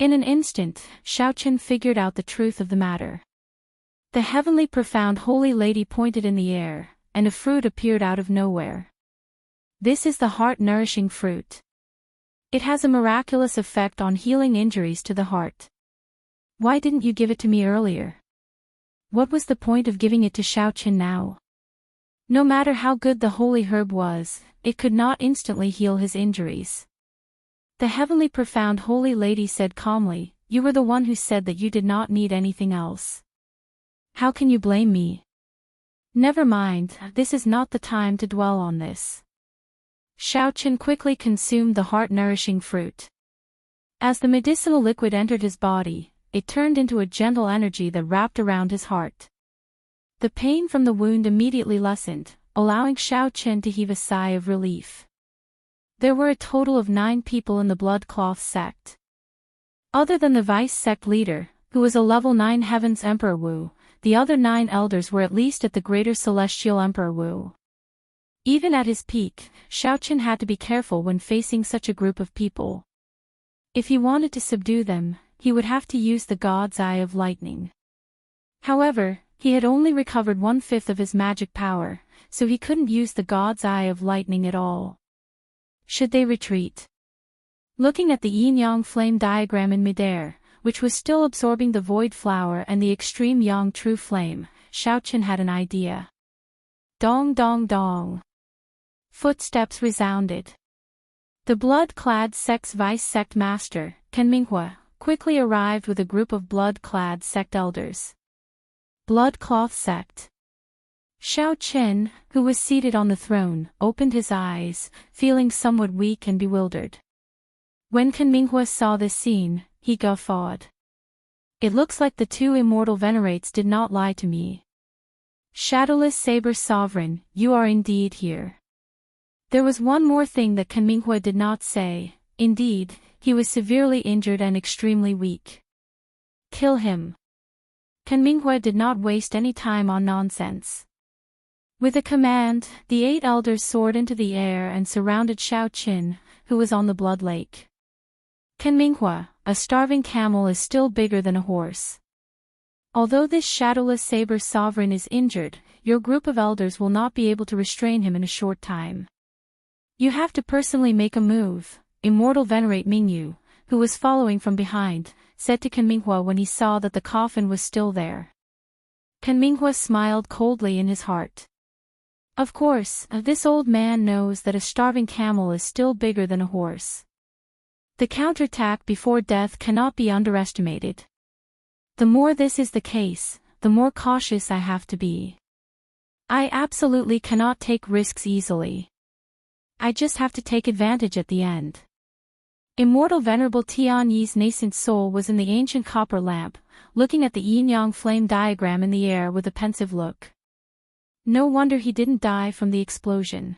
In an instant, Xiao Qin figured out the truth of the matter. The heavenly profound holy lady pointed in the air, and a fruit appeared out of nowhere. This is the heart-nourishing fruit. It has a miraculous effect on healing injuries to the heart. Why didn't you give it to me earlier? What was the point of giving it to Xiao Qin now? No matter how good the holy herb was, it could not instantly heal his injuries. The heavenly profound holy lady said calmly, You were the one who said that you did not need anything else. How can you blame me? Never mind, this is not the time to dwell on this. Xiao Qin quickly consumed the heart-nourishing fruit. As the medicinal liquid entered his body, it turned into a gentle energy that wrapped around his heart. The pain from the wound immediately lessened, allowing Xiao Qin to heave a sigh of relief. There were a total of 9 people in the Blood Cloth sect. Other than the vice sect leader, who was a level 9 Heavens Emperor Wu, the other 9 elders were at least at the Greater Celestial Emperor Wu. Even at his peak, Xiaoqin had to be careful when facing such a group of people. If he wanted to subdue them, he would have to use the God's Eye of Lightning. However, he had only recovered 1/5 of his magic power, so he couldn't use the God's Eye of Lightning at all. Should they retreat? Looking at the yin-yang flame diagram in midair, which was still absorbing the void flower and the extreme yang true flame, Xiaoqin had an idea. Dong dong dong. Footsteps resounded. The blood-clad sect's vice sect master, Ken Minghua, quickly arrived with a group of blood-clad sect elders. Blood Cloth sect. Xiaoqin, who was seated on the throne, opened his eyes, feeling somewhat weak and bewildered. When Ken Minghua saw this scene, he guffawed. It looks like the 2 immortal venerates did not lie to me. Shadowless Saber Sovereign, you are indeed here. There was one more thing that Ken Minghua did not say. Indeed, he was severely injured and extremely weak. Kill him. Ken Minghua did not waste any time on nonsense. With a command, the 8 elders soared into the air and surrounded Xiaoqin, who was on the blood lake. Ken Minghua, a starving camel is still bigger than a horse. Although this shadowless saber sovereign is injured, your group of elders will not be able to restrain him in a short time. You have to personally make a move, Immortal Venerate Mingyu, who was following from behind, said to Ken Minghua when he saw that the coffin was still there. Ken Minghua smiled coldly in his heart. Of course, this old man knows that a starving camel is still bigger than a horse. The counterattack before death cannot be underestimated. The more this is the case, the more cautious I have to be. I absolutely cannot take risks easily. I just have to take advantage at the end. Immortal Venerable Tianyi's nascent soul was in the ancient copper lamp, looking at the yin-yang flame diagram in the air with a pensive look. No wonder he didn't die from the explosion.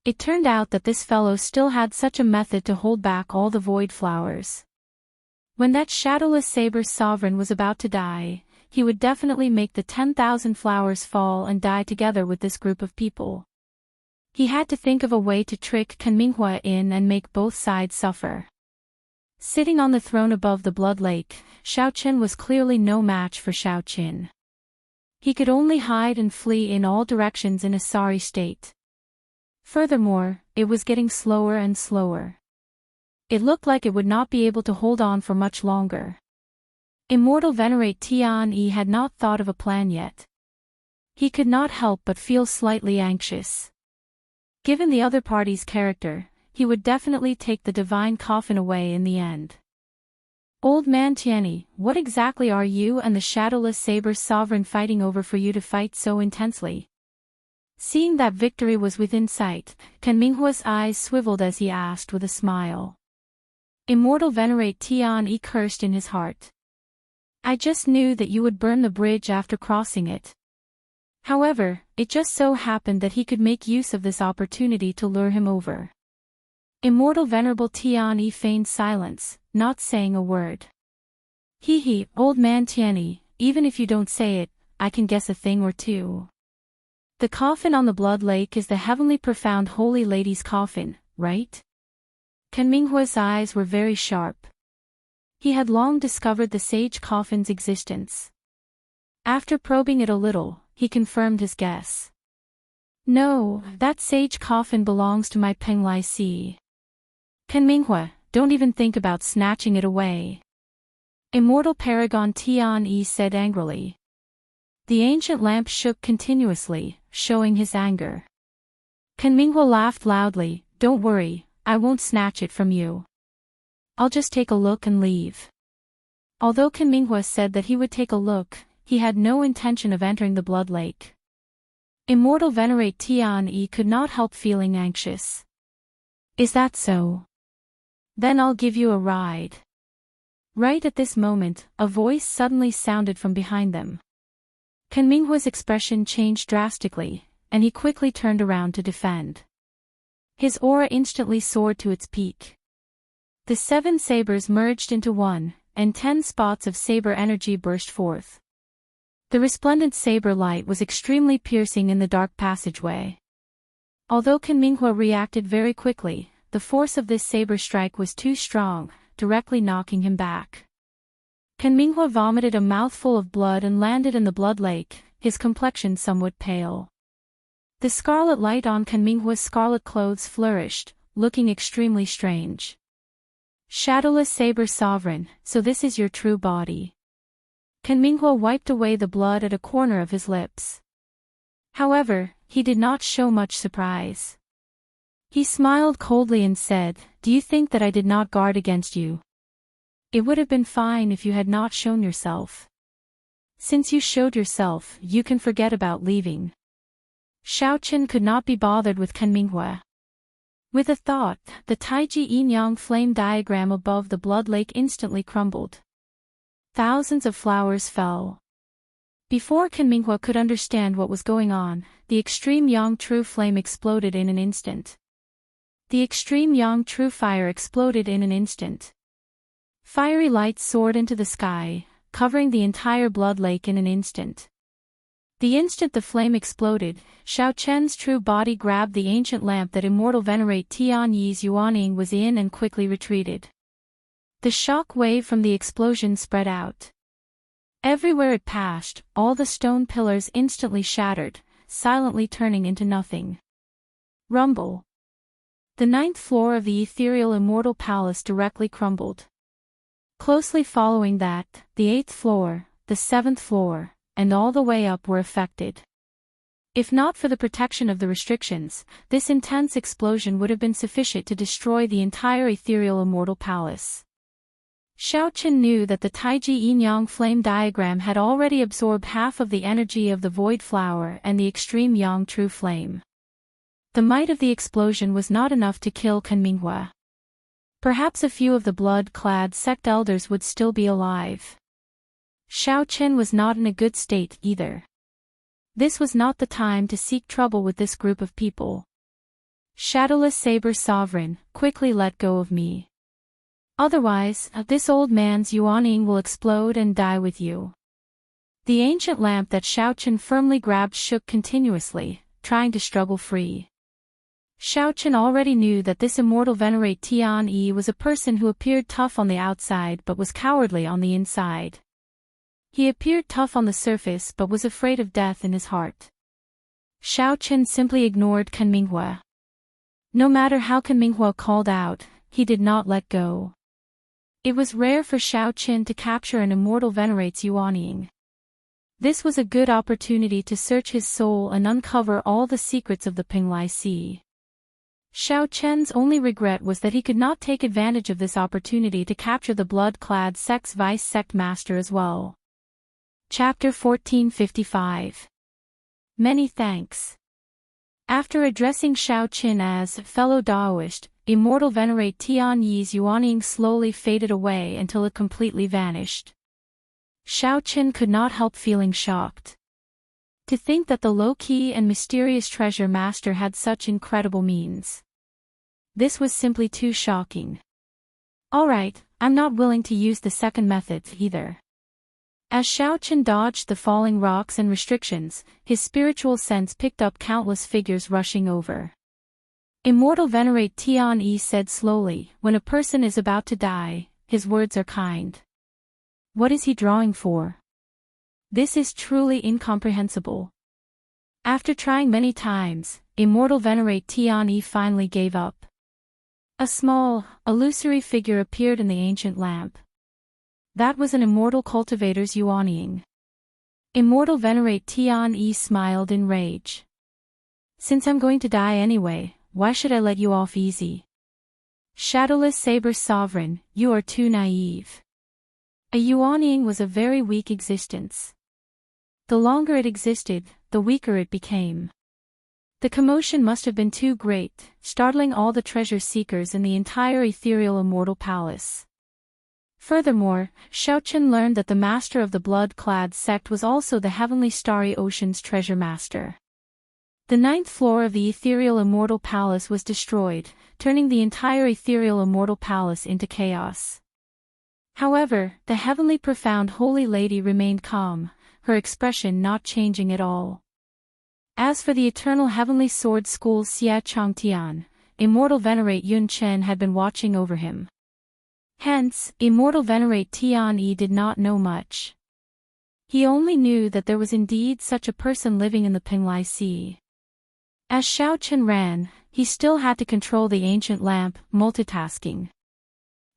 It turned out that this fellow still had such a method to hold back all the void flowers. When that shadowless saber sovereign was about to die, he would definitely make the 10,000 flowers fall and die together with this group of people. He had to think of a way to trick Ken Minghua in and make both sides suffer. Sitting on the throne above the blood lake, Xiaoqin was clearly no match for Xiaoqin. He could only hide and flee in all directions in a sorry state. Furthermore, it was getting slower and slower. It looked like it would not be able to hold on for much longer. Immortal Venerate Tianyi had not thought of a plan yet. He could not help but feel slightly anxious. Given the other party's character, he would definitely take the divine coffin away in the end. Old man Tianyi, what exactly are you and the shadowless saber sovereign fighting over for you to fight so intensely? Seeing that victory was within sight, Ken Minghua's eyes swiveled as he asked with a smile. Immortal Venerate Tianyi cursed in his heart. I just knew that you would burn the bridge after crossing it. However, it just so happened that he could make use of this opportunity to lure him over. Immortal Venerable Tianyi feigned silence, not saying a word. Hee, old man Tianyi, even if you don't say it, I can guess a thing or two. The coffin on the blood lake is the heavenly profound holy lady's coffin, right? Ken Minghua's eyes were very sharp. He had long discovered the sage coffin's existence. After probing it a little, he confirmed his guess. No, that sage coffin belongs to my Penglai Si. Ken Minghua, don't even think about snatching it away. Immortal Paragon Tianyi said angrily. The ancient lamp shook continuously, showing his anger. Ken Minghua laughed loudly. Don't worry, I won't snatch it from you. I'll just take a look and leave. Although Ken Minghua said that he would take a look, he had no intention of entering the blood lake. Immortal Venerate Tianyi could not help feeling anxious. Is that so? Then I'll give you a ride. Right at this moment, a voice suddenly sounded from behind them. Ken Minghua's expression changed drastically, and he quickly turned around to defend. His aura instantly soared to its peak. The 7 sabers merged into one, and 10 spots of saber energy burst forth. The resplendent saber light was extremely piercing in the dark passageway. Although Kan Minghua reacted very quickly, the force of this saber strike was too strong, directly knocking him back. Kan Minghua vomited a mouthful of blood and landed in the blood lake, his complexion somewhat pale. The scarlet light on Kan Minghua's scarlet clothes flourished, looking extremely strange. Shadowless Saber Sovereign, so this is your true body. Kan Minghua wiped away the blood at a corner of his lips. However, he did not show much surprise. He smiled coldly and said, "Do you think that I did not guard against you? It would have been fine if you had not shown yourself. Since you showed yourself, you can forget about leaving." Xiaochen could not be bothered with Kan Minghua. With a thought, the Taiji yin-yang flame diagram above the blood lake instantly crumbled. Thousands of flowers fell. Before Kan Minghua could understand what was going on, the extreme yang true flame exploded in an instant. The extreme yang true fire exploded in an instant. Fiery light soared into the sky, covering the entire blood lake in an instant. The instant the flame exploded, Xiao Chen's true body grabbed the ancient lamp that Immortal Venerate Tian Yi's Yuanying was in and quickly retreated. The shock wave from the explosion spread out. Everywhere it passed, all the stone pillars instantly shattered, silently turning into nothing. Rumble. The 9th floor of the ethereal Immortal Palace directly crumbled. Closely following that, the 8th floor, the 7th floor, and all the way up were affected. If not for the protection of the restrictions, this intense explosion would have been sufficient to destroy the entire ethereal Immortal Palace. Xiaochen knew that the Taiji yin-yang flame diagram had already absorbed half of the energy of the void flower and the extreme yang true flame. The might of the explosion was not enough to kill Kan Minghua. Perhaps a few of the blood-clad sect elders would still be alive. Xiaochen was not in a good state either. This was not the time to seek trouble with this group of people. Shadowless Saber Sovereign, quickly let go of me. Otherwise, this old man's Yuanying will explode and die with you. The ancient lamp that Xiaochen firmly grabbed shook continuously, trying to struggle free. Xiaochen already knew that this Immortal Venerate Tian Yi was a person who appeared tough on the outside but was cowardly on the inside. He appeared tough on the surface but was afraid of death in his heart. Xiaochen simply ignored Kan Minghua. No matter how Kan Minghua called out, he did not let go. It was rare for Xiaochen to capture an Immortal Venerate's Yuanying. This was a good opportunity to search his soul and uncover all the secrets of the Pinglai Sea. Xiaochen's only regret was that he could not take advantage of this opportunity to capture the blood-clad sect's vice-sect master as well. Chapter 1455. Many thanks. After addressing Xiaochen as fellow Daoist, Immortal Venerate Tian Yi's Yuanying slowly faded away until it completely vanished. Xiaochen could not help feeling shocked. To think that the low-key and mysterious treasure master had such incredible means. This was simply too shocking. Alright, I'm not willing to use the second method either. As Xiaochen dodged the falling rocks and restrictions, his spiritual sense picked up countless figures rushing over. Immortal Venerate Tian Yi said slowly, "When a person is about to die, his words are kind. What is he drawing for? This is truly incomprehensible." After trying many times, Immortal Venerate Tian Yi finally gave up. A small, illusory figure appeared in the ancient lamp. That was an immortal cultivator's Yuanying. Immortal Venerate Tian Yi smiled in rage. "Since I'm going to die anyway, why should I let you off easy? Shadowless Saber Sovereign, you are too naive." A Yuanying was a very weak existence. The longer it existed, the weaker it became. The commotion must have been too great, startling all the treasure seekers in the entire ethereal Immortal Palace. Furthermore, Xiaochen learned that the master of the blood-clad sect was also the heavenly starry ocean's treasure master. The ninth floor of the ethereal immortal palace was destroyed, turning the entire ethereal immortal palace into chaos. However, the heavenly profound holy lady remained calm, her expression not changing at all. As for the eternal heavenly sword school Xia Changtian, Immortal Venerate Yun Chen had been watching over him. Hence, Immortal Venerate Tian Yi did not know much. He only knew that there was indeed such a person living in the Pinglai Sea. As Xiao Chen ran, he still had to control the ancient lamp, multitasking.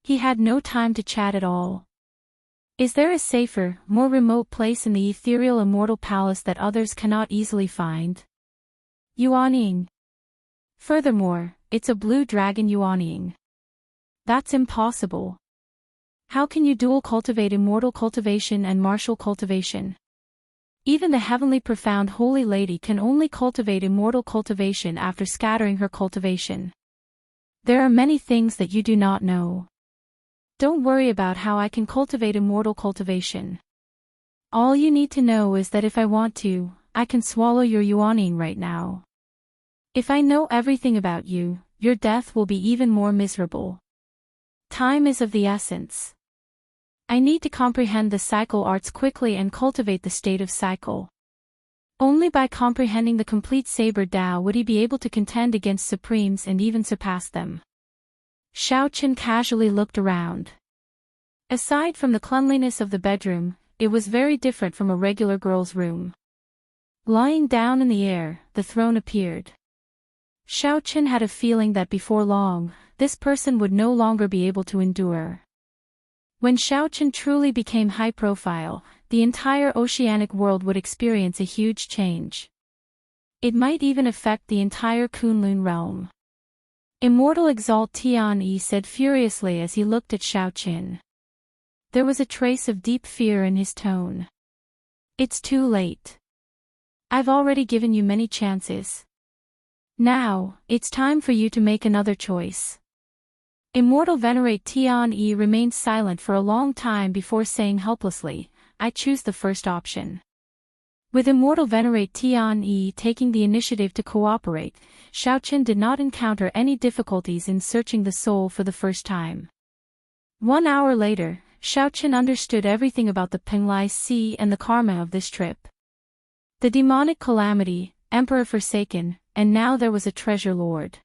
He had no time to chat at all. Is there a safer, more remote place in the ethereal immortal palace that others cannot easily find? Yuanying. Furthermore, it's a blue dragon Yuanying. That's impossible. How can you dual cultivate immortal cultivation and martial cultivation? Even the heavenly profound holy lady can only cultivate immortal cultivation after scattering her cultivation. There are many things that you do not know. Don't worry about how I can cultivate immortal cultivation. All you need to know is that if I want to, I can swallow your Yuanying right now. If I know everything about you, your death will be even more miserable. Time is of the essence. I need to comprehend the cycle arts quickly and cultivate the state of cycle. Only by comprehending the complete Saber Tao would he be able to contend against supremes and even surpass them. Xiao Chen casually looked around. Aside from the cleanliness of the bedroom, it was very different from a regular girl's room. Lying down in the air, the throne appeared. Xiao Chen had a feeling that before long, this person would no longer be able to endure. When Xiao Chen truly became high profile, the entire oceanic world would experience a huge change. It might even affect the entire Kunlun realm. Immortal Exalt Tian Yi said furiously as he looked at Xiao Chen. There was a trace of deep fear in his tone. It's too late. I've already given you many chances. Now, it's time for you to make another choice. Immortal Venerate Tian Yi remained silent for a long time before saying helplessly, I choose the first option. With Immortal Venerate Tian Yi taking the initiative to cooperate, Xiao Chen did not encounter any difficulties in searching the soul for the first time. 1 hour later, Xiao Chen understood everything about the Pinglai Sea and the karma of this trip. The demonic calamity, Emperor Forsaken, and now there was a treasure lord.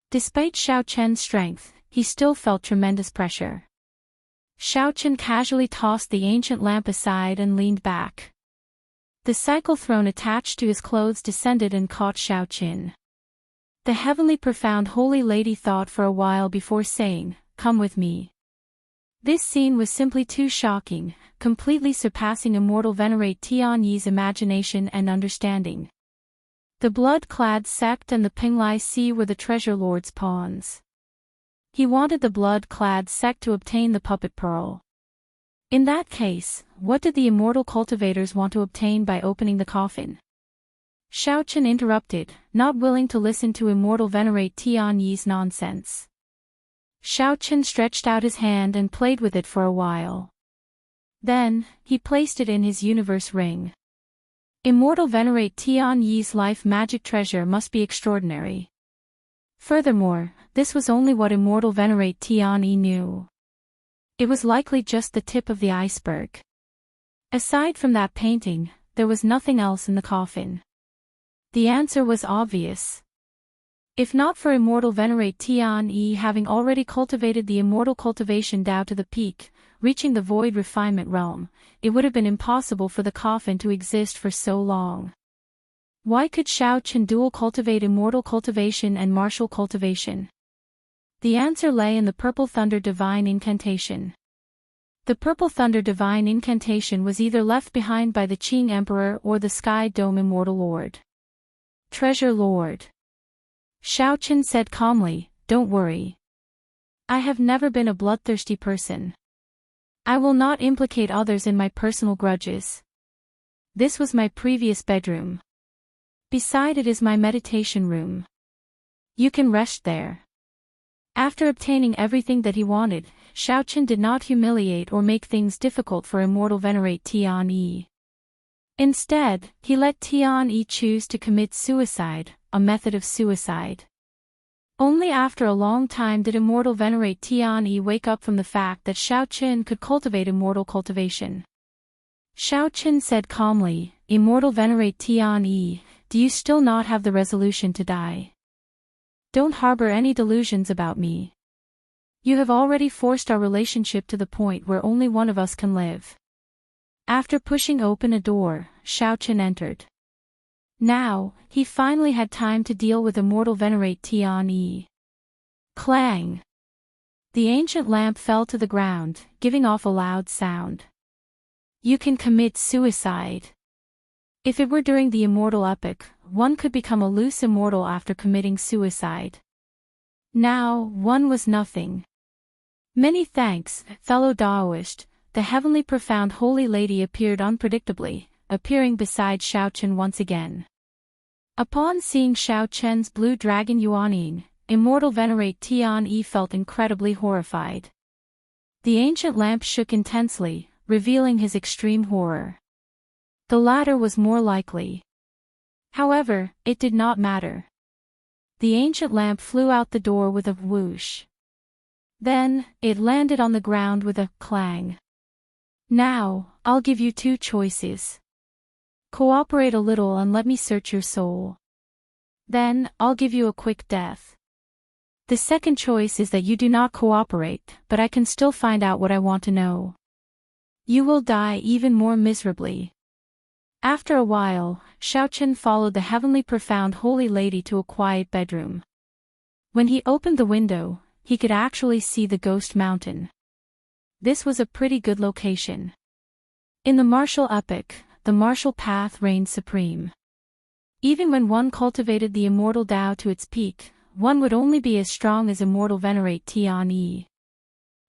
Despite Xiao Chen's strength, he still felt tremendous pressure. Xiao Chen casually tossed the ancient lamp aside and leaned back. The cycle throne attached to his clothes descended and caught Xiao Chen. The heavenly profound holy lady thought for a while before saying, Come with me. This scene was simply too shocking, completely surpassing Immortal Venerate Tian Yi's imagination and understanding. The blood-clad sect and the Pinglai Sea were the treasure lord's pawns. He wanted the blood-clad sect to obtain the puppet pearl. In that case, what did the immortal cultivators want to obtain by opening the coffin? Xiao Chen interrupted, not willing to listen to Immortal Venerate Tian Yi's nonsense. Xiao Chen stretched out his hand and played with it for a while. Then, he placed it in his universe ring. Immortal Venerate Tian Yi's life magic treasure must be extraordinary. Furthermore, this was only what Immortal Venerate Tian Yi knew. It was likely just the tip of the iceberg. Aside from that painting, there was nothing else in the coffin. The answer was obvious. If not for Immortal Venerate Tian Yi having already cultivated the immortal cultivation Tao to the peak, reaching the void refinement realm, it would have been impossible for the coffin to exist for so long. Why could Xiao Chen dual cultivate immortal cultivation and martial cultivation? The answer lay in the Purple Thunder Divine Incantation. The Purple Thunder Divine Incantation was either left behind by the Qing Emperor or the Sky Dome Immortal Lord. Treasure Lord. Xiao Chen said calmly, Don't worry. I have never been a bloodthirsty person. I will not implicate others in my personal grudges. This was my previous bedroom. Beside it is my meditation room. You can rest there. After obtaining everything that he wanted, Xiao Chen did not humiliate or make things difficult for Immortal Venerate Tian Yi. Instead, he let Tian-Yi choose to commit suicide, a method of suicide. Only after a long time did Immortal venerate Tian-Yi wake up from the fact that Xiaoqin could cultivate immortal cultivation. Xiaoqin said calmly, "Immortal venerate Tian-Yi, do you still not have the resolution to die? Don't harbor any delusions about me. You have already forced our relationship to the point where only one of us can live." After pushing open a door, Xiaoqin entered. Now, he finally had time to deal with Immortal venerate Tian-Yi. Clang! The ancient lamp fell to the ground, giving off a loud sound. You can commit suicide. If it were during the immortal epoch, one could become a loose immortal after committing suicide. Now, one was nothing. Many thanks, fellow Daoist. The heavenly profound holy lady appeared unpredictably, appearing beside Xiaoqin once again. Upon seeing Xiaoqin's blue dragon Yuanying, Immortal venerate Tian-Yi felt incredibly horrified. The ancient lamp shook intensely, revealing his extreme horror. The latter was more likely. However, it did not matter. The ancient lamp flew out the door with a whoosh. Then, it landed on the ground with a clang. Now, I'll give you two choices. Cooperate a little and let me search your soul. Then, I'll give you a quick death. The second choice is that you do not cooperate, but I can still find out what I want to know. You will die even more miserably. After a while, Xiaoqin followed the heavenly profound holy lady to a quiet bedroom. When he opened the window, he could actually see the ghost mountain. This was a pretty good location. In the martial epoch, the martial path reigned supreme. Even when one cultivated the immortal Tao to its peak, one would only be as strong as Immortal venerate Tian-Yi.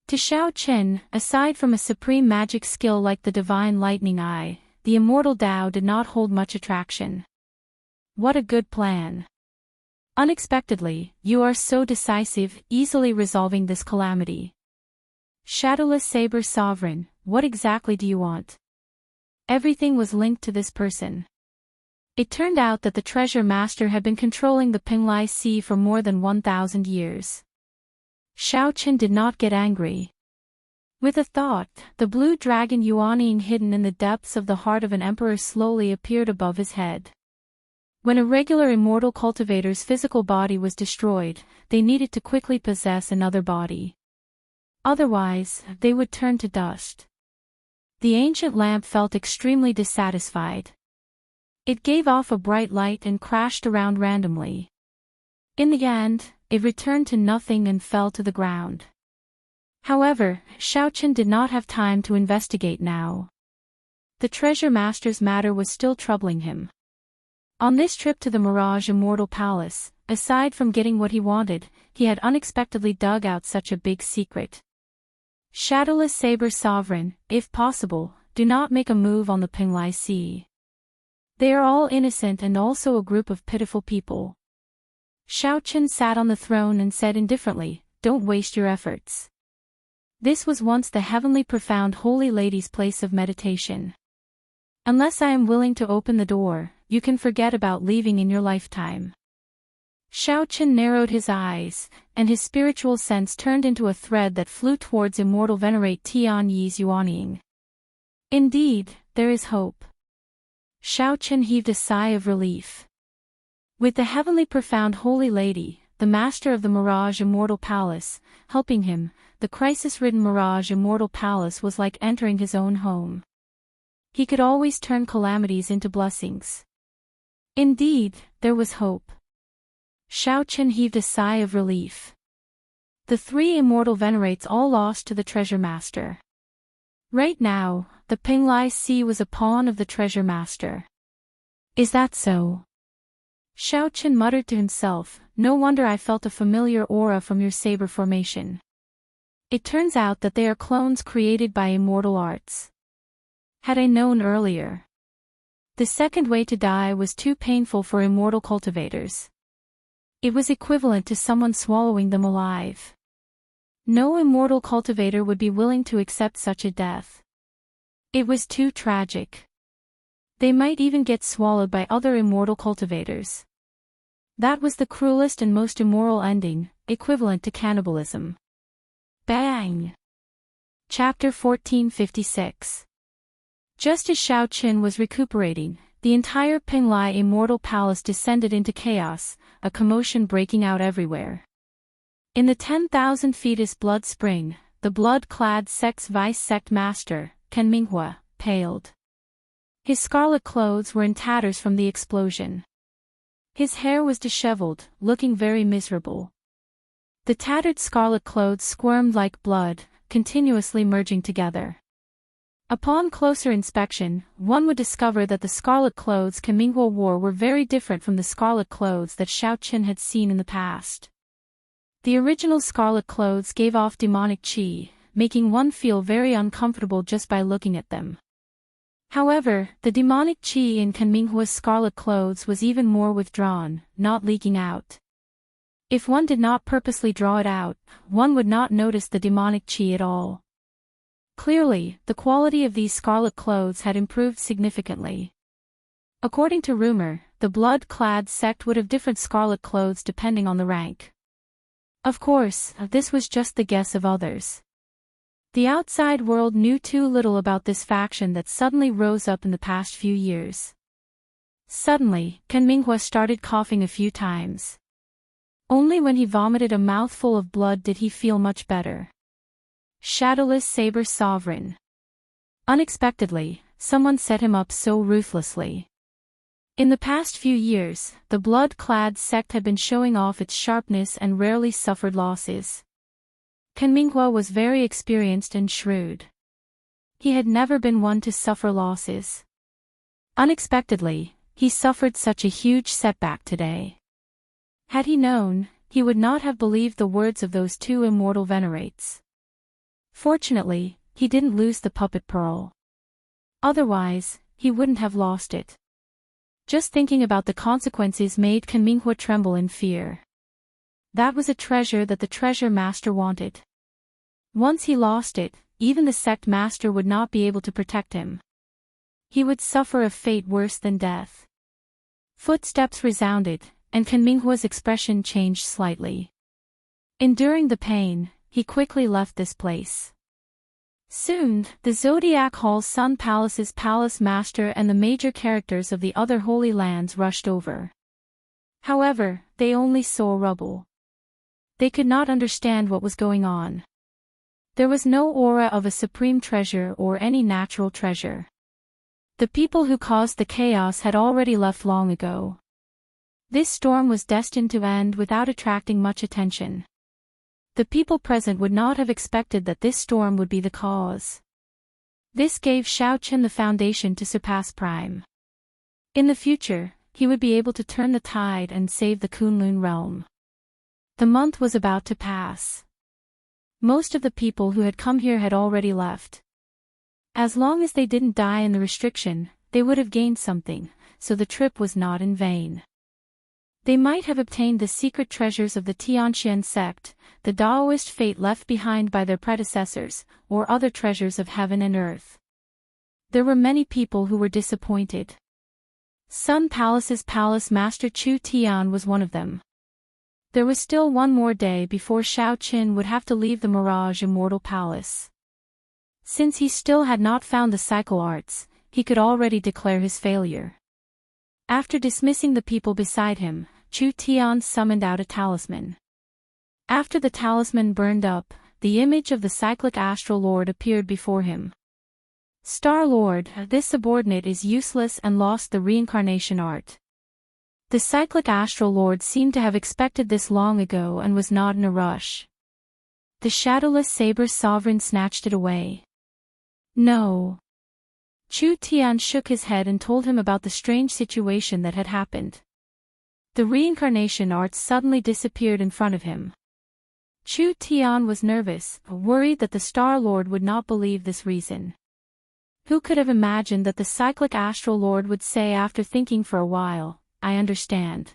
To Xiaoqin, aside from a supreme magic skill like the divine lightning eye, the immortal Tao did not hold much attraction. What a good plan. Unexpectedly, you are so decisive, easily resolving this calamity. Shadowless Saber Sovereign, what exactly do you want? Everything was linked to this person. It turned out that the treasure master had been controlling the Pinglai Sea for more than 1,000 years. Xiaoqin did not get angry. With a thought, the blue dragon Yuanying hidden in the depths of the heart of an emperor slowly appeared above his head. When a regular immortal cultivator's physical body was destroyed, they needed to quickly possess another body. Otherwise, they would turn to dust. The ancient lamp felt extremely dissatisfied. It gave off a bright light and crashed around randomly. In the end, it returned to nothing and fell to the ground. However, Xiaoqin did not have time to investigate now. The treasure master's matter was still troubling him. On this trip to the Mirage Immortal Palace, aside from getting what he wanted, he had unexpectedly dug out such a big secret. Shadowless Saber Sovereign, if possible, do not make a move on the Pinglai Sea. They are all innocent and also a group of pitiful people. Xiaoqin sat on the throne and said indifferently, "Don't waste your efforts." This was once the heavenly profound holy lady's place of meditation. Unless I am willing to open the door, you can forget about leaving in your lifetime. Xiaoqin narrowed his eyes, and his spiritual sense turned into a thread that flew towards Immortal venerate Tian-Yi's Yuanying. Indeed, there is hope. Xiaoqin heaved a sigh of relief. With the heavenly profound holy lady, the master of the Mirage Immortal Palace, helping him, the crisis-ridden Mirage Immortal Palace was like entering his own home. He could always turn calamities into blessings. Indeed, there was hope. Xiaoqin heaved a sigh of relief. The three immortal venerates all lost to the treasure master. Right now, the Pinglai Sea was a pawn of the treasure master. Is that so? Xiaoqin muttered to himself, "No wonder I felt a familiar aura from your saber formation. It turns out that they are clones created by immortal arts. Had I known earlier. The second way to die was too painful for immortal cultivators. It was equivalent to someone swallowing them alive. No immortal cultivator would be willing to accept such a death. It was too tragic. They might even get swallowed by other immortal cultivators. That was the cruelest and most immoral ending, equivalent to cannibalism. Bang! Chapter 1456. Just as Xiao Qin was recuperating, the entire Pinglai Immortal Palace descended into chaos, a commotion breaking out everywhere. In the 10,000 fetus blood spring, the blood-clad sect's vice-sect master, Ken Minghua, paled. His scarlet clothes were in tatters from the explosion. His hair was disheveled, looking very miserable. The tattered scarlet clothes squirmed like blood, continuously merging together. Upon closer inspection, one would discover that the scarlet clothes Ken Minghua wore were very different from the scarlet clothes that Xiao Qin had seen in the past. The original scarlet clothes gave off demonic qi, making one feel very uncomfortable just by looking at them. However, the demonic qi in Ken Minghua's scarlet clothes was even more withdrawn, not leaking out. If one did not purposely draw it out, one would not notice the demonic qi at all. Clearly, the quality of these scarlet clothes had improved significantly. According to rumor, the blood-clad sect would have different scarlet clothes depending on the rank. Of course, this was just the guess of others. The outside world knew too little about this faction that suddenly rose up in the past few years. Suddenly, Ken Minghua started coughing a few times. Only when he vomited a mouthful of blood did he feel much better. Shadowless Saber Sovereign. Unexpectedly, someone set him up so ruthlessly. In the past few years, the blood-clad sect had been showing off its sharpness and rarely suffered losses. Ken Minghua was very experienced and shrewd. He had never been one to suffer losses. Unexpectedly, he suffered such a huge setback today. Had he known, he would not have believed the words of those two immortal venerates. Fortunately, he didn't lose the puppet pearl. Otherwise, he wouldn't have lost it. Just thinking about the consequences made Ken Minghua tremble in fear. That was a treasure that the treasure master wanted. Once he lost it, even the sect master would not be able to protect him. He would suffer a fate worse than death. Footsteps resounded, and Ken Minghua's expression changed slightly. Enduring the pain, he quickly left this place. Soon, the Zodiac Hall's Sun Palace's palace master and the major characters of the other holy lands rushed over. However, they only saw rubble. They could not understand what was going on. There was no aura of a supreme treasure or any natural treasure. The people who caused the chaos had already left long ago. This storm was destined to end without attracting much attention. The people present would not have expected that this storm would be the cause. This gave Xiao Qin the foundation to surpass Prime. In the future, he would be able to turn the tide and save the Kunlun realm. The month was about to pass. Most of the people who had come here had already left. As long as they didn't die in the restriction, they would have gained something, so the trip was not in vain. They might have obtained the secret treasures of the Tianxian sect, the Daoist fate left behind by their predecessors, or other treasures of heaven and earth. There were many people who were disappointed. Sun Palace's palace master Chu Tian was one of them. There was still one more day before Xiao Qin would have to leave the Mirage Immortal Palace. Since he still had not found the cycle arts, he could already declare his failure. After dismissing the people beside him, Chu Tian summoned out a talisman. After the talisman burned up, the image of the cyclic astral lord appeared before him. Star Lord, this subordinate is useless and lost the reincarnation art. The cyclic astral lord seemed to have expected this long ago and was not in a rush. The shadowless saber sovereign snatched it away. No. Chu Tian shook his head and told him about the strange situation that had happened. The reincarnation arts suddenly disappeared in front of him. Chu Tian was nervous, worried that the Star Lord would not believe this reason. Who could have imagined that the cyclic astral lord would say after thinking for a while, "I understand.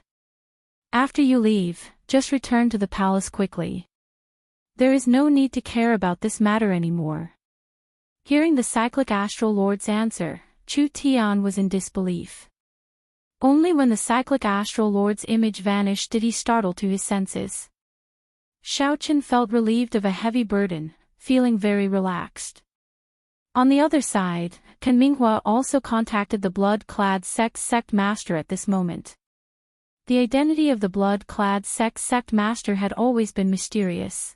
After you leave, just return to the palace quickly. There is no need to care about this matter anymore." Hearing the cyclic astral lord's answer, Chu Tian was in disbelief. Only when the cyclic astral lord's image vanished did he startle to his senses. Xiaochen felt relieved of a heavy burden, feeling very relaxed. On the other side, Kan Minghua also contacted the blood-clad sect master at this moment. The identity of the blood-clad sect master had always been mysterious.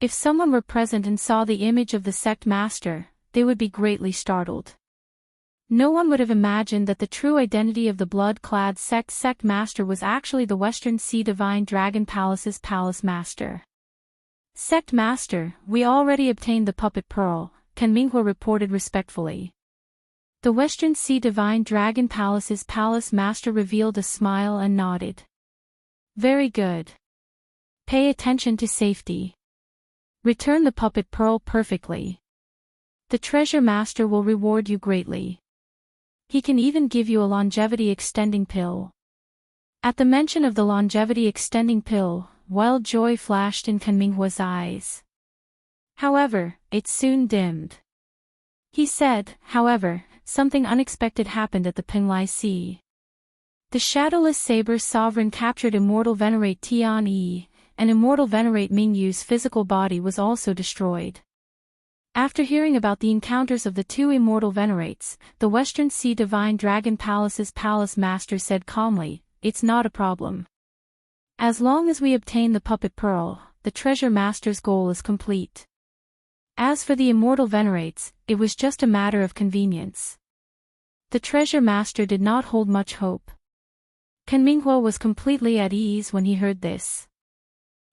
If someone were present and saw the image of the sect master, they would be greatly startled. No one would have imagined that the true identity of the blood-clad sect master was actually the Western Sea Divine Dragon Palace's palace master. Sect master, we already obtained the puppet pearl, Kan Minghua reported respectfully. The Western Sea Divine Dragon Palace's palace master revealed a smile and nodded. Very good. Pay attention to safety. Return the puppet pearl perfectly. The treasure master will reward you greatly. He can even give you a longevity extending pill. At the mention of the longevity extending pill, wild joy flashed in Kan Minghua's eyes. However, it soon dimmed. He said, however, something unexpected happened at the Penglai Sea. The shadowless saber sovereign captured Immortal Venerate Tian Yi, and Immortal Venerate Mingyu's physical body was also destroyed. After hearing about the encounters of the two Immortal Venerates, the Western Sea Divine Dragon Palace's palace master said calmly, "It's not a problem. As long as we obtain the puppet pearl, the treasure master's goal is complete." As for the Immortal Venerates, it was just a matter of convenience. The treasure master did not hold much hope. Kan Minghua was completely at ease when he heard this.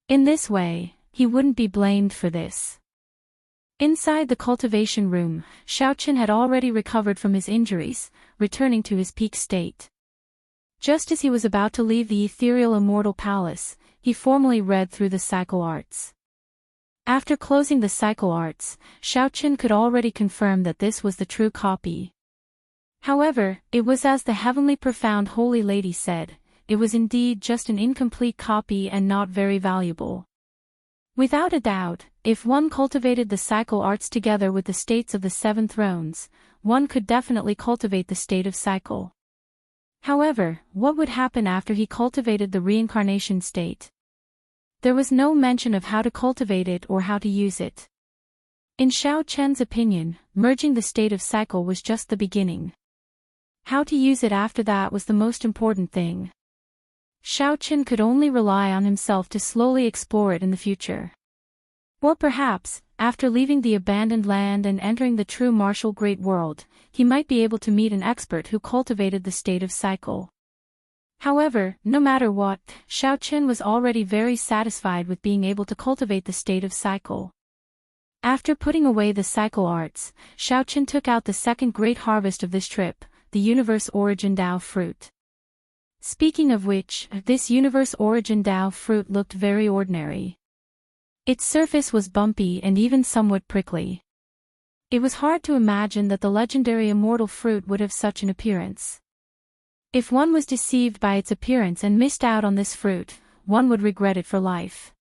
In this way, he wouldn't be blamed for this. Inside the cultivation room, Xiaochen had already recovered from his injuries, returning to his peak state. Just as he was about to leave the ethereal immortal palace, he formally read through the cycle arts. After closing the cycle arts, Xiaochen could already confirm that this was the true copy. However, it was as the heavenly profound holy lady said, it was indeed just an incomplete copy and not very valuable. Without a doubt, if one cultivated the cycle arts together with the states of the seven thrones, one could definitely cultivate the state of cycle. However, what would happen after he cultivated the reincarnation state? There was no mention of how to cultivate it or how to use it. In Xiaochen's opinion, merging the state of cycle was just the beginning. How to use it after that was the most important thing. Xiaochen could only rely on himself to slowly explore it in the future. Or perhaps, after leaving the abandoned land and entering the true martial great world, he might be able to meet an expert who cultivated the state of cycle. However, no matter what, Xiaochen was already very satisfied with being able to cultivate the state of cycle. After putting away the cycle arts, Xiaochen took out the second great harvest of this trip, the universe origin Dao fruit. Speaking of which, this universe origin Dao fruit looked very ordinary. Its surface was bumpy and even somewhat prickly. It was hard to imagine that the legendary immortal fruit would have such an appearance. If one was deceived by its appearance and missed out on this fruit, one would regret it for life.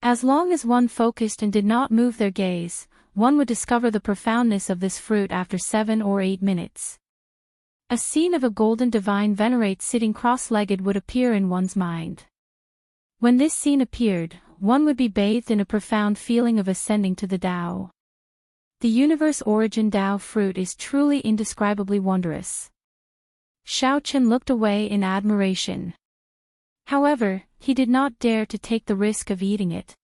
As long as one focused and did not move their gaze, one would discover the profoundness of this fruit after 7 or 8 minutes. A scene of a golden divine venerate sitting cross-legged would appear in one's mind. When this scene appeared, one would be bathed in a profound feeling of ascending to the Tao. The universe origin Tao fruit is truly indescribably wondrous. Xiaochen looked away in admiration. However, he did not dare to take the risk of eating it.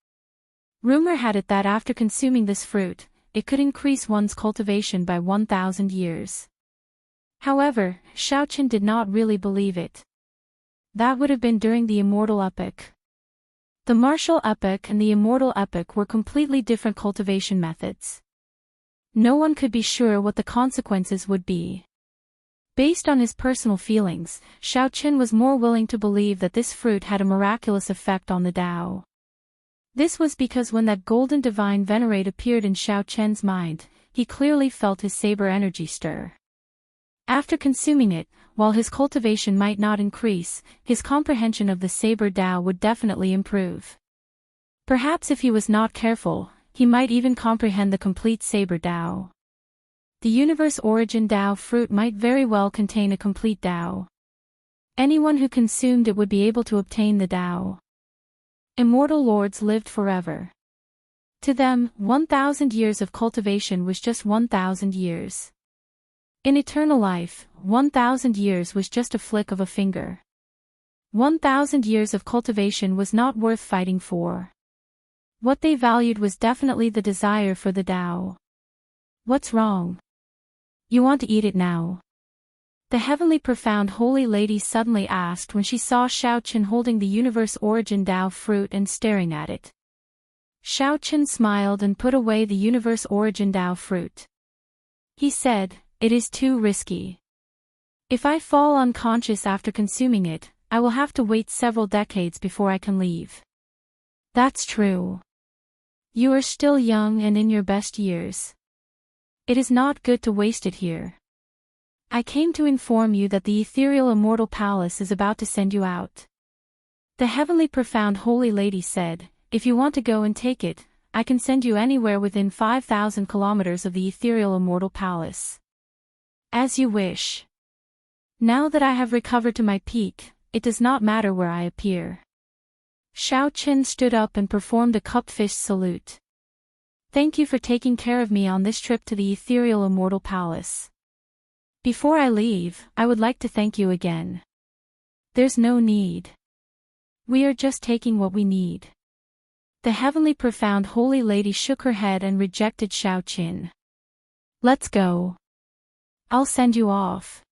Rumor had it that after consuming this fruit, it could increase one's cultivation by 1,000 years. However, Xiaochen did not really believe it. That would have been during the Immortal epoch. The martial epoch and the Immortal epoch were completely different cultivation methods. No one could be sure what the consequences would be. Based on his personal feelings, Xiaochen was more willing to believe that this fruit had a miraculous effect on the Tao. This was because when that golden divine venerate appeared in Xiaochen's mind, he clearly felt his saber energy stir. After consuming it, while his cultivation might not increase, his comprehension of the saber Tao would definitely improve. Perhaps if he was not careful, he might even comprehend the complete saber Tao. The universe origin Dao fruit might very well contain a complete Dao. Anyone who consumed it would be able to obtain the Dao. Immortal lords lived forever. To them, 1,000 years of cultivation was just 1,000 years. In eternal life, 1,000 years was just a flick of a finger. 1,000 years of cultivation was not worth fighting for. What they valued was definitely the desire for the Tao. What's wrong? You want to eat it now? The heavenly profound holy lady suddenly asked when she saw Xiaoqin holding the universe origin Tao fruit and staring at it. Xiaoqin smiled and put away the universe origin Tao fruit. He said, "It is too risky. If I fall unconscious after consuming it, I will have to wait several decades before I can leave." That's true. You are still young and in your best years. It is not good to waste it here. I came to inform you that the ethereal immortal palace is about to send you out. The heavenly profound holy lady said, "If you want to go and take it, I can send you anywhere within 5,000 kilometers of the ethereal immortal palace. As you wish. Now that I have recovered to my peak, it does not matter where I appear." Xiaoqin stood up and performed a cupped fist salute. "Thank you for taking care of me on this trip to the ethereal immortal palace. Before I leave, I would like to thank you again." "There's no need. We are just taking what we need." The heavenly profound holy lady shook her head and rejected Xiaoqin. "Let's go. I'll send you off."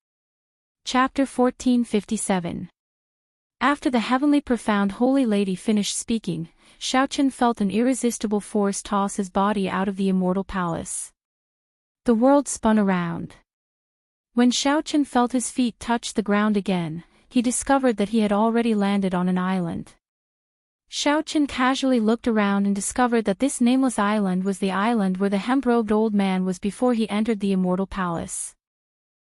Chapter 1457. After the heavenly profound holy lady finished speaking, Xiaoqin felt an irresistible force toss his body out of the immortal palace. The world spun around. When Xiaoqin felt his feet touch the ground again, he discovered that he had already landed on an island. Xiaoqin casually looked around and discovered that this nameless island was the island where the hemp-robed old man was before he entered the immortal palace.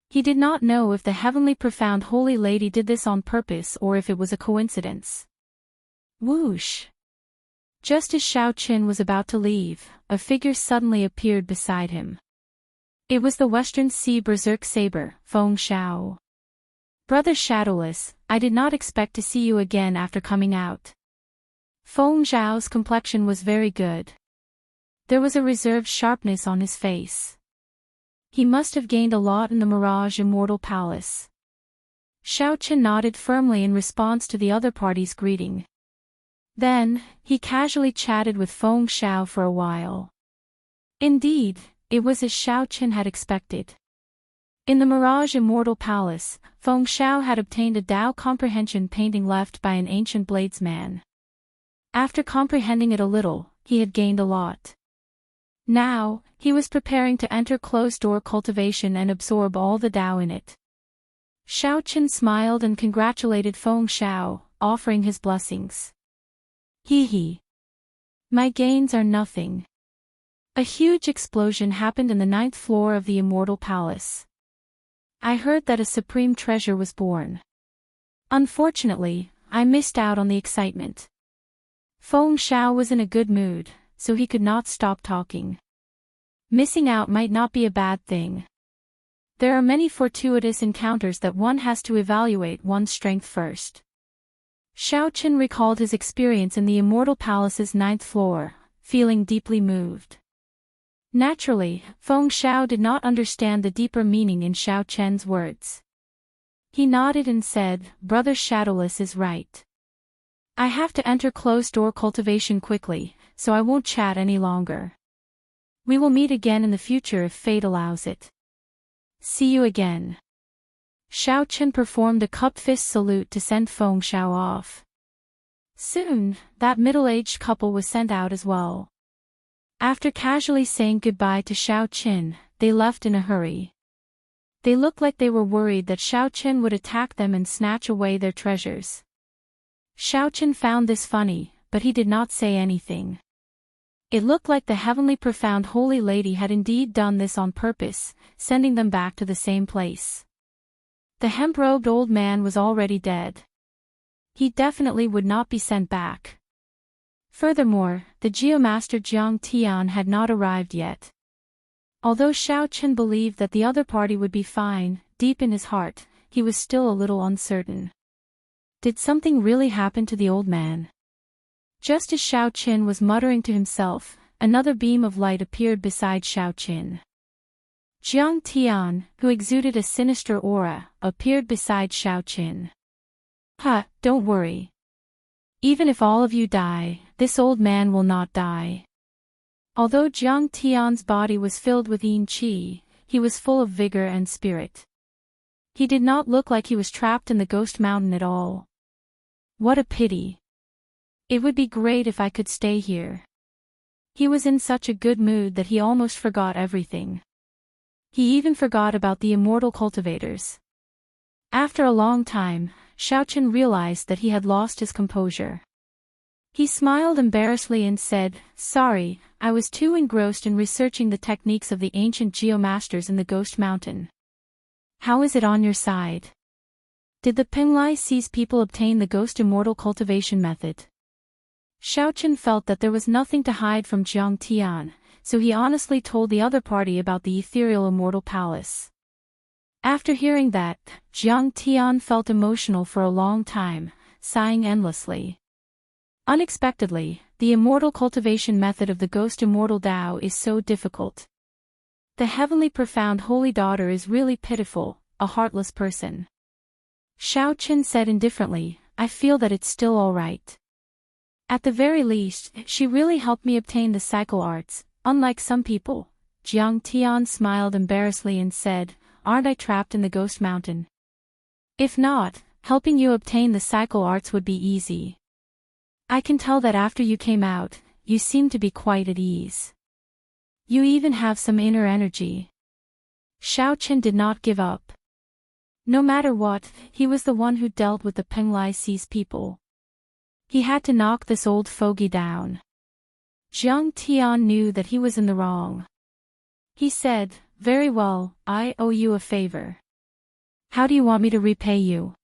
He did not know if the heavenly profound holy lady did this on purpose or if it was a coincidence. Whoosh! Just as Xiaoqin was about to leave, a figure suddenly appeared beside him. It was the Western Sea Berserk Saber, Feng Xiao. "Brother Shadowless, I did not expect to see you again after coming out." Feng Xiao's complexion was very good. There was a reserved sharpness on his face. He must have gained a lot in the Mirage Immortal Palace. Xiaoqin nodded firmly in response to the other party's greeting. Then, he casually chatted with Feng Xiao for a while. Indeed, it was as Xiaoqin had expected. In the Mirage Immortal Palace, Feng Xiao had obtained a Dao comprehension painting left by an ancient bladesman. After comprehending it a little, he had gained a lot. Now, he was preparing to enter closed-door cultivation and absorb all the Dao in it. Xiaoqin smiled and congratulated Feng Xiao, offering his blessings. Hee. My gains are nothing. A huge explosion happened in the 9th floor of the Immortal Palace. I heard that a supreme treasure was born. Unfortunately, I missed out on the excitement. Feng Xiao was in a good mood, so he could not stop talking. Missing out might not be a bad thing. There are many fortuitous encounters that one has to evaluate one's strength first. Xiaoqin recalled his experience in the Immortal Palace's 9th floor, feeling deeply moved. Naturally, Feng Xiao did not understand the deeper meaning in Xiaoqin's words. He nodded and said, "Brother Shadowless is right. I have to enter closed-door cultivation quickly, so I won't chat any longer. We will meet again in the future if fate allows it. See you again." Xiaoqin performed a cupped fist salute to send Feng Xiao off. Soon, that middle-aged couple was sent out as well. After casually saying goodbye to Xiaoqin, they left in a hurry. They looked like they were worried that Xiaoqin would attack them and snatch away their treasures. Xiaoqin found this funny, but he did not say anything. It looked like the heavenly profound holy lady had indeed done this on purpose, sending them back to the same place. The hemp-robed old man was already dead. He definitely would not be sent back. Furthermore, the Geomaster Jiang Tian had not arrived yet. Although Xiao Chen believed that the other party would be fine, deep in his heart, he was still a little uncertain. Did something really happen to the old man? Just as Xiao Chen was muttering to himself, another beam of light appeared beside Xiao Chen. Jiang Tian, who exuded a sinister aura, appeared beside Xiao Chen. Don't worry. Even if all of you die, this old man will not die. Although Jiang Tian's body was filled with yin qi, he was full of vigor and spirit. He did not look like he was trapped in the ghost mountain at all. What a pity. It would be great if I could stay here. He was in such a good mood that he almost forgot everything. He even forgot about the immortal cultivators. After a long time, Xiao Chen realized that he had lost his composure. He smiled embarrassedly and said, "Sorry, I was too engrossed in researching the techniques of the ancient geomasters in the Ghost Mountain. How is it on your side? Did the Penglai Sea's people obtain the Ghost Immortal cultivation method?" Xiao Chen felt that there was nothing to hide from Jiang Tian, so he honestly told the other party about the ethereal immortal palace. After hearing that, Jiang Tian felt emotional for a long time, sighing endlessly. Unexpectedly, the immortal cultivation method of the Ghost Immortal Dao is so difficult. The heavenly profound holy daughter is really pitiful, a heartless person. Xiao Chen said indifferently, "I feel that it's still all right. At the very least, she really helped me obtain the cycle arts, unlike some people." Jiang Tian smiled embarrassedly and said, "Aren't I trapped in the Ghost Mountain? If not, helping you obtain the cycle arts would be easy. I can tell that after you came out, you seem to be quite at ease. You even have some inner energy." Xiao Chen did not give up. No matter what, he was the one who dealt with the Penglai Sea's people. He had to knock this old fogey down. Jiang Tian knew that he was in the wrong. He said, "Very well, I owe you a favor. How do you want me to repay you?"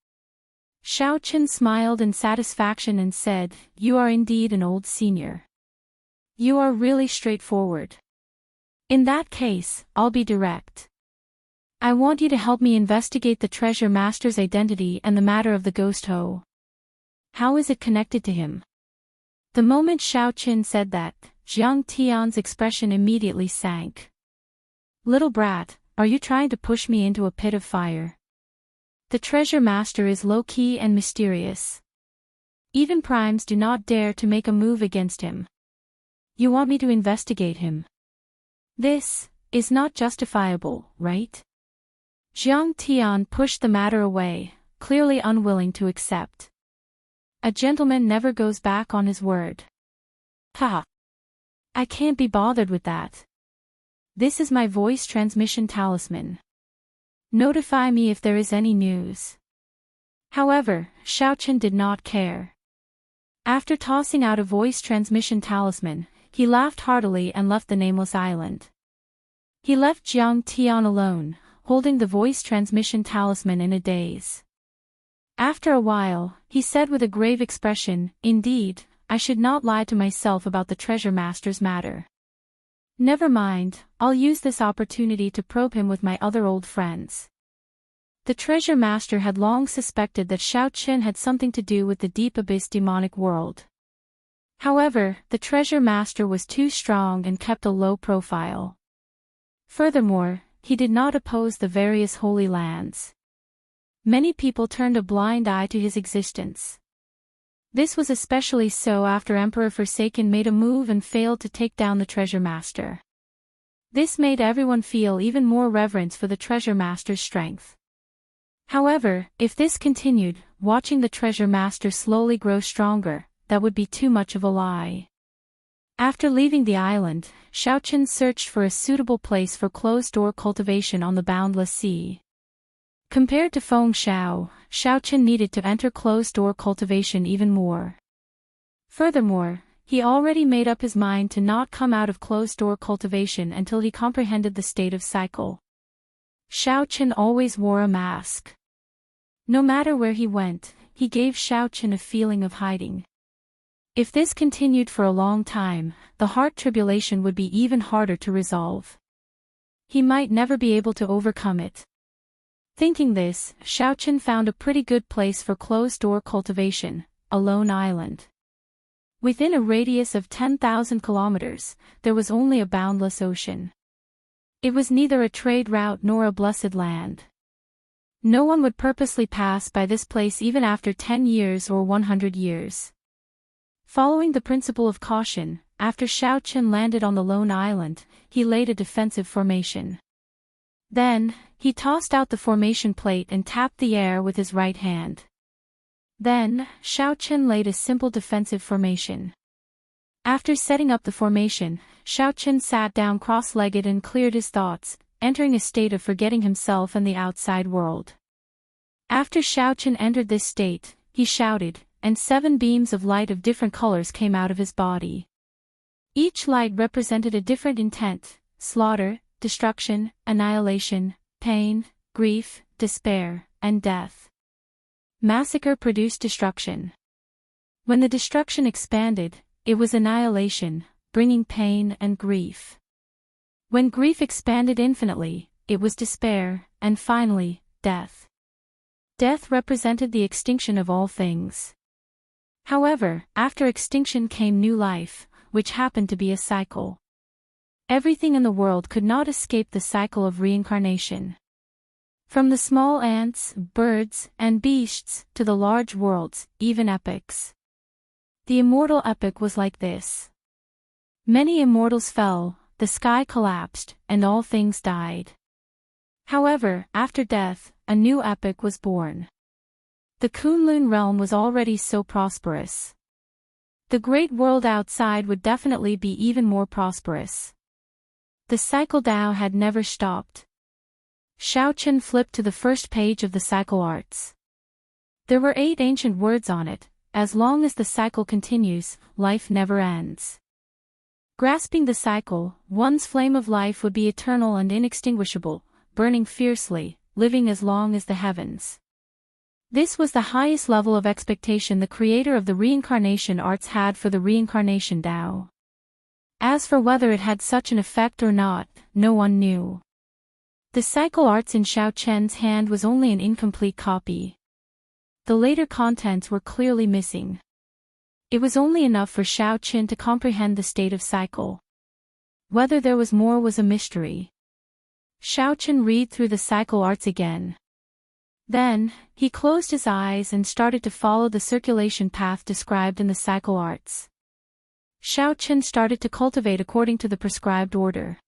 Xiao Chen smiled in satisfaction and said, "You are indeed an old senior. You are really straightforward. In that case, I'll be direct. I want you to help me investigate the treasure master's identity and the matter of the ghost hoe. How is it connected to him?" The moment Xiao Chen said that, Jiang Tian's expression immediately sank. "Little brat, are you trying to push me into a pit of fire? The treasure master is low-key and mysterious. Even primes do not dare to make a move against him. You want me to investigate him? This is not justifiable, right?" Jiang Tian pushed the matter away, clearly unwilling to accept. A gentleman never goes back on his word. I can't be bothered with that. This is my voice transmission talisman. Notify me if there is any news. However, Xiao Chen did not care. After tossing out a voice transmission talisman, he laughed heartily and left the nameless island. He left Jiang Tian alone, holding the voice transmission talisman in a daze. After a while, he said with a grave expression, "Indeed, I should not lie to myself about the treasure master's matter. Never mind, I'll use this opportunity to probe him with my other old friends." The treasure master had long suspected that Xiao Chen had something to do with the deep abyss demonic world. However, the treasure master was too strong and kept a low profile. Furthermore, he did not oppose the various holy lands. Many people turned a blind eye to his existence. This was especially so after Emperor Forsaken made a move and failed to take down the treasure master. This made everyone feel even more reverence for the treasure master's strength. However, if this continued, watching the treasure master slowly grow stronger, that would be too much of a lie. After leaving the island, Xiao Chen searched for a suitable place for closed-door cultivation on the boundless sea. Compared to Feng Xiao, Xiao Chen needed to enter closed-door cultivation even more. Furthermore, he already made up his mind to not come out of closed-door cultivation until he comprehended the state of cycle. Xiao Chen always wore a mask. No matter where he went, he gave Xiao Chen a feeling of hiding. If this continued for a long time, the heart tribulation would be even harder to resolve. He might never be able to overcome it. Thinking this, Xiaochen found a pretty good place for closed-door cultivation, a lone island. Within a radius of 10,000 kilometers, there was only a boundless ocean. It was neither a trade route nor a blessed land. No one would purposely pass by this place even after 10 years or 100 years. Following the principle of caution, after Xiaochen landed on the lone island, he laid a defensive formation. Then, he tossed out the formation plate and tapped the air with his right hand. Then, Xiaochen laid a simple defensive formation. After setting up the formation, Xiaochen sat down cross-legged and cleared his thoughts, entering a state of forgetting himself and the outside world. After Xiaochen entered this state, he shouted, and 7 beams of light of different colors came out of his body. Each light represented a different intent: slaughter, destruction, annihilation, pain, grief, despair, and death. Massacre produced destruction. When the destruction expanded, it was annihilation, bringing pain and grief. When grief expanded infinitely, it was despair, and finally, death. Death represented the extinction of all things. However, after extinction came new life, which happened to be a cycle. Everything in the world could not escape the cycle of reincarnation. From the small ants, birds, and beasts, to the large worlds, even epics. The immortal epic was like this. Many immortals fell, the sky collapsed, and all things died. However, after death, a new epic was born. The Kunlun realm was already so prosperous. The great world outside would definitely be even more prosperous. The cycle Dao had never stopped. Xiaochen flipped to the first page of the cycle arts. There were 8 ancient words on it: as long as the cycle continues, life never ends. Grasping the cycle, one's flame of life would be eternal and inextinguishable, burning fiercely, living as long as the heavens. This was the highest level of expectation the creator of the reincarnation arts had for the reincarnation Dao. As for whether it had such an effect or not, no one knew. The cycle arts in Xiaochen's hand was only an incomplete copy. The later contents were clearly missing. It was only enough for Xiaochen to comprehend the state of cycle. Whether there was more was a mystery. Xiaochen read through the cycle arts again. Then, he closed his eyes and started to follow the circulation path described in the cycle arts. Xiaochen started to cultivate according to the prescribed order.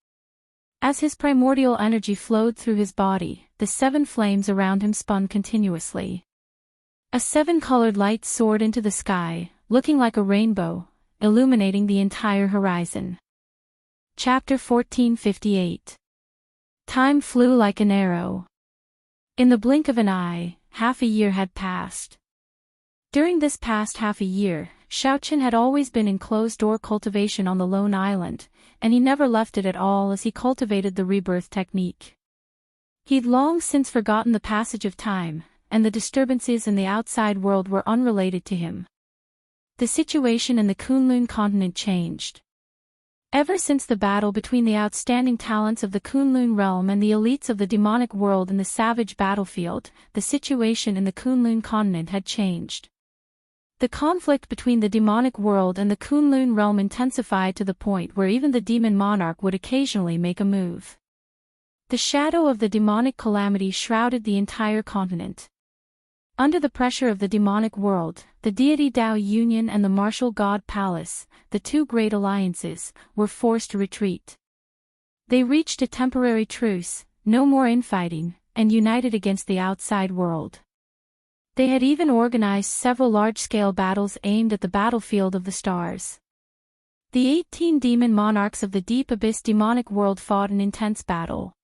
As his primordial energy flowed through his body, the 7 flames around him spun continuously. A 7-colored light soared into the sky, looking like a rainbow, illuminating the entire horizon. Chapter 1458. Time flew like an arrow. In the blink of an eye, half a year had passed. During this past half a year, Xiaochen had always been in closed-door cultivation on the lone island, and he never left it at all as he cultivated the rebirth technique. He'd long since forgotten the passage of time, and the disturbances in the outside world were unrelated to him. The situation in the Kunlun continent changed. Ever since the battle between the outstanding talents of the Kunlun realm and the elites of the demonic world in the savage battlefield, the situation in the Kunlun continent had changed. The conflict between the demonic world and the Kunlun realm intensified to the point where even the demon monarch would occasionally make a move. The shadow of the demonic calamity shrouded the entire continent. Under the pressure of the demonic world, the deity Dao Union and the martial god Palace, the 2 great alliances, were forced to retreat. They reached a temporary truce, no more infighting, and united against the outside world. They had even organized several large-scale battles aimed at the battlefield of the stars. The 18 demon monarchs of the deep abyss demonic world fought an intense battle.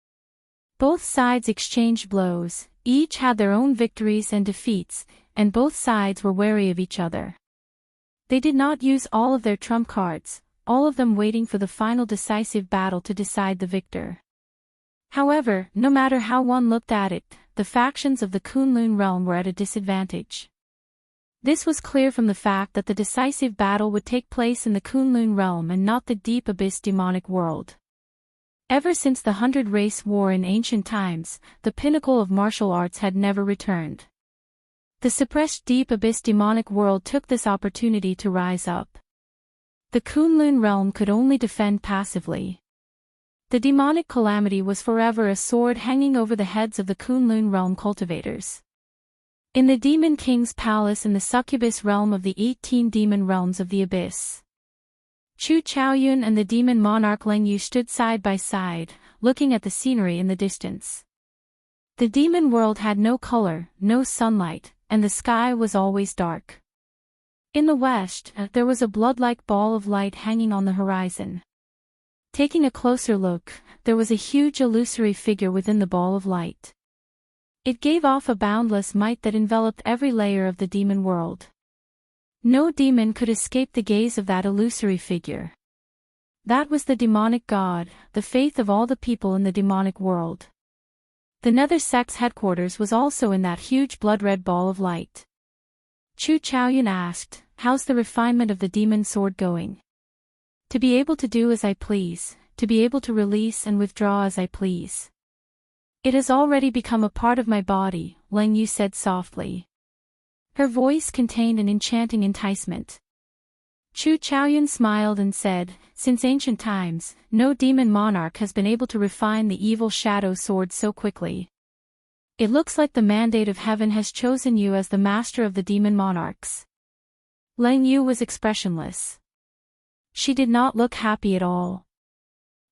Both sides exchanged blows, each had their own victories and defeats, and both sides were wary of each other. They did not use all of their trump cards, all of them waiting for the final decisive battle to decide the victor. However, no matter how one looked at it, the factions of the Kunlun realm were at a disadvantage. This was clear from the fact that the decisive battle would take place in the Kunlun realm and not the deep abyss demonic world. Ever since the 100 Race War in ancient times, the pinnacle of martial arts had never returned. The suppressed deep abyss demonic world took this opportunity to rise up. The Kunlun realm could only defend passively. The demonic calamity was forever a sword hanging over the heads of the Kunlun realm cultivators. In the Demon King's palace in the succubus realm of the 18 demon realms of the abyss, Chu Chaoyun and the demon monarch Leng Yu stood side by side, looking at the scenery in the distance. The demon world had no color, no sunlight, and the sky was always dark. In the west, there was a blood-like ball of light hanging on the horizon. Taking a closer look, there was a huge illusory figure within the ball of light. It gave off a boundless might that enveloped every layer of the demon world. No demon could escape the gaze of that illusory figure. That was the demonic god, the faith of all the people in the demonic world. The Nether Sect's headquarters was also in that huge blood-red ball of light. Chu Chaoyun asked, "How's the refinement of the demon sword going?" "To be able to do as I please, to be able to release and withdraw as I please. It has already become a part of my body," Leng Yu said softly. Her voice contained an enchanting enticement. Chu Chaoyun smiled and said, "Since ancient times, no demon monarch has been able to refine the evil shadow sword so quickly. It looks like the mandate of heaven has chosen you as the master of the demon monarchs." Leng Yu was expressionless. She did not look happy at all.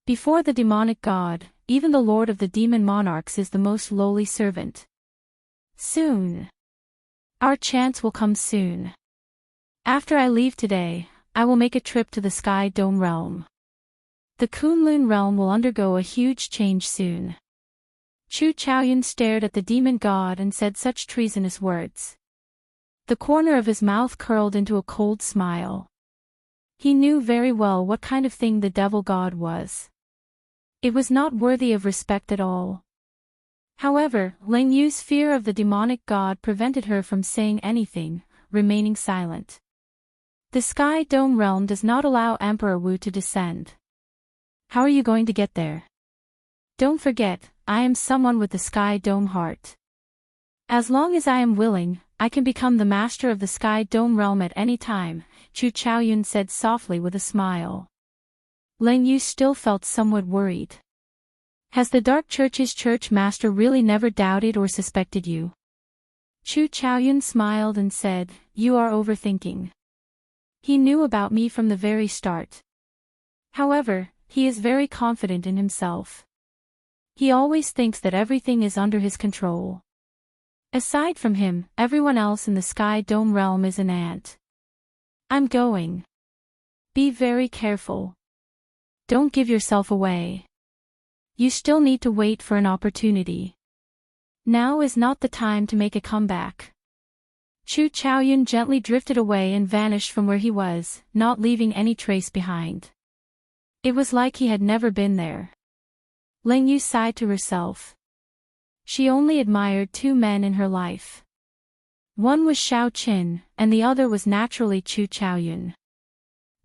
Before the demonic god, even the lord of the demon monarchs is the most lowly servant. Soon. Our chance will come soon. After I leave today, I will make a trip to the Sky Dome realm. The Kunlun realm will undergo a huge change soon. Chu Chaoyun stared at the demon god and said such treasonous words. The corner of his mouth curled into a cold smile. He knew very well what kind of thing the devil god was. It was not worthy of respect at all. However, Leng Yu's fear of the demonic god prevented her from saying anything, remaining silent. The Sky Dome realm does not allow Emperor Wu to descend. How are you going to get there? Don't forget, I am someone with the Sky Dome heart. As long as I am willing, I can become the master of the Sky Dome realm at any time, Chu Chaoyun said softly with a smile. Leng Yu still felt somewhat worried. Has the Dark Church's church master really never doubted or suspected you? Chu Chaoyun smiled and said, "You are overthinking. He knew about me from the very start. However, he is very confident in himself. He always thinks that everything is under his control. Aside from him, everyone else in the Sky Dome realm is an ant. I'm going. Be very careful. Don't give yourself away. You still need to wait for an opportunity. Now is not the time to make a comeback." Chu Chaoyun gently drifted away and vanished from where he was, not leaving any trace behind. It was like he had never been there. Leng Yu sighed to herself. She only admired two men in her life. One was Shao Qin, and the other was naturally Chu Chaoyun.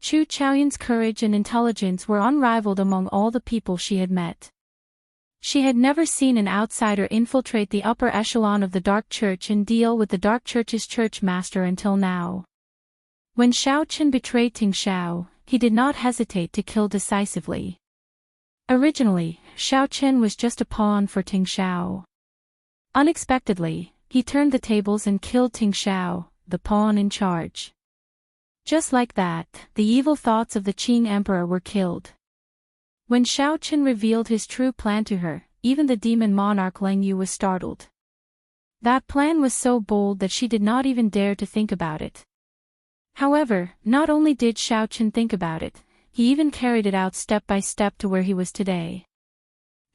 Chu Chaoyun's courage and intelligence were unrivaled among all the people she had met. She had never seen an outsider infiltrate the upper echelon of the Dark Church and deal with the Dark Church's church master until now. When Shao Qin betrayed Ting Xiao, he did not hesitate to kill decisively. Originally, Shao Qin was just a pawn for Ting Xiao. Unexpectedly, he turned the tables and killed Ting Xiao, the pawn in charge. Just like that, the evil thoughts of the Qing Emperor were killed. When Shao Qin revealed his true plan to her, even the demon monarch Leng Yu was startled. That plan was so bold that she did not even dare to think about it. However, not only did Shao Qin think about it, he even carried it out step by step to where he was today.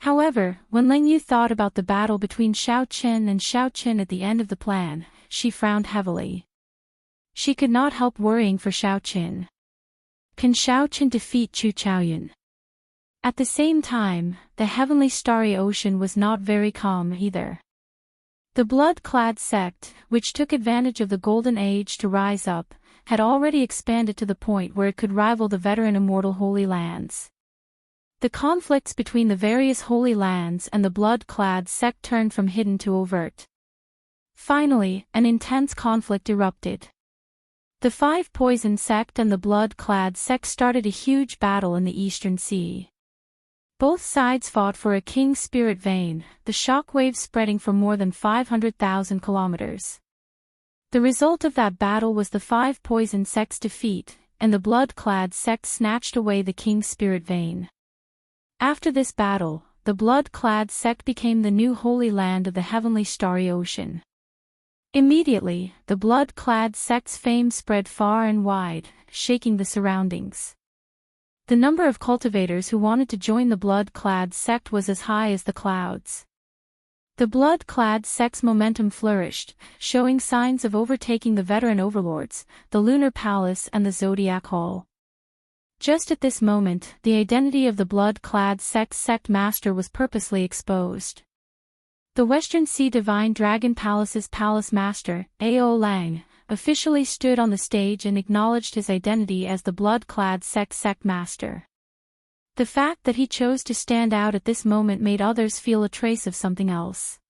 However, when Leng Yu thought about the battle between Shao Qin and Shao Qin at the end of the plan, she frowned heavily. She could not help worrying for Shao Qin. Can Shao Qin defeat Chu Chaoyun? At the same time, the heavenly starry ocean was not very calm either. The blood-clad sect, which took advantage of the Golden Age to rise up, had already expanded to the point where it could rival the veteran Immortal Holy Lands. The conflicts between the various holy lands and the blood-clad sect turned from hidden to overt. Finally, an intense conflict erupted. The Five Poison sect and the blood-clad sect started a huge battle in the Eastern Sea. Both sides fought for a king's spirit vein, the shockwaves spreading for more than 500,000 kilometers. The result of that battle was the Five Poison sect's defeat, and the blood-clad sect snatched away the king's spirit vein. After this battle, the blood-clad sect became the new holy land of the heavenly starry ocean. Immediately, the blood-clad sect's fame spread far and wide, shaking the surroundings. The number of cultivators who wanted to join the blood-clad sect was as high as the clouds. The blood-clad sect's momentum flourished, showing signs of overtaking the veteran overlords, the Lunar Palace and the Zodiac Hall. Just at this moment, the identity of the blood-clad sect's sect master was purposely exposed. The Western Sea Divine Dragon Palace's palace master, Ao Lang, officially stood on the stage and acknowledged his identity as the blood-clad sect's sect master. The fact that he chose to stand out at this moment made others feel a trace of something else.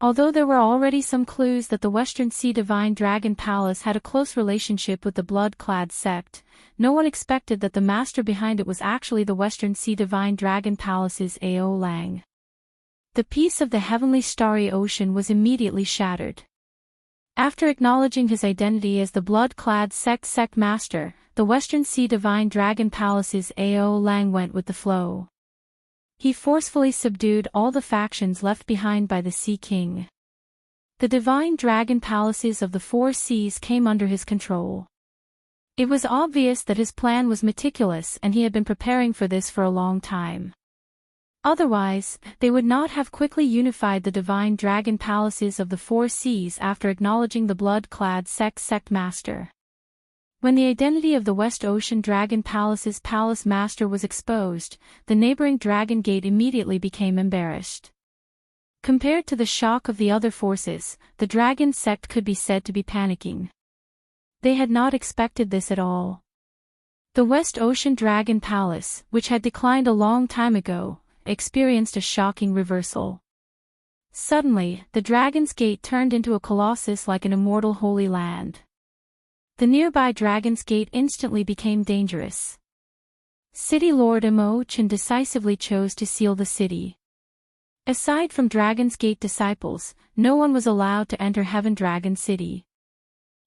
Although there were already some clues that the Western Sea Divine Dragon Palace had a close relationship with the blood-clad sect, no one expected that the master behind it was actually the Western Sea Divine Dragon Palace's Ao Lang. The peace of the heavenly starry ocean was immediately shattered. After acknowledging his identity as the blood-clad sect master, the Western Sea Divine Dragon Palace's Ao Lang went with the flow. He forcefully subdued all the factions left behind by the Sea King. The Divine Dragon Palaces of the Four Seas came under his control. It was obvious that his plan was meticulous and he had been preparing for this for a long time. Otherwise, they would not have quickly unified the Divine Dragon Palaces of the Four Seas after acknowledging the blood-clad sect master. When the identity of the West Ocean Dragon Palace's palace master was exposed, the neighboring Dragon Gate immediately became embarrassed. Compared to the shock of the other forces, the Dragon sect could be said to be panicking. They had not expected this at all. The West Ocean Dragon Palace, which had declined a long time ago, experienced a shocking reversal. Suddenly, the Dragon's Gate turned into a colossus like an immortal holy land. The nearby Dragon's Gate instantly became dangerous. City Lord Imochen decisively chose to seal the city. Aside from Dragon's Gate disciples, no one was allowed to enter Heaven Dragon City.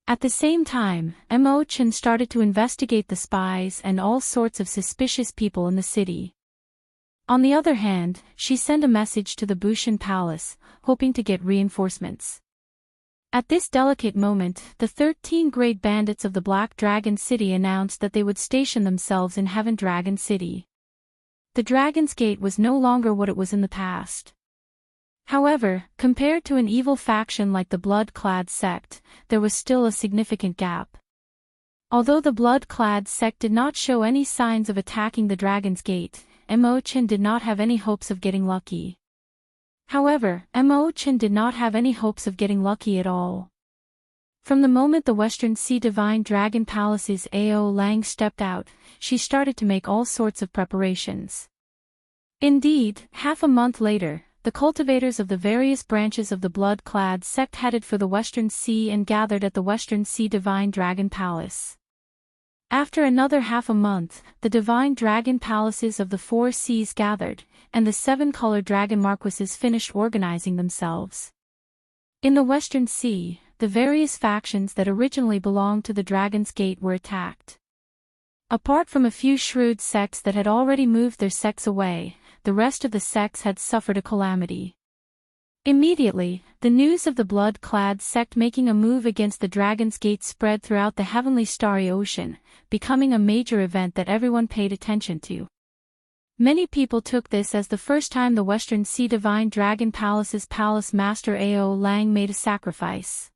At the same time, Imochen started to investigate the spies and all sorts of suspicious people in the city. On the other hand, she sent a message to the Bushan Palace, hoping to get reinforcements. At this delicate moment, the 13 great bandits of the Black Dragon City announced that they would station themselves in Heaven Dragon City. The Dragon's Gate was no longer what it was in the past. However, compared to an evil faction like the Blood-Clad sect, there was still a significant gap. Although the Blood-Clad sect did not show any signs of attacking the Dragon's Gate, Imochen did not have any hopes of getting lucky. However, Imochen did not have any hopes of getting lucky at all. From the moment the Western Sea Divine Dragon Palace's Ao Lang stepped out, she started to make all sorts of preparations. Indeed, half a month later, the cultivators of the various branches of the Blood-Clad sect headed for the Western Sea and gathered at the Western Sea Divine Dragon Palace. After another half a month, the Divine Dragon Palaces of the Four Seas gathered, and the 7-colored dragon marquises finished organizing themselves. In the Western Sea, the various factions that originally belonged to the Dragon's Gate were attacked. Apart from a few shrewd sects that had already moved their sects away, the rest of the sects had suffered a calamity. Immediately, the news of the Blood-Clad sect making a move against the Dragon's Gate spread throughout the heavenly starry ocean, becoming a major event that everyone paid attention to. Many people took this as the first time the Western Sea Divine Dragon Palace's palace master Ao Lang made a sacrifice.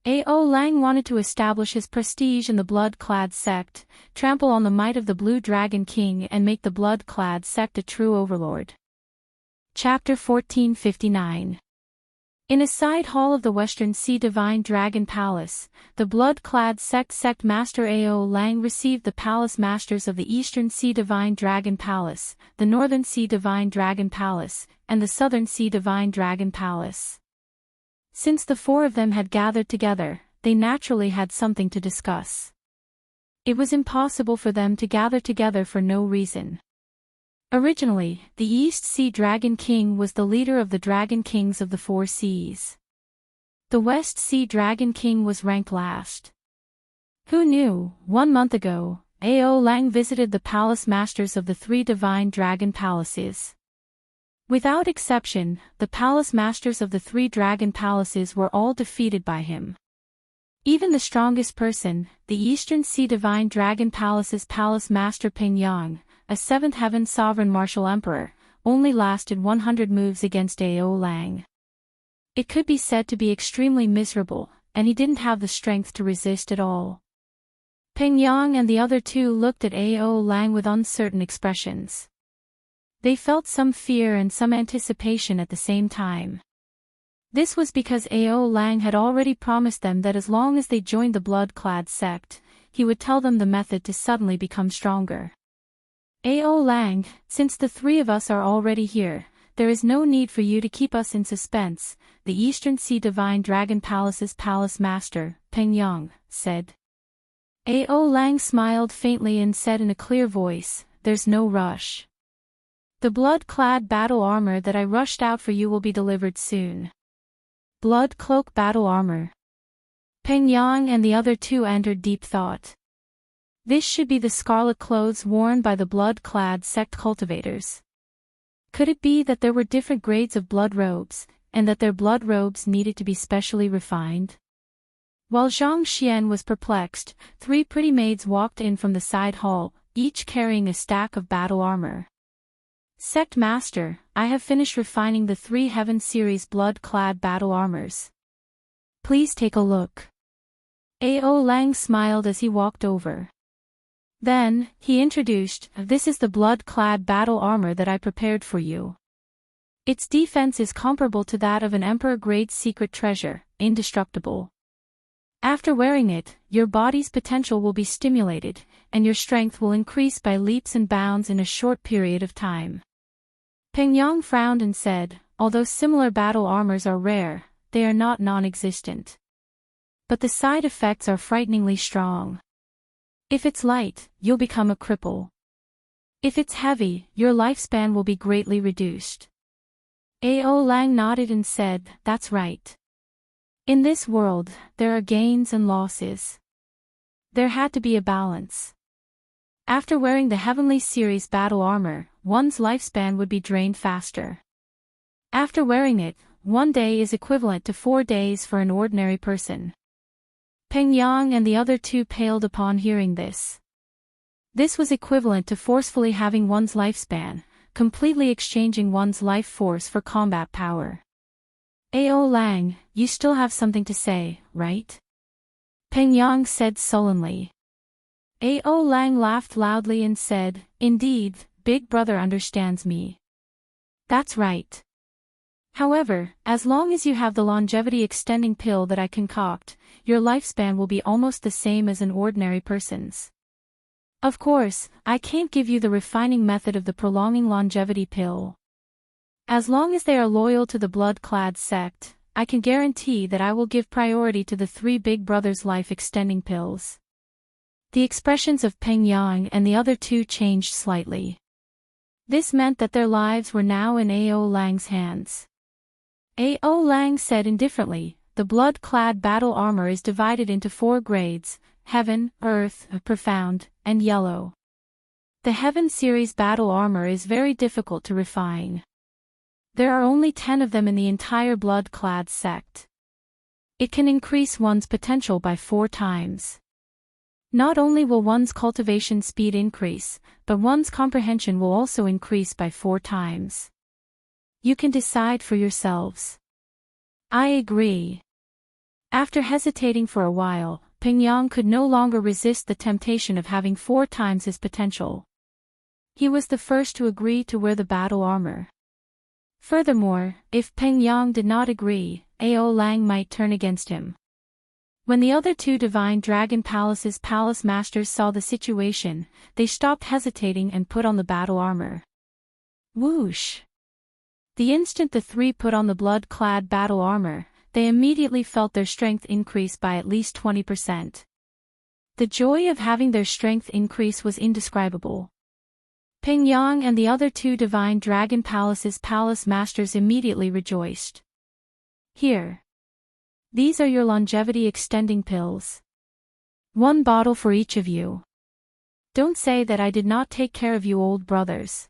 Ao Lang wanted to establish his prestige in the Blood-Clad sect, trample on the might of the Blue Dragon King and make the Blood-Clad sect a true overlord. Chapter 1459. In a side hall of the Western Sea Divine Dragon Palace, the blood-clad sect master Ao Lang received the palace masters of the Eastern Sea Divine Dragon Palace, the Northern Sea Divine Dragon Palace, and the Southern Sea Divine Dragon Palace. Since the four of them had gathered together, they naturally had something to discuss. It was impossible for them to gather together for no reason. Originally, the East Sea Dragon King was the leader of the Dragon Kings of the Four Seas. The West Sea Dragon King was ranked last. Who knew, 1 month ago, Ao Lang visited the palace masters of the 3 divine dragon palaces. Without exception, the palace masters of the 3 dragon palaces were all defeated by him. Even the strongest person, the Eastern Sea Divine Dragon Palace's palace master Ping Yang, a 7th Heaven Sovereign Martial Emperor, only lasted 100 moves against Ao Lang. It could be said to be extremely miserable, and he didn't have the strength to resist at all. Ping Yang and the other 2 looked at Ao Lang with uncertain expressions. They felt some fear and some anticipation at the same time. This was because Ao Lang had already promised them that as long as they joined the blood-clad sect, he would tell them the method to suddenly become stronger. Ao Lang, since the 3 of us are already here, there is no need for you to keep us in suspense, the Eastern Sea Divine Dragon Palace's palace master, Ping Yang, said. Ao Lang smiled faintly and said in a clear voice, "There's no rush. The blood-clad battle armor that I rushed out for you will be delivered soon." Blood cloak battle armor. Ping Yang and the other 2 entered deep thought. This should be the scarlet clothes worn by the blood-clad sect cultivators. Could it be that there were different grades of blood robes, and that their blood robes needed to be specially refined? While Zhang Xian was perplexed, 3 pretty maids walked in from the side hall, each carrying a stack of battle armor. "Sect Master, I have finished refining the 3 Heaven Series blood-clad battle armors. Please take a look." Ao Lang smiled as he walked over. Then, he introduced, "This is the blood-clad battle armor that I prepared for you. Its defense is comparable to that of an Emperor-grade secret treasure, indestructible. After wearing it, your body's potential will be stimulated, and your strength will increase by leaps and bounds in a short period of time." Ping Yang frowned and said, "Although similar battle armors are rare, they are not non-existent. But the side effects are frighteningly strong. If it's light, you'll become a cripple. If it's heavy, your lifespan will be greatly reduced." Ao Lang nodded and said, "That's right. In this world, there are gains and losses. There had to be a balance. After wearing the Heavenly Series battle armor, one's lifespan would be drained faster. After wearing it, 1 day is equivalent to 4 days for an ordinary person." Ping Yang and the other 2 paled upon hearing this. This was equivalent to forcefully having one's lifespan, completely exchanging one's life force for combat power. "Ao Lang, you still have something to say, right?" Ping Yang said sullenly. Ao Lang laughed loudly and said, "Indeed, Big Brother understands me. That's right. However, as long as you have the longevity-extending pill that I concoct, your lifespan will be almost the same as an ordinary person's. Of course, I can't give you the refining method of the prolonging longevity pill. As long as they are loyal to the blood-clad sect, I can guarantee that I will give priority to the 3 Big Brothers life-extending pills." The expressions of Ping Yang and the other 2 changed slightly. This meant that their lives were now in Ao Lang's hands. Ao Lang said indifferently, "The blood-clad battle armor is divided into 4 grades, Heaven, Earth, Profound, and Yellow. The Heaven Series battle armor is very difficult to refine. There are only 10 of them in the entire blood-clad sect. It can increase one's potential by 4 times. Not only will one's cultivation speed increase, but one's comprehension will also increase by 4 times. You can decide for yourselves." "I agree." After hesitating for a while, Ping Yang could no longer resist the temptation of having 4 times his potential. He was the first to agree to wear the battle armor. Furthermore, if Ping Yang did not agree, Ao Lang might turn against him. When the other two Divine Dragon Palace's palace masters saw the situation, they stopped hesitating and put on the battle armor. Whoosh! The instant the three put on the blood-clad battle armor, they immediately felt their strength increase by at least 20%. The joy of having their strength increase was indescribable. Ping Yang and the other two Divine Dragon Palace's palace masters immediately rejoiced. Here. These are your longevity extending pills. 1 bottle for each of you. Don't say that I did not take care of you old brothers.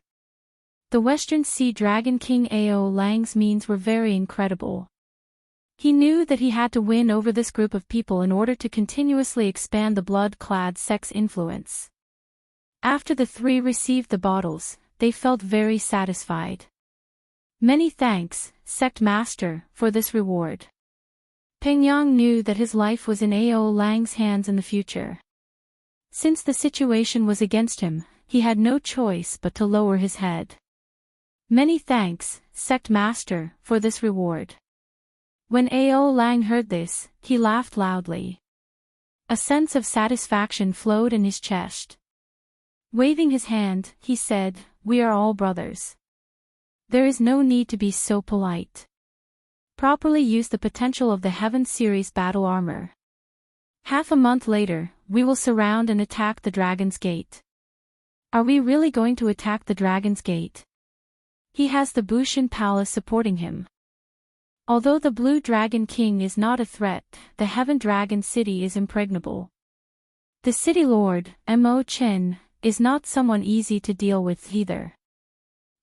The Western Sea Dragon King Ao Lang's means were very incredible. He knew that he had to win over this group of people in order to continuously expand the blood-clad sect's influence. After the three received the bottles, they felt very satisfied. Many thanks, sect master, for this reward. Peng Yang knew that his life was in Ao Lang's hands in the future. Since the situation was against him, he had no choice but to lower his head. Many thanks, sect master, for this reward. When Ao Lang heard this, he laughed loudly. A sense of satisfaction flowed in his chest. Waving his hand, he said, "We are all brothers. There is no need to be so polite. Properly use the potential of the Heaven Series battle armor. Half a month later, we will surround and attack the Dragon's Gate." Are we really going to attack the Dragon's Gate? He has the Bushan Palace supporting him. Although the Blue Dragon King is not a threat, the Heaven Dragon City is impregnable. The City Lord, Mo Chen, is not someone easy to deal with either.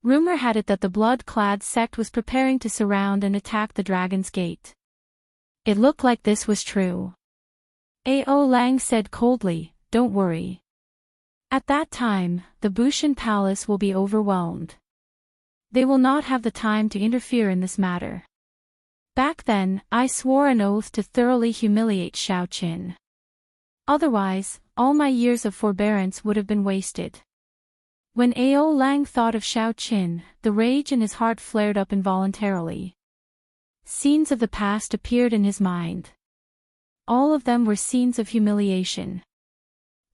Rumor had it that the blood-clad sect was preparing to surround and attack the Dragon's Gate. It looked like this was true. Ao Lang said coldly, "Don't worry. At that time, the Bushan Palace will be overwhelmed. They will not have the time to interfere in this matter. Back then, I swore an oath to thoroughly humiliate Xiao Qin. Otherwise, all my years of forbearance would have been wasted." When Ao Lang thought of Xiao Qin, the rage in his heart flared up involuntarily. Scenes of the past appeared in his mind. All of them were scenes of humiliation.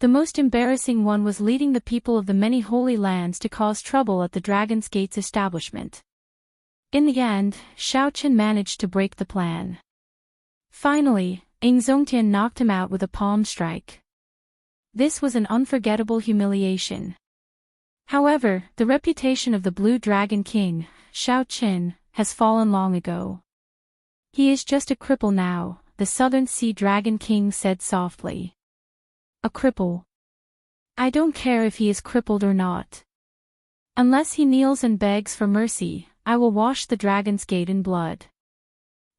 The most embarrassing one was leading the people of the many holy lands to cause trouble at the Dragon's Gate's establishment. In the end, Xiao Qin managed to break the plan. Finally, Ing Zongtian knocked him out with a palm strike. This was an unforgettable humiliation. However, the reputation of the Blue Dragon King, Xiao Qin, has fallen long ago. He is just a cripple now, the Southern Sea Dragon King said softly. A cripple. I don't care if he is crippled or not. Unless he kneels and begs for mercy, I will wash the Dragon's Gate in blood.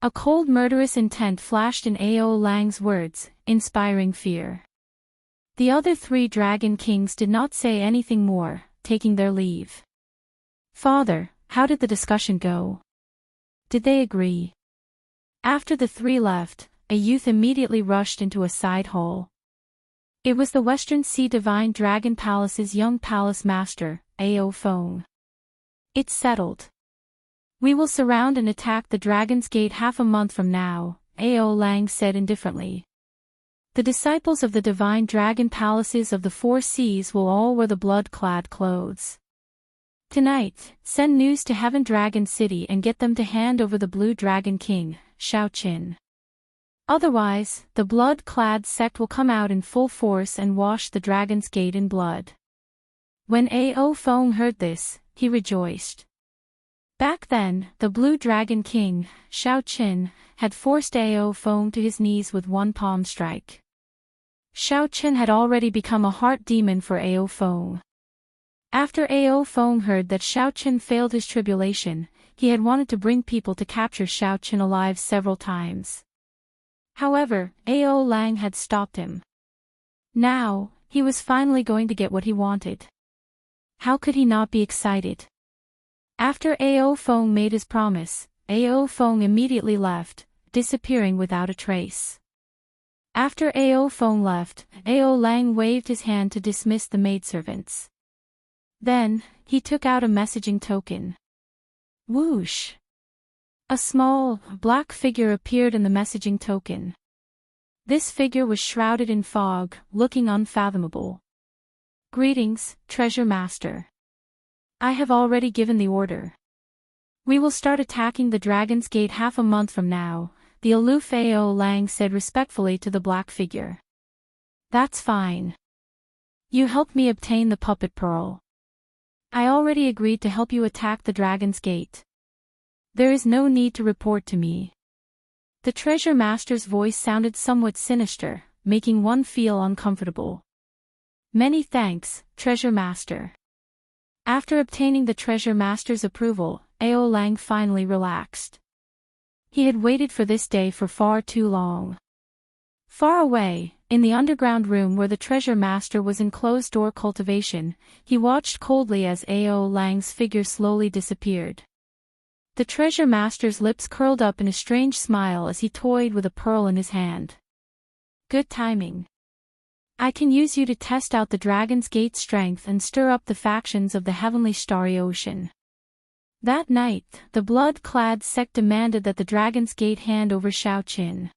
A cold murderous intent flashed in Ao Lang's words, inspiring fear. The other three Dragon Kings did not say anything more, taking their leave. Father, how did the discussion go? Did they agree? After the three left, a youth immediately rushed into a side hall. It was the Western Sea Divine Dragon Palace's young palace master, Ao Feng. It's settled. We will surround and attack the Dragon's Gate half a month from now, Ao Lang said indifferently. The disciples of the Divine Dragon Palaces of the Four Seas will all wear the blood-clad clothes. Tonight, send news to Heaven Dragon City and get them to hand over the Blue Dragon King, Xiao Qin. Otherwise, the blood-clad sect will come out in full force and wash the Dragon's Gate in blood. When Ao Feng heard this, he rejoiced. Back then, the Blue Dragon King, Xiao Qin, had forced Ao Feng to his knees with one palm strike. Xiao Qin had already become a heart demon for Ao Feng. After Ao Feng heard that Xiao Qin failed his tribulation, he had wanted to bring people to capture Xiao Qin alive several times. However, Ao Lang had stopped him. Now, he was finally going to get what he wanted. How could he not be excited? After Ao Feng made his promise, Ao Feng immediately left, disappearing without a trace. After Ao Feng left, Ao Lang waved his hand to dismiss the maidservants. Then, he took out a messaging token. Whoosh! A small, black figure appeared in the messaging token. This figure was shrouded in fog, looking unfathomable. "Greetings, Treasure Master. I have already given the order. We will start attacking the Dragon's Gate half a month from now," the aloof Ao Lang said respectfully to the black figure. "That's fine. You helped me obtain the puppet pearl. I already agreed to help you attack the Dragon's Gate. There is no need to report to me." The Treasure Master's voice sounded somewhat sinister, making one feel uncomfortable. "Many thanks, Treasure Master." After obtaining the Treasure Master's approval, Ao Lang finally relaxed. He had waited for this day for far too long. Far away, in the underground room where the Treasure Master was in closed-door cultivation, he watched coldly as Ao Lang's figure slowly disappeared. The Treasure Master's lips curled up in a strange smile as he toyed with a pearl in his hand. "Good timing. I can use you to test out the Dragon's Gate's strength and stir up the factions of the heavenly starry ocean." That night, the blood-clad sect demanded that the Dragon's Gate hand over Xiaoqin.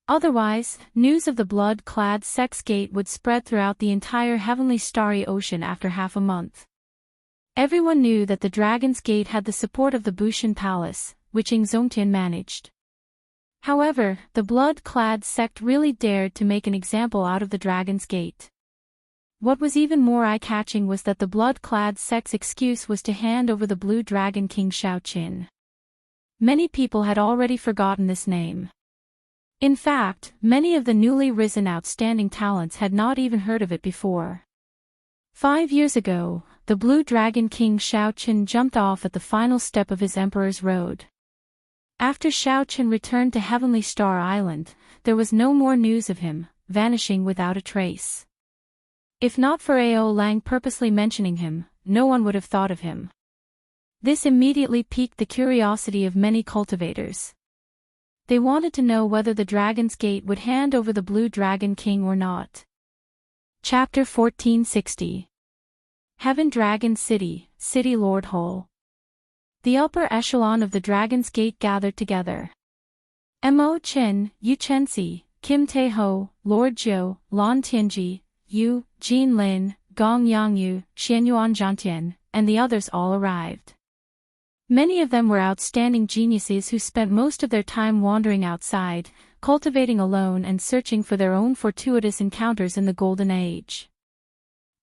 Otherwise, news of the blood-clad sect's gate would spread throughout the entire heavenly starry ocean after half a month. Everyone knew that the Dragon's Gate had the support of the Bushan Palace, which Zongtian managed. However, the blood-clad sect really dared to make an example out of the Dragon's Gate. What was even more eye-catching was that the blood-clad sect's excuse was to hand over the Blue Dragon King Xiaoqin. Many people had already forgotten this name. In fact, many of the newly risen outstanding talents had not even heard of it before. 5 years ago, the Blue Dragon King Xiaoqin jumped off at the final step of his Emperor's Road. After Xiaoqin returned to Heavenly Star Island, there was no more news of him, vanishing without a trace. If not for Ao Lang purposely mentioning him, no one would have thought of him. This immediately piqued the curiosity of many cultivators. They wanted to know whether the Dragon's Gate would hand over the Blue Dragon King or not. Chapter 1460. Heaven Dragon City, City Lord Hole. The upper echelon of the Dragon's Gate gathered together. Mo Chen, Yu Chenxi, Kim Tae-ho, Lord Jiu, Lan Tianji, Yu, Jin Lin, Gong Yangyu, Xianyuan Zhantian, and the others all arrived. Many of them were outstanding geniuses who spent most of their time wandering outside, cultivating alone and searching for their own fortuitous encounters in the Golden Age.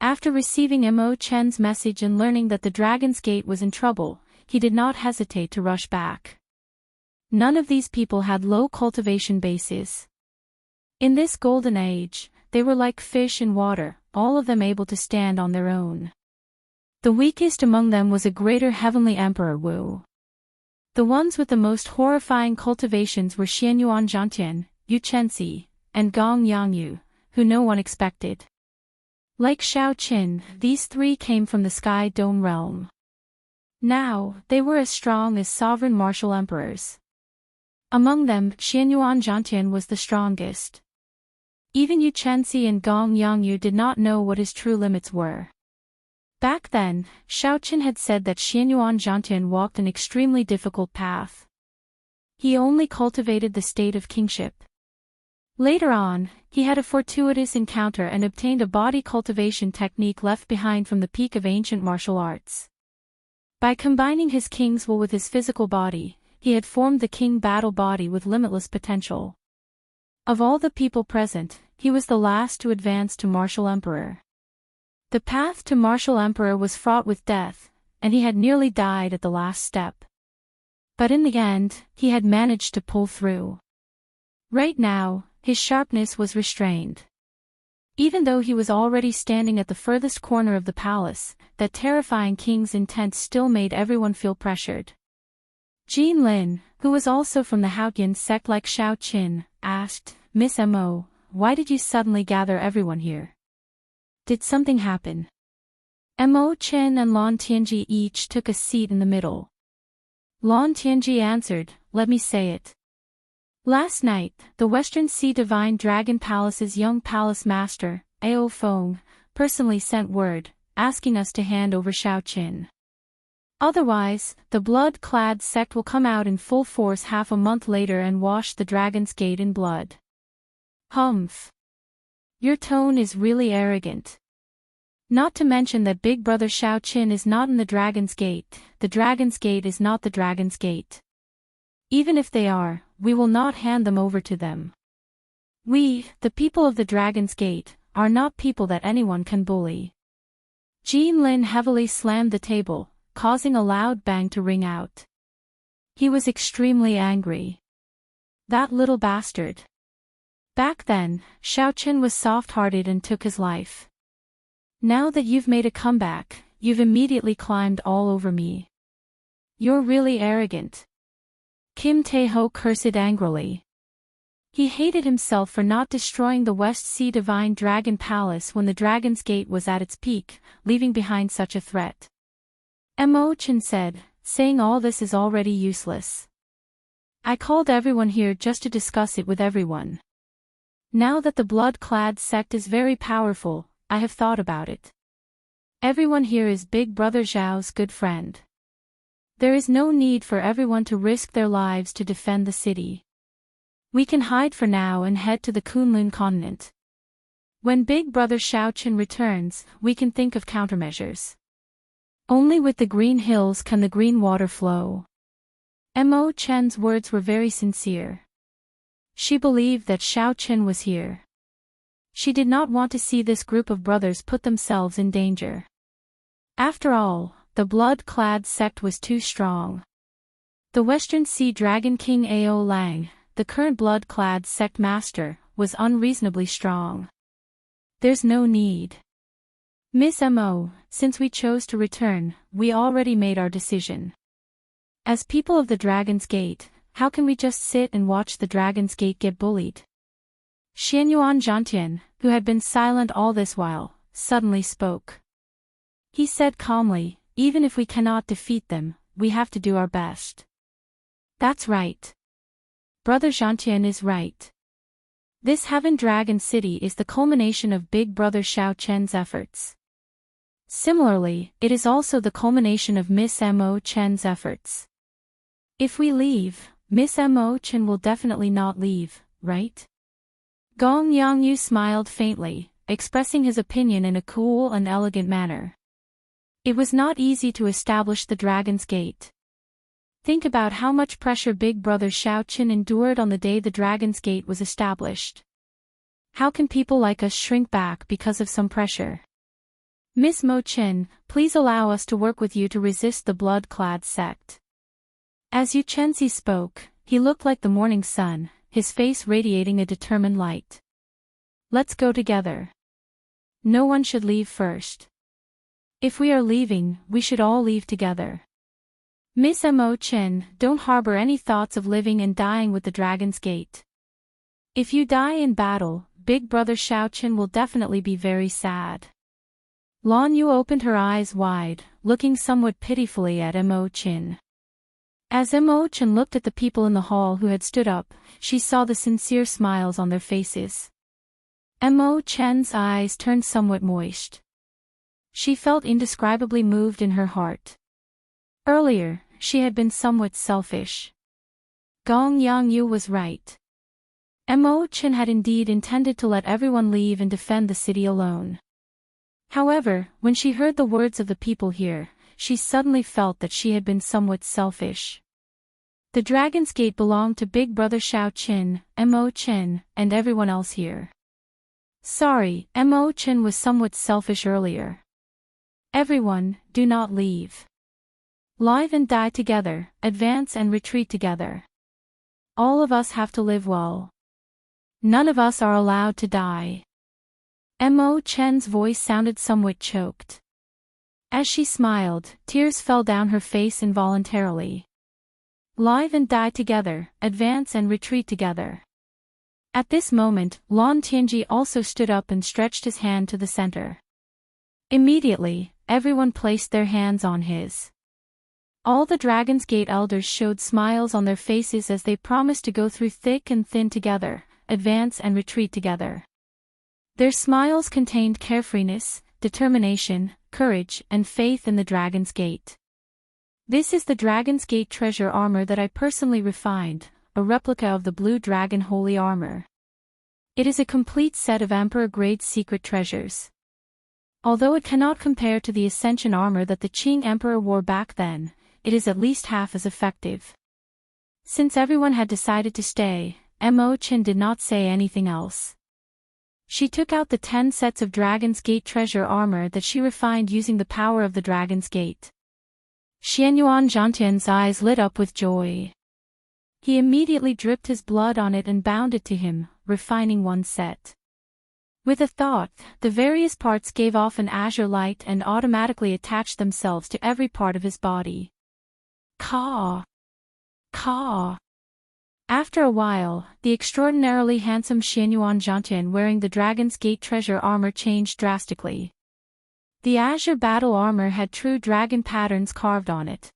After receiving Mo Chen's message and learning that the Dragon's Gate was in trouble, he did not hesitate to rush back. None of these people had low cultivation bases. In this Golden Age, they were like fish in water, all of them able to stand on their own. The weakest among them was a greater heavenly emperor Wu. The ones with the most horrifying cultivations were Xianyuan Zhantian, Yu Chenxi, and Gong Yangyu, who no one expected. Like Xiaoqin, these three came from the Sky Dome realm. Now, they were as strong as sovereign martial emperors. Among them, Xianyuan Zhantian was the strongest. Even Yu Chenxi and Gong Yangyu did not know what his true limits were. Back then, Xiaoqin had said that Xianyuan Zhantian walked an extremely difficult path. He only cultivated the state of kingship. Later on, he had a fortuitous encounter and obtained a body cultivation technique left behind from the peak of ancient martial arts. By combining his king's will with his physical body, he had formed the king battle body with limitless potential. Of all the people present, he was the last to advance to martial emperor. The path to martial emperor was fraught with death, and he had nearly died at the last step. But in the end, he had managed to pull through. Right now, his sharpness was restrained. Even though he was already standing at the furthest corner of the palace, that terrifying king's intent still made everyone feel pressured. Jin Lin, who was also from the Haotian sect like Xiaoqin, asked, "Miss Mo, why did you suddenly gather everyone here? Did something happen?" Mo Chen and Lan Tianji each took a seat in the middle. Lan Tianji answered, "Let me say it. Last night, the Western Sea Divine Dragon Palace's young palace master, Ao Feng, personally sent word, asking us to hand over Xiaoqin. Otherwise, the blood-clad sect will come out in full force half a month later and wash the Dragon's Gate in blood. Humph. Your tone is really arrogant. Not to mention that Big Brother Xiaoqin is not in the Dragon's Gate. The Dragon's Gate is not the Dragon's Gate. Even if they are, we will not hand them over to them. We, the people of the Dragon's Gate, are not people that anyone can bully. Wang Lin heavily slammed the table, causing a loud bang to ring out. He was extremely angry. That little bastard. Back then, Xiaoqin was soft-hearted and took his life. Now that you've made a comeback, you've immediately climbed all over me. You're really arrogant. Kim Tae-ho cursed angrily. He hated himself for not destroying the West Sea Divine Dragon Palace when the Dragon's Gate was at its peak, leaving behind such a threat. Chen said, saying all this is already useless. I called everyone here just to discuss it with everyone. Now that the blood-clad sect is very powerful, I have thought about it. Everyone here is Big Brother Zhao's good friend. There is no need for everyone to risk their lives to defend the city. We can hide for now and head to the Kunlun continent. When Big Brother Xiaoqin returns, we can think of countermeasures. Only with the green hills can the green water flow. Chen's words were very sincere. She believed that Xiaoqin was here. She did not want to see this group of brothers put themselves in danger. After all, the blood-clad sect was too strong. The Western Sea Dragon King Ao Lang, the current blood-clad sect master, was unreasonably strong. There's no need. Miss Mo, since we chose to return, we already made our decision. As people of the Dragon's Gate, how can we just sit and watch the Dragon's Gate get bullied? Xianyuan Zhantian, who had been silent all this while, suddenly spoke. He said calmly, even if we cannot defeat them, we have to do our best. That's right. Brother Zhantian is right. This Heaven Dragon City is the culmination of Big Brother Xiaoqin's efforts. Similarly, it is also the culmination of Miss Chen's efforts. If we leave, Miss Chen will definitely not leave, right? Gong Yangyu smiled faintly, expressing his opinion in a cool and elegant manner. It was not easy to establish the Dragon's Gate. Think about how much pressure Big Brother Xiaoqin endured on the day the Dragon's Gate was established. How can people like us shrink back because of some pressure? Miss Mo Chen, please allow us to work with you to resist the blood-clad sect. As Yu Chenzi spoke, he looked like the morning sun, his face radiating a determined light. Let's go together. No one should leave first. If we are leaving, we should all leave together. Miss Mo Chen, don't harbor any thoughts of living and dying with the Dragon's Gate. If you die in battle, Big Brother Xiaoqin will definitely be very sad. Lan Yu opened her eyes wide, looking somewhat pitifully at Mo Chen. As Mo Chen looked at the people in the hall who had stood up, she saw the sincere smiles on their faces. Mo Chen's eyes turned somewhat moist. She felt indescribably moved in her heart. Earlier, she had been somewhat selfish. Gong Yangyu was right. Mo Chen had indeed intended to let everyone leave and defend the city alone. However, when she heard the words of the people here, she suddenly felt that she had been somewhat selfish. The Dragon's Gate belonged to Big Brother Xiaoqin, Mo Chen, and everyone else here. Sorry, Mo Chen was somewhat selfish earlier. Everyone, do not leave. Live and die together, advance and retreat together. All of us have to live well. None of us are allowed to die. Mo Chen's voice sounded somewhat choked. As she smiled, tears fell down her face involuntarily. Live and die together, advance and retreat together. At this moment, Lan Tianji also stood up and stretched his hand to the center. Immediately, everyone placed their hands on his. All the Dragon's Gate elders showed smiles on their faces as they promised to go through thick and thin together, advance and retreat together. Their smiles contained carefreeness, determination, courage, and faith in the Dragon's Gate. This is the Dragon's Gate treasure armor that I personally refined, a replica of the Blue Dragon Holy Armor. It is a complete set of Emperor-grade secret treasures. Although it cannot compare to the Ascension armor that the Qing Emperor wore back then, it is at least half as effective. Since everyone had decided to stay, Mo Qin did not say anything else. She took out the 10 sets of Dragon's Gate treasure armor that she refined using the power of the Dragon's Gate. Xianyuan Zhantian's eyes lit up with joy. He immediately dripped his blood on it and bound it to him, refining one set. With a thought, the various parts gave off an azure light and automatically attached themselves to every part of his body. Caw! Caw! After a while, the extraordinarily handsome Xianyuan Zhantian wearing the Dragon's Gate treasure armor changed drastically. The azure battle armor had true dragon patterns carved on it.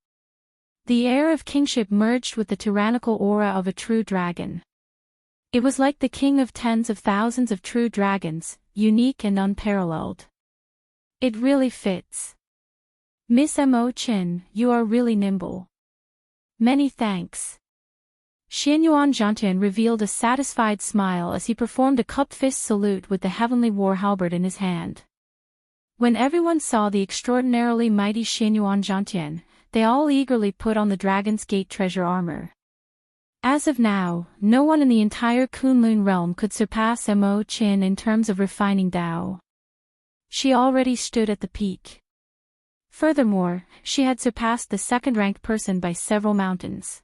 The air of kingship merged with the tyrannical aura of a true dragon. It was like the king of tens of thousands of true dragons, unique and unparalleled. It really fits. Miss Mo Qin, you are really nimble. Many thanks. Xianyuan Zhantian revealed a satisfied smile as he performed a cupped fist salute with the heavenly war halberd in his hand. When everyone saw the extraordinarily mighty Xianyuan Zhantian, they all eagerly put on the Dragon's Gate treasure armor. As of now, no one in the entire Kunlun realm could surpass Mo Qin in terms of refining Dao. She already stood at the peak. Furthermore, she had surpassed the second-ranked person by several mountains.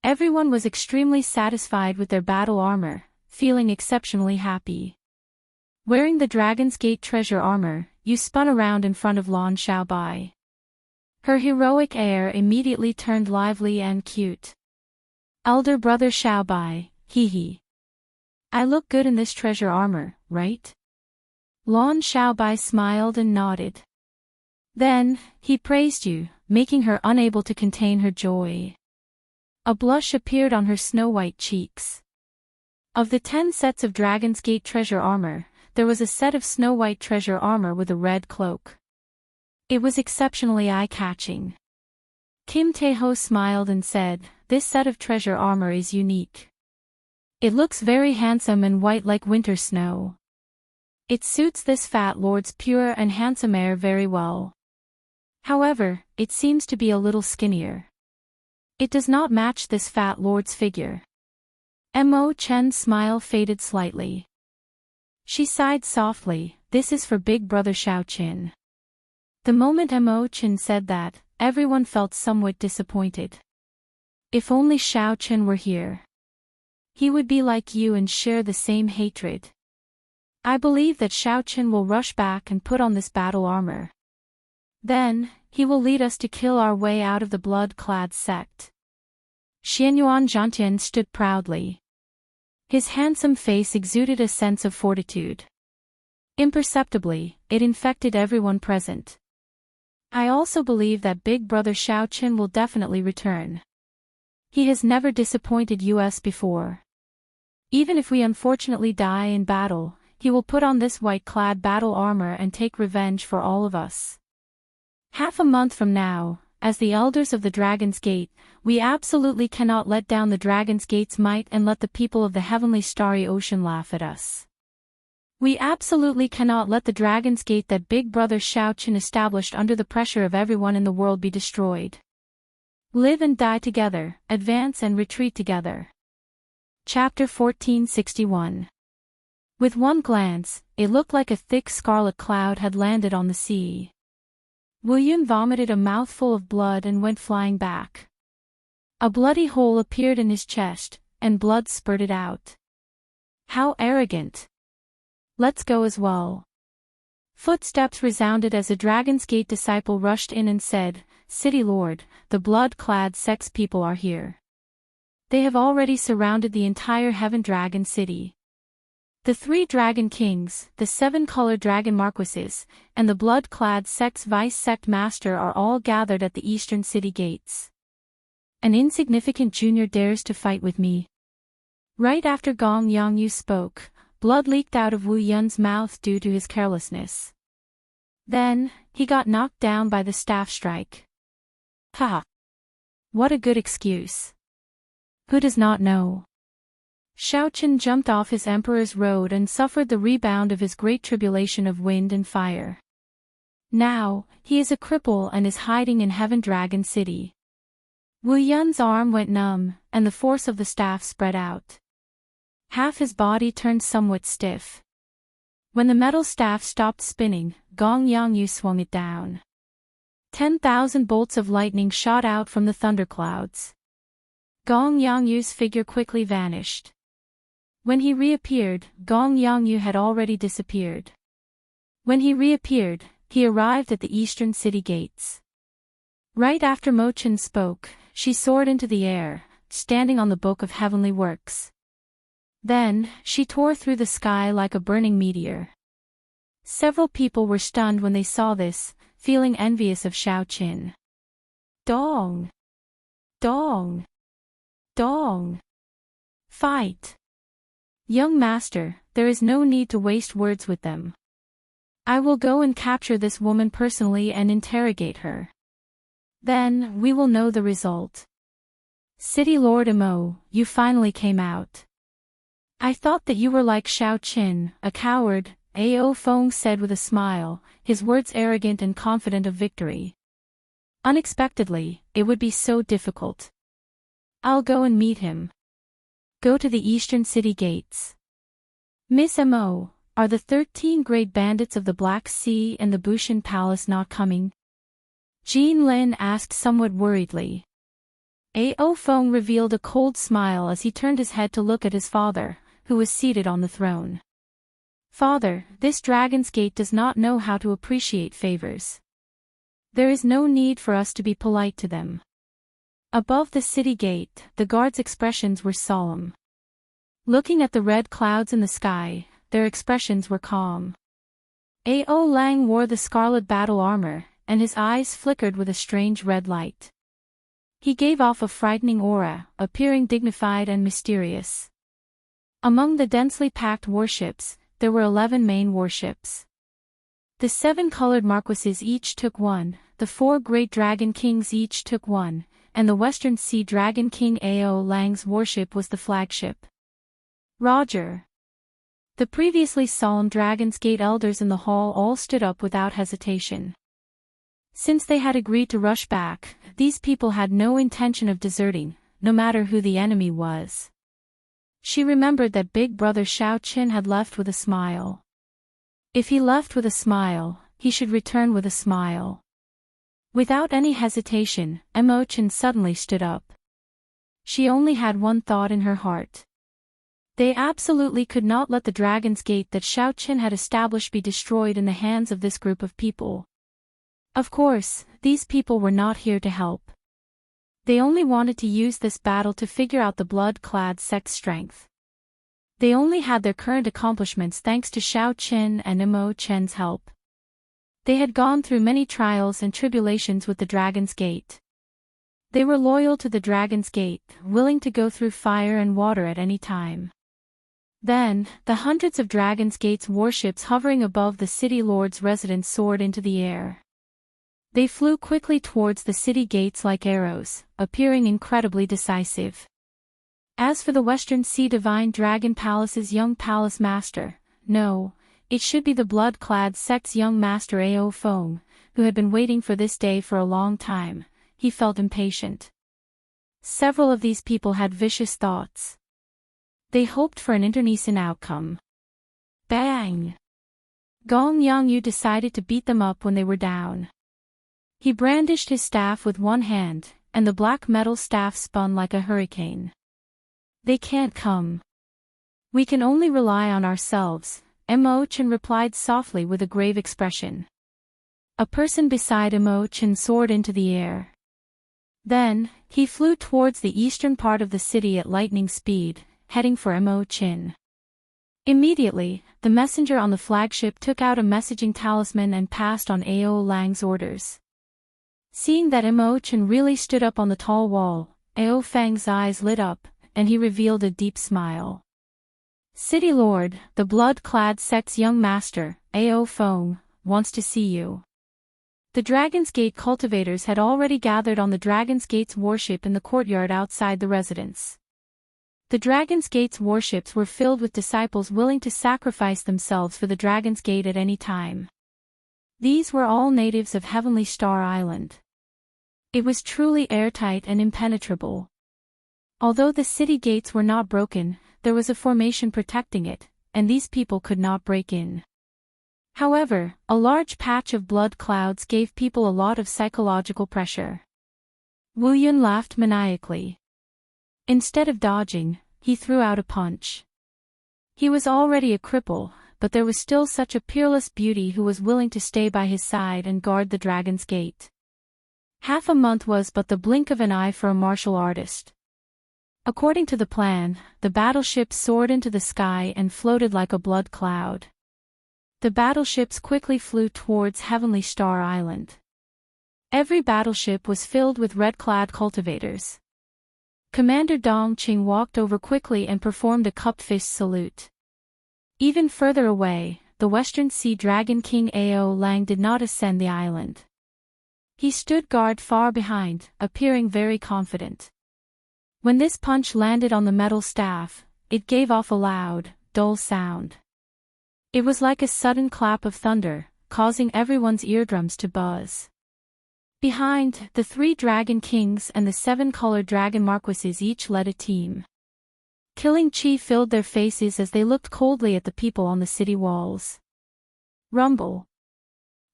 Everyone was extremely satisfied with their battle armor, feeling exceptionally happy. Wearing the Dragon's Gate treasure armor, you spun around in front of Lan Xiaobai. Her heroic air immediately turned lively and cute. Elder brother Xiaobai, hee. I look good in this treasure armor, right? Lan Xiaobai smiled and nodded. Then, he praised you, making her unable to contain her joy. A blush appeared on her snow-white cheeks. Of the 10 sets of Dragon's Gate treasure armor, there was a set of snow-white treasure armor with a red cloak. It was exceptionally eye-catching. Kim Taeho smiled and said, "This set of treasure armor is unique. It looks very handsome and white like winter snow. It suits this fat lord's pure and handsome air very well. However, it seems to be a little skinnier. It does not match this fat lord's figure." Mo Chen's smile faded slightly. She sighed softly, "This is for big brother Xiao Qin." The moment Mo Qin said that, everyone felt somewhat disappointed. If only Xiao Qin were here. He would be like you and share the same hatred. I believe that Xiao Qin will rush back and put on this battle armor. Then, he will lead us to kill our way out of the blood-clad sect. Xianyuan Zhantian stood proudly. His handsome face exuded a sense of fortitude. Imperceptibly, it infected everyone present. I also believe that big brother Xiao Qin will definitely return. He has never disappointed us before. Even if we unfortunately die in battle, he will put on this white-clad battle armor and take revenge for all of us. Half a month from now, as the elders of the Dragon's Gate, we absolutely cannot let down the Dragon's Gate's might and let the people of the heavenly starry ocean laugh at us. We absolutely cannot let the Dragon's Gate that big brother Xiao Qin established under the pressure of everyone in the world be destroyed. Live and die together, advance and retreat together. Chapter 1461. With one glance, it looked like a thick scarlet cloud had landed on the sea. Wu Yun vomited a mouthful of blood and went flying back. A bloody hole appeared in his chest, and blood spurted out. How arrogant! Let's go as well. Footsteps resounded as a Dragon's Gate disciple rushed in and said, "City Lord, the blood-clad sex people are here. They have already surrounded the entire Heaven Dragon City. The 3 Dragon Kings, the 7-colored Dragon Marquises, and the blood-clad sect's vice-sect master are all gathered at the eastern city gates. An insignificant junior dares to fight with me." Right after Gong Yongyu spoke, blood leaked out of Wu Yun's mouth due to his carelessness. Then, he got knocked down by the staff strike. Ha! What a good excuse. Who does not know? Xiaoqin jumped off his emperor's road and suffered the rebound of his great tribulation of wind and fire. Now, he is a cripple and is hiding in Heaven Dragon City. Wu Yun's arm went numb, and the force of the staff spread out. Half his body turned somewhat stiff. When the metal staff stopped spinning, Gong Yangyu swung it down. 10,000 bolts of lightning shot out from the thunderclouds. Gong Yangyu's figure quickly vanished. When he reappeared, Gong Yangyu had already disappeared. When he reappeared, he arrived at the eastern city gates. Right after Mo Chen spoke, she soared into the air, standing on the Book of Heavenly Works. Then, she tore through the sky like a burning meteor. Several people were stunned when they saw this, feeling envious of Xiaoqin. Dong! Dong! Dong! Fight! Young master, there is no need to waste words with them. I will go and capture this woman personally and interrogate her. Then, we will know the result. City Lord Imo, you finally came out. I thought that you were like Xiaoqin, a coward, Ao Feng said with a smile, his words arrogant and confident of victory. Unexpectedly, it would be so difficult. I'll go and meet him. Go to the eastern city gates. Miss Mo, are the 13 great bandits of the Black Sea and the Bushan Palace not coming? Jean Lin asked somewhat worriedly. Ao Feng revealed a cold smile as he turned his head to look at his father, who was seated on the throne. Father, this Dragon's Gate does not know how to appreciate favors. There is no need for us to be polite to them. Above the city gate, the guards' expressions were solemn. Looking at the red clouds in the sky, their expressions were calm. Ao Lang wore the scarlet battle armor, and his eyes flickered with a strange red light. He gave off a frightening aura, appearing dignified and mysterious. Among the densely packed warships, there were 11 main warships. The 7 colored marquises each took one, the 4 great dragon kings each took one, and the Western Sea Dragon King Ao Lang's warship was the flagship. Roger. The previously solemn Dragon's Gate elders in the hall all stood up without hesitation. Since they had agreed to rush back, these people had no intention of deserting, no matter who the enemy was. She remembered that big brother Xiaoqin had left with a smile. If he left with a smile, he should return with a smile. Without any hesitation, Mo Chen suddenly stood up. She only had one thought in her heart. They absolutely could not let the Dragon's Gate that Xiaoqin had established be destroyed in the hands of this group of people. Of course, these people were not here to help. They only wanted to use this battle to figure out the blood-clad sect's strength. They only had their current accomplishments thanks to Xiaoqin and Mo Chen's help. They had gone through many trials and tribulations with the Dragon's Gate. They were loyal to the Dragon's Gate, willing to go through fire and water at any time. Then, the hundreds of Dragon's Gate's warships hovering above the city lord's residence soared into the air. They flew quickly towards the city gates like arrows, appearing incredibly decisive. As for the Western Sea Divine Dragon Palace's young palace master, no, it should be the blood-clad sect's young master Ao Feng, who had been waiting for this day for a long time. He felt impatient. Several of these people had vicious thoughts. They hoped for an internecine outcome. Bang! Gong Yangyu decided to beat them up when they were down. He brandished his staff with one hand, and the black metal staff spun like a hurricane. They can't come. We can only rely on ourselves, Mo Chen replied softly with a grave expression. A person beside Mo Chen soared into the air. Then, he flew towards the eastern part of the city at lightning speed, heading for Mo Chen. Immediately, the messenger on the flagship took out a messaging talisman and passed on Ao Lang's orders. Seeing that Mo Chen really stood up on the tall wall, Ao Feng's eyes lit up, and he revealed a deep smile. City Lord, the blood-clad sect's young master, Ao Feng, wants to see you. The Dragon's Gate cultivators had already gathered on the Dragon's Gate's warship in the courtyard outside the residence. The Dragon's Gate's warships were filled with disciples willing to sacrifice themselves for the Dragon's Gate at any time. These were all natives of Heavenly Star Island. It was truly airtight and impenetrable. Although the city gates were not broken, there was a formation protecting it, and these people could not break in. However, a large patch of blood clouds gave people a lot of psychological pressure. Wu Yun laughed maniacally. Instead of dodging, he threw out a punch. He was already a cripple, but there was still such a peerless beauty who was willing to stay by his side and guard the Dragon's Gate. Half a month was but the blink of an eye for a martial artist. According to the plan, the battleship soared into the sky and floated like a blood cloud. The battleships quickly flew towards Heavenly Star Island. Every battleship was filled with red-clad cultivators. Commander Dong Qing walked over quickly and performed a cupped fist salute. Even further away, the Western Sea Dragon King Ao Lang did not ascend the island. He stood guard far behind, appearing very confident. When this punch landed on the metal staff, it gave off a loud, dull sound. It was like a sudden clap of thunder, causing everyone's eardrums to buzz. Behind, the 3 Dragon Kings and the 7-colored Dragon Marquises each led a team. Killing chi filled their faces as they looked coldly at the people on the city walls. Rumble.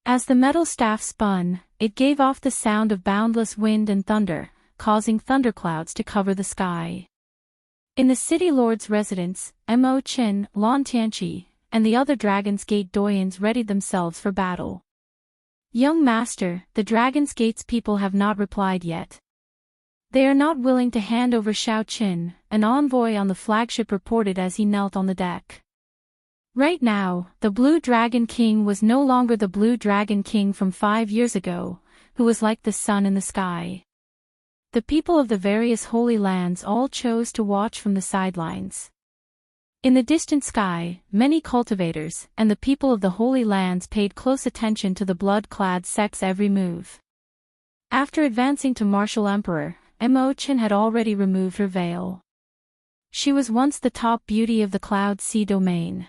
As the metal staff spun, it gave off the sound of boundless wind and thunder, causing thunderclouds to cover the sky. In the city lord's residence, Mo Qin, Lan Tianqi, and the other Dragon's Gate doyens readied themselves for battle. Young master, the Dragon's Gate's people have not replied yet. They are not willing to hand over Xiao Qin, an envoy on the flagship reported as he knelt on the deck. Right now, the Blue Dragon King was no longer the Blue Dragon King from 5 years ago, who was like the sun in the sky. The people of the various holy lands all chose to watch from the sidelines. In the distant sky, many cultivators and the people of the holy lands paid close attention to the blood-clad sect's every move. After advancing to Martial Emperor, Mo Qin had already removed her veil. She was once the top beauty of the Cloud Sea domain.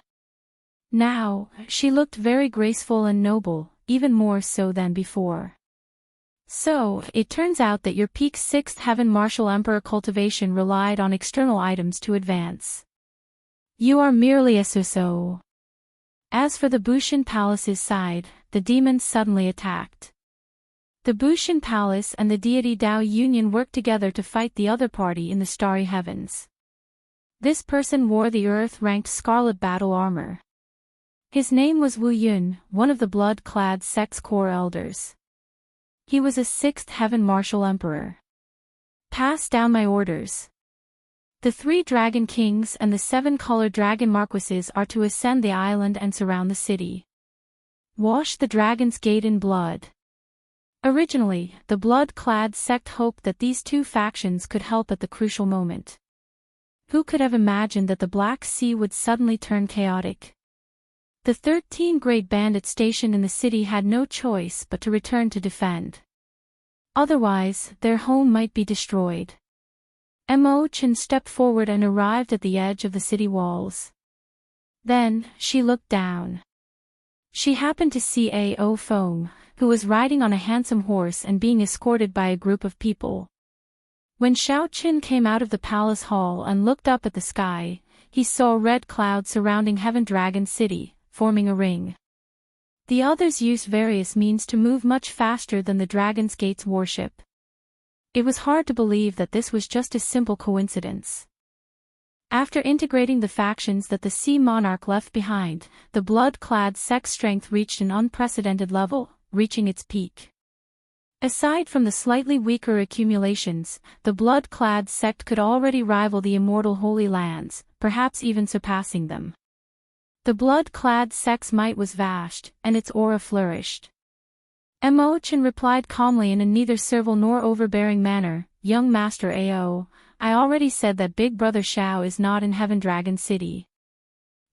Now, she looked very graceful and noble, even more so than before. So, it turns out that your peak 6th Heaven Martial Emperor cultivation relied on external items to advance. You are merely a so-so. As for the Bushin Palace's side, the demons suddenly attacked. The Bushin Palace and the deity Dao Union worked together to fight the other party in the starry heavens. This person wore the earth-ranked scarlet battle armor. His name was Wu Yun, one of the blood-clad sect's core elders. He was a 6th Heaven Martial Emperor. Pass down my orders. The 3 Dragon Kings and the 7-colored Dragon Marquises are to ascend the island and surround the city. Wash the Dragon's Gate in blood. Originally, the blood-clad sect hoped that these 2 factions could help at the crucial moment. Who could have imagined that the Black Sea would suddenly turn chaotic? The 13 great bandits stationed in the city had no choice but to return to defend. Otherwise, their home might be destroyed. Mo Qin stepped forward and arrived at the edge of the city walls. Then, she looked down. She happened to see Ao Feng, who was riding on a handsome horse and being escorted by a group of people. When Xiao Qin came out of the palace hall and looked up at the sky, he saw red clouds surrounding Heaven Dragon City, forming a ring. The others used various means to move much faster than the Dragon's Gate's warship. It was hard to believe that this was just a simple coincidence. After integrating the factions that the Sea Monarch left behind, the blood-clad sect's strength reached an unprecedented level, reaching its peak. Aside from the slightly weaker accumulations, the blood-clad sect could already rival the immortal Holy Lands, perhaps even surpassing them. The blood-clad sect's might was vast, and its aura flourished. Mo Qin replied calmly in a neither servile nor overbearing manner, "Young Master Ao, I already said that Big Brother Xiao is not in Heaven Dragon City.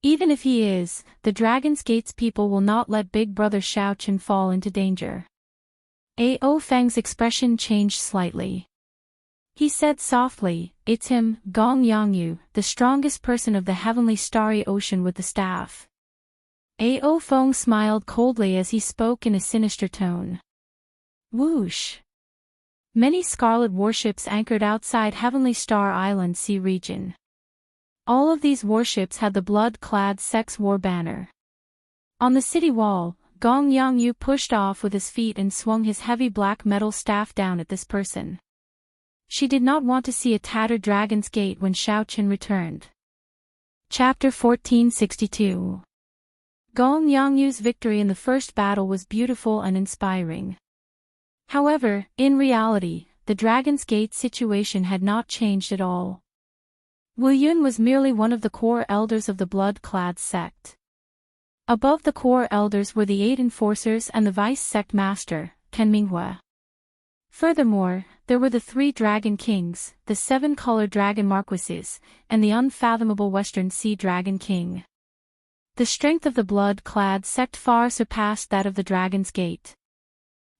Even if he is, the Dragon's Gate's people will not let Big Brother Xiao Qin fall into danger. Ao Feng's expression changed slightly. He said softly, "It's him, Gong Yangyu, the strongest person of the heavenly starry ocean with the staff." Ao Feng smiled coldly as he spoke in a sinister tone. Whoosh! Many scarlet warships anchored outside Heavenly Star Island sea region. All of these warships had the blood-clad sex war banner. On the city wall, Gong Yangyu pushed off with his feet and swung his heavy black metal staff down at this person. She did not want to see a tattered dragon's gate when Xiaoqin returned. Chapter 1462. Gong Yangyu's victory in the first battle was beautiful and inspiring. However, in reality, the Dragon's Gate situation had not changed at all. Wu Yun was merely one of the core elders of the blood-clad sect. Above the core elders were the 8 enforcers and the vice sect master, Ken Minghua. Furthermore, there were the 3 dragon kings, the 7-colored dragon marquises, and the unfathomable Western Sea Dragon King. The strength of the blood-clad sect far surpassed that of the Dragon's Gate.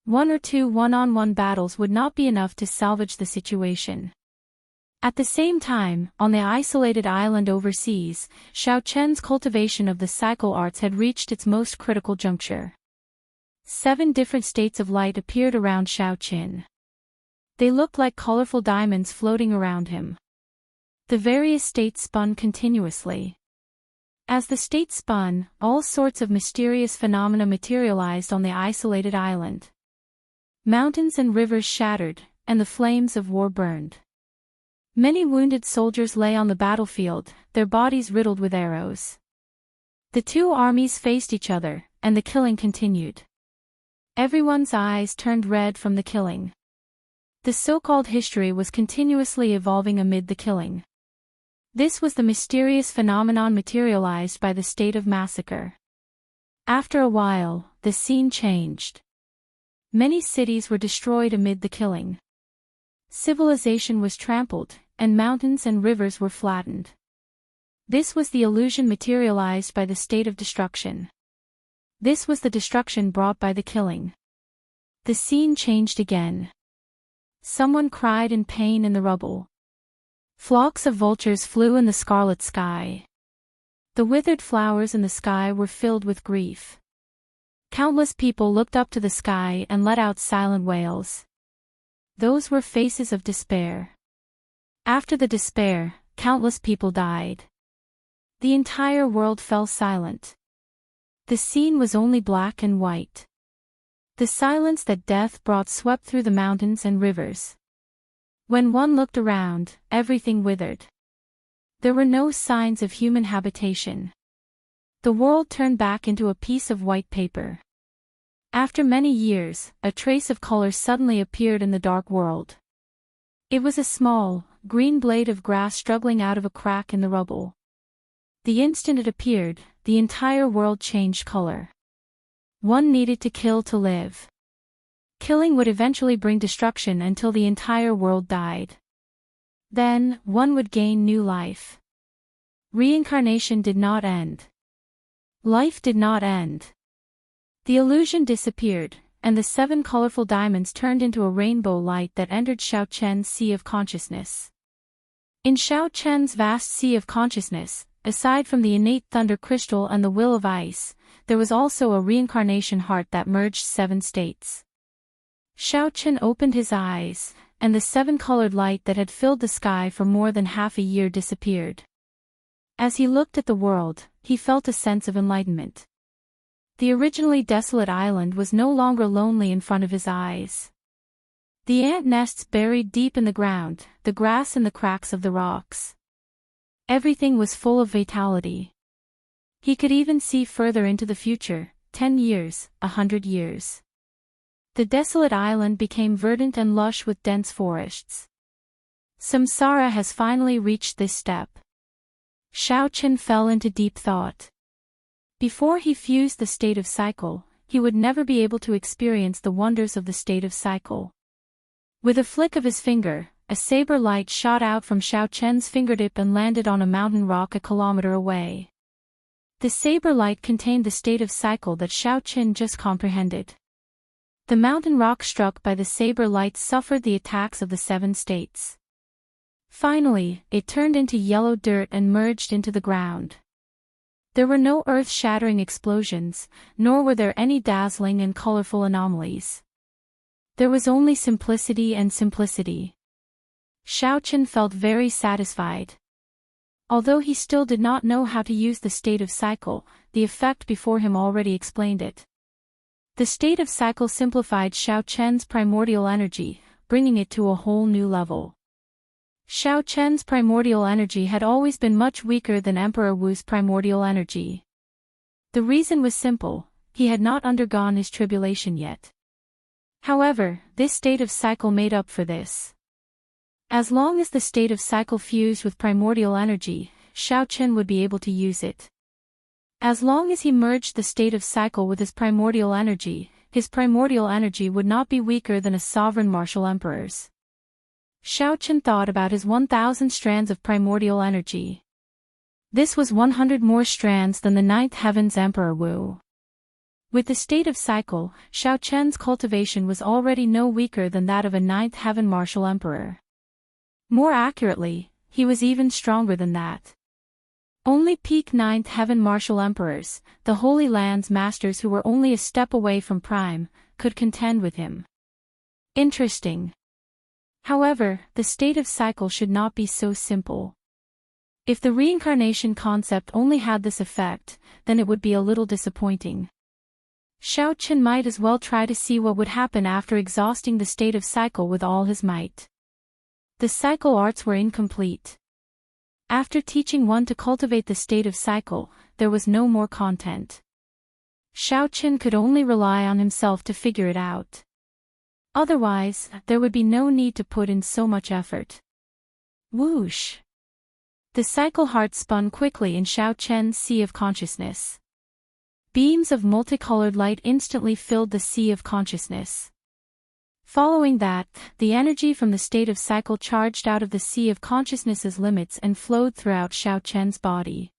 1 or 2 one-on-one battles would not be enough to salvage the situation. At the same time, on the isolated island overseas, Xiaoqian's cultivation of the cycle arts had reached its most critical juncture. 7 different states of light appeared around Xiaoqian. They looked like colorful diamonds floating around him. The various states spun continuously. As the states spun, all sorts of mysterious phenomena materialized on the isolated island. Mountains and rivers shattered, and the flames of war burned. Many wounded soldiers lay on the battlefield, their bodies riddled with arrows. The 2 armies faced each other, and the killing continued. Everyone's eyes turned red from the killing. The so-called history was continuously evolving amid the killing. This was the mysterious phenomenon materialized by the state of massacre. After a while, the scene changed. Many cities were destroyed amid the killing. Civilization was trampled, and mountains and rivers were flattened. This was the illusion materialized by the state of destruction. This was the destruction brought by the killing. The scene changed again. Someone cried in pain in the rubble. Flocks of vultures flew in the scarlet sky. The withered flowers in the sky were filled with grief. Countless people looked up to the sky and let out silent wails. Those were faces of despair. After the despair, countless people died. The entire world fell silent. The scene was only black and white. The silence that death brought swept through the mountains and rivers. When one looked around, everything withered. There were no signs of human habitation. The world turned back into a piece of white paper. After many years, a trace of color suddenly appeared in the dark world. It was a small, green blade of grass struggling out of a crack in the rubble. The instant it appeared, the entire world changed color. One needed to kill to live. Killing would eventually bring destruction until the entire world died. Then, one would gain new life. Reincarnation did not end. Life did not end. The illusion disappeared, and the 7 colorful diamonds turned into a rainbow light that entered Xiaoqian's sea of consciousness. In Xiaoqian's vast sea of consciousness, aside from the innate thunder crystal and the will of ice, there was also a reincarnation heart that merged 7 states. Xiaoqian opened his eyes, and the 7-colored light that had filled the sky for more than half a year disappeared. As he looked at the world, he felt a sense of enlightenment. The originally desolate island was no longer lonely in front of his eyes. The ant nests buried deep in the ground, the grass in the cracks of the rocks. Everything was full of vitality. He could even see further into the future, 10 years, 100 years. The desolate island became verdant and lush with dense forests. Samsara has finally reached this step. Xiaoqian fell into deep thought. Before he fused the state of cycle, he would never be able to experience the wonders of the state of cycle. With a flick of his finger, a saber light shot out from Xiaoqian's fingertip and landed on a mountain rock a kilometer away. The saber light contained the state of cycle that Xiaoqian just comprehended. The mountain rock struck by the saber light suffered the attacks of the 7 states. Finally, it turned into yellow dirt and merged into the ground. There were no earth-shattering explosions, nor were there any dazzling and colorful anomalies. There was only simplicity and simplicity. Xiaoqian felt very satisfied. Although he still did not know how to use the state of cycle, the effect before him already explained it. The state of cycle simplified Xiaoqian's primordial energy, bringing it to a whole new level. Xiaoqian's primordial energy had always been much weaker than Emperor Wu's primordial energy. The reason was simple: he had not undergone his tribulation yet. However, this state of cycle made up for this. As long as the state of cycle fused with primordial energy, Xiaoqian would be able to use it. As long as he merged the state of cycle with his primordial energy would not be weaker than a sovereign martial emperor's. Xiaoqian thought about his 1,000 strands of primordial energy. This was 100 more strands than the 9th heaven's Emperor Wu. With the state of cycle, Xiaoqian's cultivation was already no weaker than that of a 9th heaven martial emperor. More accurately, he was even stronger than that. Only peak 9th heaven martial emperors, the Holy Land's masters who were only a step away from prime, could contend with him. Interesting. However, the state of cycle should not be so simple. If the reincarnation concept only had this effect, then it would be a little disappointing. Xiaoqian might as well try to see what would happen after exhausting the state of cycle with all his might. The cycle arts were incomplete. After teaching one to cultivate the state of cycle, there was no more content. Xiaoqian could only rely on himself to figure it out. Otherwise, there would be no need to put in so much effort. Whoosh! The cycle heart spun quickly in Xiaoqian's sea of consciousness. Beams of multicolored light instantly filled the sea of consciousness. Following that, the energy from the state of cycle charged out of the sea of consciousness's limits and flowed throughout Xiaoqian's body.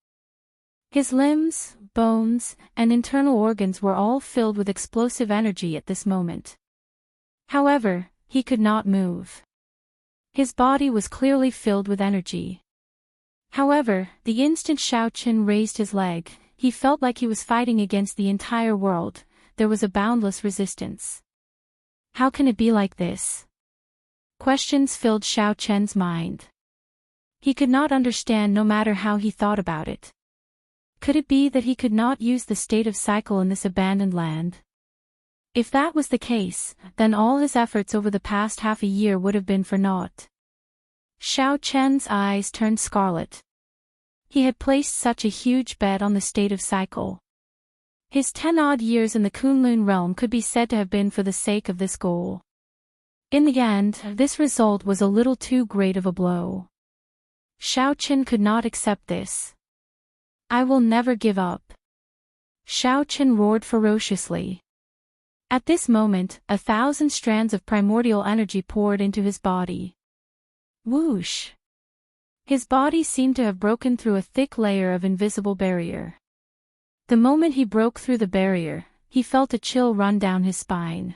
His limbs, bones, and internal organs were all filled with explosive energy at this moment. However, he could not move. His body was clearly filled with energy. However, the instant Xiaoqian raised his leg, he felt like he was fighting against the entire world. There was a boundless resistance. How can it be like this? Questions filled Xiaoqian's mind. He could not understand no matter how he thought about it. Could it be that he could not use the state of cycle in this abandoned land? If that was the case, then all his efforts over the past half a year would have been for naught. Xiaoqian's eyes turned scarlet. He had placed such a huge bet on the state of cycle. His 10-odd years in the Kunlun realm could be said to have been for the sake of this goal. In the end, this result was a little too great of a blow. Xiaoqian could not accept this. I will never give up. Xiaoqian roared ferociously. At this moment, 1,000 strands of primordial energy poured into his body. Whoosh! His body seemed to have broken through a thick layer of invisible barrier. The moment he broke through the barrier, he felt a chill run down his spine.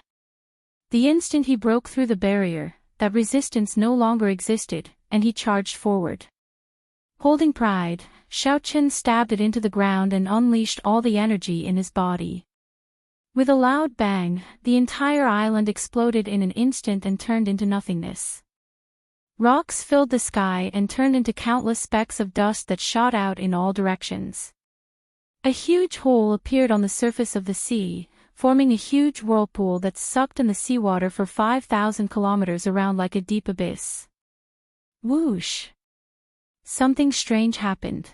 The instant he broke through the barrier, that resistance no longer existed, and he charged forward. Holding pride, Xiaoqian stabbed it into the ground and unleashed all the energy in his body. With a loud bang, the entire island exploded in an instant and turned into nothingness. Rocks filled the sky and turned into countless specks of dust that shot out in all directions. A huge hole appeared on the surface of the sea, forming a huge whirlpool that sucked in the seawater for 5,000 kilometers around like a deep abyss. Whoosh! Something strange happened.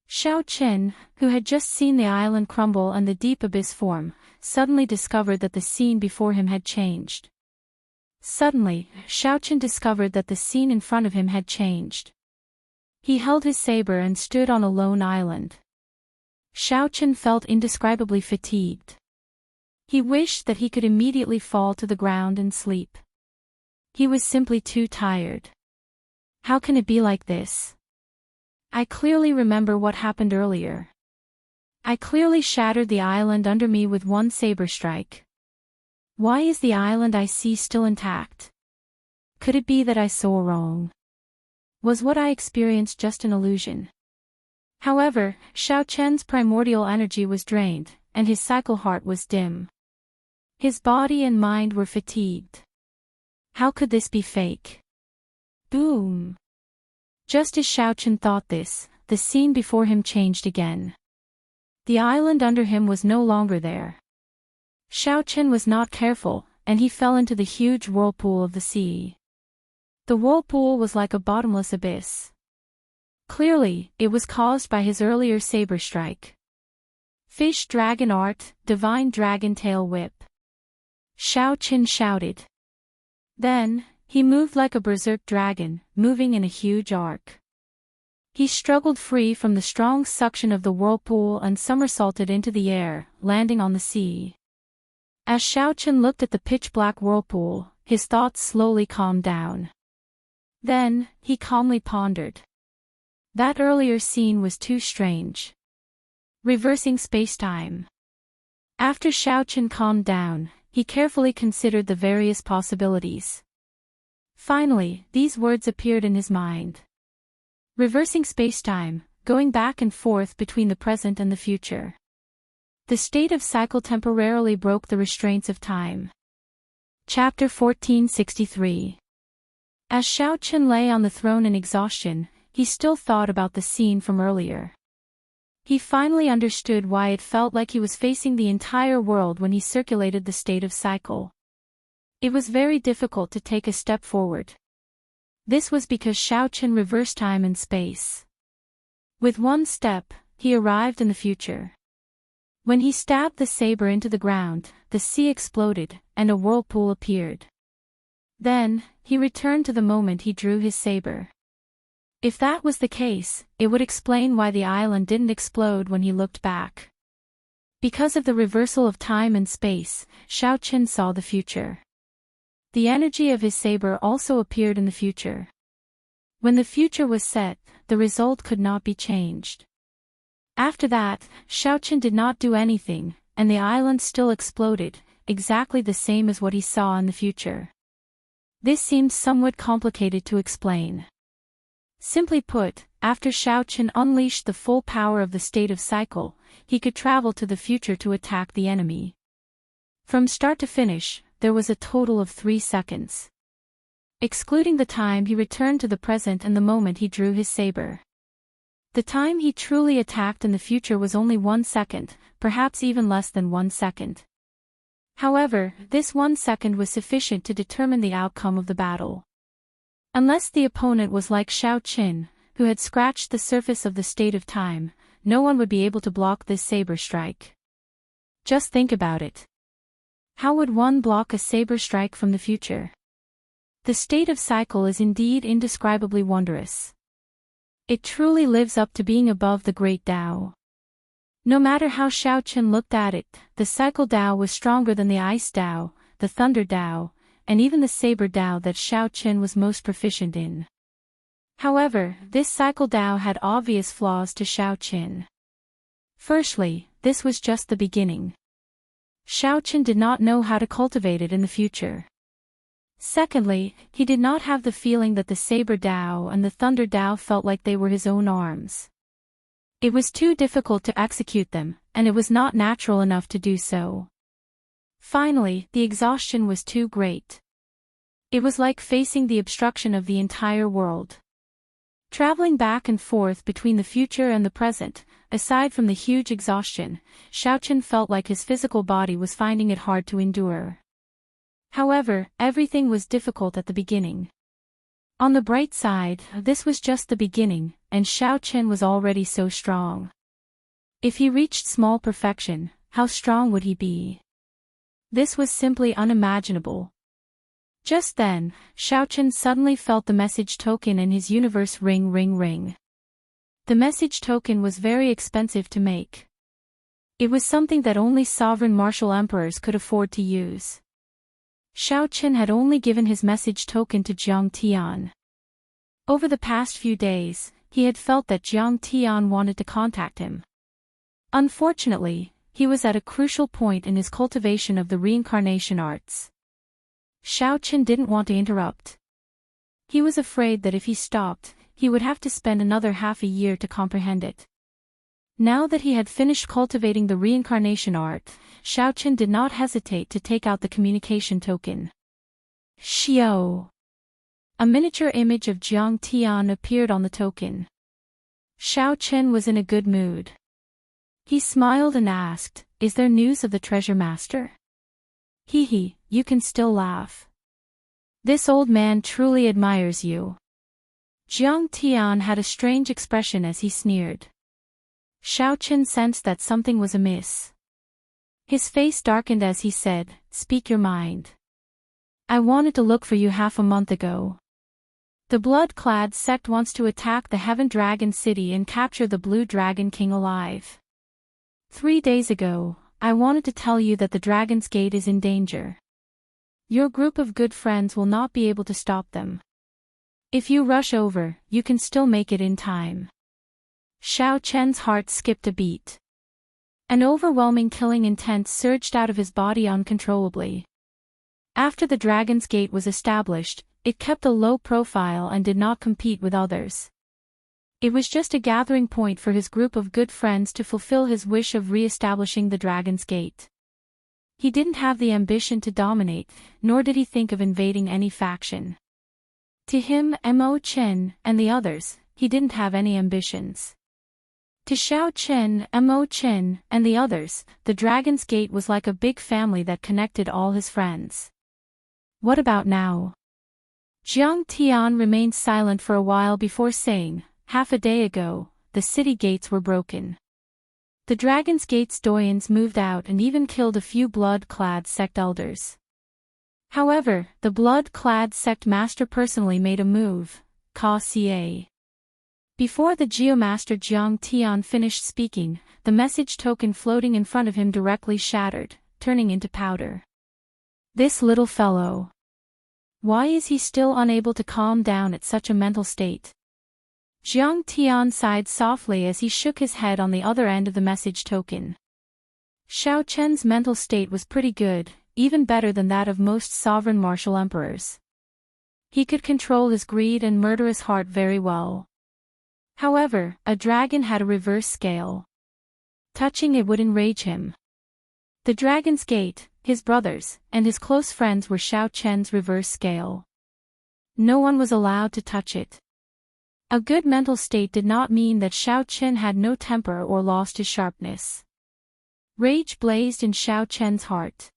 Xiaoqian, who had just seen the island crumble and the deep abyss form, suddenly discovered that the scene before him had changed. Suddenly, Xiaoqian discovered that the scene in front of him had changed. He held his saber and stood on a lone island. Xiaoqian felt indescribably fatigued. He wished that he could immediately fall to the ground and sleep. He was simply too tired. How can it be like this? I clearly remember what happened earlier. I clearly shattered the island under me with one saber strike. Why is the island I see still intact? Could it be that I saw wrong? Was what I experienced just an illusion? However, Xiao Chen's primordial energy was drained, and his cycle heart was dim. His body and mind were fatigued. How could this be fake? Boom! Just as Xiao Chen thought this, the scene before him changed again. The island under him was no longer there. Xiao Chen was not careful, and he fell into the huge whirlpool of the sea. The whirlpool was like a bottomless abyss. Clearly, it was caused by his earlier saber strike. Fish dragon art, divine dragon tail whip. Xiao Chen shouted. Then, he moved like a berserk dragon, moving in a huge arc. He struggled free from the strong suction of the whirlpool and somersaulted into the air, landing on the sea. As Xiao Chen looked at the pitch-black whirlpool, his thoughts slowly calmed down. Then, he calmly pondered. That earlier scene was too strange. Reversing space-time. After Xiao Chen calmed down, he carefully considered the various possibilities. Finally, these words appeared in his mind. Reversing space-time, going back and forth between the present and the future. The state of cycle temporarily broke the restraints of time. Chapter 1463. As Xiao Chen lay on the throne in exhaustion, he still thought about the scene from earlier. He finally understood why it felt like he was facing the entire world when he circulated the state of cycle. It was very difficult to take a step forward. This was because Xiao Chen reversed time and space. With one step, he arrived in the future. When he stabbed the saber into the ground, the sea exploded, and a whirlpool appeared. Then, he returned to the moment he drew his saber. If that was the case, it would explain why the island didn't explode when he looked back. Because of the reversal of time and space, Xiao Chen saw the future. The energy of his saber also appeared in the future. When the future was set, the result could not be changed. After that, Xiao Chen did not do anything, and the island still exploded, exactly the same as what he saw in the future. This seemed somewhat complicated to explain. Simply put, after Xiao Chen unleashed the full power of the state of cycle, he could travel to the future to attack the enemy. From start to finish, there was a total of 3 seconds. Excluding the time he returned to the present and the moment he drew his saber. The time he truly attacked in the future was only 1 second, perhaps even less than 1 second. However, this 1 second was sufficient to determine the outcome of the battle. Unless the opponent was like Xiao Chen, who had scratched the surface of the state of time, no one would be able to block this saber strike. Just think about it. How would one block a saber strike from the future? The state of cycle is indeed indescribably wondrous. It truly lives up to being above the great Tao. No matter how Xiao Chen looked at it, the cycle Tao was stronger than the ice Tao, the thunder Tao, and even the saber Tao that Xiao Chen was most proficient in. However, this cycle Tao had obvious flaws to Xiao Chen. Firstly, this was just the beginning. Xiao Chen did not know how to cultivate it in the future. Secondly, he did not have the feeling that the saber Tao and the thunder Tao felt like they were his own arms. It was too difficult to execute them, and it was not natural enough to do so. Finally, the exhaustion was too great. It was like facing the obstruction of the entire world. Traveling back and forth between the future and the present, aside from the huge exhaustion, Xiao Chen felt like his physical body was finding it hard to endure. However, everything was difficult at the beginning. On the bright side, this was just the beginning, and Xiao Chen was already so strong. If he reached small perfection, how strong would he be? This was simply unimaginable. Just then, Xiao Chen suddenly felt the message token in his universe ring ring ring. The message token was very expensive to make. It was something that only sovereign martial emperors could afford to use. Xiao Chen had only given his message token to Jiang Tian. Over the past few days, he had felt that Jiang Tian wanted to contact him. Unfortunately, he was at a crucial point in his cultivation of the reincarnation arts. Xiao Chen didn't want to interrupt. He was afraid that if he stopped, he would have to spend another half a year to comprehend it. Now that he had finished cultivating the reincarnation art, Xiao Chen did not hesitate to take out the communication token. Xiao. A miniature image of Jiang Tian appeared on the token. Xiao Chen was in a good mood. He smiled and asked, "Is there news of the treasure master?" "Hee, you can still laugh. This old man truly admires you." Jiang Tian had a strange expression as he sneered. Xiao Chen sensed that something was amiss. His face darkened as he said, "Speak your mind. I wanted to look for you half a month ago. The blood-clad sect wants to attack the Heaven Dragon City and capture the Blue Dragon King alive. 3 days ago, I wanted to tell you that the Dragon's Gate is in danger. Your group of good friends will not be able to stop them. If you rush over, you can still make it in time." Xiao Chen's heart skipped a beat. An overwhelming killing intent surged out of his body uncontrollably. After the Dragon's Gate was established, it kept a low profile and did not compete with others. It was just a gathering point for his group of good friends to fulfill his wish of re-establishing the Dragon's Gate. He didn't have the ambition to dominate, nor did he think of invading any faction. To him, Mo Chen, and the others, he didn't have any ambitions. To Xiao Chen, Mo Chen, and the others, the Dragon's Gate was like a big family that connected all his friends. What about now? Jiang Tian remained silent for a while before saying, "Half a day ago, the city gates were broken. The Dragon's Gate's doyens moved out and even killed a few blood-clad sect elders. However, the blood-clad sect master personally made a move, Ka. Before the Geomaster Jiang Tian finished speaking, the message token floating in front of him directly shattered, turning into powder. This little fellow. Why is he still unable to calm down at such a mental state? Jiang Tian sighed softly as he shook his head on the other end of the message token. Xiao Chen's mental state was pretty good, even better than that of most sovereign martial emperors. He could control his greed and murderous heart very well. However, a dragon had a reverse scale. Touching it would enrage him. The Dragon's Gate, his brothers, and his close friends were Xiao Chen's reverse scale. No one was allowed to touch it. A good mental state did not mean that Xiao Chen had no temper or lost his sharpness. Rage blazed in Xiao Chen's heart.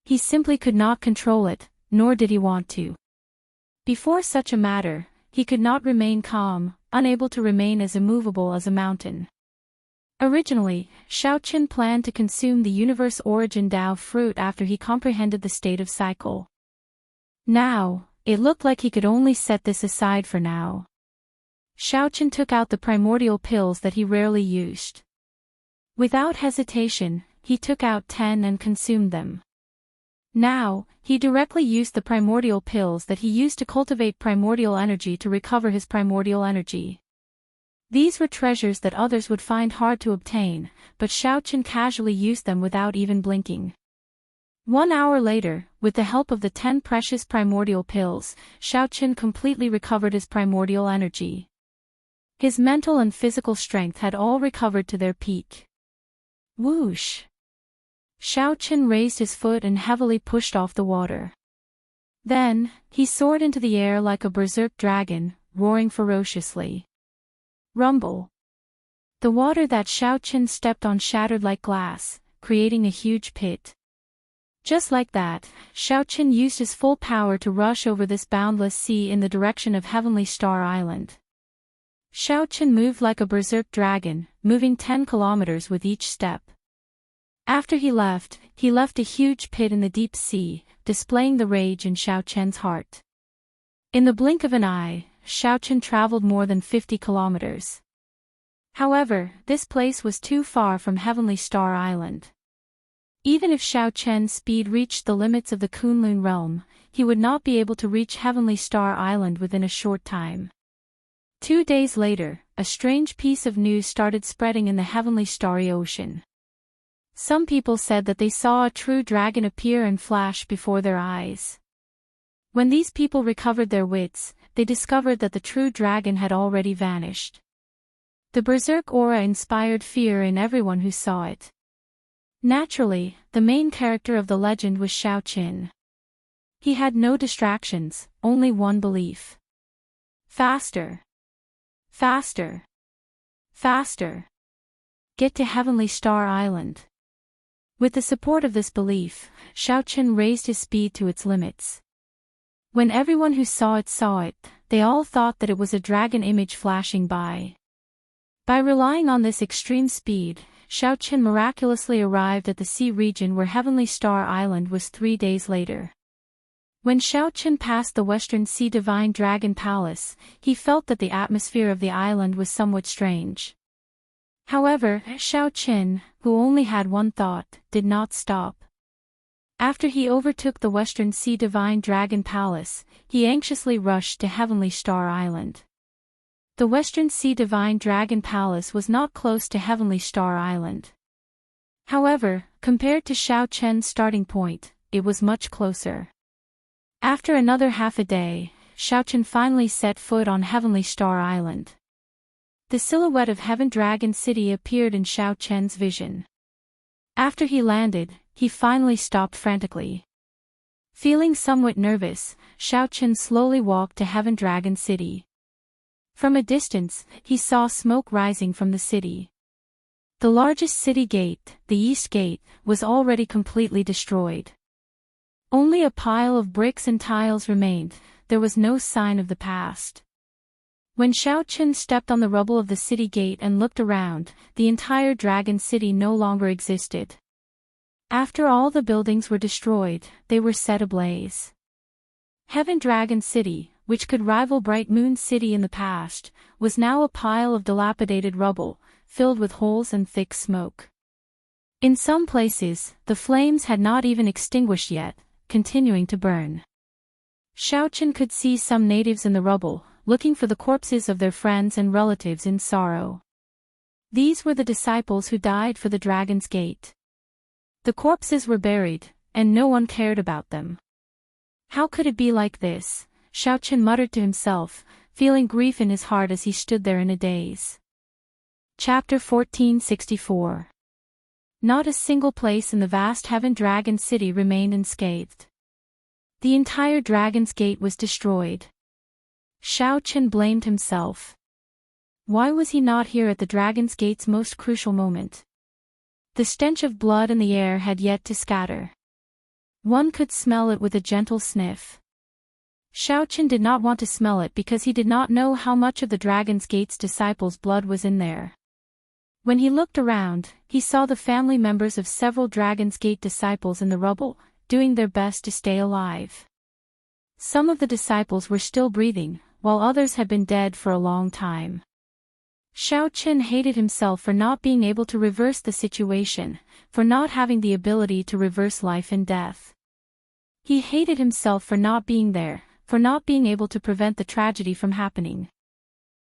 He simply could not control it, nor did he want to. Before such a matter, he could not remain calm, unable to remain as immovable as a mountain. Originally, Xiao Chen planned to consume the universe origin Dao fruit after he comprehended the state of cycle. Now, it looked like he could only set this aside for now. Xiao Chen took out the primordial pills that he rarely used. Without hesitation, he took out 10 and consumed them. Now, he directly used the primordial pills that he used to cultivate primordial energy to recover his primordial energy. These were treasures that others would find hard to obtain, but Xiao Chen casually used them without even blinking. 1 hour later, with the help of the 10 precious primordial pills, Xiao Chen completely recovered his primordial energy. His mental and physical strength had all recovered to their peak. Whoosh! Xiao Chen raised his foot and heavily pushed off the water. Then, he soared into the air like a berserk dragon, roaring ferociously. Rumble! The water that Xiao Chen stepped on shattered like glass, creating a huge pit. Just like that, Xiao Chen used his full power to rush over this boundless sea in the direction of Heavenly Star Island. Xiao Chen moved like a berserk dragon, moving 10 kilometers with each step. After he left a huge pit in the deep sea, displaying the rage in Xiao Chen's heart. In the blink of an eye, Xiao Chen traveled more than 50 kilometers. However, this place was too far from Heavenly Star Island. Even if Xiao Chen's speed reached the limits of the Kunlun realm, he would not be able to reach Heavenly Star Island within a short time. 2 days later, a strange piece of news started spreading in the Heavenly Starry Ocean. Some people said that they saw a true dragon appear and flash before their eyes. When these people recovered their wits, they discovered that the true dragon had already vanished. The berserk aura inspired fear in everyone who saw it. Naturally, the main character of the legend was Xiaoqin. He had no distractions, only one belief. Faster. Faster. Faster. Get to Heavenly Star Island. With the support of this belief, Xiaoqin raised his speed to its limits. When everyone who saw it, they all thought that it was a dragon image flashing by. By relying on this extreme speed, Xiaoqin miraculously arrived at the sea region where Heavenly Star Island was 3 days later. When Xiaoqin passed the Western Sea Divine Dragon Palace, he felt that the atmosphere of the island was somewhat strange. However, Xiaoqin, who only had one thought, did not stop. After he overtook the Western Sea Divine Dragon Palace, he anxiously rushed to Heavenly Star Island. The Western Sea Divine Dragon Palace was not close to Heavenly Star Island. However, compared to Xiaoqin's starting point, it was much closer. After another half a day, Xiaoqin finally set foot on Heavenly Star Island. The silhouette of Heaven Dragon City appeared in Xiaoqin's vision. After he landed, he finally stopped frantically. Feeling somewhat nervous, Xiaoqin slowly walked to Heaven Dragon City. From a distance, he saw smoke rising from the city. The largest city gate, the East Gate, was already completely destroyed. Only a pile of bricks and tiles remained, there was no sign of the past. When Xiaoqin stepped on the rubble of the city gate and looked around, the entire dragon city no longer existed. After all the buildings were destroyed, they were set ablaze. Heaven Dragon City, which could rival Bright Moon City in the past, was now a pile of dilapidated rubble, filled with holes and thick smoke. In some places, the flames had not even extinguished yet, continuing to burn. Xiaoqin could see some natives in the rubble, looking for the corpses of their friends and relatives in sorrow. These were the disciples who died for the Dragon's Gate. The corpses were buried, and no one cared about them. How could it be like this? Xiaoqin muttered to himself, feeling grief in his heart as he stood there in a daze. Chapter 1464. Not a single place in the vast Heaven Dragon City remained unscathed. The entire Dragon's Gate was destroyed. Xiaoqin blamed himself. Why was he not here at the Dragon's Gate's most crucial moment? The stench of blood in the air had yet to scatter. One could smell it with a gentle sniff. Xiaoqin did not want to smell it because he did not know how much of the Dragon's Gate's disciples' blood was in there. When he looked around, he saw the family members of several Dragon's Gate disciples in the rubble, doing their best to stay alive. Some of the disciples were still breathing, while others had been dead for a long time. Xiaoqin hated himself for not being able to reverse the situation, for not having the ability to reverse life and death. He hated himself for not being there, for not being able to prevent the tragedy from happening.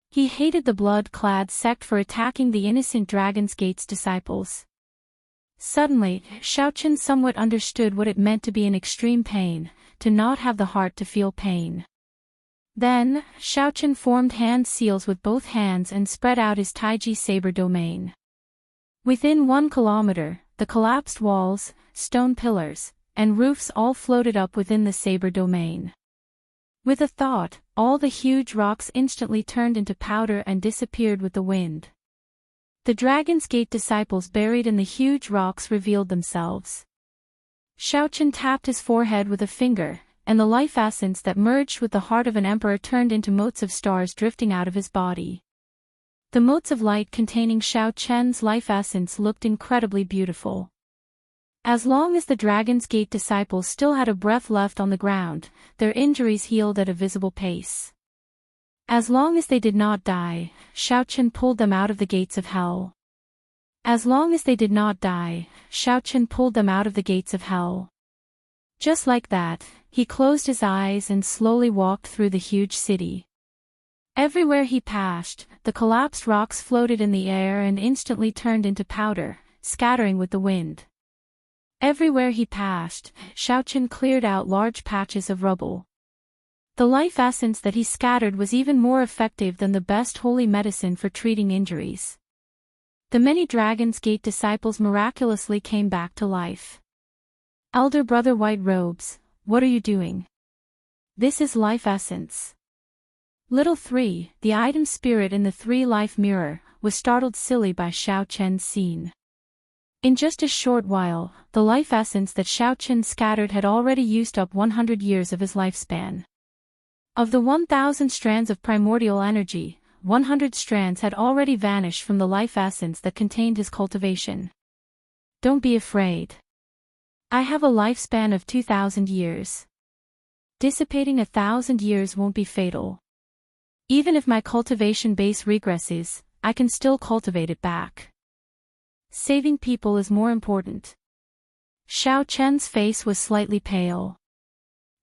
He hated the blood-clad sect for attacking the innocent Dragon's Gate's disciples. Suddenly, Xiaoqin somewhat understood what it meant to be in extreme pain, to not have the heart to feel pain. Then, Xiaoqin formed hand seals with both hands and spread out his Taiji saber domain. Within 1 kilometer, the collapsed walls, stone pillars, and roofs all floated up within the saber domain. With a thought, all the huge rocks instantly turned into powder and disappeared with the wind. The Dragon's Gate disciples buried in the huge rocks revealed themselves. Xiaoqin tapped his forehead with a finger, and the life essence that merged with the heart of an emperor turned into motes of stars drifting out of his body. The motes of light containing Xiaoqin's life essence looked incredibly beautiful. As long as the Dragon's Gate disciples still had a breath left on the ground, their injuries healed at a visible pace. As long as they did not die, Xiaoqin pulled them out of the gates of hell. As long as they did not die, Xiaoqin pulled them out of the gates of hell. Just like that, he closed his eyes and slowly walked through the huge city. Everywhere he passed, the collapsed rocks floated in the air and instantly turned into powder, scattering with the wind. Everywhere he passed, Xiaochen cleared out large patches of rubble. The life essence that he scattered was even more effective than the best holy medicine for treating injuries. The many Dragon's Gate disciples miraculously came back to life. Elder Brother White Robes, what are you doing? This is life essence. Little 3, the item spirit in the 3-life mirror, was startled silly by Xiaochen's scene. In just a short while, the life essence that Xiaochen scattered had already used up 100 years of his lifespan. Of the 1,000 strands of primordial energy, 100 strands had already vanished from the life essence that contained his cultivation. Don't be afraid. I have a lifespan of 2,000 years. Dissipating 1,000 years won't be fatal. Even if my cultivation base regresses, I can still cultivate it back. Saving people is more important. Xiaochen's face was slightly pale.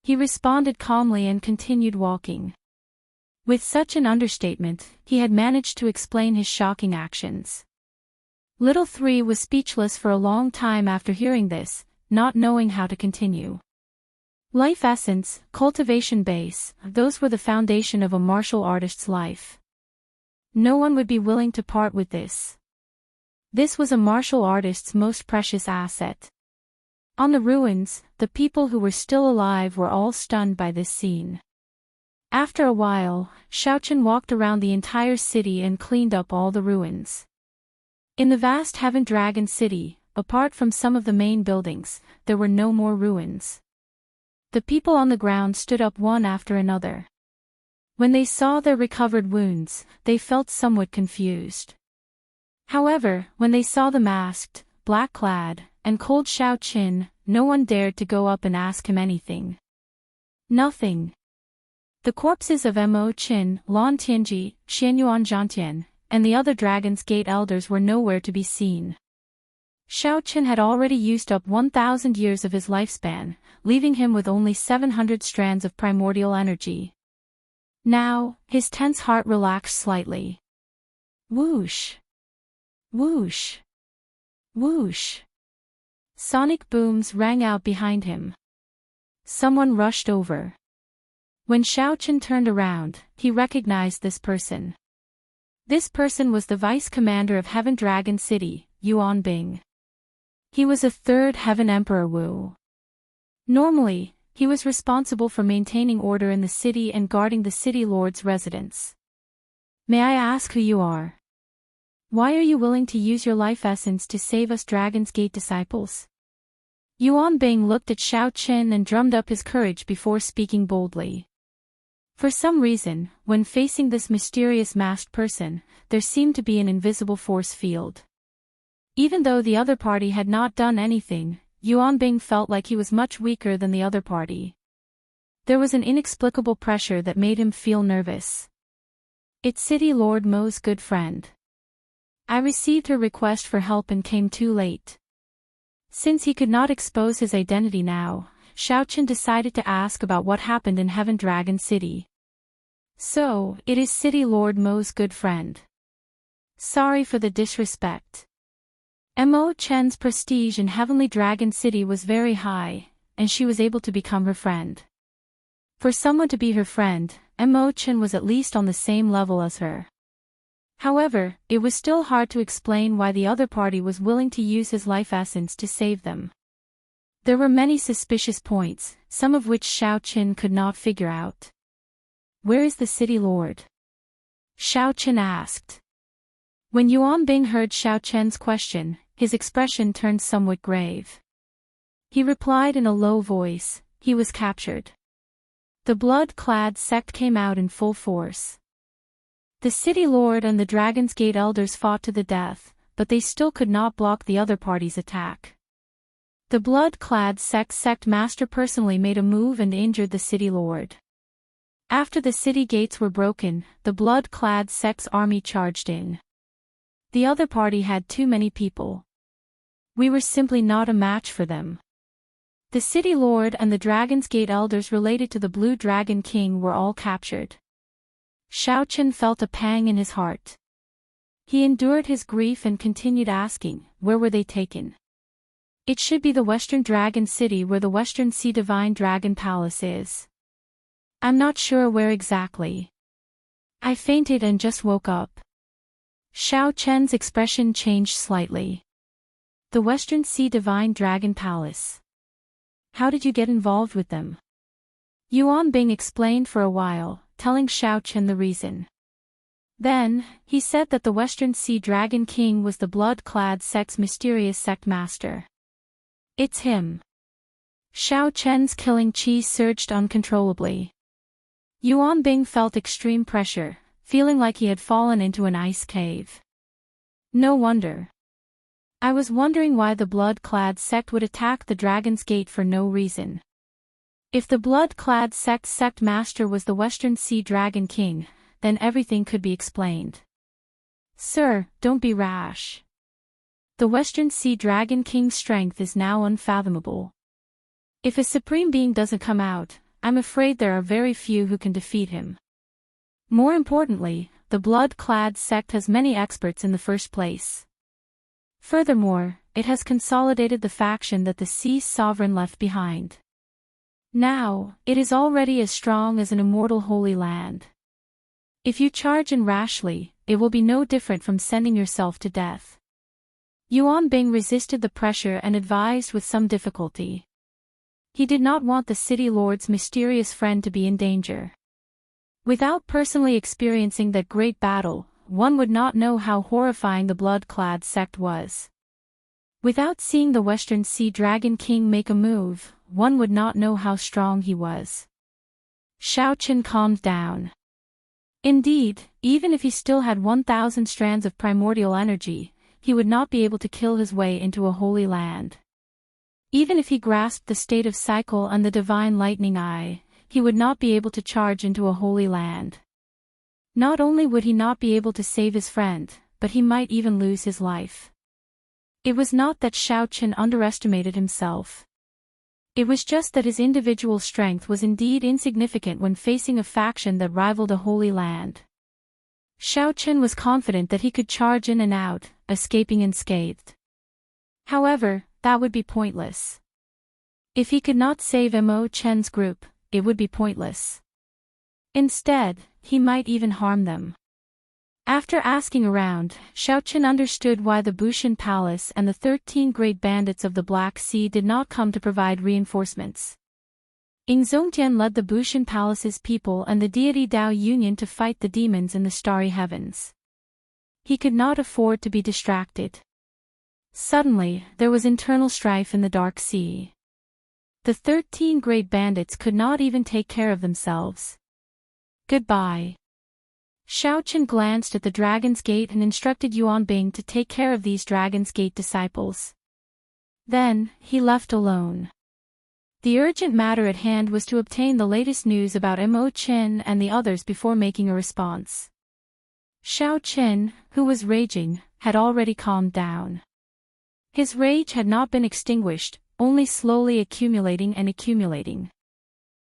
He responded calmly and continued walking. With such an understatement, he had managed to explain his shocking actions. Little 3 was speechless for a long time after hearing this, not knowing how to continue. Life essence, cultivation base, those were the foundation of a martial artist's life. No one would be willing to part with this. This was a martial artist's most precious asset. On the ruins, the people who were still alive were all stunned by this scene. After a while, Xiaochen walked around the entire city and cleaned up all the ruins. In the vast Heaven Dragon City, apart from some of the main buildings, there were no more ruins. The people on the ground stood up one after another. When they saw their recovered wounds, they felt somewhat confused. However, when they saw the masked, black-clad, and cold Xiaochen, no one dared to go up and ask him anything. Nothing. The corpses of Mo Qin, Lan Tianji, Xianyuan Zhantian, and the other Dragon's Gate elders were nowhere to be seen. Xiaochen had already used up 1,000 years of his lifespan, leaving him with only 700 strands of primordial energy. Now, his tense heart relaxed slightly. Whoosh! Whoosh! Whoosh! Sonic booms rang out behind him. Someone rushed over. When Xiaochen turned around, he recognized this person. This person was the vice commander of Heaven Dragon City, Yuan Bing. He was a third Heaven Emperor Wu. Normally, he was responsible for maintaining order in the city and guarding the city lord's residence. May I ask who you are? Why are you willing to use your life essence to save us Dragon's Gate disciples? Yuan Bing looked at Xiaochen and drummed up his courage before speaking boldly. For some reason, when facing this mysterious masked person, there seemed to be an invisible force field. Even though the other party had not done anything, Yuan Bing felt like he was much weaker than the other party. There was an inexplicable pressure that made him feel nervous. It's City Lord Mo's good friend. I received her request for help and came too late. Since he could not expose his identity now, Xiaochen decided to ask about what happened in Heaven Dragon City. So, it is City Lord Mo's good friend. Sorry for the disrespect. Mo Chen's prestige in Heavenly Dragon City was very high, and she was able to become her friend. For someone to be her friend, Mo Chen was at least on the same level as her. However, it was still hard to explain why the other party was willing to use his life essence to save them. There were many suspicious points, some of which Xiaochen could not figure out. Where is the city lord? Xiaochen asked. When Yuan Bing heard Xiaochen's question, his expression turned somewhat grave. He replied in a low voice, he was captured. The blood-clad sect came out in full force. The city lord and the Dragon's Gate elders fought to the death, but they still could not block the other party's attack. The blood-clad sect master personally made a move and injured the city lord. After the city gates were broken, the blood-clad sect's army charged in. The other party had too many people. We were simply not a match for them. The city lord and the Dragon's Gate elders related to the Blue Dragon King were all captured. Xiaochen felt a pang in his heart. He endured his grief and continued asking, where were they taken? It should be the Western Dragon City where the Western Sea Divine Dragon Palace is. I'm not sure where exactly. I fainted and just woke up. Xiao Chen's expression changed slightly. The Western Sea Divine Dragon Palace. How did you get involved with them? Yuan Bing explained for a while, telling Xiao Chen the reason. Then, he said that the Western Sea Dragon King was the blood-clad sect's mysterious sect master. It's him. Xiao Chen's killing chi surged uncontrollably. Yuan Bing felt extreme pressure, feeling like he had fallen into an ice cave. No wonder. I was wondering why the blood-clad sect would attack the Dragon's Gate for no reason. If the blood-clad sect's sect master was the Western Sea Dragon King, then everything could be explained. Sir, don't be rash. The Western Sea Dragon King's strength is now unfathomable. If a supreme being doesn't come out, I'm afraid there are very few who can defeat him. More importantly, the blood-clad sect has many experts in the first place. Furthermore, it has consolidated the faction that the Sea's sovereign left behind. Now, it is already as strong as an immortal holy land. If you charge in rashly, it will be no different from sending yourself to death. Yuan Bing resisted the pressure and advised with some difficulty. He did not want the city lord's mysterious friend to be in danger. Without personally experiencing that great battle, one would not know how horrifying the blood-clad sect was. Without seeing the Western Sea Dragon King make a move, one would not know how strong he was. Xiao Chen calmed down. Indeed, even if he still had 1,000 strands of primordial energy, he would not be able to kill his way into a holy land. Even if he grasped the state of cycle and the divine lightning eye, he would not be able to charge into a holy land. Not only would he not be able to save his friend, but he might even lose his life. It was not that Xiao Chen underestimated himself. It was just that his individual strength was indeed insignificant when facing a faction that rivaled a holy land. Xiao Chen was confident that he could charge in and out, escaping unscathed. However, that would be pointless. If he could not save Mo Chen's group, it would be pointless. Instead, he might even harm them. After asking around, Xiao Chen understood why the Bushan Palace and the 13 great bandits of the Black Sea did not come to provide reinforcements. Ying Zongtian led the Bushan Palace's people and the deity Dao Union to fight the demons in the starry heavens. He could not afford to be distracted. Suddenly, there was internal strife in the Dark Sea. The 13 great bandits could not even take care of themselves. Goodbye. Xiao Chen glanced at the Dragon's Gate and instructed Yuan Bing to take care of these Dragon's Gate disciples. Then, he left alone. The urgent matter at hand was to obtain the latest news about Mo Chen and the others before making a response. Xiao Chen, who was raging, had already calmed down. His rage had not been extinguished, only slowly accumulating and accumulating.